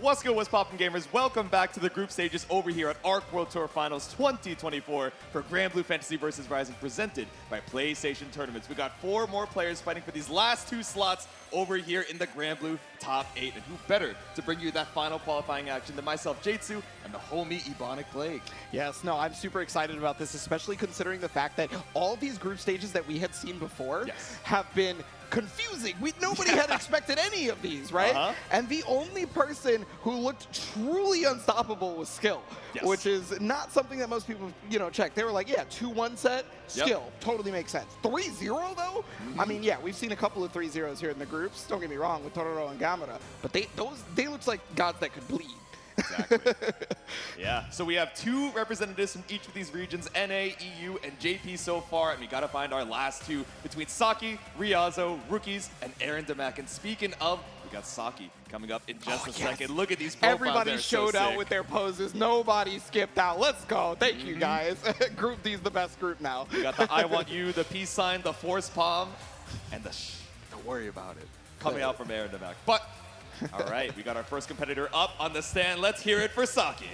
What's good, what's poppin' gamers? Welcome back to the group stages over here at ARC World Tour Finals 2024 for Granblue Fantasy vs. Rising, presented by PlayStation Tournaments. We got 4 more players fighting for these last 2 slots over here in the Granblue Top 8. And who better to bring you that final qualifying action than myself, Jatsu, and the homie Ebonic Plague. Yes, no, I'm super excited about this, especially considering the fact that all these group stages that we had seen before have been confusing. Nobody had expected any of these, right? And the only person who looked truly unstoppable was Skill, which is not something that most people, check. They were like, yeah, 2-1 set, Skill, totally makes sense. 3-0 though? I mean, yeah, we've seen a couple of 3-0s here in the groups. Don't get me wrong, with Tororo and Gamera, but they look like gods that could bleed. Exactly. Yeah, so we have 2 representatives from each of these regions, NA, EU, and JP so far, and we gotta find our last 2 between Saki, Ryazo, Rookies, and Aaron Demak. And speaking of, we got Saki coming up in just a second. Look at these profiles. Everybody showed out with their poses. Nobody skipped out. Let's go. Thank you, guys. Group D's the best group now. We got the I want you, the peace sign, the force palm, and the don't worry about it coming out from Aaron Demak. But all right, we got our first competitor up on the stand. Let's hear it for Saki.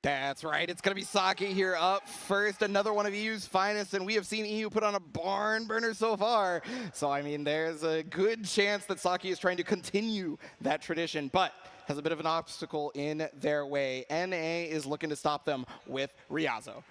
That's right. It's going to be Saki here up first. Another one of EU's finest, and we have seen EU put on a barn burner so far. So, I mean, there's a good chance that Saki is trying to continue that tradition, but has a bit of an obstacle in their way. NA is looking to stop them with Ryazo.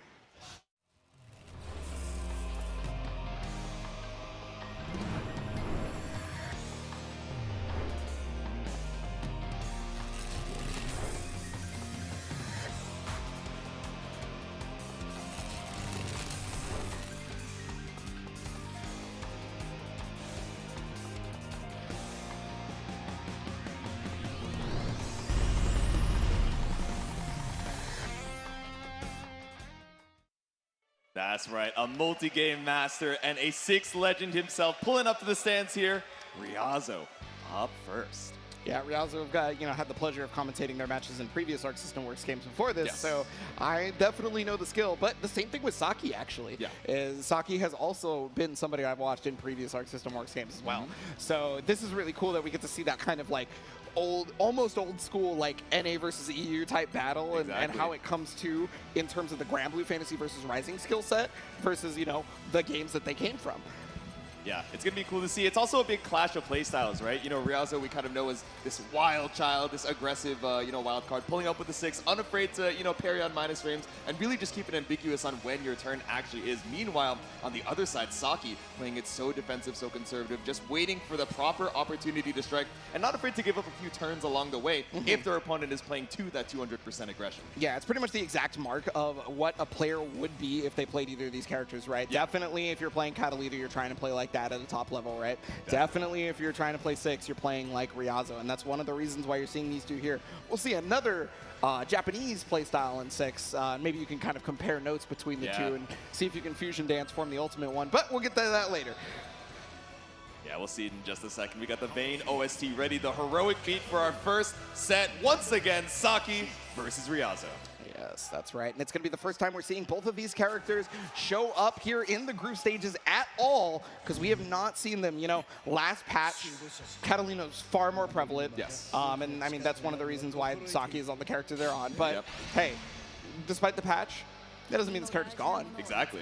That's right, a multi-game master and a 6 legend himself pulling up to the stands here. Ryazo up first. Yeah, Ryazo have got, had the pleasure of commentating their matches in previous Arc System Works games before this, so I definitely know the skill. But the same thing with Saki, actually. Is Saki has also been somebody I've watched in previous Arc System Works games as well. So this is really cool that we get to see that kind of like almost old school like NA versus EU type battle and how it comes to in terms of the Granblue Fantasy versus Rising skill set versus, the games that they came from. Yeah, it's going to be cool to see. It's also a big clash of playstyles, right? Ryazo we kind of know as this wild child, this aggressive, wild card, pulling up with the 6, unafraid to, parry on minus frames, and really just keep it ambiguous on when your turn actually is. Meanwhile, on the other side, Saki playing it so defensive, so conservative, just waiting for the proper opportunity to strike, and not afraid to give up a few turns along the way if their opponent is playing to that 200% aggression. Yeah, it's pretty much the exact mark of what a player would be if they played either of these characters, right? Definitely if you're playing Catalina, you're trying to play like that at a top level, right? Definitely if you're trying to play 6, you're playing like Ryazo, and that's one of the reasons why you're seeing these 2 here. We'll see another Japanese playstyle in 6. Maybe you can kind of compare notes between the 2 and see if you can fusion dance, form the ultimate one, but we'll get to that later. Yeah, we'll see it in just a second. We got the Vayne OST ready, the heroic beat for our first set. Once again, Saki versus Ryazo. Yes, that's right. And it's going to be the first time we're seeing both of these characters show up here in the group stages at all, because we have not seen them. Last patch, Catalina's far more prevalent. And I mean, that's one of the reasons why Saki is on the character they're on. But hey, despite the patch, that doesn't mean this character's gone. Exactly.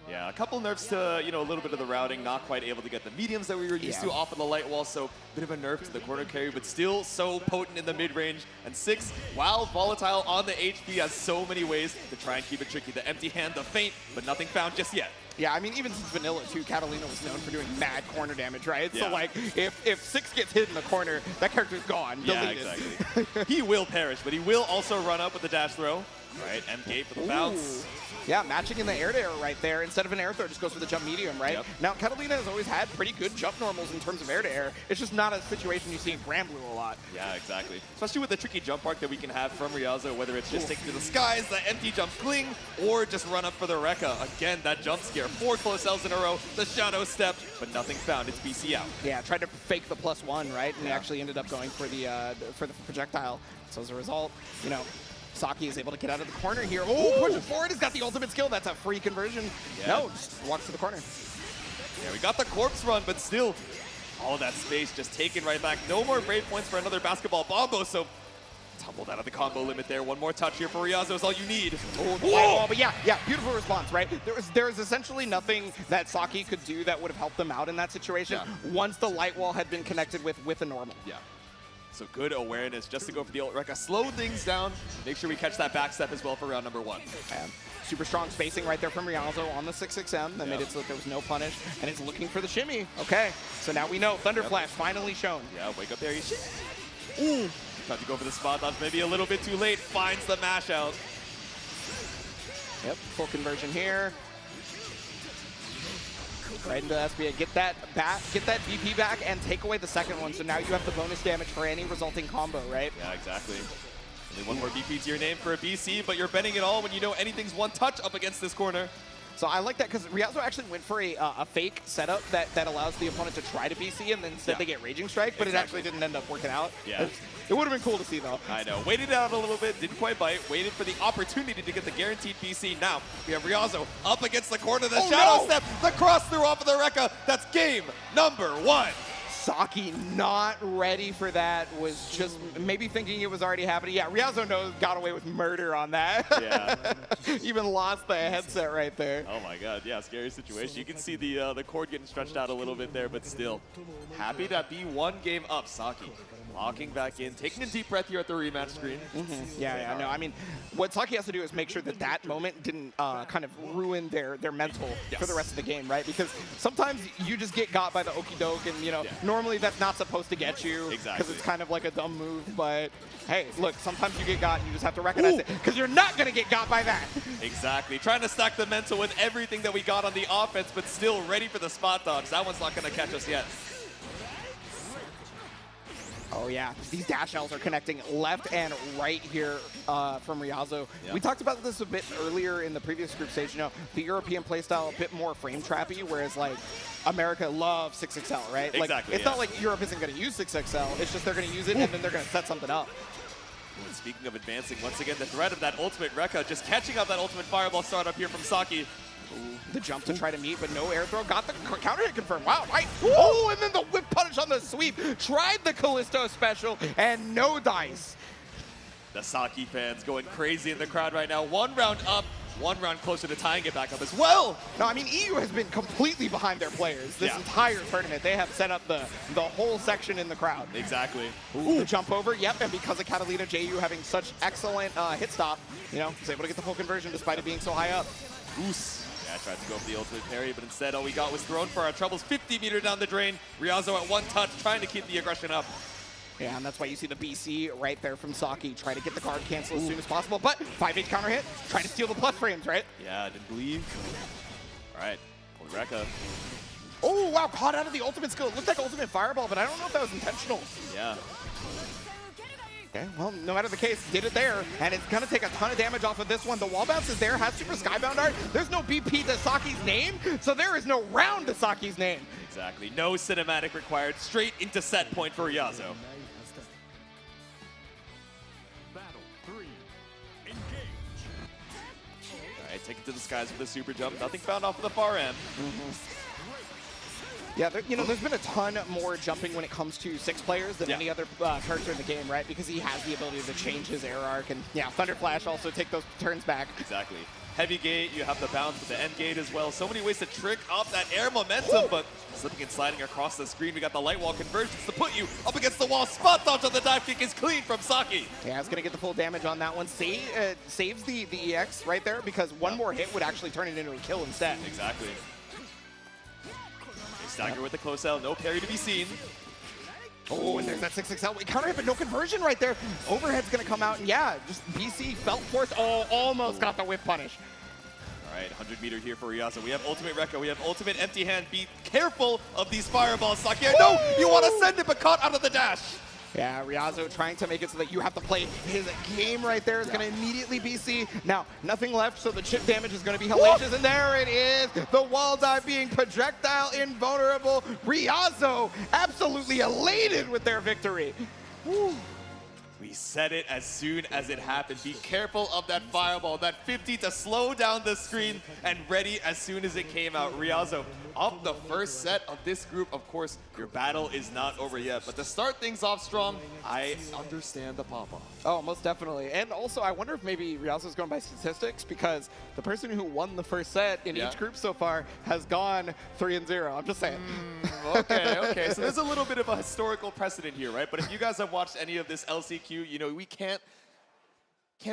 Yeah, a couple nerfs to, a little bit of the routing, not quite able to get the mediums that we were used to off of the light wall, so a bit of a nerf to the corner carry, but still so potent in the mid-range. And 6, while volatile on the HP, has so many ways to try and keep it tricky. The empty hand, the feint, but nothing found just yet. Yeah, I mean, even since Vanilla, too, Catalina was known for doing mad corner damage, right? So, like, if 6 gets hit in the corner, that character's gone, deleted. Yeah, exactly. He will perish, but he will also run up with the dash throw. Right, M gate for the bounce. Yeah, matching in the air-to-air right there. Instead of an air throw, just goes for the jump medium, right? Yep. Now, Catalina has always had pretty good jump normals in terms of air-to-air. It's just not a situation you see in Granblue a lot. Yeah, exactly. Especially with the tricky jump arc that we can have from Ryazo, whether it's just taking to the skies, the empty jump cling, or just run up for the Rekka. Again, that jump scare. 4 close L's in a row, the shadow step, but nothing found. It's BC out. Yeah, tried to fake the +1, right? And he actually ended up going for the projectile. So as a result, you know, Saki is able to get out of the corner here. Oh, pushes forward. He's got the ultimate skill. That's a free conversion. Yeah. No, just walks to the corner. Yeah, we got the corpse run, but still, all that space just taken right back. No more brave points for another basketball bombo, so tumbled out of the combo limit there. One more touch here for Ryazo is all you need. Oh, but yeah, beautiful response, right? There was essentially nothing that Saki could do that would have helped them out in that situation once the light wall had been connected with a normal. Yeah. So good awareness just to go for the ult Rekka. Slow things down. Make sure we catch that back step as well for round number 1. Super strong spacing right there from Ryazo on the 6-6M. That made it so that there was no punish. And it's looking for the shimmy. Okay, so now we know. Thunder Flash finally shown. Yeah, wake up there. Ooh. Tried to go for the spot dodge. Maybe a little bit too late. Finds the mash out. Yep, full conversion here. Right into SBA, get that back, get that VP back, and take away the second one. So now you have the bonus damage for any resulting combo, right? Yeah, exactly. Only one more VP to your name for a BC, but you're betting it all when you know anything's one touch up against this corner. So I like that because Ryazo actually went for a fake setup that allows the opponent to try to BC, and then instead they get Raging Strike, but it actually didn't end up working out. Yeah. It would have been cool to see, though. I know. Waited out a little bit, didn't quite bite, waited for the opportunity to get the guaranteed BC. Now, we have Ryazo up against the corner, the shadow step, the cross through off of the Rekka. That's game number 1. Saki not ready for that, was just maybe thinking it was already happening. Yeah, Ryazo got away with murder on that. Yeah. Even lost the headset right there. Oh my god, yeah, scary situation. You can see the cord getting stretched out a little bit there, but still. Happy to be 1 game up. Saki locking back in, taking a deep breath here at the rematch screen. Yeah, no, I mean, what Saki has to do is make sure that moment didn't kind of ruin their mental for the rest of the game, right? Because sometimes you just get got by the okie doke, and you know, normally that's not supposed to get you because it's kind of like a dumb move, but hey, look, sometimes you get got and you just have to recognize it because you're not going to get got by that. Exactly. Trying to stack the mental with everything that we got on the offense, but still ready for the spot dodge. That one's not going to catch us yet. Oh yeah, these dash Ls are connecting left and right here from Ryazo. We talked about this a bit earlier in the previous group stage. You know, the European playstyle a bit more frame trappy, whereas like America loves 6XL, right? Exactly. Like, it's not like Europe isn't going to use 6XL. It's just they're going to use it and then they're going to set something up. Speaking of advancing, once again, the threat of that ultimate Rekka, just catching up that ultimate fireball startup here from Saki. The jump to try to meet, but no air throw. Got the counter hit confirmed. Wow, right. Oh, and then the whip punish on the sweep. Tried the Callisto special, and no dice. The Saki fans going crazy in the crowd right now. 1 round up, 1 round closer to tying it back up as well. No, I mean, EU has been completely behind their players this entire tournament. They have set up the whole section in the crowd. Exactly. Ooh, the jump over, yep, and because of Catalina, JU having such excellent hit stop, you know, was able to get the full conversion despite it being so high up. Oos. Yeah, tried to go for the ultimate parry, but instead all we got was thrown for our troubles 50 meter down the drain. Ryazo at 1 touch, trying to keep the aggression up. Yeah, and that's why you see the BC right there from Saki. Try to get the guard cancel as soon as possible, but 5-8 counter hit. Try to steal the plus frames, right? Yeah, I didn't believe. All right, Rekka. Oh, wow, caught out of the ultimate skill. It looked like ultimate fireball, but I don't know if that was intentional. Yeah. Okay, well, no matter the case, did it there, and it's going to take a ton of damage off of this one. The wall bounce is there, has super skybound art. There's no BP to Saki's name, so there is no round to Saki's name. Exactly, no cinematic required. Straight into set point for Ryazo. Battle 3. Engage. All right, take it to the skies with a super jump. Nothing found off of the far end. Yeah, you know, there's been a ton more jumping when it comes to 6 players than any other character in the game, right? Because he has the ability to change his air arc, and yeah, Thunder Flash also take those turns back. Exactly. Heavy gate, you have the bounce with the end gate as well. So many ways to trick up that air momentum, but slipping and sliding across the screen. We got the light wall conversions to put you up against the wall. Spot dodge on the dive kick is clean from Saki. Yeah, it's going to get the full damage on that one. Saves the EX right there, because one more hit would actually turn it into a kill instead. Exactly. Stagger with the close L, no parry to be seen. Oh, and there's that 6XL. We counter hit, but no conversion right there. Overhead's going to come out, and yeah, just BC felt forced. Oh, almost got the whip punish. All right, 100 meter here for Ryazo. We have ultimate Rekka. We have ultimate empty hand. Be careful of these fireballs, Sakia. No, you want to send it, but caught out of the dash. Yeah, Ryazo trying to make it so that you have to play his game right there is going to immediately BC. Now, nothing left, so the chip damage is going to be hellacious, and there it is. The wall dive being projectile invulnerable. Ryazo absolutely elated with their victory. Woo. We said it as soon as it happened. Be careful of that fireball, that 50 to slow down the screen, and ready as soon as it came out. Ryazo up the first set of this group. Of course, your battle is not over yet, but to start things off strong, I understand the pop-off. Oh, most definitely. And also, I wonder if maybe Ryazo's going by statistics, because the person who won the first set in each group so far has gone 3-0. I'm just saying. Okay. So there's a little bit of a historical precedent here, right? But if you guys have watched any of this LCQ, you know, we can't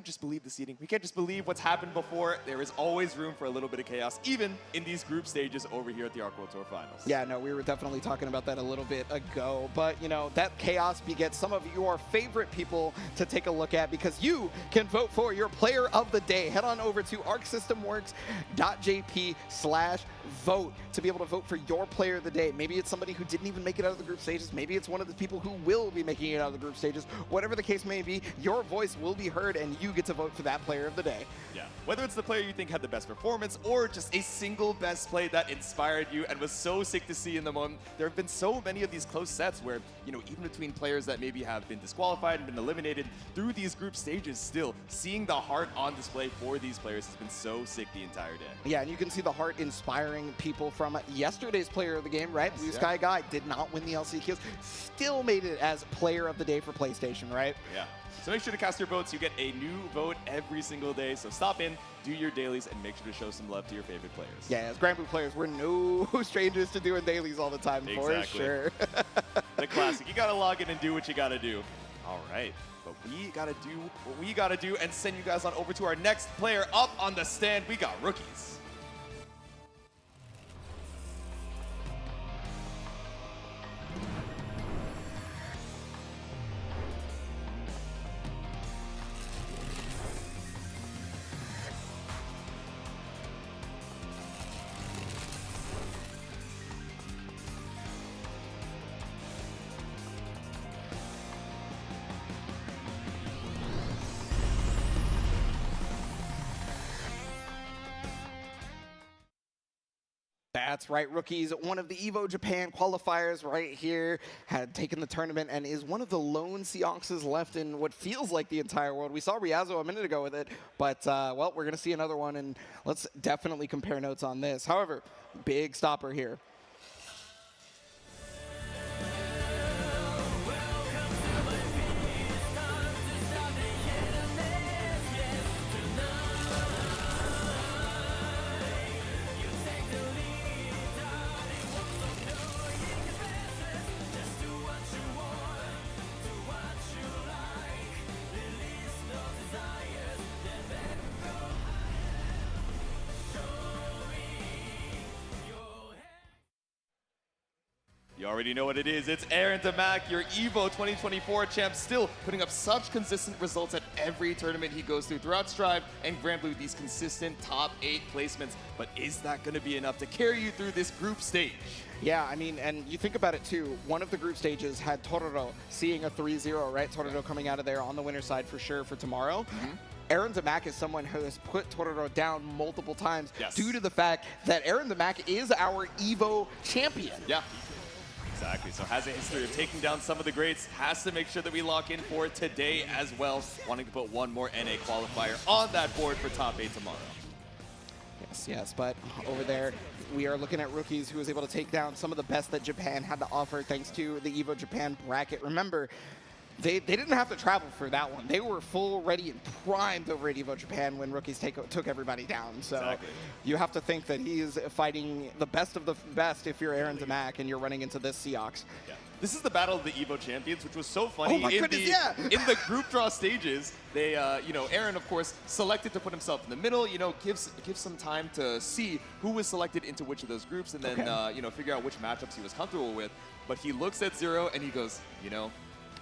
just believe the seeding. We can't just believe what's happened before. There is always room for a little bit of chaos, even in these group stages over here at the Arc World Tour Finals. Yeah, no, we were definitely talking about that a little bit ago. But, you know, that chaos begets some of your favorite people to take a look at, because you can vote for your player of the day. Head on over to arcsystemworks.jp/vote to be able to vote for your player of the day. Maybe it's somebody who didn't even make it out of the group stages. Maybe it's one of the people who will be making it out of the group stages. Whatever the case may be, your voice will be heard, and you get to vote for that player of the day. Yeah, whether it's the player you think had the best performance or just a single best play that inspired you and was so sick to see in the moment. There have been so many of these close sets where, you know, even between players that maybe have been disqualified and been eliminated through these group stages, still seeing the heart on display for these players has been so sick the entire day. Yeah, and you can see the heart inspiring people from yesterday's player of the game, right? Blue Sky Guy did not win the LCQs, still made it as player of the day for PlayStation, right? Yeah. So make sure to cast your votes. You get a new vote every single day. So stop in, do your dailies, and make sure to show some love to your favorite players. Yeah, as Granblue players, we're no strangers to doing dailies all the time, for sure. The classic. You got to log in and do what you got to do. All right. But we got to do what we got to do and send you guys on over to our next player up on the stand. We got rookies. That's right, rookies. One of the EVO Japan qualifiers right here had taken the tournament and is one of the lone Seonxes left in what feels like the entire world. We saw Ryazo a minute ago with it, but, well, we're going to see another one, and let's definitely compare notes on this. However, big stopper here. You already know what it is. It's Aaron Damac, your EVO 2024 champ, still putting up such consistent results at every tournament he goes through throughout Strive and Granblue, these consistent top 8 placements. But is that going to be enough to carry you through this group stage? Yeah, I mean, and you think about it too, one of the group stages had Tororo seeing a 3-0, right? Tororo coming out of there on the winner's side for sure for tomorrow. Aaron Damac is someone who has put Tororo down multiple times due to the fact that Aaron Damac is our EVO champion. Yeah. Exactly, so has a history of taking down some of the greats, has to make sure that we lock in for today as well, wanting to put one more NA qualifier on that board for top 8 tomorrow. Yes, but over there, we are looking at rookies who was able to take down some of the best that Japan had to offer thanks to the EVO Japan bracket. Remember, they didn't have to travel for that one. They were full, ready, and primed over at EVO Japan when rookies took everybody down. So you have to think that he's fighting the best of the best if you're Aaron Damac and you're running into this Seahawks. Yeah. This is the Battle of the EVO Champions, which was so funny. Oh my goodness, in the group draw stages, they, you know, Aaron, of course, selected to put himself in the middle, you know, gives some time to see who was selected into which of those groups and then, you know, figure out which matchups he was comfortable with. but he looks at Zero and he goes, you know,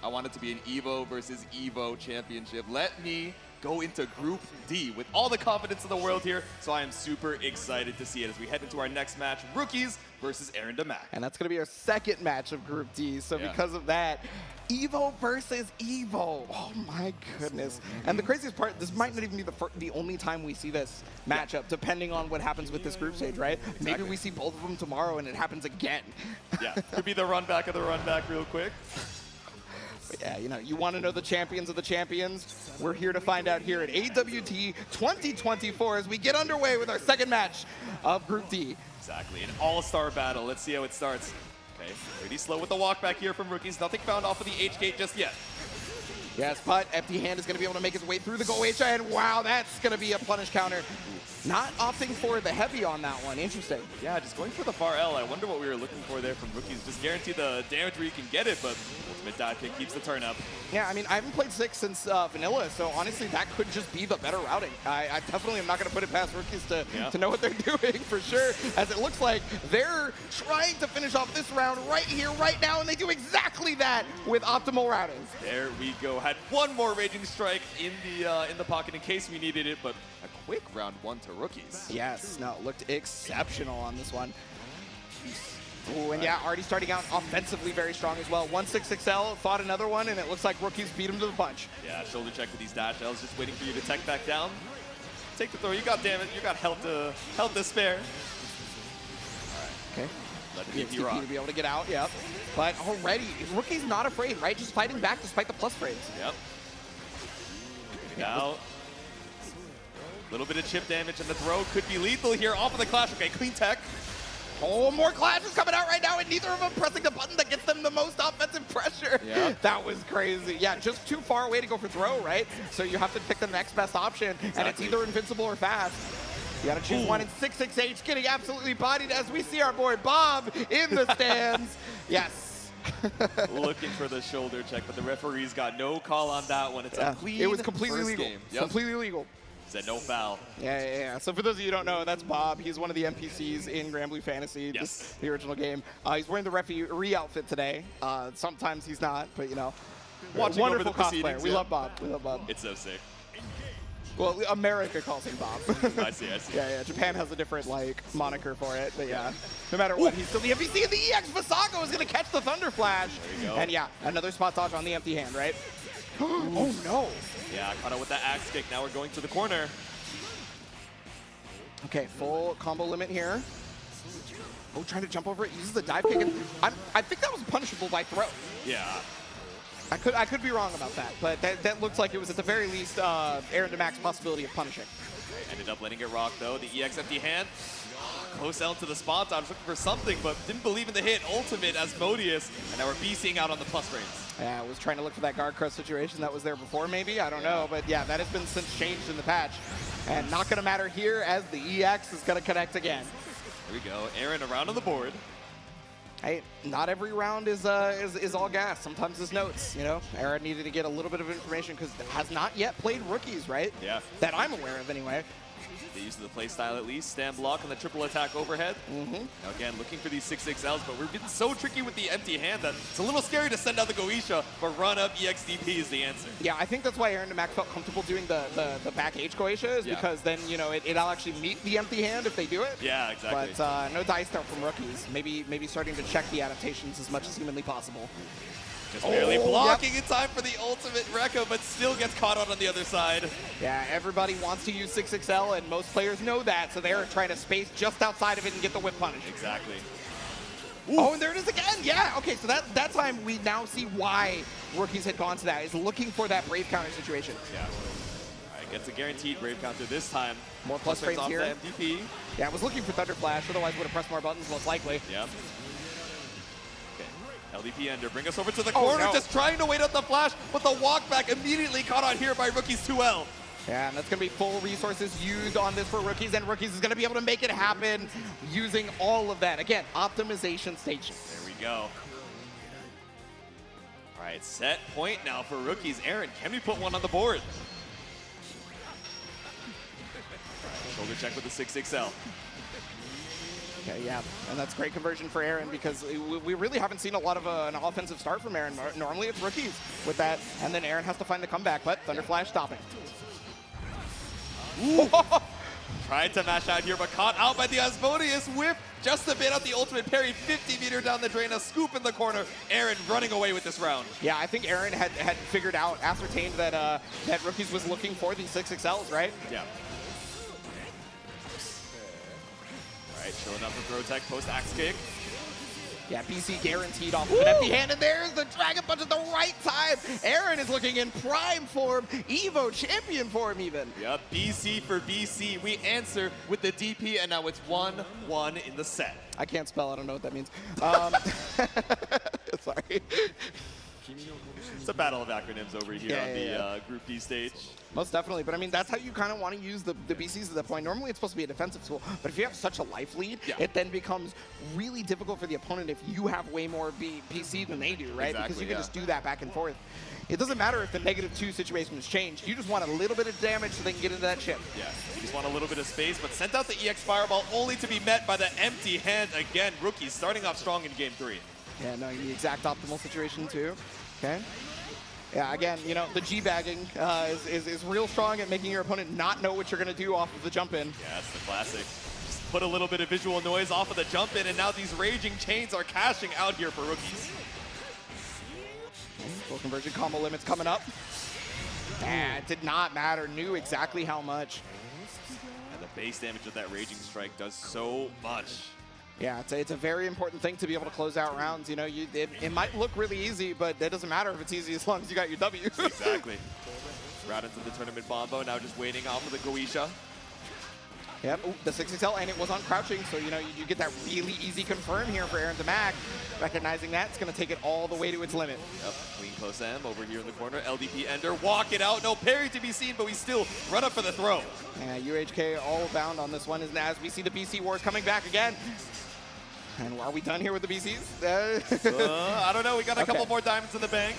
I want it to be an Evo versus Evo championship. Let me go into Group D with all the confidence in the world here. So I am super excited to see it as we head into our next match, Rookies versus Aaron Damac. And that's going to be our second match of Group D. So because of that, Evo versus Evo. Oh my goodness. And the craziest part, this might not even be the only time we see this matchup, depending on what happens with this group stage, right? Exactly. Maybe we see both of them tomorrow and it happens again. Yeah, could be the run back of the run back real quick. But yeah, you know, you want to know the champions of the champions? We're here to find out here at AWT 2024 as we get underway with our second match of Group D. Exactly, an all-star battle. Let's see how it starts. Okay, pretty slow with the walk back here from Rookies. Nothing found off of the H-gate just yet. Yes, but Empty Hand is going to be able to make his way through the Go H, and wow, that's going to be a punish counter. Not opting for the heavy on that one. Interesting. Yeah, just going for the far L. I wonder what we were looking for there from Rookies. Just guarantee the damage where you can get it, but ultimate dive kick keeps the turn up. Yeah, I mean, I haven't played 6 since Vanilla, so honestly, that could just be the better routing. I definitely am not going to put it past Rookies to know what they're doing for sure, as it looks like they're trying to finish off this round right here, right now, and they do exactly that with optimal routing. There we go. Had one more Raging Strike in the pocket in case we needed it, but a quick round 1 to Rookies. Yes, no, looked exceptional on this one. Ooh, and yeah, already starting out offensively very strong as well. 166L, fought another one, and it looks like Rookies beat him to the punch. Yeah, shoulder check with these dash Ls, just waiting for you to tech back down. Take the throw, you got damage, you got health to spare. All right. Okay. Let the DP rock. to be able to get out, yep. But already, Rookie's not afraid, right? Just fighting back despite the plus frames. Yep. Now, a little bit of chip damage, and the throw could be lethal here off of the clash. Okay, clean tech. Oh, more clashes coming out right now, and neither of them pressing the button that gets them the most offensive pressure. Yeah. That was crazy. Yeah, just too far away to go for throw, right? So you have to pick the next best option, and it's either invincible or fast. You gotta choose one, and 66H getting absolutely bodied as we see our boy Bob in the stands. Yes. Looking for the shoulder check, but the referee's got no call on that one. It's a clean It was completely first legal. game. Yep. Completely legal. Said no foul. Yeah. So for those of you who don't know, that's Bob. He's one of the NPCs in Granblue Fantasy, the original game. He's wearing the referee outfit today. Sometimes he's not, but you know, Watching wonderful over the cosplayer. We love Bob. We love Bob. It's so sick. Well, America calls him Bob. I see. Yeah. Japan has a different moniker for it, but yeah. No matter what, he's still the NPC, and the EX Visago is gonna catch the Thunder Flash. There you go. And yeah, another spot dodge on the empty hand, right? Oh no. Yeah, caught out with that axe kick. Now we're going to the corner. Okay, full combo limit here. Oh, trying to jump over it, uses the dive kick, and I think that was punishable by throw. Yeah. I could be wrong about that, but that looks like it was at the very least Aaron Damac's possibility of punishing. Ended up letting it rock though. The EX empty hand. Close down to the spot. I was looking for something, but didn't believe in the hit. Ultimate Asmodeus, and now we're BCing out on the plus frames. Yeah, I was trying to look for that guard crush situation that was there before, maybe. I don't know, but yeah, that has been since changed in the patch. And not going to matter here as the EX is going to connect again. Here we go. Aaron around on the board. Hey, not every round is all gas. Sometimes it's notes, you know? Aaron needed to get a little bit of information because has not yet played Rookies, right? Yeah. That I'm aware of anyway. The use of the play style at least. Stand block on the triple attack overhead. Now again, looking for these 6XLs, but we're getting so tricky with the empty hand that it's a little scary to send out the Goisha, but run up EXDP is the answer. Yeah, I think that's why Aaron Damac felt comfortable doing the back H Goisha, is because then, you know, it'll actually meet the empty hand if they do it. Yeah, exactly. But no dice start from Rookies. Maybe starting to check the adaptations as much as humanly possible. Just barely blocking in time for the ultimate Rekka, but still gets caught out on the other side. Yeah, everybody wants to use 6XL, and most players know that, so they're trying to space just outside of it and get the whip punish. Exactly. Oh, and there it is again. Yeah, okay, so that time we now see why Rookies had gone to that, is looking for that Brave counter situation. Yeah. All right, gets a guaranteed Brave counter this time. More plus frames off here. The MDP. Yeah, I was looking for Thunder Flash, otherwise would have pressed more buttons most likely. Yep. LDP Ender, bring us over to the corner, just trying to wait out the flash, but the walk back immediately caught on here by Rookie's 2L. Yeah, and that's going to be full resources used on this for Rookies, and Rookies is going to be able to make it happen using all of that. Again, optimization station. There we go. All right, set point now for Rookies. Aaron, can we put one on the board? All right, shoulder check with the 6XL. Okay, yeah, and that's great conversion for Aaron because we really haven't seen a lot of an offensive start from Aaron. Normally it's rookies with that, and then Aaron has to find the comeback, but Thunder Flash stopping. Tried to mash out here, but caught out by the Asmodeus whip. Just a bit of the ultimate parry, 50-meter down the drain, a scoop in the corner. Aaron running away with this round. Yeah, I think Aaron had figured out, ascertained that that Rookies was looking for these 6XLs, right? Yeah. All right, chilling up for Throw Tech, post-axe kick. Yeah, BC guaranteed off of an empty hand, and there's the Dragon Punch at the right time. Aaron is looking in prime form, Evo champion form even. Yep, BC for BC. We answer with the DP, and now it's 1-1 in the set. I can't spell, I don't know what that means. Sorry. It's a battle of acronyms over here on the Group D stage. Most definitely, but I mean, that's how you kind of want to use the BCs at that point. Normally it's supposed to be a defensive tool, but if you have such a life lead, it then becomes really difficult for the opponent if you have way more PC than they do, right? Exactly, because you can just do that back and forth. It doesn't matter if the -2 situation has changed. You just want a little bit of damage so they can get into that chip. Yeah, you just want a little bit of space, but sent out the EX Fireball only to be met by the empty hand again. Rookies starting off strong in Game 3. Yeah, no, the exact optimal situation too. Okay. Yeah, again, you know, the G-bagging is real strong at making your opponent not know what you're going to do off of the jump-in. Yeah, that's the classic. Just put a little bit of visual noise off of the jump-in, and now these raging chains are cashing out here for Rookies. Full conversion combo limits coming up. And it did not matter, knew exactly how much. And the base damage of that raging strike does so much. Yeah, it's a very important thing to be able to close out rounds. You know, it might look really easy, but it doesn't matter if it's easy as long as you got your W. Exactly. Route into the tournament Bombo, now just waiting off of the Goetia. Yep, ooh, the 6XL, and it was on crouching, so you know, you get that really easy confirm here for Aaron Damac. Recognizing that, it's going to take it all the way to its limit. Yep, clean close M over here in the corner. LDP Ender, walk it out. No parry to be seen, but we still run up for the throw. Yeah, UHK all bound on this one as we see the BC Wars coming back again. And are we done here with the BCs? I don't know. We got a couple more diamonds in the bank.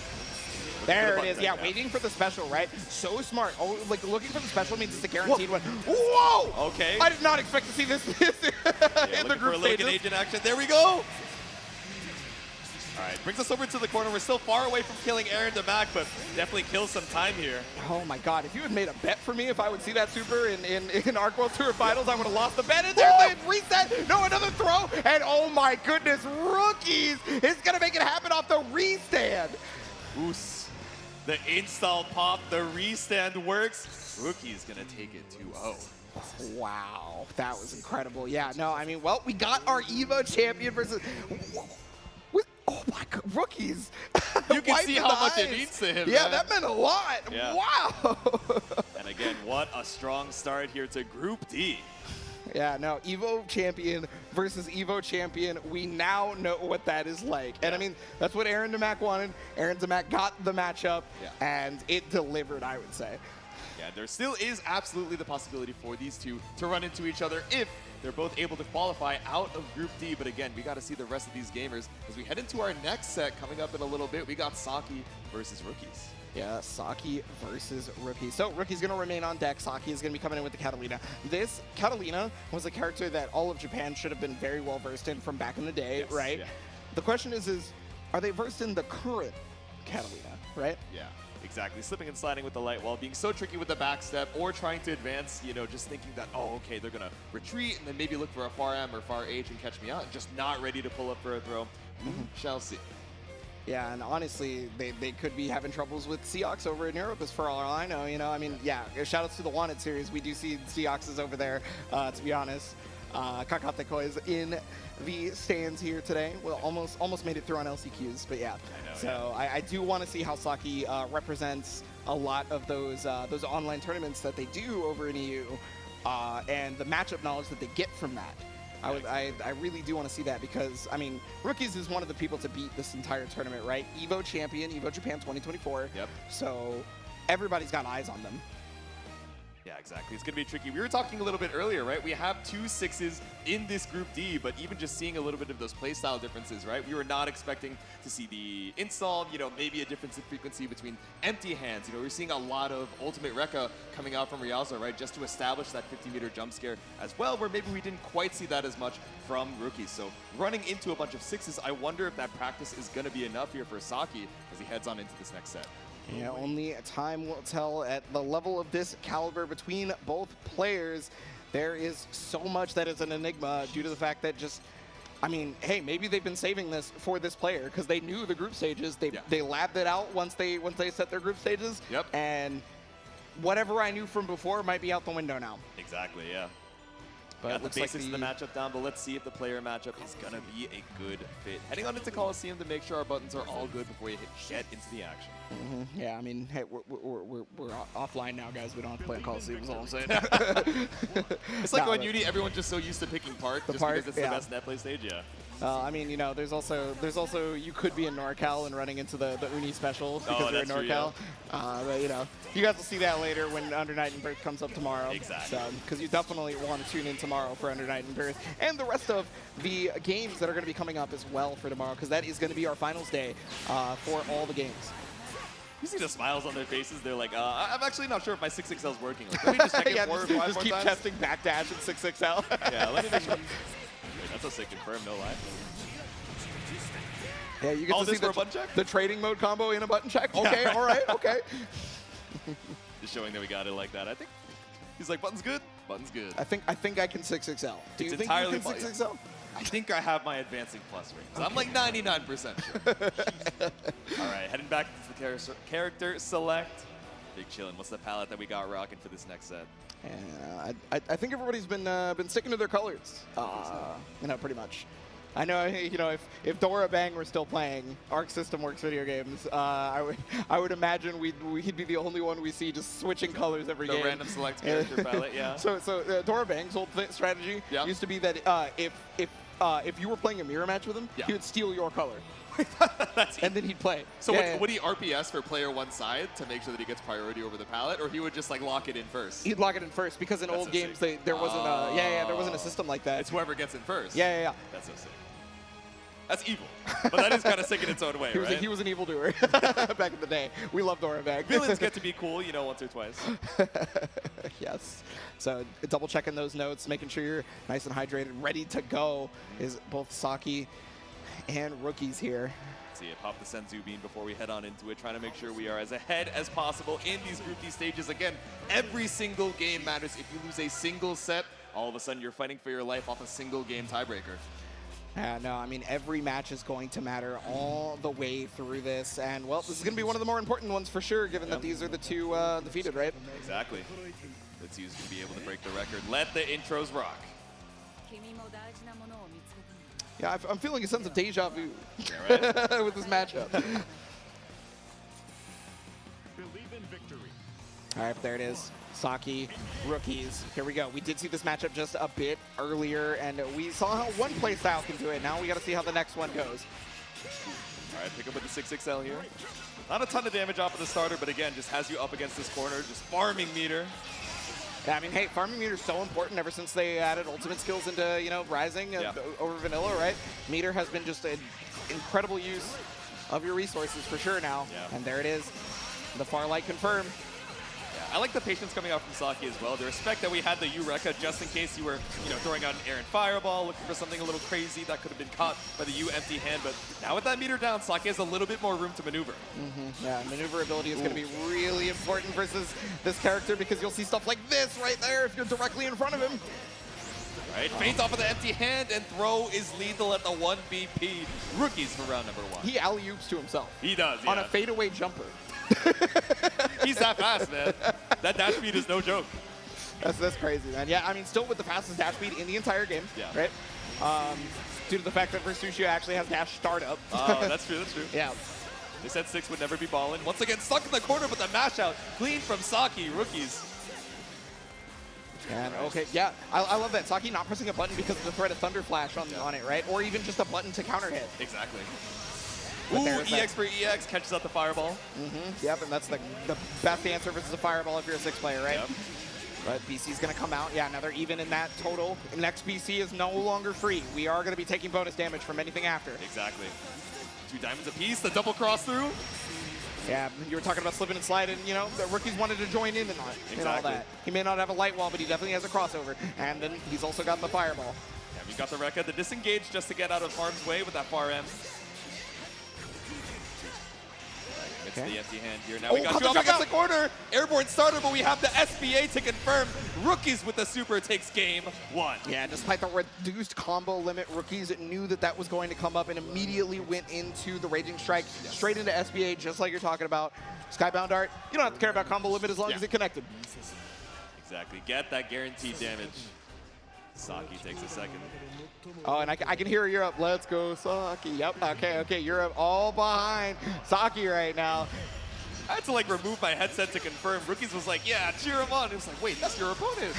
There it is. Yeah, waiting for the special, right? So smart. Oh, like looking for the special means it's a guaranteed one. Whoa! Okay. I did not expect to see this in the group stages. Agent action. There we go. All right, brings us over to the corner. We're still far away from killing Aaron Damac, but definitely kills some time here. Oh my God! If you had made a bet for me, if I would see that super in Arc World Tour Finals, I would have lost the bet. And there's the reset. No, another throw. And oh my goodness, Rookies is gonna make it happen off the restand. Oos. The install pop, the restand works. Rookies gonna take it 2-0. Wow, that was incredible. Yeah, no, I mean, well, we got our Evo champion versus. Oh my God, Rookies! You can see how much it means to him. Yeah, man. that meant a lot. Yeah. Wow. And again, what a strong start here to Group D. Yeah, no, Evo champion versus Evo champion. We now know what that is like. And I mean, that's what Aaron Damac wanted. Aaron Damac got the matchup, and it delivered, I would say. Yeah, there still is absolutely the possibility for these two to run into each other if they're both able to qualify out of Group D. But again, we got to see the rest of these gamers as we head into our next set coming up in a little bit. We got Saki versus Rookies. Yeah, Saki versus Rookie. So Rookie's going to remain on deck. Saki is going to be coming in with the Catalina. This Catalina was a character that all of Japan should have been very well versed in from back in the day, right? Yeah. The question is are they versed in the current Catalina, right? Yeah. Exactly, slipping and sliding with the light wall, being so tricky with the back step, or trying to advance, you know, just thinking that, oh, okay, they're going to retreat and then maybe look for a far M or far H and catch me out, and just not ready to pull up for a throw. Shall see. Yeah, and honestly, they could be having troubles with Seahawks over in Europe, as for all I know. You know, I mean, yeah, shout-outs to the Wanted series. We do see Seahawks over there, to be honest. Kakateko is in the stands here today. Well, almost made it through on LCQs, but yeah. I know, so yeah. I do want to see how Saki represents a lot of those online tournaments that they do over in EU, and the matchup knowledge that they get from that. I really do want to see that because, I mean, Rookies is one of the people to beat this entire tournament, right? Evo champion, Evo Japan 2024. Yep. So everybody's got eyes on them. Yeah, exactly. It's going to be tricky. We were talking a little bit earlier, right? We have 2 6s in this Group D, but even just seeing a little bit of those playstyle differences, right? We were not expecting to see the install, maybe a difference in frequency between empty hands. We're seeing a lot of Ultimate Rekka coming out from Ryalza, right? Just to establish that 50-meter jump scare as well, where maybe we didn't quite see that as much from rookies. So running into a bunch of 6s, I wonder if that practice is going to be enough here for Saki as he heads on into this next set. Yeah, only time will tell at the level of this caliber between both players. There is so much that is an enigma due to the fact that hey, maybe they've been saving this for this player because they knew the group stages. They labbed it out once they set their group stages. Yep. And whatever I knew from before might be out the window now. Exactly, yeah. But got the basics of the matchup down, but let's see if the player matchup is going to be a good fit. Heading on into Coliseum to make sure our buttons are all good before you get into the action. Yeah, I mean, hey, we're offline now, guys. We don't have to play at Coliseum, is all I'm saying. It's like on Uni, everyone's just so used to picking Park just because it's the best net play stage, yeah. I mean, there's also you could be in NorCal and running into the Uni special because you're in NorCal. But you guys will see that later when Under Night and Birth comes up tomorrow. Exactly. Because you definitely want to tune in tomorrow for Under Night and Birth and the rest of the games that are going to be coming up as well for tomorrow, because that is going to be our finals day for all the games. You see the smiles on their faces. They're like, I'm actually not sure if my 6XL is working. Like, let me just check it 4 or 5 more just keep times. testing backdash and 6XL. Yeah, let me make sure. Wait, that's a sick confirm, no lie. Yeah, you get to see for a button check? the trading mode combo in a button check. Okay, all right, okay. Just showing that we got it like that. I think he's like, button's good, button's good. I think I can 6XL. Do you think entirely you can 6XL? I think I have my advancing plus rate. So I'm like 99% sure. All right, heading back to the character select. Big chillin'. What's the palette that we got rocking for this next set? I think everybody's been sticking to their colors. Pretty much. I know, if Dora Bang were still playing Arc System Works video games, I would imagine he'd be the only one we see just switching colors every game. The random select character palette, yeah. So Dora Bang's old strategy used to be that if you were playing a mirror match with him, he would steal your color. And then he'd play. So would he RPS for player one side to make sure that he gets priority over the palette, or he would just like lock it in first? He'd lock it in first because in old games there wasn't there wasn't a system like that. It's whoever gets in first. Yeah. That's so sick. That's evil, but that is kind of sick in its own way, right? He was an evildoer back in the day. We love Dora Bang. Villains get to be cool, once or twice. Yes. So double checking those notes, making sure you're nice and hydrated, ready to go is both Saki and rookies here. See it, pop the Senzu beam before we head on into it, trying to make sure we are as ahead as possible in these Group D stages. Again, every single game matters. If you lose a single set, all of a sudden you're fighting for your life off a single game tiebreaker. No, I mean, every match is going to matter all the way through this. And, well, this is going to be one of the more important ones for sure, given that these are the two defeated, right? Exactly. Let's see who's going to be able to break the record. Let the intros rock. Yeah, I'm feeling a sense of deja vu right? with this matchup. All right, there it is. Saki, rookies. Here we go. We did see this matchup just a bit earlier, and we saw how one play style can do it. Now we got to see how the next one goes. All right, pick up with the 6XL here. Not a ton of damage off of the starter, but again, just has you up against this corner, just farming meter. Yeah, I mean, hey, farming meter is so important ever since they added ultimate skills into, Rising over Vanilla, right? Meter has been just an incredible use of your resources for sure now. Yeah. And there it is. The Farlight confirm. I like the patience coming out from Saki as well. The respect that we had the Eureka just in case you were, throwing out an errant fireball, looking for something a little crazy that could have been caught by the U empty hand. But now with that meter down, Saki has a little bit more room to maneuver. Yeah, maneuverability is going to be really important versus this character because you'll see stuff like this right there if you're directly in front of him. Right, fades off of the empty hand, and throw is lethal at the 1 BP. Rookies for round number 1. He alley-oops to himself. He does, yeah. On a fadeaway jumper. He's that fast, man. That dash speed is no joke. That's crazy, man. Yeah, I mean, still with the fastest dash speed in the entire game, right? Due to the fact that Versuchio actually has dash startup. Oh, that's true, that's true. Yeah. They said 6 would never be balling. Once again, stuck in the corner, but the mash out. Clean from Saki, rookies. And okay, yeah, I love that. Saki not pressing a button because of the threat of Thunder Flash on it, right? Or even just a button to counter hit. Exactly. Ooh, EX for EX, catches out the fireball. Yep, and that's the best answer versus a fireball if you're a 6 player, right? Yep. But BC's going to come out. Yeah, now they're even in that total. Next BC is no longer free. We are going to be taking bonus damage from anything after. Exactly. 2 diamonds apiece, the double cross through. Yeah, you were talking about slipping and sliding, you know, the rookies wanted to join in and all that. He may not have a light wall, but he definitely has a crossover. And then he's also got the fireball. Yeah, we got the Rekka, the disengage just to get out of harm's way with that far M. It's the empty hand here. Now we got you up against the corner. Airborne starter, but we have the SBA to confirm. Rookies with the super takes game 1. Yeah, despite the reduced combo limit, Rookies knew that that was going to come up and immediately went into the Raging Strike, straight into SBA, just like you're talking about. Skybound Dart, you don't have to care about combo limit as long as it connected. Exactly. Get that guaranteed damage. Saki takes a second. Oh, and I can hear Europe. Let's go, Saki. Yep. Okay. Europe all behind Saki right now. I had to like remove my headset to confirm. Rookies was like, yeah, cheer him on. It was like, wait, that's your opponent.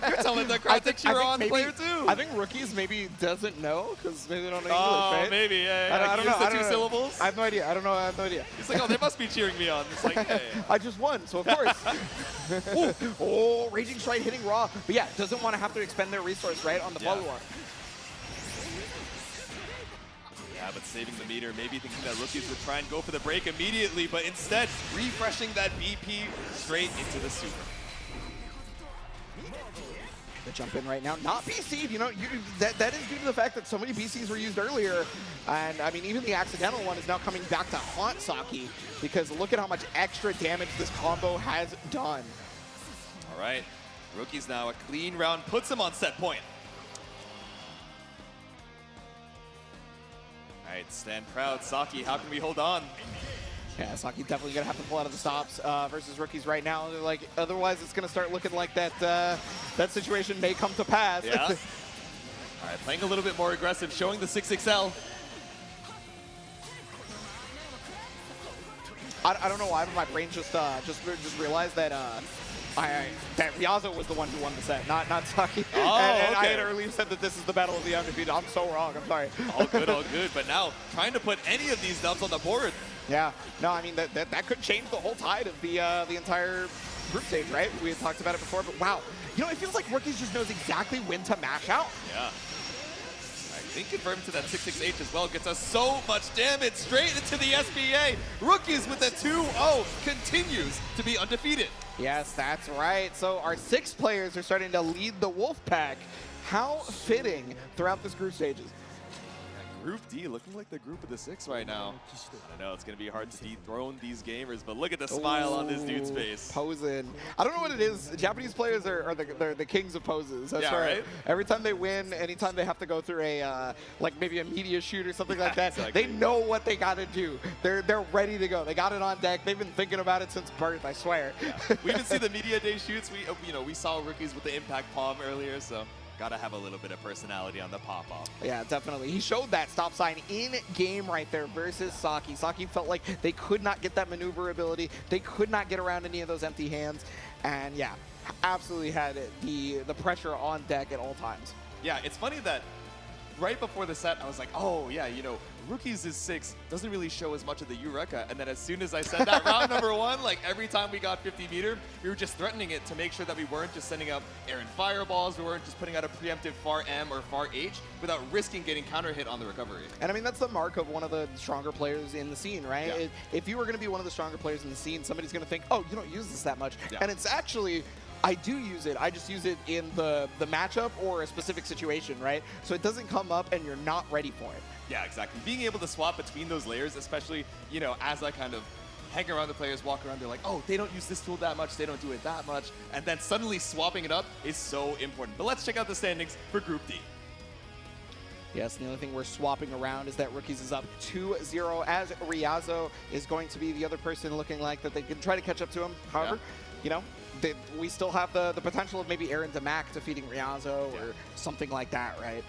You're telling the crowd to cheer on the player too. I think Rookies maybe doesn't know because maybe they don't know English, right? Maybe, yeah. I don't know. The 2 syllables. I have no idea. I don't know. I have no idea. He's like, oh, they must be cheering me on. It's like, hey. I just won, so of course. Oh, Raging Strike hitting raw. But yeah, doesn't want to have to expend their resource, right, on the follow-on. Yeah, but saving the meter, maybe thinking that Rookies would try and go for the break immediately, but instead refreshing that BP straight into the super. The jump in right now, not BC'd, you know, that is due to the fact that so many BCs were used earlier, and I mean, even the accidental one is now coming back to haunt Saki, because look at how much extra damage this combo has done. All right, Rookies now, a clean round puts him on set point. All right, stand proud. Saki, how can we hold on? Yeah, Saki definitely going to have to pull out of the stops versus Rookies right now. Like, otherwise, it's going to start looking like that that situation may come to pass. Yeah. All right, playing a little bit more aggressive, showing the 6XL. I don't know why, but my brain just realized that that Ryazo was the one who won the set, not Saki. Oh, and okay. I had earlier said that this is the battle of the undefeated. I'm so wrong. I'm sorry. All good. But now trying to put any of these dubs on the board. Yeah. No, I mean that could change the whole tide of the entire group stage, right? We had talked about it before, but wow, you know, it feels like Rookies just knows exactly when to mash out. Yeah. I think confirmed to that 668 as well. Gets us so much damage straight into the SBA. Rookies with a 2-0 continues to be undefeated. Yes, that's right. So our 6 players are starting to lead the Wolfpack. How fitting throughout this group stages. Group D looking like the group of the 6 right now. I know it's going to be hard to dethrone these gamers, but look at the smile on this dude's face. Posing. I don't know what it is. Japanese players are the kings of poses. That's right. Every time they win, anytime they have to go through a like maybe a media shoot or something like that, they know what they got to do. They're ready to go. They got it on deck. They've been thinking about it since birth, I swear. Yeah. We even see the media day shoots. We saw Rookies with the impact palm earlier, so gotta have a little bit of personality on the pop-off. Yeah, definitely. He showed that stop sign in-game right there versus Saki. Saki felt like they could not get that maneuverability. They could not get around any of those empty hands. And yeah, absolutely had the pressure on deck at all times. Yeah, it's funny that right before the set, I was like, oh, yeah, you know, Rookies is 6, doesn't really show as much of the Eureka. And then as soon as I said that round number 1, like every time we got 50 meter, we were just threatening it to make sure that we weren't just sending up Aaron fireballs, we weren't just putting out a preemptive far M or far H without risking getting counter hit on the recovery. And I mean, that's the mark of one of the stronger players in the scene, right? Yeah. If you were going to be one of the stronger players in the scene, somebody's going to think, oh, you don't use this that much. Yeah. And it's actually, I do use it. I just use it in the matchup or a specific situation, right? So it doesn't come up and you're not ready for it. Yeah, exactly. Being able to swap between those layers, especially, you know, as I kind of hang around the players, walk around, they're like, oh, they don't use this tool that much, they don't do it that much, and then suddenly swapping it up is so important. But let's check out the standings for Group D. Yes, the only thing we're swapping around is that Rookies is up 2-0 as Ryazo is going to be the other person looking like that they can try to catch up to him. However, you know, we still have the potential of maybe Aaron Damac defeating Ryazo or something like that, right?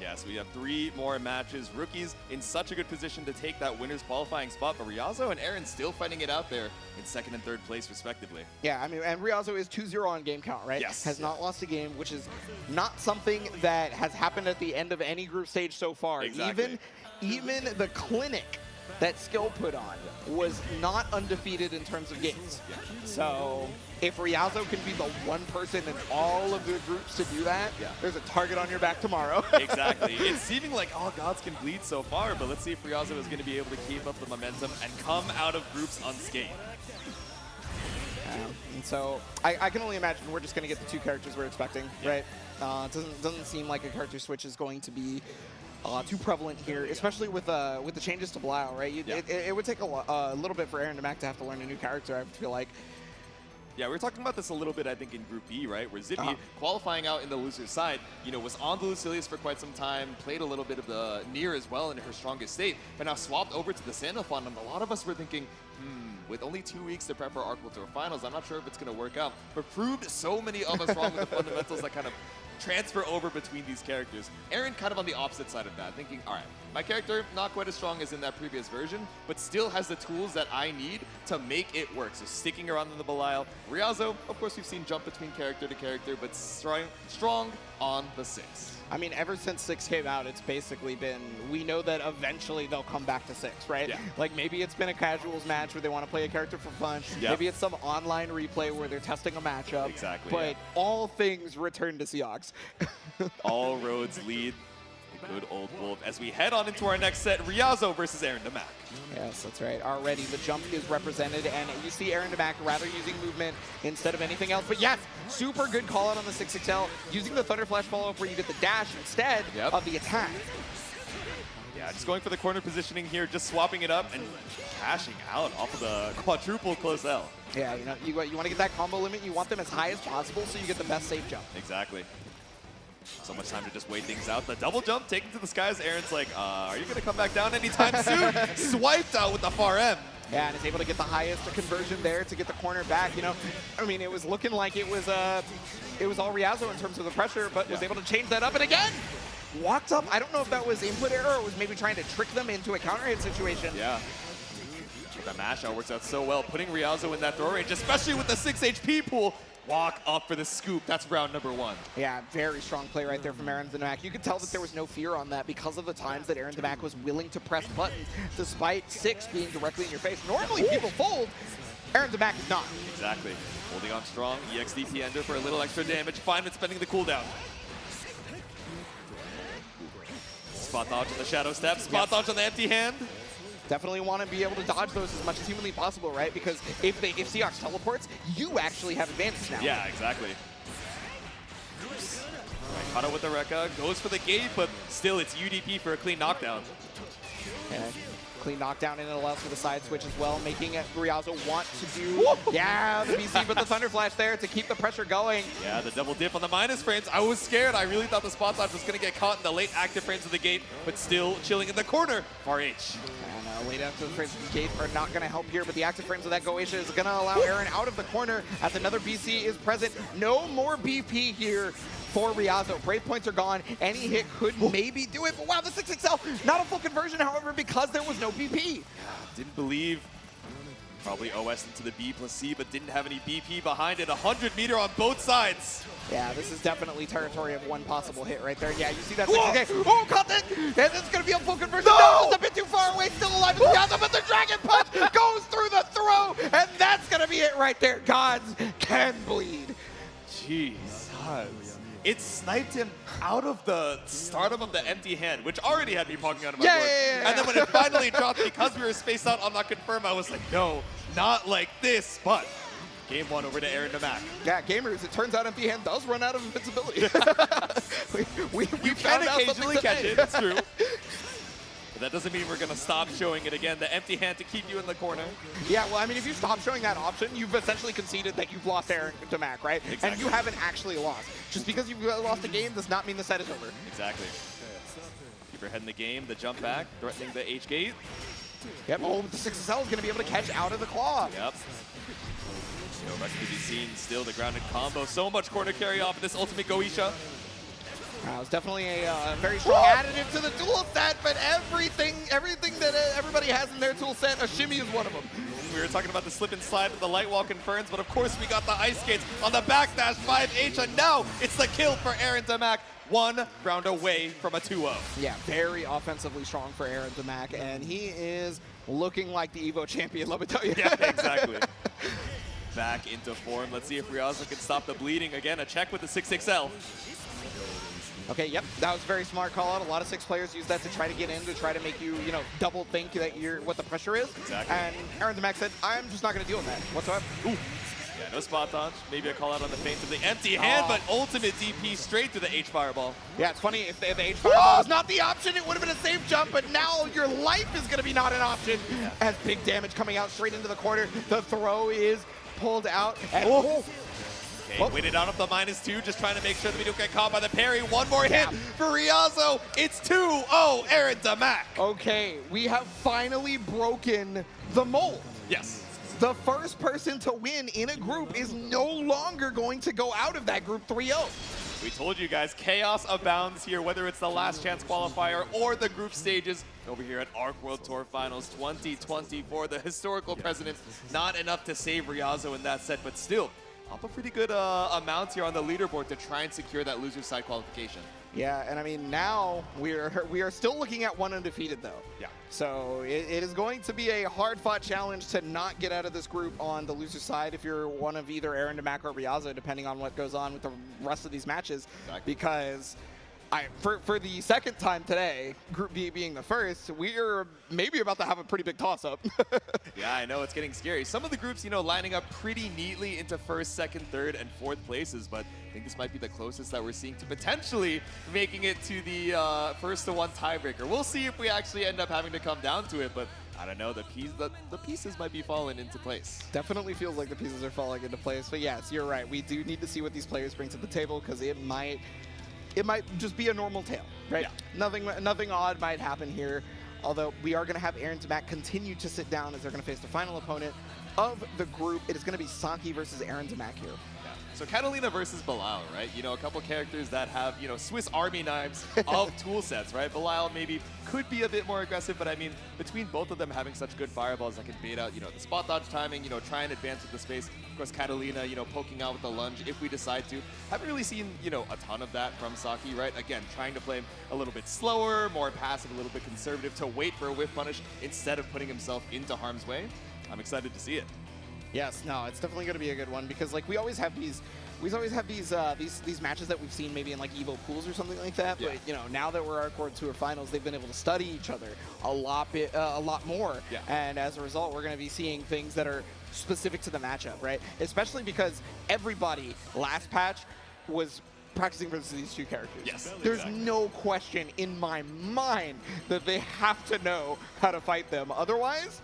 Yes, we have 3 more matches. Rookies in such a good position to take that winner's qualifying spot, but Ryazo and Aaron still fighting it out there in 2nd and 3rd place, respectively. Yeah, I mean, and Ryazo is 2-0 on game count, right? Yes. Has not lost a game, which is not something that has happened at the end of any group stage so far. Exactly. Even the Clinic that skill put on was not undefeated in terms of games. So if Ryazo can be the one person in all of the groups to do that, there's a target on your back tomorrow. Exactly. It's seeming like all gods can bleed so far, but let's see if Ryazo is going to be able to keep up the momentum and come out of groups unscathed. And so I can only imagine we're just going to get the two characters we're expecting, right? It doesn't seem like a character switch is going to be too prevalent here, especially with the changes to Blau, right? It would take a little bit for Aaron DeMac to have to learn a new character, I feel like. Yeah, we were talking about this a little bit, I think, in Group B, right? Where Zibby, qualifying out in the loser's side, was on the Lucilius for quite some time, played a little bit of the Nier as well in her strongest state, but now swapped over to the Sandalphon, and a lot of us were thinking, with only 2 weeks to prep for Arc World Tour Finals, I'm not sure if it's going to work out, but proved so many of us wrong with the fundamentals that kind of transfer over between these characters. Aaron kind of on the opposite side of that, thinking, all right, my character not quite as strong as in that previous version, but still has the tools that I need to make it work. So sticking around in the Belial. Ryazo, of course, we've seen jump between character to character, but strong on the 6. I mean, ever since 6 came out, it's basically been, we know that eventually they'll come back to 6, right? Yeah. Like maybe it's been a casuals match where they want to play a character for fun. Yep. Maybe it's some online replay where they're testing a matchup. Exactly. But all things return to Seahawks. All roads lead the good old Wolf as we head on into our next set, Ryazo versus Aaron DeMac. Yes, that's right. Already the jump is represented, and you see Aaron DeMac rather using movement instead of anything else. But yes, super good call out on the 6XL, using the Thunder Flash follow-up where you get the dash instead of the attack. Yeah, just going for the corner positioning here, just swapping it up and cashing out off of the quadruple close L. Yeah, you want to get that combo limit, you want them as high as possible so you get the best safe jump. Exactly. So much time to just wait things out. The double jump taken to the skies. Aaron's like, are you going to come back down anytime soon? Swiped out with the far M. Yeah, and is able to get the highest conversion there to get the corner back. I mean, it was looking like it was all Ryazo in terms of the pressure, but was able to change that up. And again, walked up. I don't know if that was input error or was maybe trying to trick them into a counter hit situation. Yeah. But that mash out works out so well, putting Ryazo in that throw range, especially with the 6 HP pool. Walk up for the scoop. That's round number 1. Yeah, very strong play right there from Aaron DeMac. You could tell that there was no fear on that because of the times that Aaron DeMac was willing to press buttons despite 6 being directly in your face. Normally people fold. Aaron DeMac is not. Exactly. Holding on strong. EXDP ender for a little extra damage. Fine with spending the cooldown. Spot dodge on the shadow step. Spot dodge on the empty hand. Definitely want to be able to dodge those as much as humanly possible, right? Because if Seahawks teleports, you actually have advantage now. Yeah, exactly. Caught up with the Rekka, goes for the gate, but still it's UDP for a clean knockdown. And clean knockdown, and it allows for the side switch as well, making it Ryazo want to do, the BC, but the Thunder Flash there to keep the pressure going. Yeah, the double dip on the minus frames. I was scared. I really thought the spot dodge was going to get caught in the late active frames of the gate, but still chilling in the corner for H. And late active frames of the gate are not going to help here, but the active frames of that Goetia is going to allow Aaron out of the corner as another BC is present. No more BP here for Ryazo. Brave points are gone. Any hit could maybe do it, but wow, the 6XL, not a full conversion, however, because there was no BP. Didn't believe. Probably OS into the B plus C, but didn't have any BP behind it. 100 meter on both sides. Yeah, this is definitely territory of one possible hit right there. Yeah, you see that 6K. Oh, caught it! And it's going to be a full conversion. No! It's a bit too far away. Still alive. But the Dragon Punch goes through the throw, and that's going to be it right there. Gods can bleed. Jeez. It sniped him out of the stardom of the empty hand, which already had me poking out of my board. And then when it finally dropped, because we were spaced out on that confirm, I was like, no, not like this. But game 1 over to Aaron DeMac. Yeah, gamers, it turns out empty hand does run out of invincibility. we can occasionally catch it, it's true. But that doesn't mean we're going to stop showing it again. The empty hand to keep you in the corner. Yeah, well, I mean, if you stop showing that option, you've essentially conceded that you've lost Aaron DeMac, right? Exactly. And you haven't actually lost. Just because you've lost a game does not mean the set is over. Exactly. Keep your head in the game. The jump back, threatening the H gate. Yep, the 6XL is going to be able to catch out of the claw. Yep. No rest to be seen. Still the grounded combo. So much corner carry off of this ultimate Goetia. It was definitely a very strong additive to the tool set, but everything that everybody has in their tool set, a shimmy is one of them. We were talking about the slip and slide with the light wall confirms, but of course we got the ice skates on the backdash 5H, and now it's the kill for Aaron DeMac. 1 round away from a 2-0. Yeah, very offensively strong for Aaron DeMac, and he is looking like the Evo champion, let me tell you. Yeah, exactly. Back into form. Let's see if Ryazo can stop the bleeding. Again, a check with the 6XL. Okay, yep, that was a very smart call out. A lot of 6 players use that to try to get in, to try to make you, you know, double think that you're what the pressure is. Exactly. And Aaron Demac said, I'm just not going to deal with that whatsoever. Ooh. Yeah, no spot dodge. Maybe a call out on the feint of the empty hand, but ultimate DP straight to the H fireball. Yeah, it's funny, if the H fireball was not the option, it would have been a safe jump, but now your life is going to be not an option. As big damage coming out straight into the corner. The throw is pulled out. And Okay, waited out of the -2, just trying to make sure that we don't get caught by the parry. One more hit for Ryazo. It's 2-0, Aaron Demac. Okay, we have finally broken the mold. Yes. The first person to win in a group is no longer going to go out of that group 3-0. We told you guys, chaos abounds here, whether it's the last chance qualifier or the group stages over here at ARC World Tour Finals 2024. The historical precedent, not enough to save Ryazo in that set, but still, up a pretty good amount here on the leaderboard to try and secure that loser side qualification. Yeah, and I mean, now we are still looking at 1 undefeated, though. Yeah. So it is going to be a hard-fought challenge to not get out of this group on the loser side if you're one of either Aaron Demac or Ryazo, depending on what goes on with the rest of these matches. Exactly. Because for the second time today, Group B being the first, we are maybe about to have a pretty big toss-up. Yeah, I know, it's getting scary. Some of the groups, you know, lining up pretty neatly into 1st, 2nd, 3rd, and 4th places, but I think this might be the closest that we're seeing to potentially making it to the 1st-to-1 tiebreaker. We'll see if we actually end up having to come down to it, but I don't know, the pieces might be falling into place. Definitely feels like the pieces are falling into place, but yes, you're right. We do need to see what these players bring to the table, because it might just be a normal tale, right? Yeah. Nothing odd might happen here, although we are going to have Aaron Demac continue to sit down as they're going to face the final opponent of the group. It is going to be Saki versus Aaron Demac here. Yeah. So Catalina versus Belial, right? You know, a couple characters that have, you know, Swiss Army knives of tool sets, right? Belial maybe could be a bit more aggressive, but I mean, between both of them having such good fireballs that can bait out, you know, the spot dodge timing, you know, try and advance with the space. Of course, Catalina, you know, poking out with the lunge if we decide to. Haven't really seen, you know, a ton of that from Saki, right? Again, trying to play a little bit slower, more passive, a little bit conservative to wait for a whiff punish instead of putting himself into harm's way. I'm excited to see it. Yes, no, it's definitely going to be a good one because, like, we always have these matches that we've seen maybe in like Evo pools or something like that. Yeah. But you know, now that we're ARC World Tour Finals, they've been able to study each other a lot more. Yeah. And as a result, we're going to be seeing things that are specific to the matchup, right? Especially because everybody last patch was practicing versus these two characters. Yes. There's no question in my mind that they have to know how to fight them. Otherwise,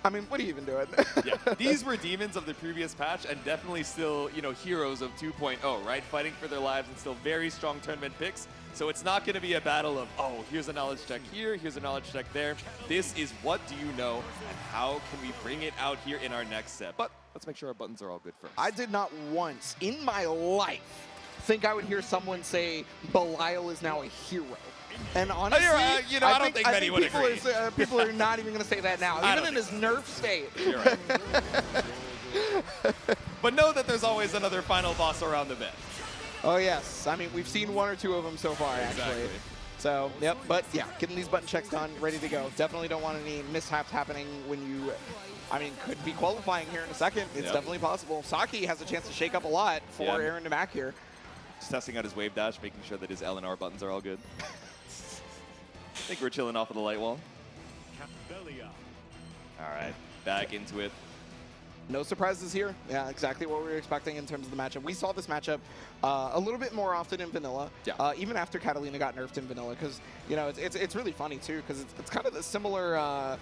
I mean, what are you even doing? Yeah, these were demons of the previous patch and definitely still, you know, heroes of 2.0, right? Fighting for their lives and still very strong tournament picks. So it's not going to be a battle of, oh, here's a knowledge check here, here's a knowledge check there. This is what do you know and how can we bring it out here in our next set. But let's make sure our buttons are all good first. I did not once in my life think I would hear someone say Belial is now a hero. And honestly, you know, I don't think many would agree. People are not even going to say that now, even in his nerf state. You're right. But know that there's always another final boss around the bend. Oh, yes. I mean, we've seen 1 or 2 of them so far, actually. So, yep. But, yeah, getting these button checks done, ready to go. Definitely don't want any mishaps happening when you, I mean, could be qualifying here in a second. It's definitely possible. Saki has a chance to shake up a lot for Aaron Demac here. Just testing out his wave dash, making sure that his L and R buttons are all good. I think we're chilling off of the light wall. All right, back into it. No surprises here. Yeah, exactly what we were expecting in terms of the matchup. We saw this matchup a little bit more often in vanilla, even after Catalina got nerfed in vanilla, because you know it's really funny too, because it's kind of the similar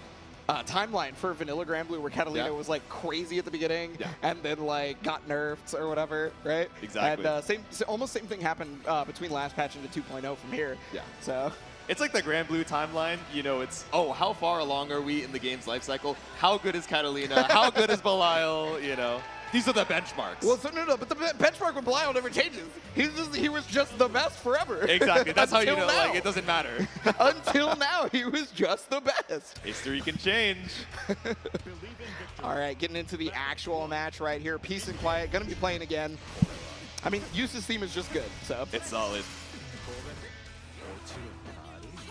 timeline for vanilla Granblue, where Catalina was like crazy at the beginning and then like got nerfed or whatever, right? Exactly. And almost same thing happened between last patch into 2.0 from here. Yeah. So. It's like the Granblue timeline, you know, it's, oh, how far along are we in the game's life cycle? How good is Catalina? How good is Belial? You know, these are the benchmarks. Well, so no, but the benchmark with Belial never changes. He was just the best forever. Exactly, that's how you know, like, it doesn't matter. Until now, he was just the best. History can change. All right, getting into the actual match right here. Peace and Quiet, gonna be playing again. I mean, Yusa's theme is just good, so. It's solid.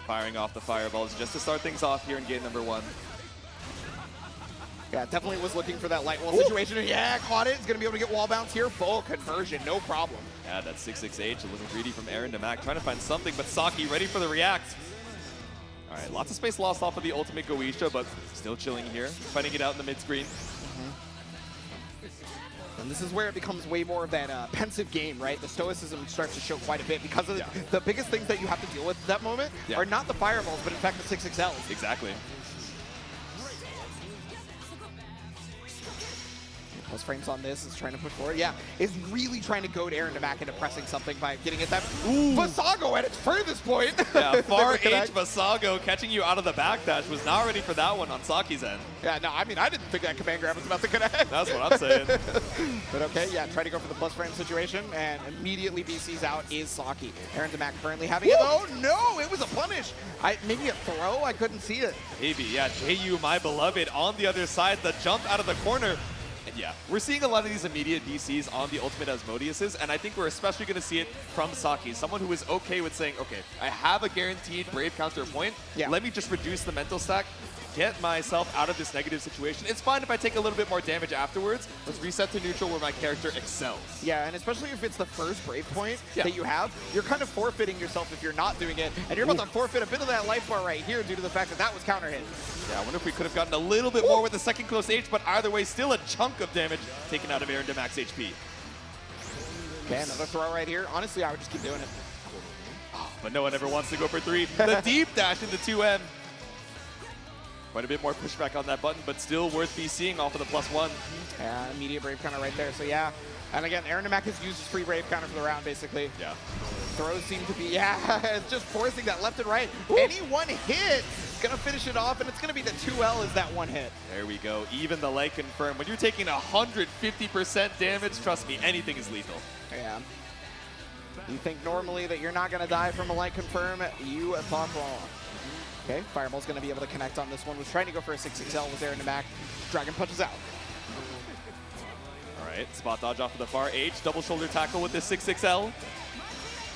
Firing off the fireballs just to start things off here in game number 1. Yeah, definitely was looking for that light wall situation. And yeah, caught it. He's going to be able to get wall bounce here. Full conversion, no problem. Yeah, that 6-6H, a little greedy from Aaron to Mac, trying to find something, but Saki ready for the react. All right, lots of space lost off of the ultimate Goisha, but still chilling here, fighting it out in the mid-screen. And this is where it becomes way more of that pensive game, right? The stoicism starts to show quite a bit because of the biggest things that you have to deal with at that moment are not the fireballs, but in fact the 6XLs. Exactly. Plus frames on this is trying to push forward. Yeah, is really trying to goad Aaron to back into pressing something by getting it that. Vasago at its furthest point. Yeah, far H Vasago catching you out of the backdash was not ready for that one on Saki's end. Yeah, no, I mean, I didn't think that command grab was about to connect. That's what I'm saying. But okay, yeah, try to go for the plus frame situation, and immediately BC's out is Saki. Aaron Demac currently having it. Oh no, it was a punish. Maybe a throw, I couldn't see it. Maybe, yeah, JU, my beloved, on the other side, the jump out of the corner. And yeah, we're seeing a lot of these immediate BCs on the ultimate Asmodeuses, and I think we're especially going to see it from Saki, someone who is okay with saying, okay, I have a guaranteed Brave counter point. Yeah. Let me just reduce the mental stack, get myself out of this negative situation. It's fine if I take a little bit more damage afterwards. Let's reset to neutral where my character excels. Yeah, and especially if it's the first Brave point that you have, you're kind of forfeiting yourself if you're not doing it, and you're about to forfeit a bit of that life bar right here due to the fact that that was counter hit. Yeah, I wonder if we could have gotten a little bit more with the second close H, but either way, still a chunk of damage taken out of Aaron Demac's HP. Okay, another throw right here. Honestly, I would just keep doing it. But no one ever wants to go for 3. The deep dash into 2M. Quite a bit more pushback on that button, but still worth BCing off of the +1. Yeah, immediate Brave counter right there. So yeah, and again, Aaron Demac has used his free Brave counter for the round, basically. Yeah. Throws seem to be, it's just forcing that left and right. Any one hit is going to finish it off, and it's going to be the 2L is that one hit. There we go. Even the light confirm. When you're taking 150% damage, trust me, anything is lethal. Yeah. You think normally that you're not going to die from a light confirm, you thought wrong. Okay, Fireball's going to be able to connect on this one. Was trying to go for a 6XL with Aaron Demac. Dragon punches out. All right, spot dodge off of the far H. Double shoulder tackle with the 6XL.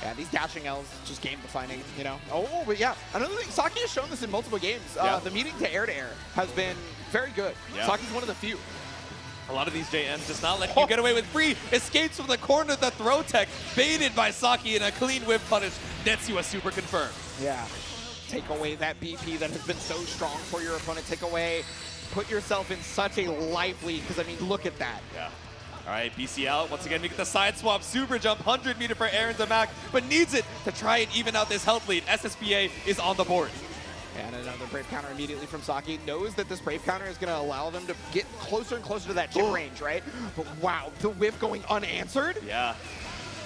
Yeah, these dashing L's just game defining, you know. Oh, but yeah, another thing, Saki has shown this in multiple games. The meeting to air has been very good. Saki's one of the few. A lot of these JMs just not letting you get away with free. Escapes from the corner, the throw tech, baited by Saki, and a clean whip punish nets you a super confirm. Yeah. Take away that BP that has been so strong for your opponent. Take away, put yourself in such a life lead, because I mean, look at that. Yeah. All right, BC out. Once again, we get the side swap, super jump, 100 meter for Aaron Demac, but needs it to try and even out this health lead. SSBA is on the board. And another Brave counter immediately from Saki. Knows that this Brave counter is going to allow them to get closer and closer to that chip range, right? But wow, the whiff going unanswered? Yeah.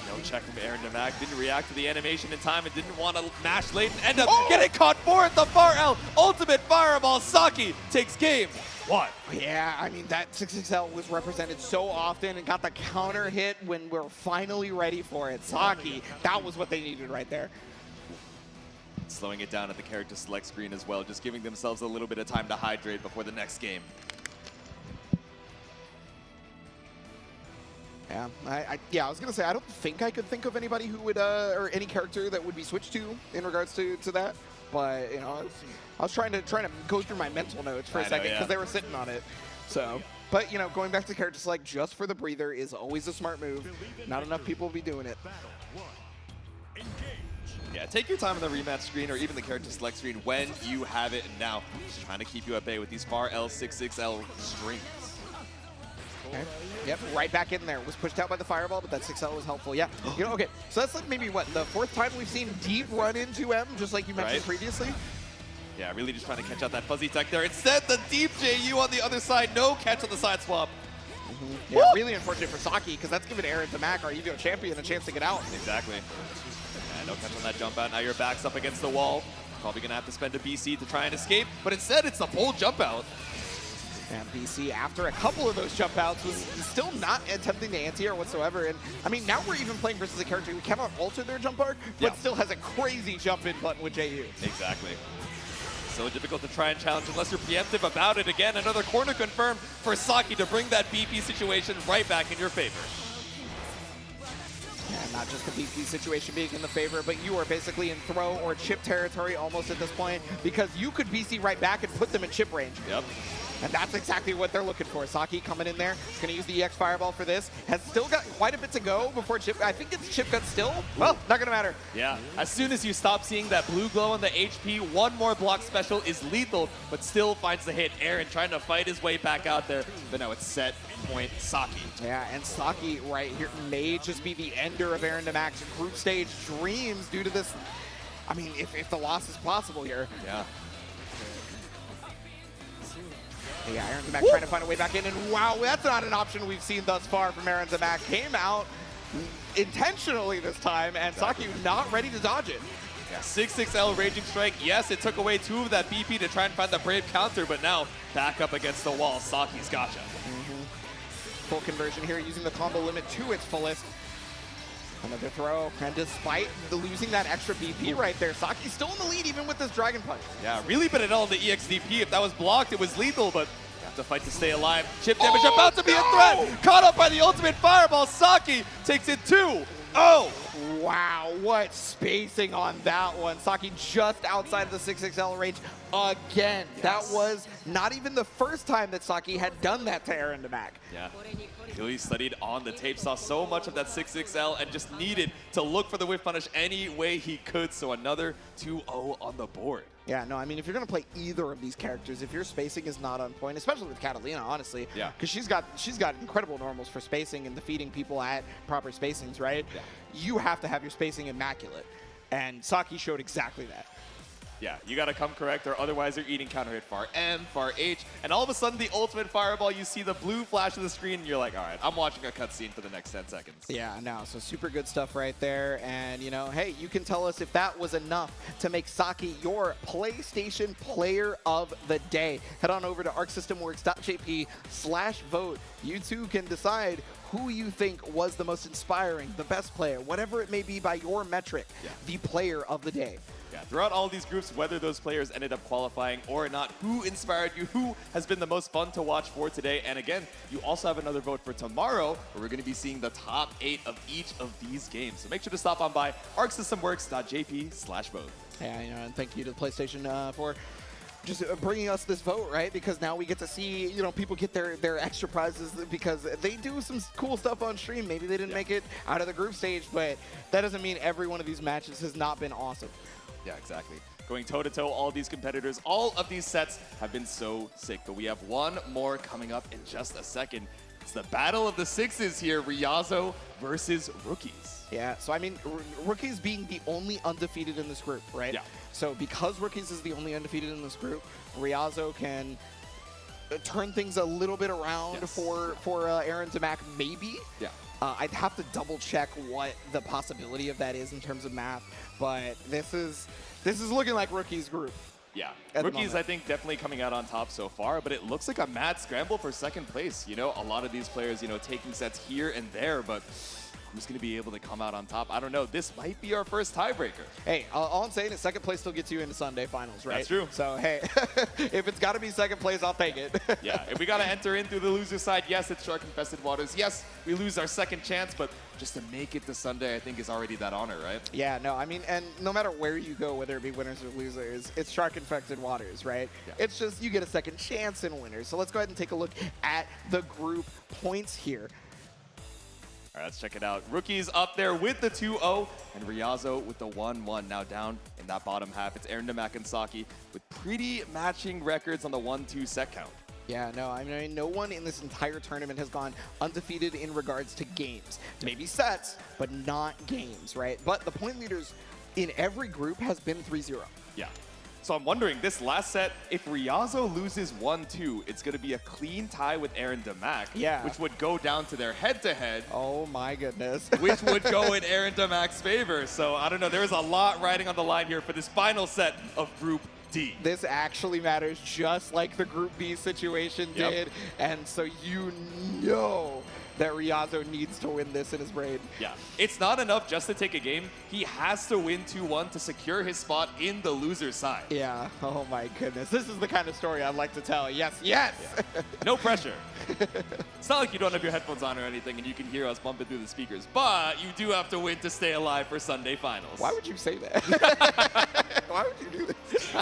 No check from Aaron Demac. Didn't react to the animation in time and didn't want to mash late and end up getting caught for it. The far L. Ultimate fireball. Saki takes game 1. Yeah, I mean, that 6XL was represented so often and got the counter hit when we're finally ready for it. Saki, that was what they needed right there. Slowing it down at the character select screen as well, just giving themselves a little bit of time to hydrate before the next game. Yeah, I was gonna say I don't think I could think of anybody who would or any character that would be switched to in regards to that. But you know, I was trying to go through my mental notes for a second because they were sitting on it. So, but you know, going back to character select just for the breather is always a smart move. Not enough people will be doing it. Yeah, take your time on the rematch screen or even the character select screen when you have it. And now, just trying to keep you at bay with these far L 6XL strings. Okay. Yep, right back in there. Was pushed out by the fireball, but that 6L was helpful. Yeah. You know, okay. So that's like maybe what, the 4th time we've seen deep run into M, just like you mentioned previously. Yeah, really just trying to catch out that fuzzy tech there. Instead, the deep JU on the other side. No catch on the side swap. Yeah, really unfortunate for Saki because that's given Aaron Demac, our EVO champion, a chance to get out. Exactly. Yeah, no catch on that jump out. Now your back's up against the wall. Probably going to have to spend a BC to try and escape, but instead it's the bold jump out. And BC, after a couple of those jump outs, was still not attempting to anti-air whatsoever. And I mean, now we're even playing versus a character who cannot alter their jump arc, but still has a crazy jump in button with JU. Exactly. So difficult to try and challenge unless you're preemptive about it. Again, another corner confirmed for Saki to bring that BP situation right back in your favor. And not just the BP situation being in the favor, but you are basically in throw or chip territory almost at this point because you could BC right back and put them in chip range. Yep. And that's exactly what they're looking for. Saki coming in there. He's going to use the EX Fireball for this. Has still got quite a bit to go before Chip. I think it's Chip Cut still. Well, not going to matter. Yeah, as soon as you stop seeing that blue glow on the HP, one more block special is lethal, but still finds the hit. Aaron trying to fight his way back out there, but now it's set point Saki. Yeah, and Saki right here may just be the ender of Aaron DeMac's group stage dreams due to this. I mean, if the loss is possible here. Yeah. Yeah, Aaron DeMac trying to find a way back in, and wow, that's not an option we've seen thus far from Aaron DeMac. Came out intentionally this time, and Saki not ready to dodge it. Yeah, 6-6L Raging Strike. Yes, it took away 2 of that BP to try and find the Brave counter, but now back up against the wall. Saki's gotcha. Full conversion here, using the combo limit to its fullest. Another throw, and despite losing that extra BP right there, Saki's still in the lead even with this Dragon Punch. Yeah, really put it all on the EXDP. If that was blocked, it was lethal, but you have to fight to stay alive. Chip damage about to be a threat. Caught up by the ultimate fireball. Saki takes it 2-0. Wow, what spacing on that one. Saki just outside of the 6-6L range again. Yes. That was not even the first time that Saki had done that to Aaron DeMac. Yeah. Really studied on the tape, saw so much of that 6-6L and just needed to look for the whiff punish any way he could. So another 2-0 on the board. Yeah, no, I mean, if you're going to play either of these characters, if your spacing is not on point, especially with Catalina, honestly, Yeah. because she's got incredible normals for spacing and defeating people at proper spacings, right? Yeah. You have to have your spacing immaculate, and Saki showed exactly that. Yeah, you got to come correct, or otherwise you're eating counter hit far M, far H, and all of a sudden the ultimate fireball, you see the blue flash of the screen, and you're like, all right, I'm watching a cutscene for the next 10 seconds. Yeah, no, so super good stuff right there. And, you know, hey, you can tell us if that was enough to make Saki your PlayStation Player of the Day. Head on over to arcsystemworks.jp/vote. You too can decide who you think was the most inspiring, the best player, whatever it may be by your metric, the player of the day. Yeah, throughout all these groups, whether those players ended up qualifying or not, who inspired you, who has been the most fun to watch for today. And again, you also have another vote for tomorrow, where we're going to be seeing the top 8 of each of these games. So make sure to stop on by arcsystemworks.jp/vote. Yeah, you know, and thank you to the PlayStation for just bringing us this vote, right? Because now we get to see, you know, people get their extra prizes because they do some cool stuff on stream. Maybe they didn't make it out of the group stage, but that doesn't mean every one of these matches has not been awesome. Yeah, exactly. Going toe-to-toe, all these competitors, all of these sets have been so sick. But we have one more coming up in just a second. It's the battle of the sixes here, Ryazo versus Rookies. Yeah, so I mean, Rookies being the only undefeated in this group, right? Yeah. So because Rookies is the only undefeated in this group, Ryazo can turn things a little bit around for Aaron DeMac, maybe. Yeah. I'd have to double check what the possibility of that is in terms of math, but this is looking like Rookies group. Yeah, Rookies I think definitely coming out on top so far, but it looks like a mad scramble for second place. You know, a lot of these players, you know, taking sets here and there, but who's going to be able to come out on top? I don't know. This might be our first tiebreaker. Hey, all I'm saying is second place still gets you into Sunday finals, right? That's true. So, hey, if it's got to be second place, I'll take it. Yeah, if we got to enter in through the loser side, yes, it's shark-infested waters. Yes, we lose our second chance, but just to make it to Sunday, I think is already that honor, right? Yeah, no, I mean, and no matter where you go, whether it be winners or losers, it's shark-infected waters, right? Yeah. It's just you get a second chance in winners. So let's go ahead and take a look at the group points here. All right, let's check it out. Rookies up there with the 2-0, and Ryazo with the 1-1. Now down in that bottom half, it's Aaron DeMac and Saki with pretty matching records on the 1-2 set count. Yeah, no, I mean, no one in this entire tournament has gone undefeated in regards to games. Maybe sets, but not games, right? But the point leaders in every group has been 3-0. Yeah. So I'm wondering, this last set, if Ryazo loses 1-2, it's going to be a clean tie with Aaron DeMac, which would go down to their head-to-head. Oh my goodness. Which would go in Aaron DeMac's favor. So I don't know, there's a lot riding on the line here for this final set of Group D. This actually matters just like the Group B situation did, and so you know that Ryazo needs to win this in his brain. Yeah, it's not enough just to take a game. He has to win 2-1 to secure his spot in the loser side. Yeah, oh my goodness. This is the kind of story I'd like to tell. Yes, yes! Yeah. No pressure. It's not like you don't have your headphones on or anything and you can hear us bumping through the speakers, but you do have to win to stay alive for Sunday finals. Why would you say that? Why would you do this?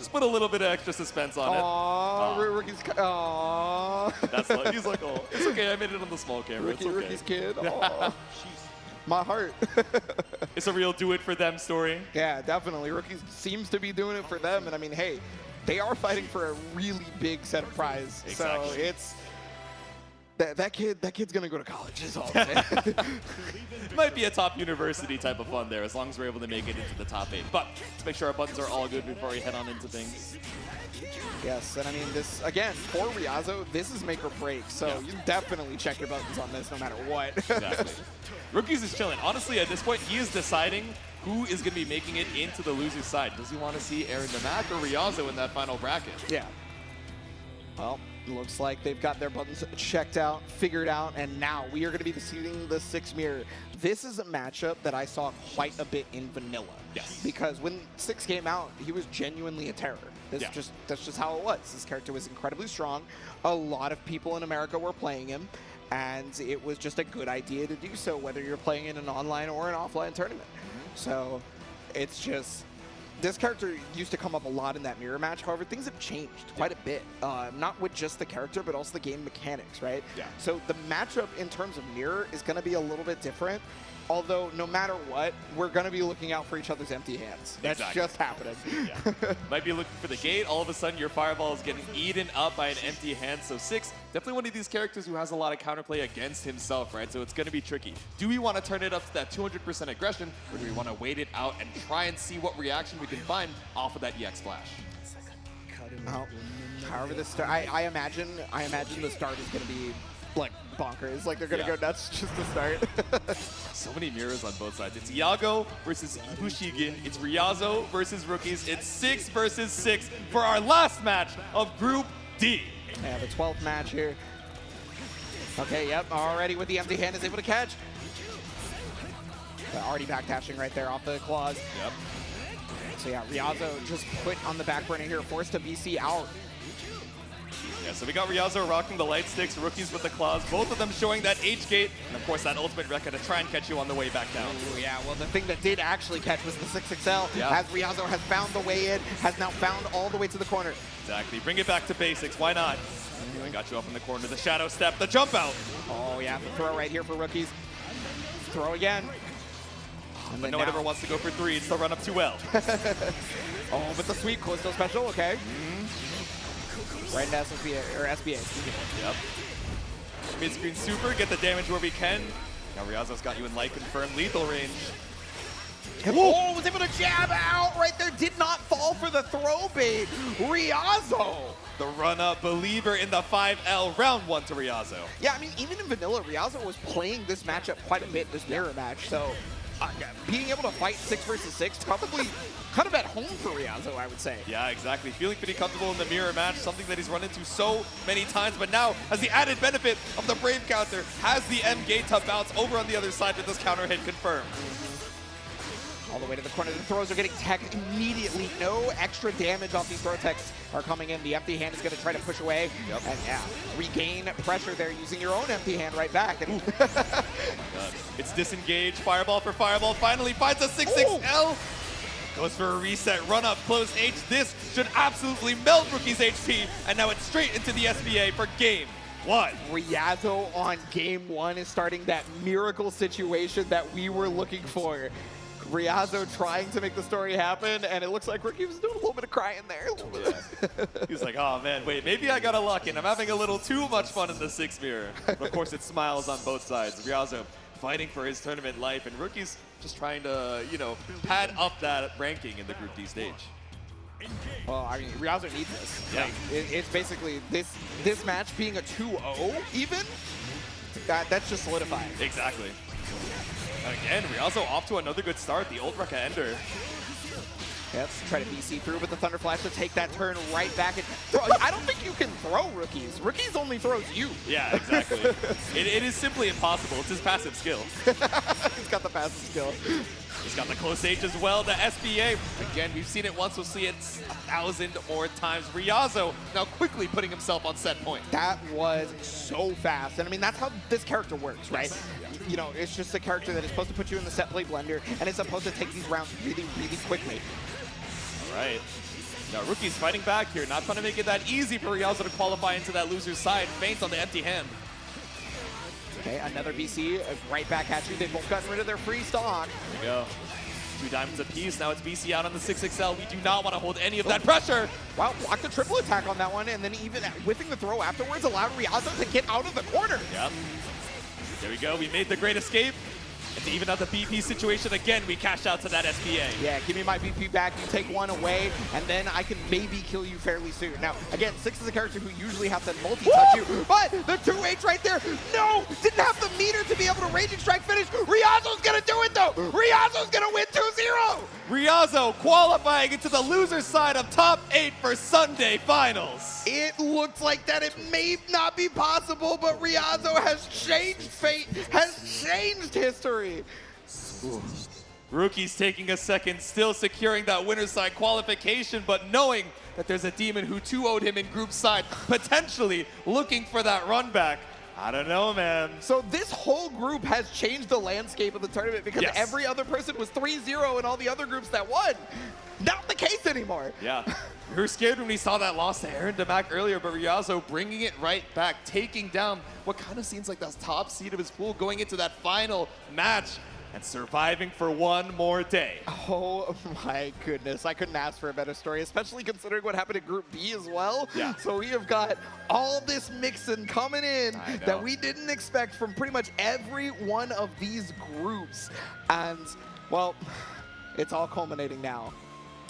Just put a little bit of extra suspense on it. Rookie's. Aww. That's like, he's like, oh, it's okay. I made it on the small camera. It's okay. Rookie's kid. Aw. My heart. It's a real do it for them story. Yeah, definitely. Rookies seems to be doing it for them, and I mean, hey, they are fighting for a really big set of prize. Exactly. So it's that kid's gonna go to college. Is all I'm saying. Might be a top university type of fun there, as long as we're able to make it into the top 8. But let's make sure our buttons are all good before we head on into things. Yes, and I mean, this, again, for Ryazo, this is make or break, so you definitely check your buttons on this no matter what. Exactly. Rookies is chilling. Honestly, at this point, he is deciding who is going to be making it into the loser's side. Does he want to see Aaron Damac or Ryazo in that final bracket? Yeah. Well, looks like they've got their buttons checked out, figured out, and now we are going to be seeing the 6 mirror. This is a matchup that I saw quite a bit in vanilla. Yes. Because when 6 came out, he was genuinely a terror. That's just how it was. This character was incredibly strong. A lot of people in America were playing him, and it was just a good idea to do so, whether you're playing in an online or an offline tournament. So it's just, this character used to come up a lot in that mirror match. However, things have changed quite a bit. Not with just the character, but also the game mechanics, right? Yeah. So the matchup in terms of mirror is going to be a little bit different. Although, no matter what, we're going to be looking out for each other's empty hands. That's just happening. Yeah. Might be looking for the gate. All of a sudden, your fireball is getting eaten up by an empty hand. So 6, definitely one of these characters who has a lot of counterplay against himself, right? So it's going to be tricky. Do we want to turn it up to that 200% aggression, or do we want to wait it out and try and see what reaction we can find off of that EX flash? However, the start, I imagine the start is going to be like bonkers. Like they're going to go nuts just to start. So many mirrors on both sides. It's Iago versus Ibushigin. It's Ryazo versus Rookies. It's 6 versus 6 for our last match of Group D. Yeah, the 12th match here. Okay, yep, already with the empty hand is able to catch. Already backdashing right there off the claws. Yep. So yeah, Ryazo just put on the back burner here, forced to BC out. Yeah, so we got Ryazo rocking the light sticks, Rookies with the claws, both of them showing that H-gate, and of course that ultimate Rekka to try and catch you on the way back down. Ooh, yeah, well the thing that did actually catch was the 6XL, as Ryazo has found the way in, has now found all the way to the corner. Exactly, bring it back to basics, why not? I got you up in the corner, the shadow step, the jump out. Oh yeah, the throw right here for Rookies. Throw again. But no one ever wants to go for 3, it's the run up too well. Oh, but the sweep close still special, okay. Right into SBA. Yep. Mid-screen super, get the damage where we can. Now Ryazo's got you in light confirmed lethal range. Oh, was able to jab out right there. Did not fall for the throw bait. Ryazo. The run-up believer in the 5L, round 1 to Ryazo. Yeah, I mean, even in vanilla, Ryazo was playing this matchup quite a bit, this mirror match. So being able to fight 6 versus 6, probably kind of at home for Ryazo, I would say. Yeah, exactly. Feeling pretty comfortable in the mirror match, something that he's run into so many times, but now has the added benefit of the Brave counter, has the M gate to bounce over on the other side with this counter hit confirmed. All the way to the corner. The throws are getting tech immediately. No extra damage off these throw techs are coming in. The empty hand is going to try to push away. Yep. And yeah, regain pressure there using your own empty hand right back. And oh my God. It's disengaged. Fireball for Fireball. Finally finds a 6XL. Goes for a reset. Run up. Close H. This should absolutely melt Rookie's HP. And now it's straight into the SBA for game 1. Ryazo on game 1 is starting that miracle situation that we were looking for. Ryazo trying to make the story happen, and it looks like Rookie was doing a little bit of crying there. He was like, oh man, wait, maybe I got a luck in. I'm having a little too much fun in the 6 mirror. But of course, it smiles on both sides. Ryazo fighting for his tournament life, and Rookie's just trying to, you know, pad up that ranking in the Group D stage. Well, I mean, Ryazo needs this. Yeah. Like, it's basically this match being a 2-0 even, that's just solidifying. Exactly. Again, Ryazo off to another good start, the ult Rekka Ender. Yep, try to BC through with the Thunder Flash to take that turn right back. And throw. I don't think you can throw Rookies. Rookies only throws you. Yeah, exactly. it is simply impossible. It's his passive skill. He's got the passive skill. He's got the close H as well, the SBA. Again, we've seen it once, we'll see it 1,000 more times. Ryazo now quickly putting himself on set point. That was so fast. And I mean, that's how this character works, right? Yes. You know, it's just a character that is supposed to put you in the set play blender, and it's supposed to take these rounds really, really quickly. All right. Now, Rookie's fighting back here, not trying to make it that easy for Ryazo to qualify into that loser's side. Feint on the empty hand. Okay, another BC right back at you. They've both gotten rid of their free stock. There we go. 2 diamonds apiece. Now it's BC out on the 6XL. We do not want to hold any of that pressure. Wow, blocked the triple attack on that one, and then even whiffing the throw afterwards allowed Ryazo to get out of the corner. Yep. There we go. We made the great escape. And to even out the BP situation again, we cash out to that SBA. Yeah, give me my BP back, you take one away, and then I can maybe kill you fairly soon. Now, again, Six is a character who usually have to multi-touch you, but the 2H right there, no! Didn't have the meter to be able to raging strike finish. Ryazo's gonna do it though! Ryazo's gonna win 2-0! Ryazo qualifying into the loser's side of top 8 for Sunday finals. It looks like that it may not be possible, but Ryazo has changed fate, has changed history. Ooh. Rookie's taking a second, still securing that winner's side qualification, but knowing that there's a demon who 2-0'd him in group side, potentially looking for that run back. I don't know, man. So this whole group has changed the landscape of the tournament because every other person was 3-0 in all the other groups that won. Not the case anymore. Yeah. We were scared when we saw that loss to Aaron Damac earlier, but Ryazo bringing it right back, taking down what kind of seems like the top seed of his pool, going into that final match and surviving for one more day. Oh my goodness, I couldn't ask for a better story, especially considering what happened in Group B as well. Yeah. So we have got all this mixing coming in that we didn't expect from pretty much every one of these groups. And, well, it's all culminating now.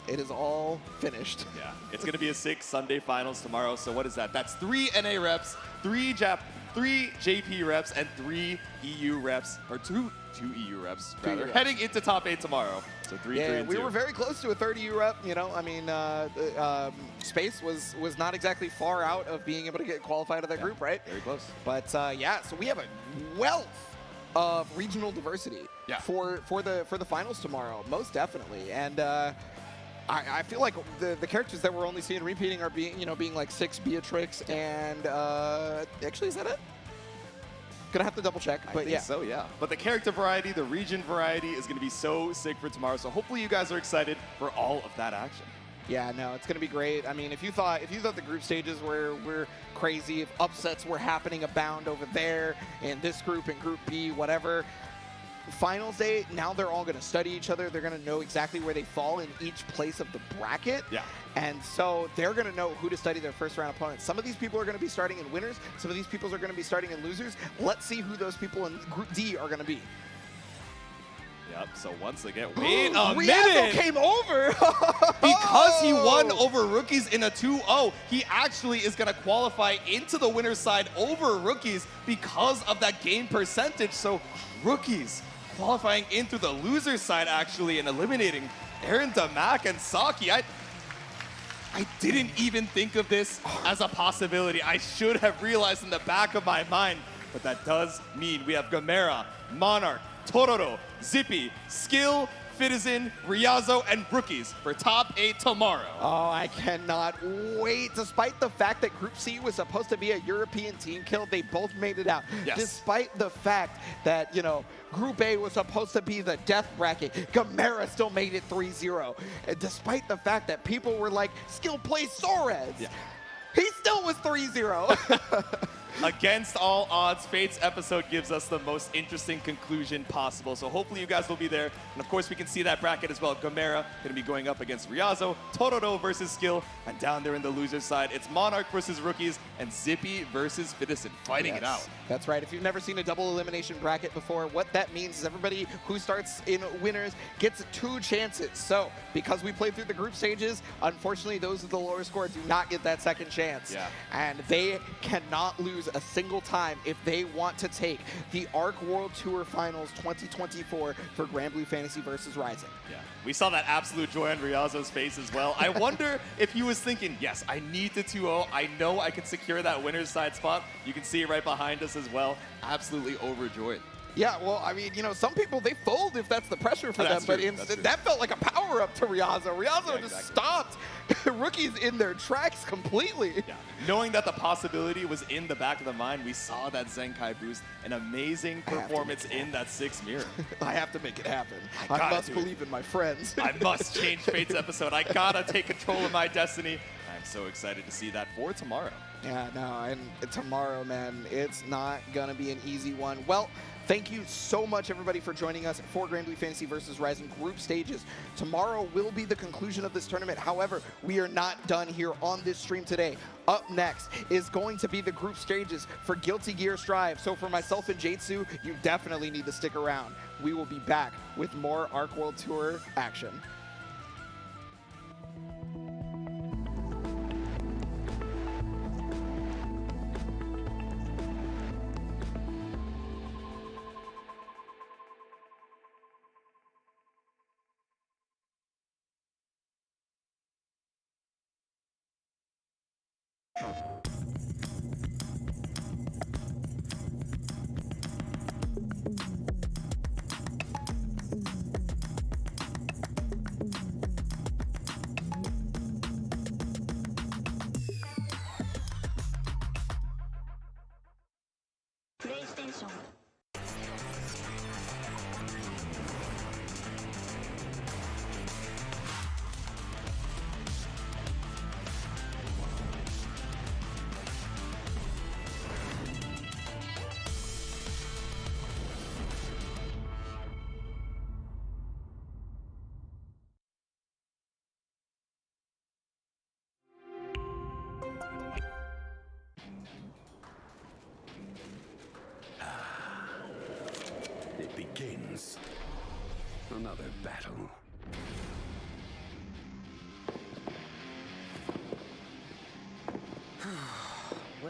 It is all finished. Yeah, it's gonna be a 6 Sunday finals tomorrow. So what is that? That's 3 NA reps, 3 JP reps, and 3 EU reps, or two EU reps rather, heading into top 8 tomorrow. So 3, 3, and 2. We were very close to a 30 EU rep. You know, I mean, Space was not exactly far out of being able to get qualified to that group, right? Very close. But yeah, so we have a wealth of regional diversity for the finals tomorrow, most definitely. And I feel like the characters that we're only seeing repeating are being like 6 Beatrix and actually, is that it? Gonna have to double check, but I think so, yeah. But the character variety, the region variety is gonna be so sick for tomorrow. So hopefully you guys are excited for all of that action. Yeah, no, it's gonna be great. I mean, if you thought the group stages were crazy, if upsets were happening abound over there in this group, in Group B, whatever. Finals day, now they're all going to study each other. They're going to know exactly where they fall in each place of the bracket. Yeah. And so they're going to know who to study their first round opponents. Some of these people are going to be starting in winners. Some of these people are going to be starting in losers. Let's see who those people in Group D are going to be. Yep, so once again, wait a minute! Ryazo came over! Because he won over Rookies in a 2-0, he actually is going to qualify into the winner's side over Rookies because of that game percentage. So Rookies qualifying into the loser's side actually and eliminating Aaron Damac and Saki. I didn't even think of this as a possibility. I should have realized in the back of my mind, but that does mean we have Gamera, Monarch, Tororo, Zippy, Skill, Citizen, Ryazo, and Rookies for top 8 tomorrow. Oh, I cannot wait. Despite the fact that Group C was supposed to be a European team kill, they both made it out. Yes. Despite the fact that, Group A was supposed to be the death bracket, Gamera still made it 3-0. And despite the fact that people were like, Skill plays Sorez. Yeah. He still was 3-0. Against all odds, Fate's episode gives us the most interesting conclusion possible. So hopefully you guys will be there. And of course, we can see that bracket as well. Gamera going to be going up against Ryazo, Tororo versus Skill, and down there in the loser's side, it's Monarch versus Rookies, and Zippy versus Fitison fighting it out. That's right. If you've never seen a double elimination bracket before, what that means is everybody who starts in winners gets 2 chances. So because we played through the group stages, unfortunately, those with the lower score do not get that second chance. Yeah. And they cannot lose a single time if they want to take the ARC World Tour Finals 2024 for Granblue Fantasy versus Rising. Yeah, we saw that absolute joy on Ryazo's face as well. I wonder if he was thinking, yes, I need the 2-0. I know I can secure that winner's side spot. You can see it right behind us as well. Absolutely overjoyed. Yeah, well, I mean, you know, some people, they fold if that's the pressure for them, That's but true, that's true. that felt like a power-up to Ryazo. Ryazo Yeah, just exactly. stopped rookies in their tracks completely. Yeah. Knowing that the possibility was in the back of the mind, we saw that Zenkai boost, an amazing performance in that 6th mirror. I have to make it happen. I I gotta must do it. believe in my friends. I must change Fate's episode. I gotta take control of my destiny. I'm so excited to see that for tomorrow. Yeah, no, and tomorrow, man, it's not gonna be an easy one. Well, thank you so much, everybody, for joining us for Granblue Fantasy vs. Rising group stages. Tomorrow will be the conclusion of this tournament. However, we are not done here on this stream today. Up next is going to be the group stages for Guilty Gear Strive. So for myself and Jatsu, you definitely need to stick around. We will be back with more Arc World Tour action. It begins. Another battle.